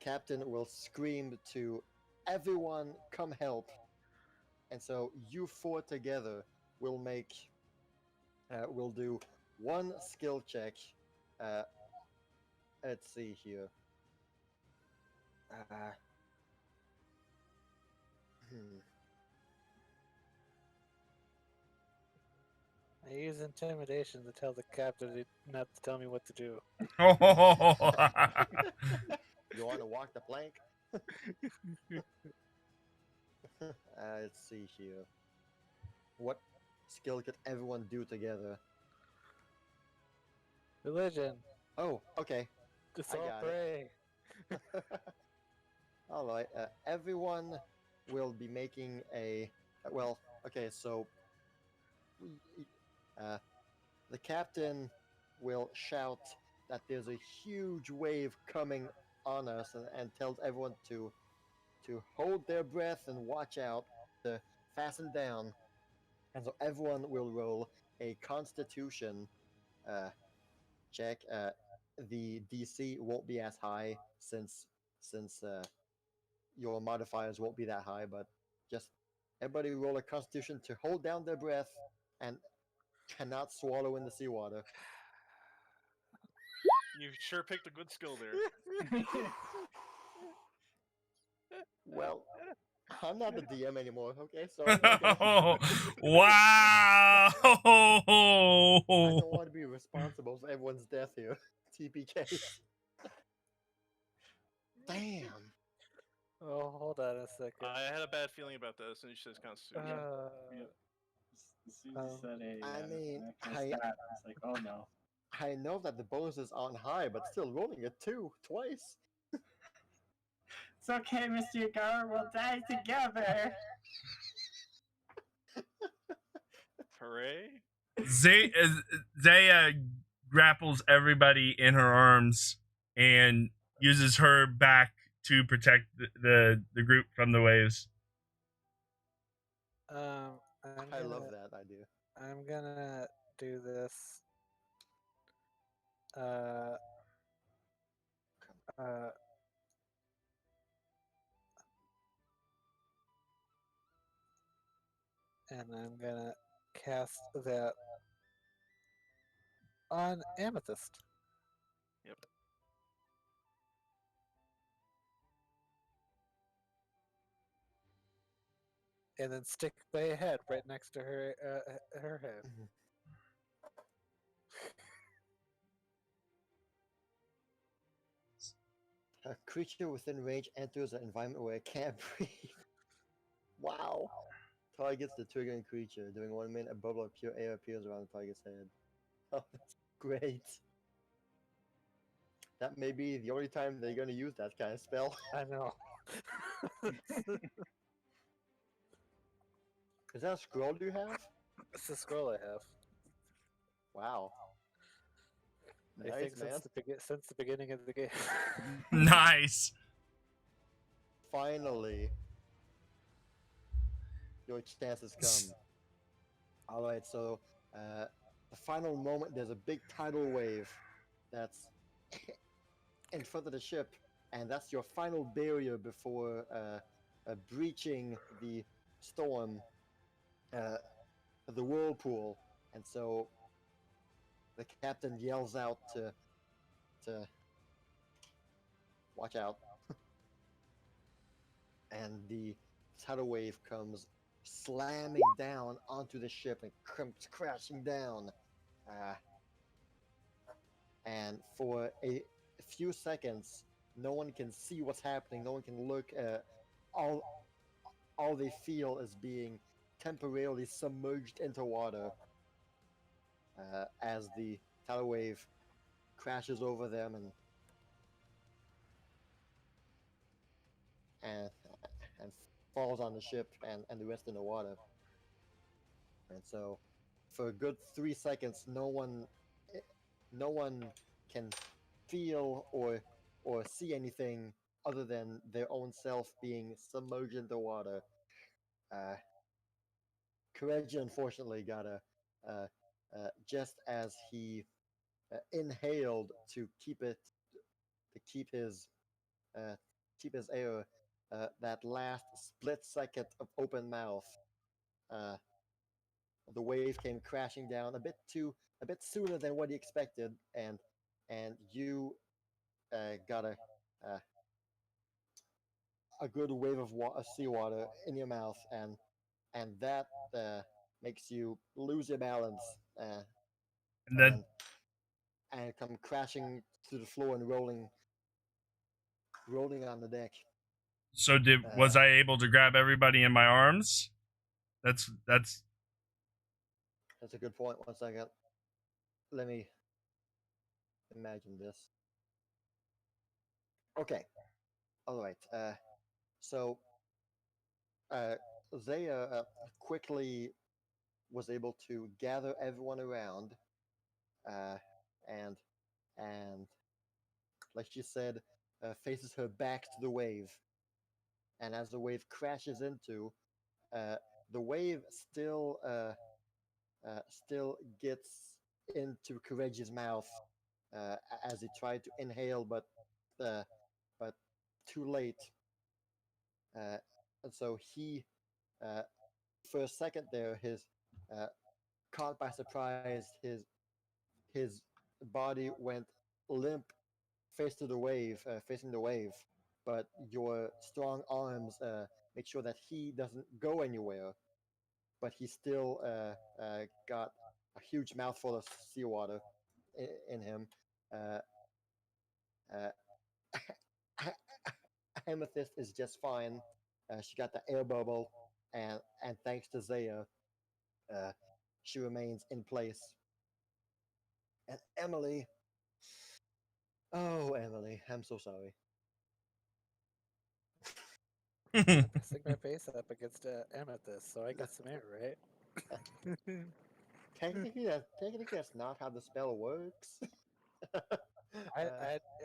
captain will scream to everyone, "Come help!" And so you four together will will do one skill check. Let's see here. I use intimidation to tell the captain not to tell me what to do. You want to walk the plank? Let's see here. What skill could everyone do together? Religion. Oh, okay. Just I all got pray. All right. Everyone will be making a. Well, okay. So, the captain will shout that there's a huge wave coming on us, and tells everyone to hold their breath and watch out. The fastened down, and so everyone will roll a Constitution check. The DC won't be as high since your modifiers won't be that high, but just everybody roll a Constitution to hold down their breath and cannot swallow in the seawater. You sure picked a good skill there. Well, I'm not the DM anymore, okay? So I'm not gonna... Wow! I don't want to be responsible for everyone's death here. TPK. Damn. Oh, hold on a second. I had a bad feeling about that as soon as you said Constitution. As soon as you said I mean, an actual stat, I was like, oh no. I know that the bonuses aren't high, but still rolling a 2 twice. It's okay, Mr. Gar, we'll die together. Hooray! Zaya grapples everybody in her arms and uses her back to protect the group from the waves. I love that idea. I'm gonna do this. And I'm gonna cast that on Amethyst. Yep. And then stick my head right next to her her head. A creature within range enters an environment where it can't breathe. Wow. Targets the triggering creature. During 1 minute, a bubble of pure air appears around the target's head. Oh, that's great. That may be the only time they're going to use that kind of spell. I know. Is that a scroll you have? It's a scroll I have. Wow. I Nice, think man. since the beginning of the game. Nice. Finally, your chances come. All right, so the final moment, there's a big tidal wave that's in front of the ship, and that's your final barrier before breaching the storm, the whirlpool. And so the captain yells out to watch out. And the tidal wave comes slamming down onto the ship and comes crashing down. And for a few seconds, no one can see what's happening. No one can look. All they feel is being temporarily submerged into water as the tidal wave crashes over them and falls on the ship and the rest in the water. And so, for a good 3 seconds, no one can feel or see anything other than their own self being submerged in the water. Kireji unfortunately got just as he inhaled to keep his air, that last split second of open mouth, the wave came crashing down a bit sooner than what he expected, and you got a good wave of seawater in your mouth, and that makes you lose your balance And then and come crashing to the floor and rolling on the deck. so was I able to grab everybody in my arms? That's a good point. 1 second. Let me imagine this. Okay. All right. So Zaya quickly was able to gather everyone around, and like she said, faces her back to the wave. And as the wave crashes into, the wave still gets into Kireji's mouth as he tried to inhale, but too late. And so he, for a second there, caught by surprise, his body went limp, facing the wave. But your strong arms make sure that he doesn't go anywhere. But he still got a huge mouthful of seawater in him. Uh, Amethyst is just fine. She got the air bubble, and thanks to Zaya, uh, she remains in place. And Emily, oh Emily, I'm so sorry. I'm pressing my face up against Amethyst, so I get some air, right? Technically, that's not how the spell works.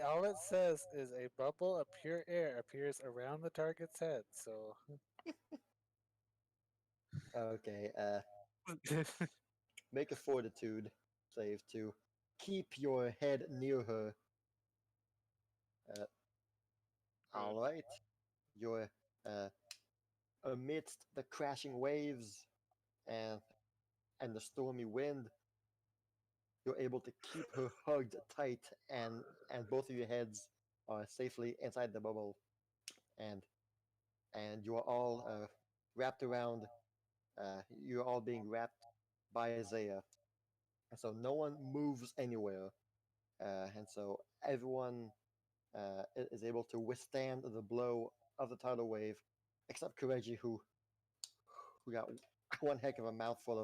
All it says is a bubble of pure air appears around the target's head. So Okay, make a fortitude save to keep your head near her. All right, you're amidst the crashing waves and the stormy wind. You're able to keep her hugged tight, and both of your heads are safely inside the bubble, and you are all wrapped around. You're all being wrapped by Isaiah, and so no one moves anywhere, and so everyone is able to withstand the blow of the tidal wave, except Kireji, who got one heck of a mouthful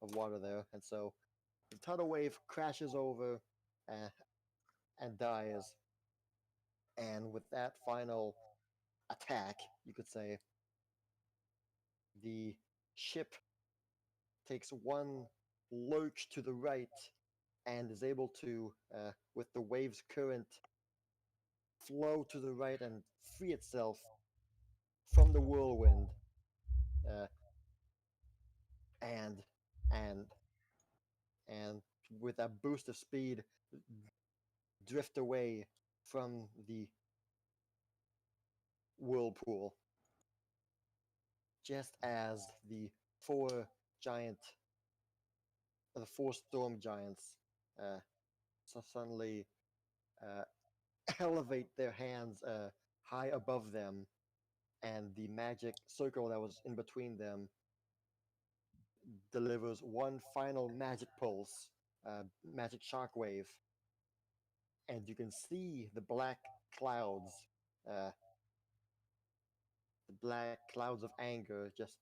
of water there, and so the tidal wave crashes over uh, and dies. And with that final attack, you could say, the ship takes one lurch to the right and is able to, with the wave's current, flow to the right and free itself from the whirlwind, uh, and and and with a boost of speed, drift away from the whirlpool, just as four giant, the four storm giants, uh, suddenly uh, elevate their hands high above them, and the magic circle that was in between them delivers one final magic pulse, magic shockwave, and you can see clouds, uh, the black clouds of anger, just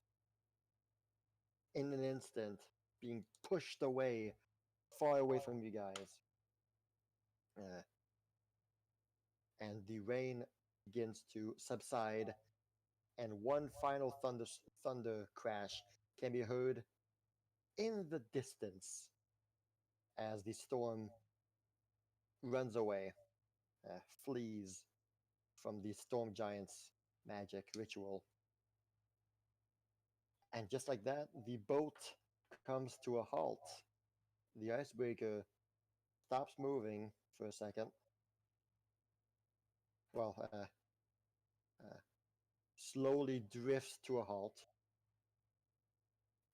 in an instant being pushed away, far away from you guys. Uh, and the rain begins to subside, and one final thunder crash can be heard in the distance as the storm runs away, flees from the storm giant's magic ritual. And just like that, the boat comes to a halt. The icebreaker stops moving for a second. Well, slowly drifts to a halt.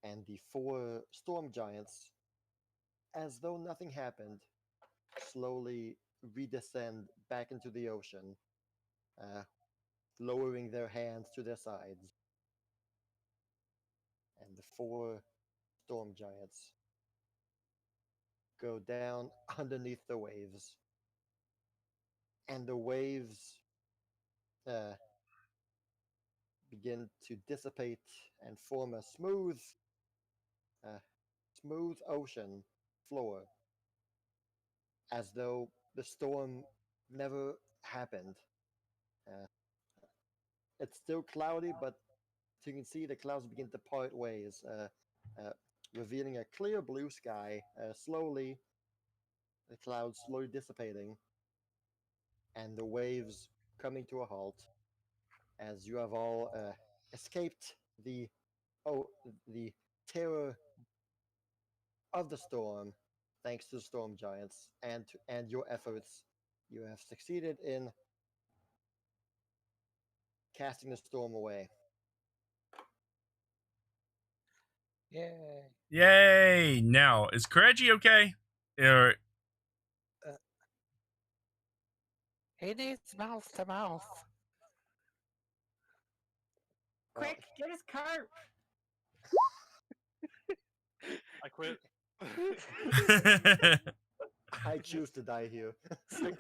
And the four storm giants, as though nothing happened, slowly redescend back into the ocean, uh, lowering their hands to their sides. And the four storm giants go down underneath the waves. And the waves uh, begin to dissipate and form a uh, smooth ocean floor, as though the storm never happened. Uh, it's still cloudy, but you can see the clouds begin to part ways, revealing a clear blue sky. Slowly, the clouds slowly dissipating, and the waves coming to a halt as you have all escaped the the terror of the storm, thanks to the storm giants and your efforts, you have succeeded in casting the storm away. Yay. Yay! Now, is Kireji okay? Or He needs mouth to mouth. Well, Quick, get his carp! I quit. I choose to die here. Stick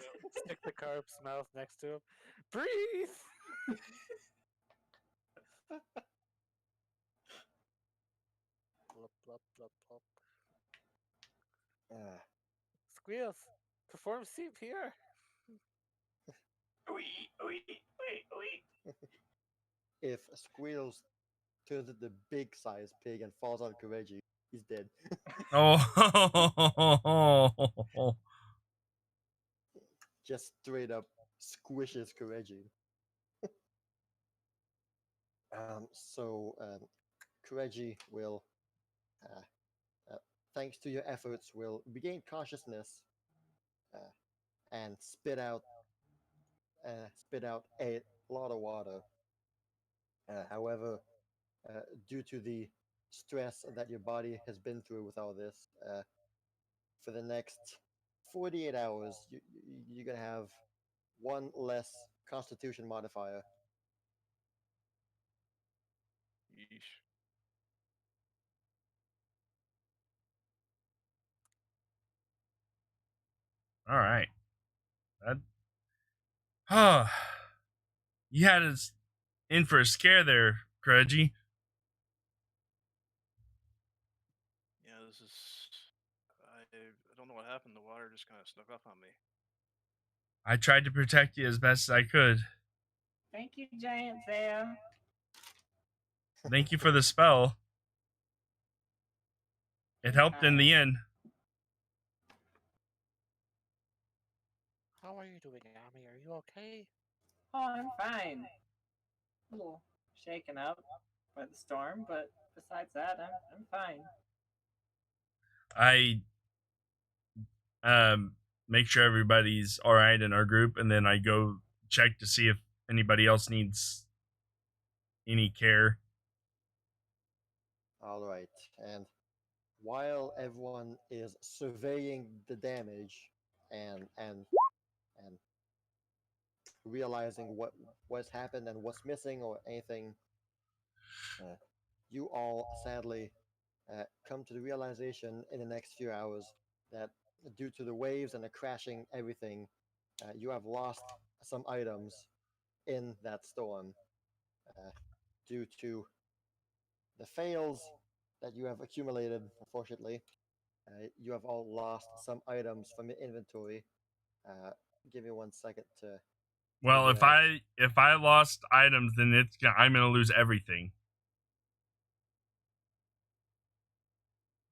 the carp's mouth next to him. Breathe! Blub, blub, blub, blub. Uh, Squeals, perform CPR. if Squeals turns into the big sized pig and falls on Kireji, he's dead. oh. Just straight up squishes Kireji. Kireji will, thanks to your efforts, will regain consciousness and spit out a lot of water. However, due to the stress that your body has been through with all this, for the next 48 hours, you're gonna have one less Constitution modifier. Yeesh. All right. That. You had us in for a scare there, Kireji. Yeah, this is. I don't know what happened. The water just kind of snuck up on me. I tried to protect you as best as I could. Thank you, Giant Zaya. Thank you for the spell. It helped in the end. How are you doing, Ami? Are you okay? Oh, I'm fine. A little shaken up by the storm, but besides that, I'm fine. I make sure everybody's all right in our group, and then I go check to see if anybody else needs any care. All right, and while everyone is surveying the damage and realizing what's happened and what's missing or anything, you all sadly come to the realization in the next few hours that due to the waves and the crashing everything, you have lost some items in that storm due to the fails that you have accumulated. Unfortunately, you have all lost some items from your inventory. Give me 1 second to. Well, figure out. if I lost items, then I'm gonna lose everything.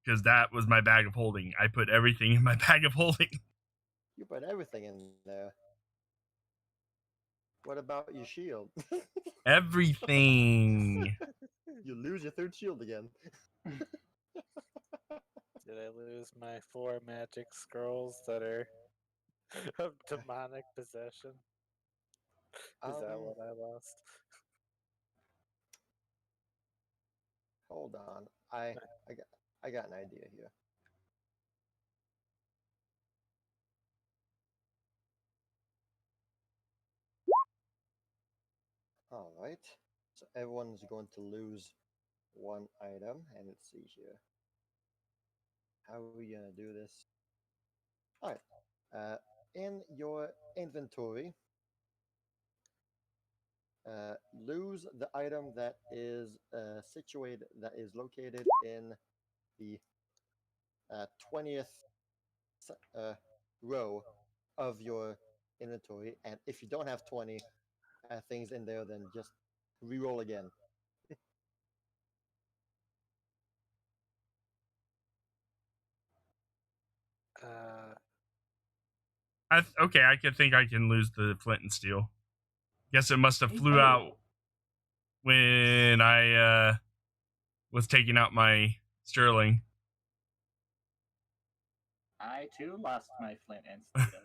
Because that was my bag of holding. I put everything in my bag of holding. You put everything in there. What about your shield? Everything. You lose your third shield again. Did I lose my 4 magic scrolls that are of demonic possession? Is that what I lost? Hold on. I got an idea here. All right. So everyone's going to lose one item, and let's see here. How are we gonna do this? All right. In your inventory, lose the item that is located in the 20th row of your inventory, and if you don't have 20 things in there, then just re-roll again. Okay, I can lose the flint and steel. Guess it must have Me flew too. out when I was taking out my sterling. I too lost my flint and steel.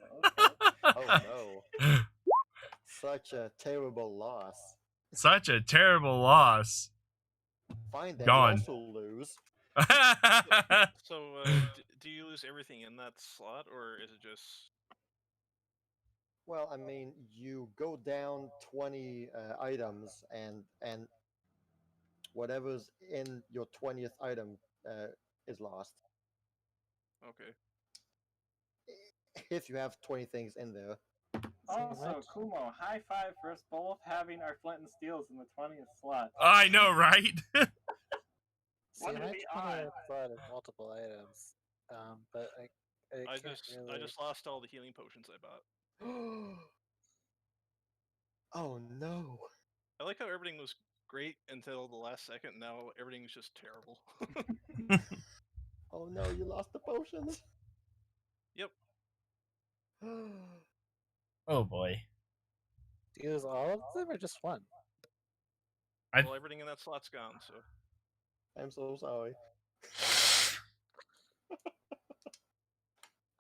Okay. Oh no. Such a terrible loss. Such a terrible loss. Fine then, Gone. you also lose. So, do you lose everything in that slot, or is it just? Well, I mean, you go down 20 items, and whatever's in your 20th item is lost. Okay. If you have 20 things in there. Also, Kumo, high five for us both having our flint and steels in the 20th slot. I know, right? See, What are my the 20th odds? slot is multiple items, but I I can't just really. I just lost all the healing potions I bought. Oh no. I like how everything was great until the last second. Now everything's just terrible. Oh no, you lost the potions. Yep. Oh boy. Do you use all of them or just one? Well, everything in that slot's gone. So I'm so sorry.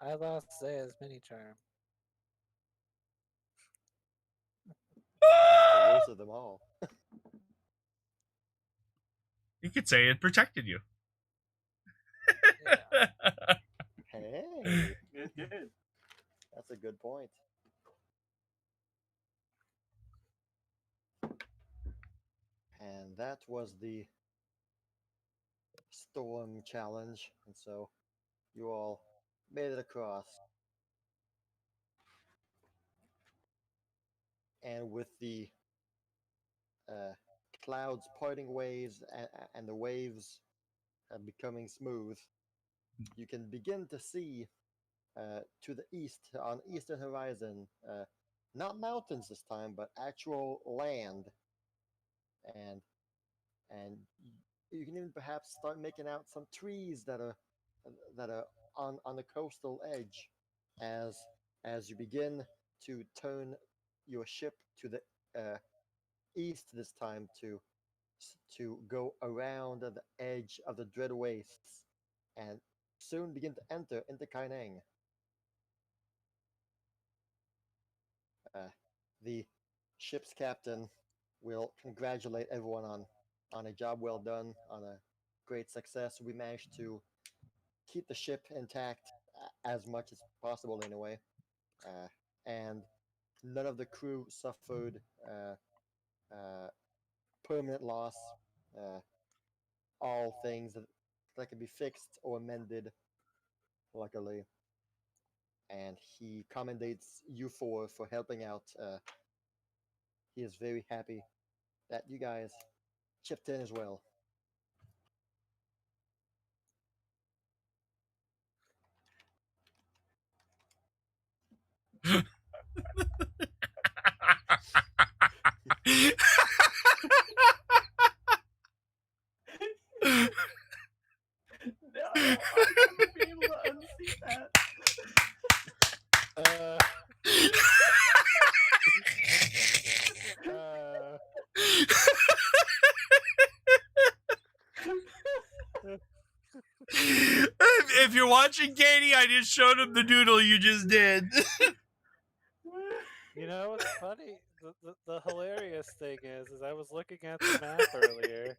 I lost Zaya's mini charm. The worst of them all. You could say it protected you. Yeah. Hey, It did. that's a good point. And that was the storm challenge, and so you all made it across. And with the clouds parting ways and the waves becoming smooth, you can begin to see to the east, on the eastern horizon, not mountains this time, but actual land, and you can even perhaps start making out some trees that are on the coastal edge, as you begin to turn your ship to the east this time to go around the edge of the Dread Wastes, and soon begin to enter into Kaineng. The ship's captain will congratulate everyone on a job well done, on a great success. We managed to keep the ship intact as much as possible, in a way, and none of the crew suffered permanent loss. All things that can be fixed or amended, luckily. And he commendates you for helping out. He is very happy that you guys chipped in as well. No, I'll never be able to unsee that. If you're watching Katie, I just showed him the doodle you just did. You know what's funny? The hilarious thing is I was looking at the map earlier,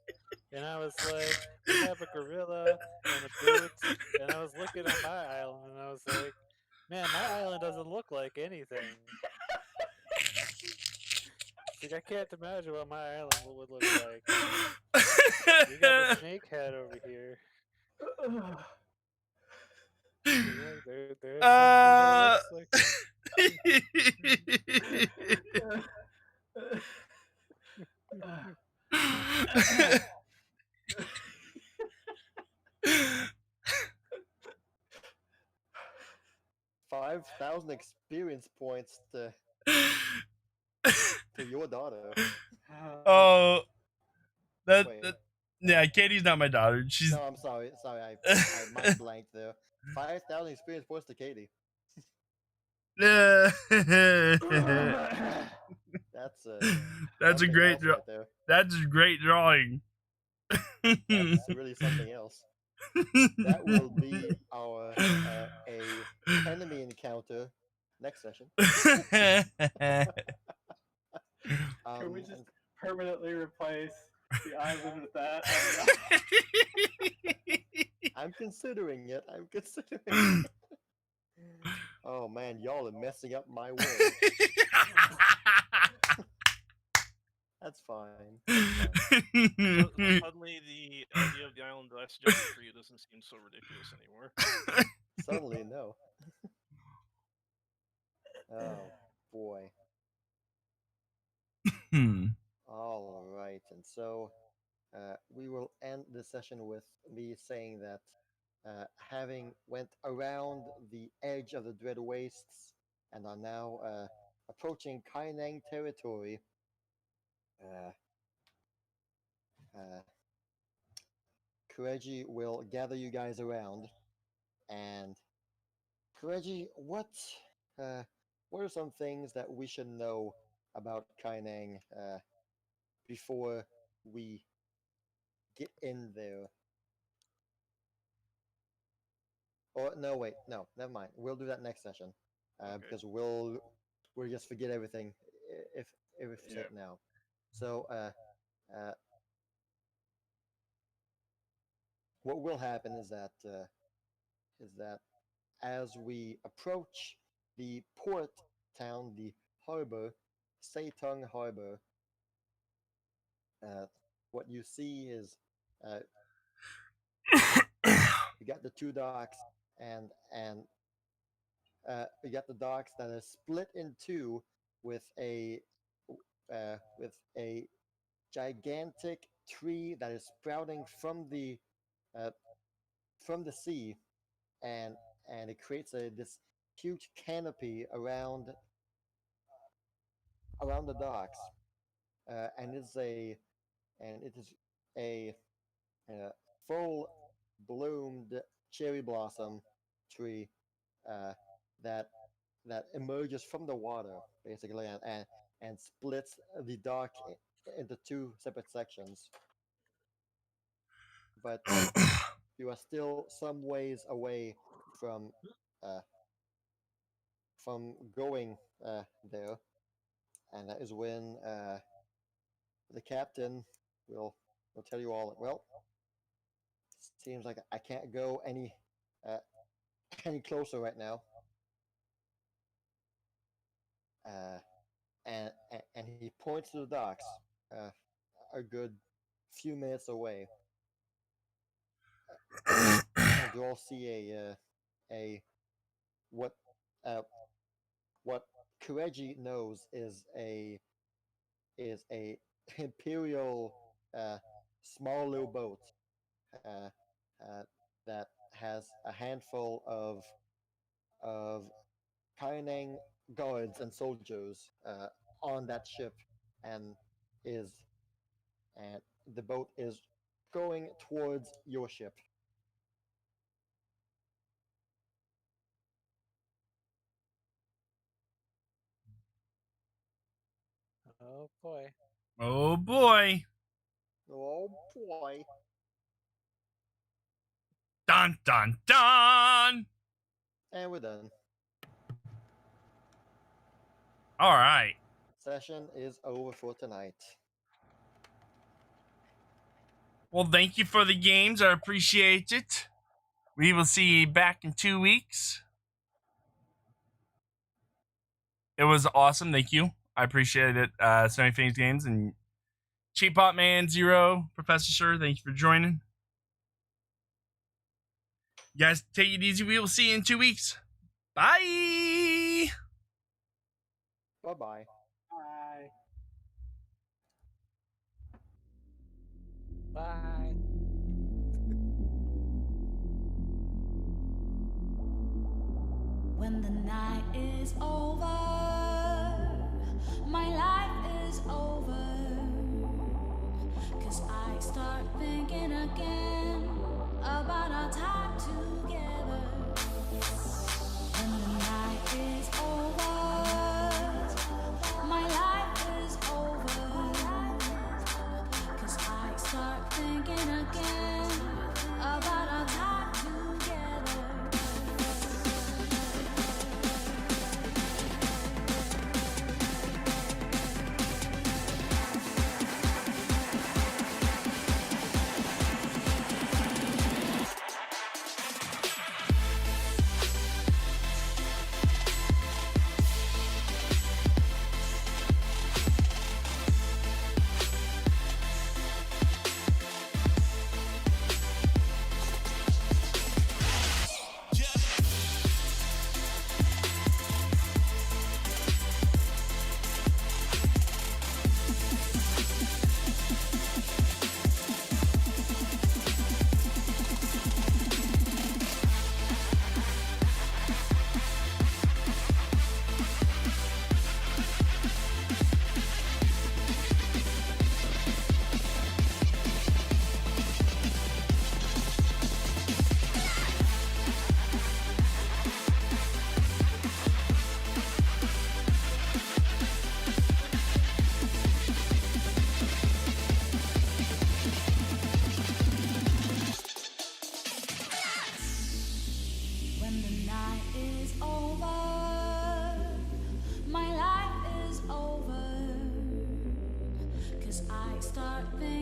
and I was like, we have a gorilla and a boot, and I was looking at my island, and I was like, man, my island doesn't look like anything. Like, I can't imagine what my island would look like. You got the snake head over here. There's something that looks like. 5,000 experience points to your daughter. Oh, Wait. yeah, Katie's not my daughter. She's No, I'm sorry. I mind blanked there. 5,000 experience points to Katie. That's That's a something great else draw. right there. That's a great drawing. That's really something else. That will be our a enemy encounter next session. Can we just And permanently replace the island with that? I'm considering it. I'm considering it. Oh man, y'all are messing up my world. That's fine. Suddenly, the idea of the island that I suggested for you doesn't seem so ridiculous anymore. Suddenly, no. Oh boy. All right, and so we will end the session with me saying that having went around the edge of the Dread Wastes and are now approaching Kaineng territory, Kireji will gather you guys around. And Kireji, what are some things that we should know about Kaineng before we get in there? Or no, wait, no, never mind. We'll do that next session because we'll just forget everything if we say it now. So what will happen is that as we approach the port town, the harbor, Seitung Harbor, what you see is you got the two docks, and you got the docks that are split in two with a gigantic tree that is sprouting from the sea, and it creates this huge canopy around the docks, and it is a full bloomed cherry blossom tree that emerges from the water basically, and splits the dock into two separate sections. But you are still some ways away from going there, and that is when the captain will tell you all. Well, seems like I can't go any closer right now. And he points to the docks, a good few minutes away. And you all see what Kireji knows is a imperial small little boat that has a handful of Kaineng guards and soldiers on that ship, and the boat is going towards your ship. Oh boy. Oh boy. Oh boy. Dun dun dun. And we're done. All right. Session is over for tonight. Well, thank you for the games. I appreciate it. We will see you back in 2 weeks. It was awesome. Thank you. I appreciate it. Semi Famous Games and CheapPopMan, Zero, Professor Sir, thank you for joining. You guys take it easy. We will see you in 2 weeks. Bye. Bye-bye. Bye. Bye. When the night is over, my life is over. 'Cause I start thinking again about our time together. When the night is over, my life is over. 'Cause I start thinking again what things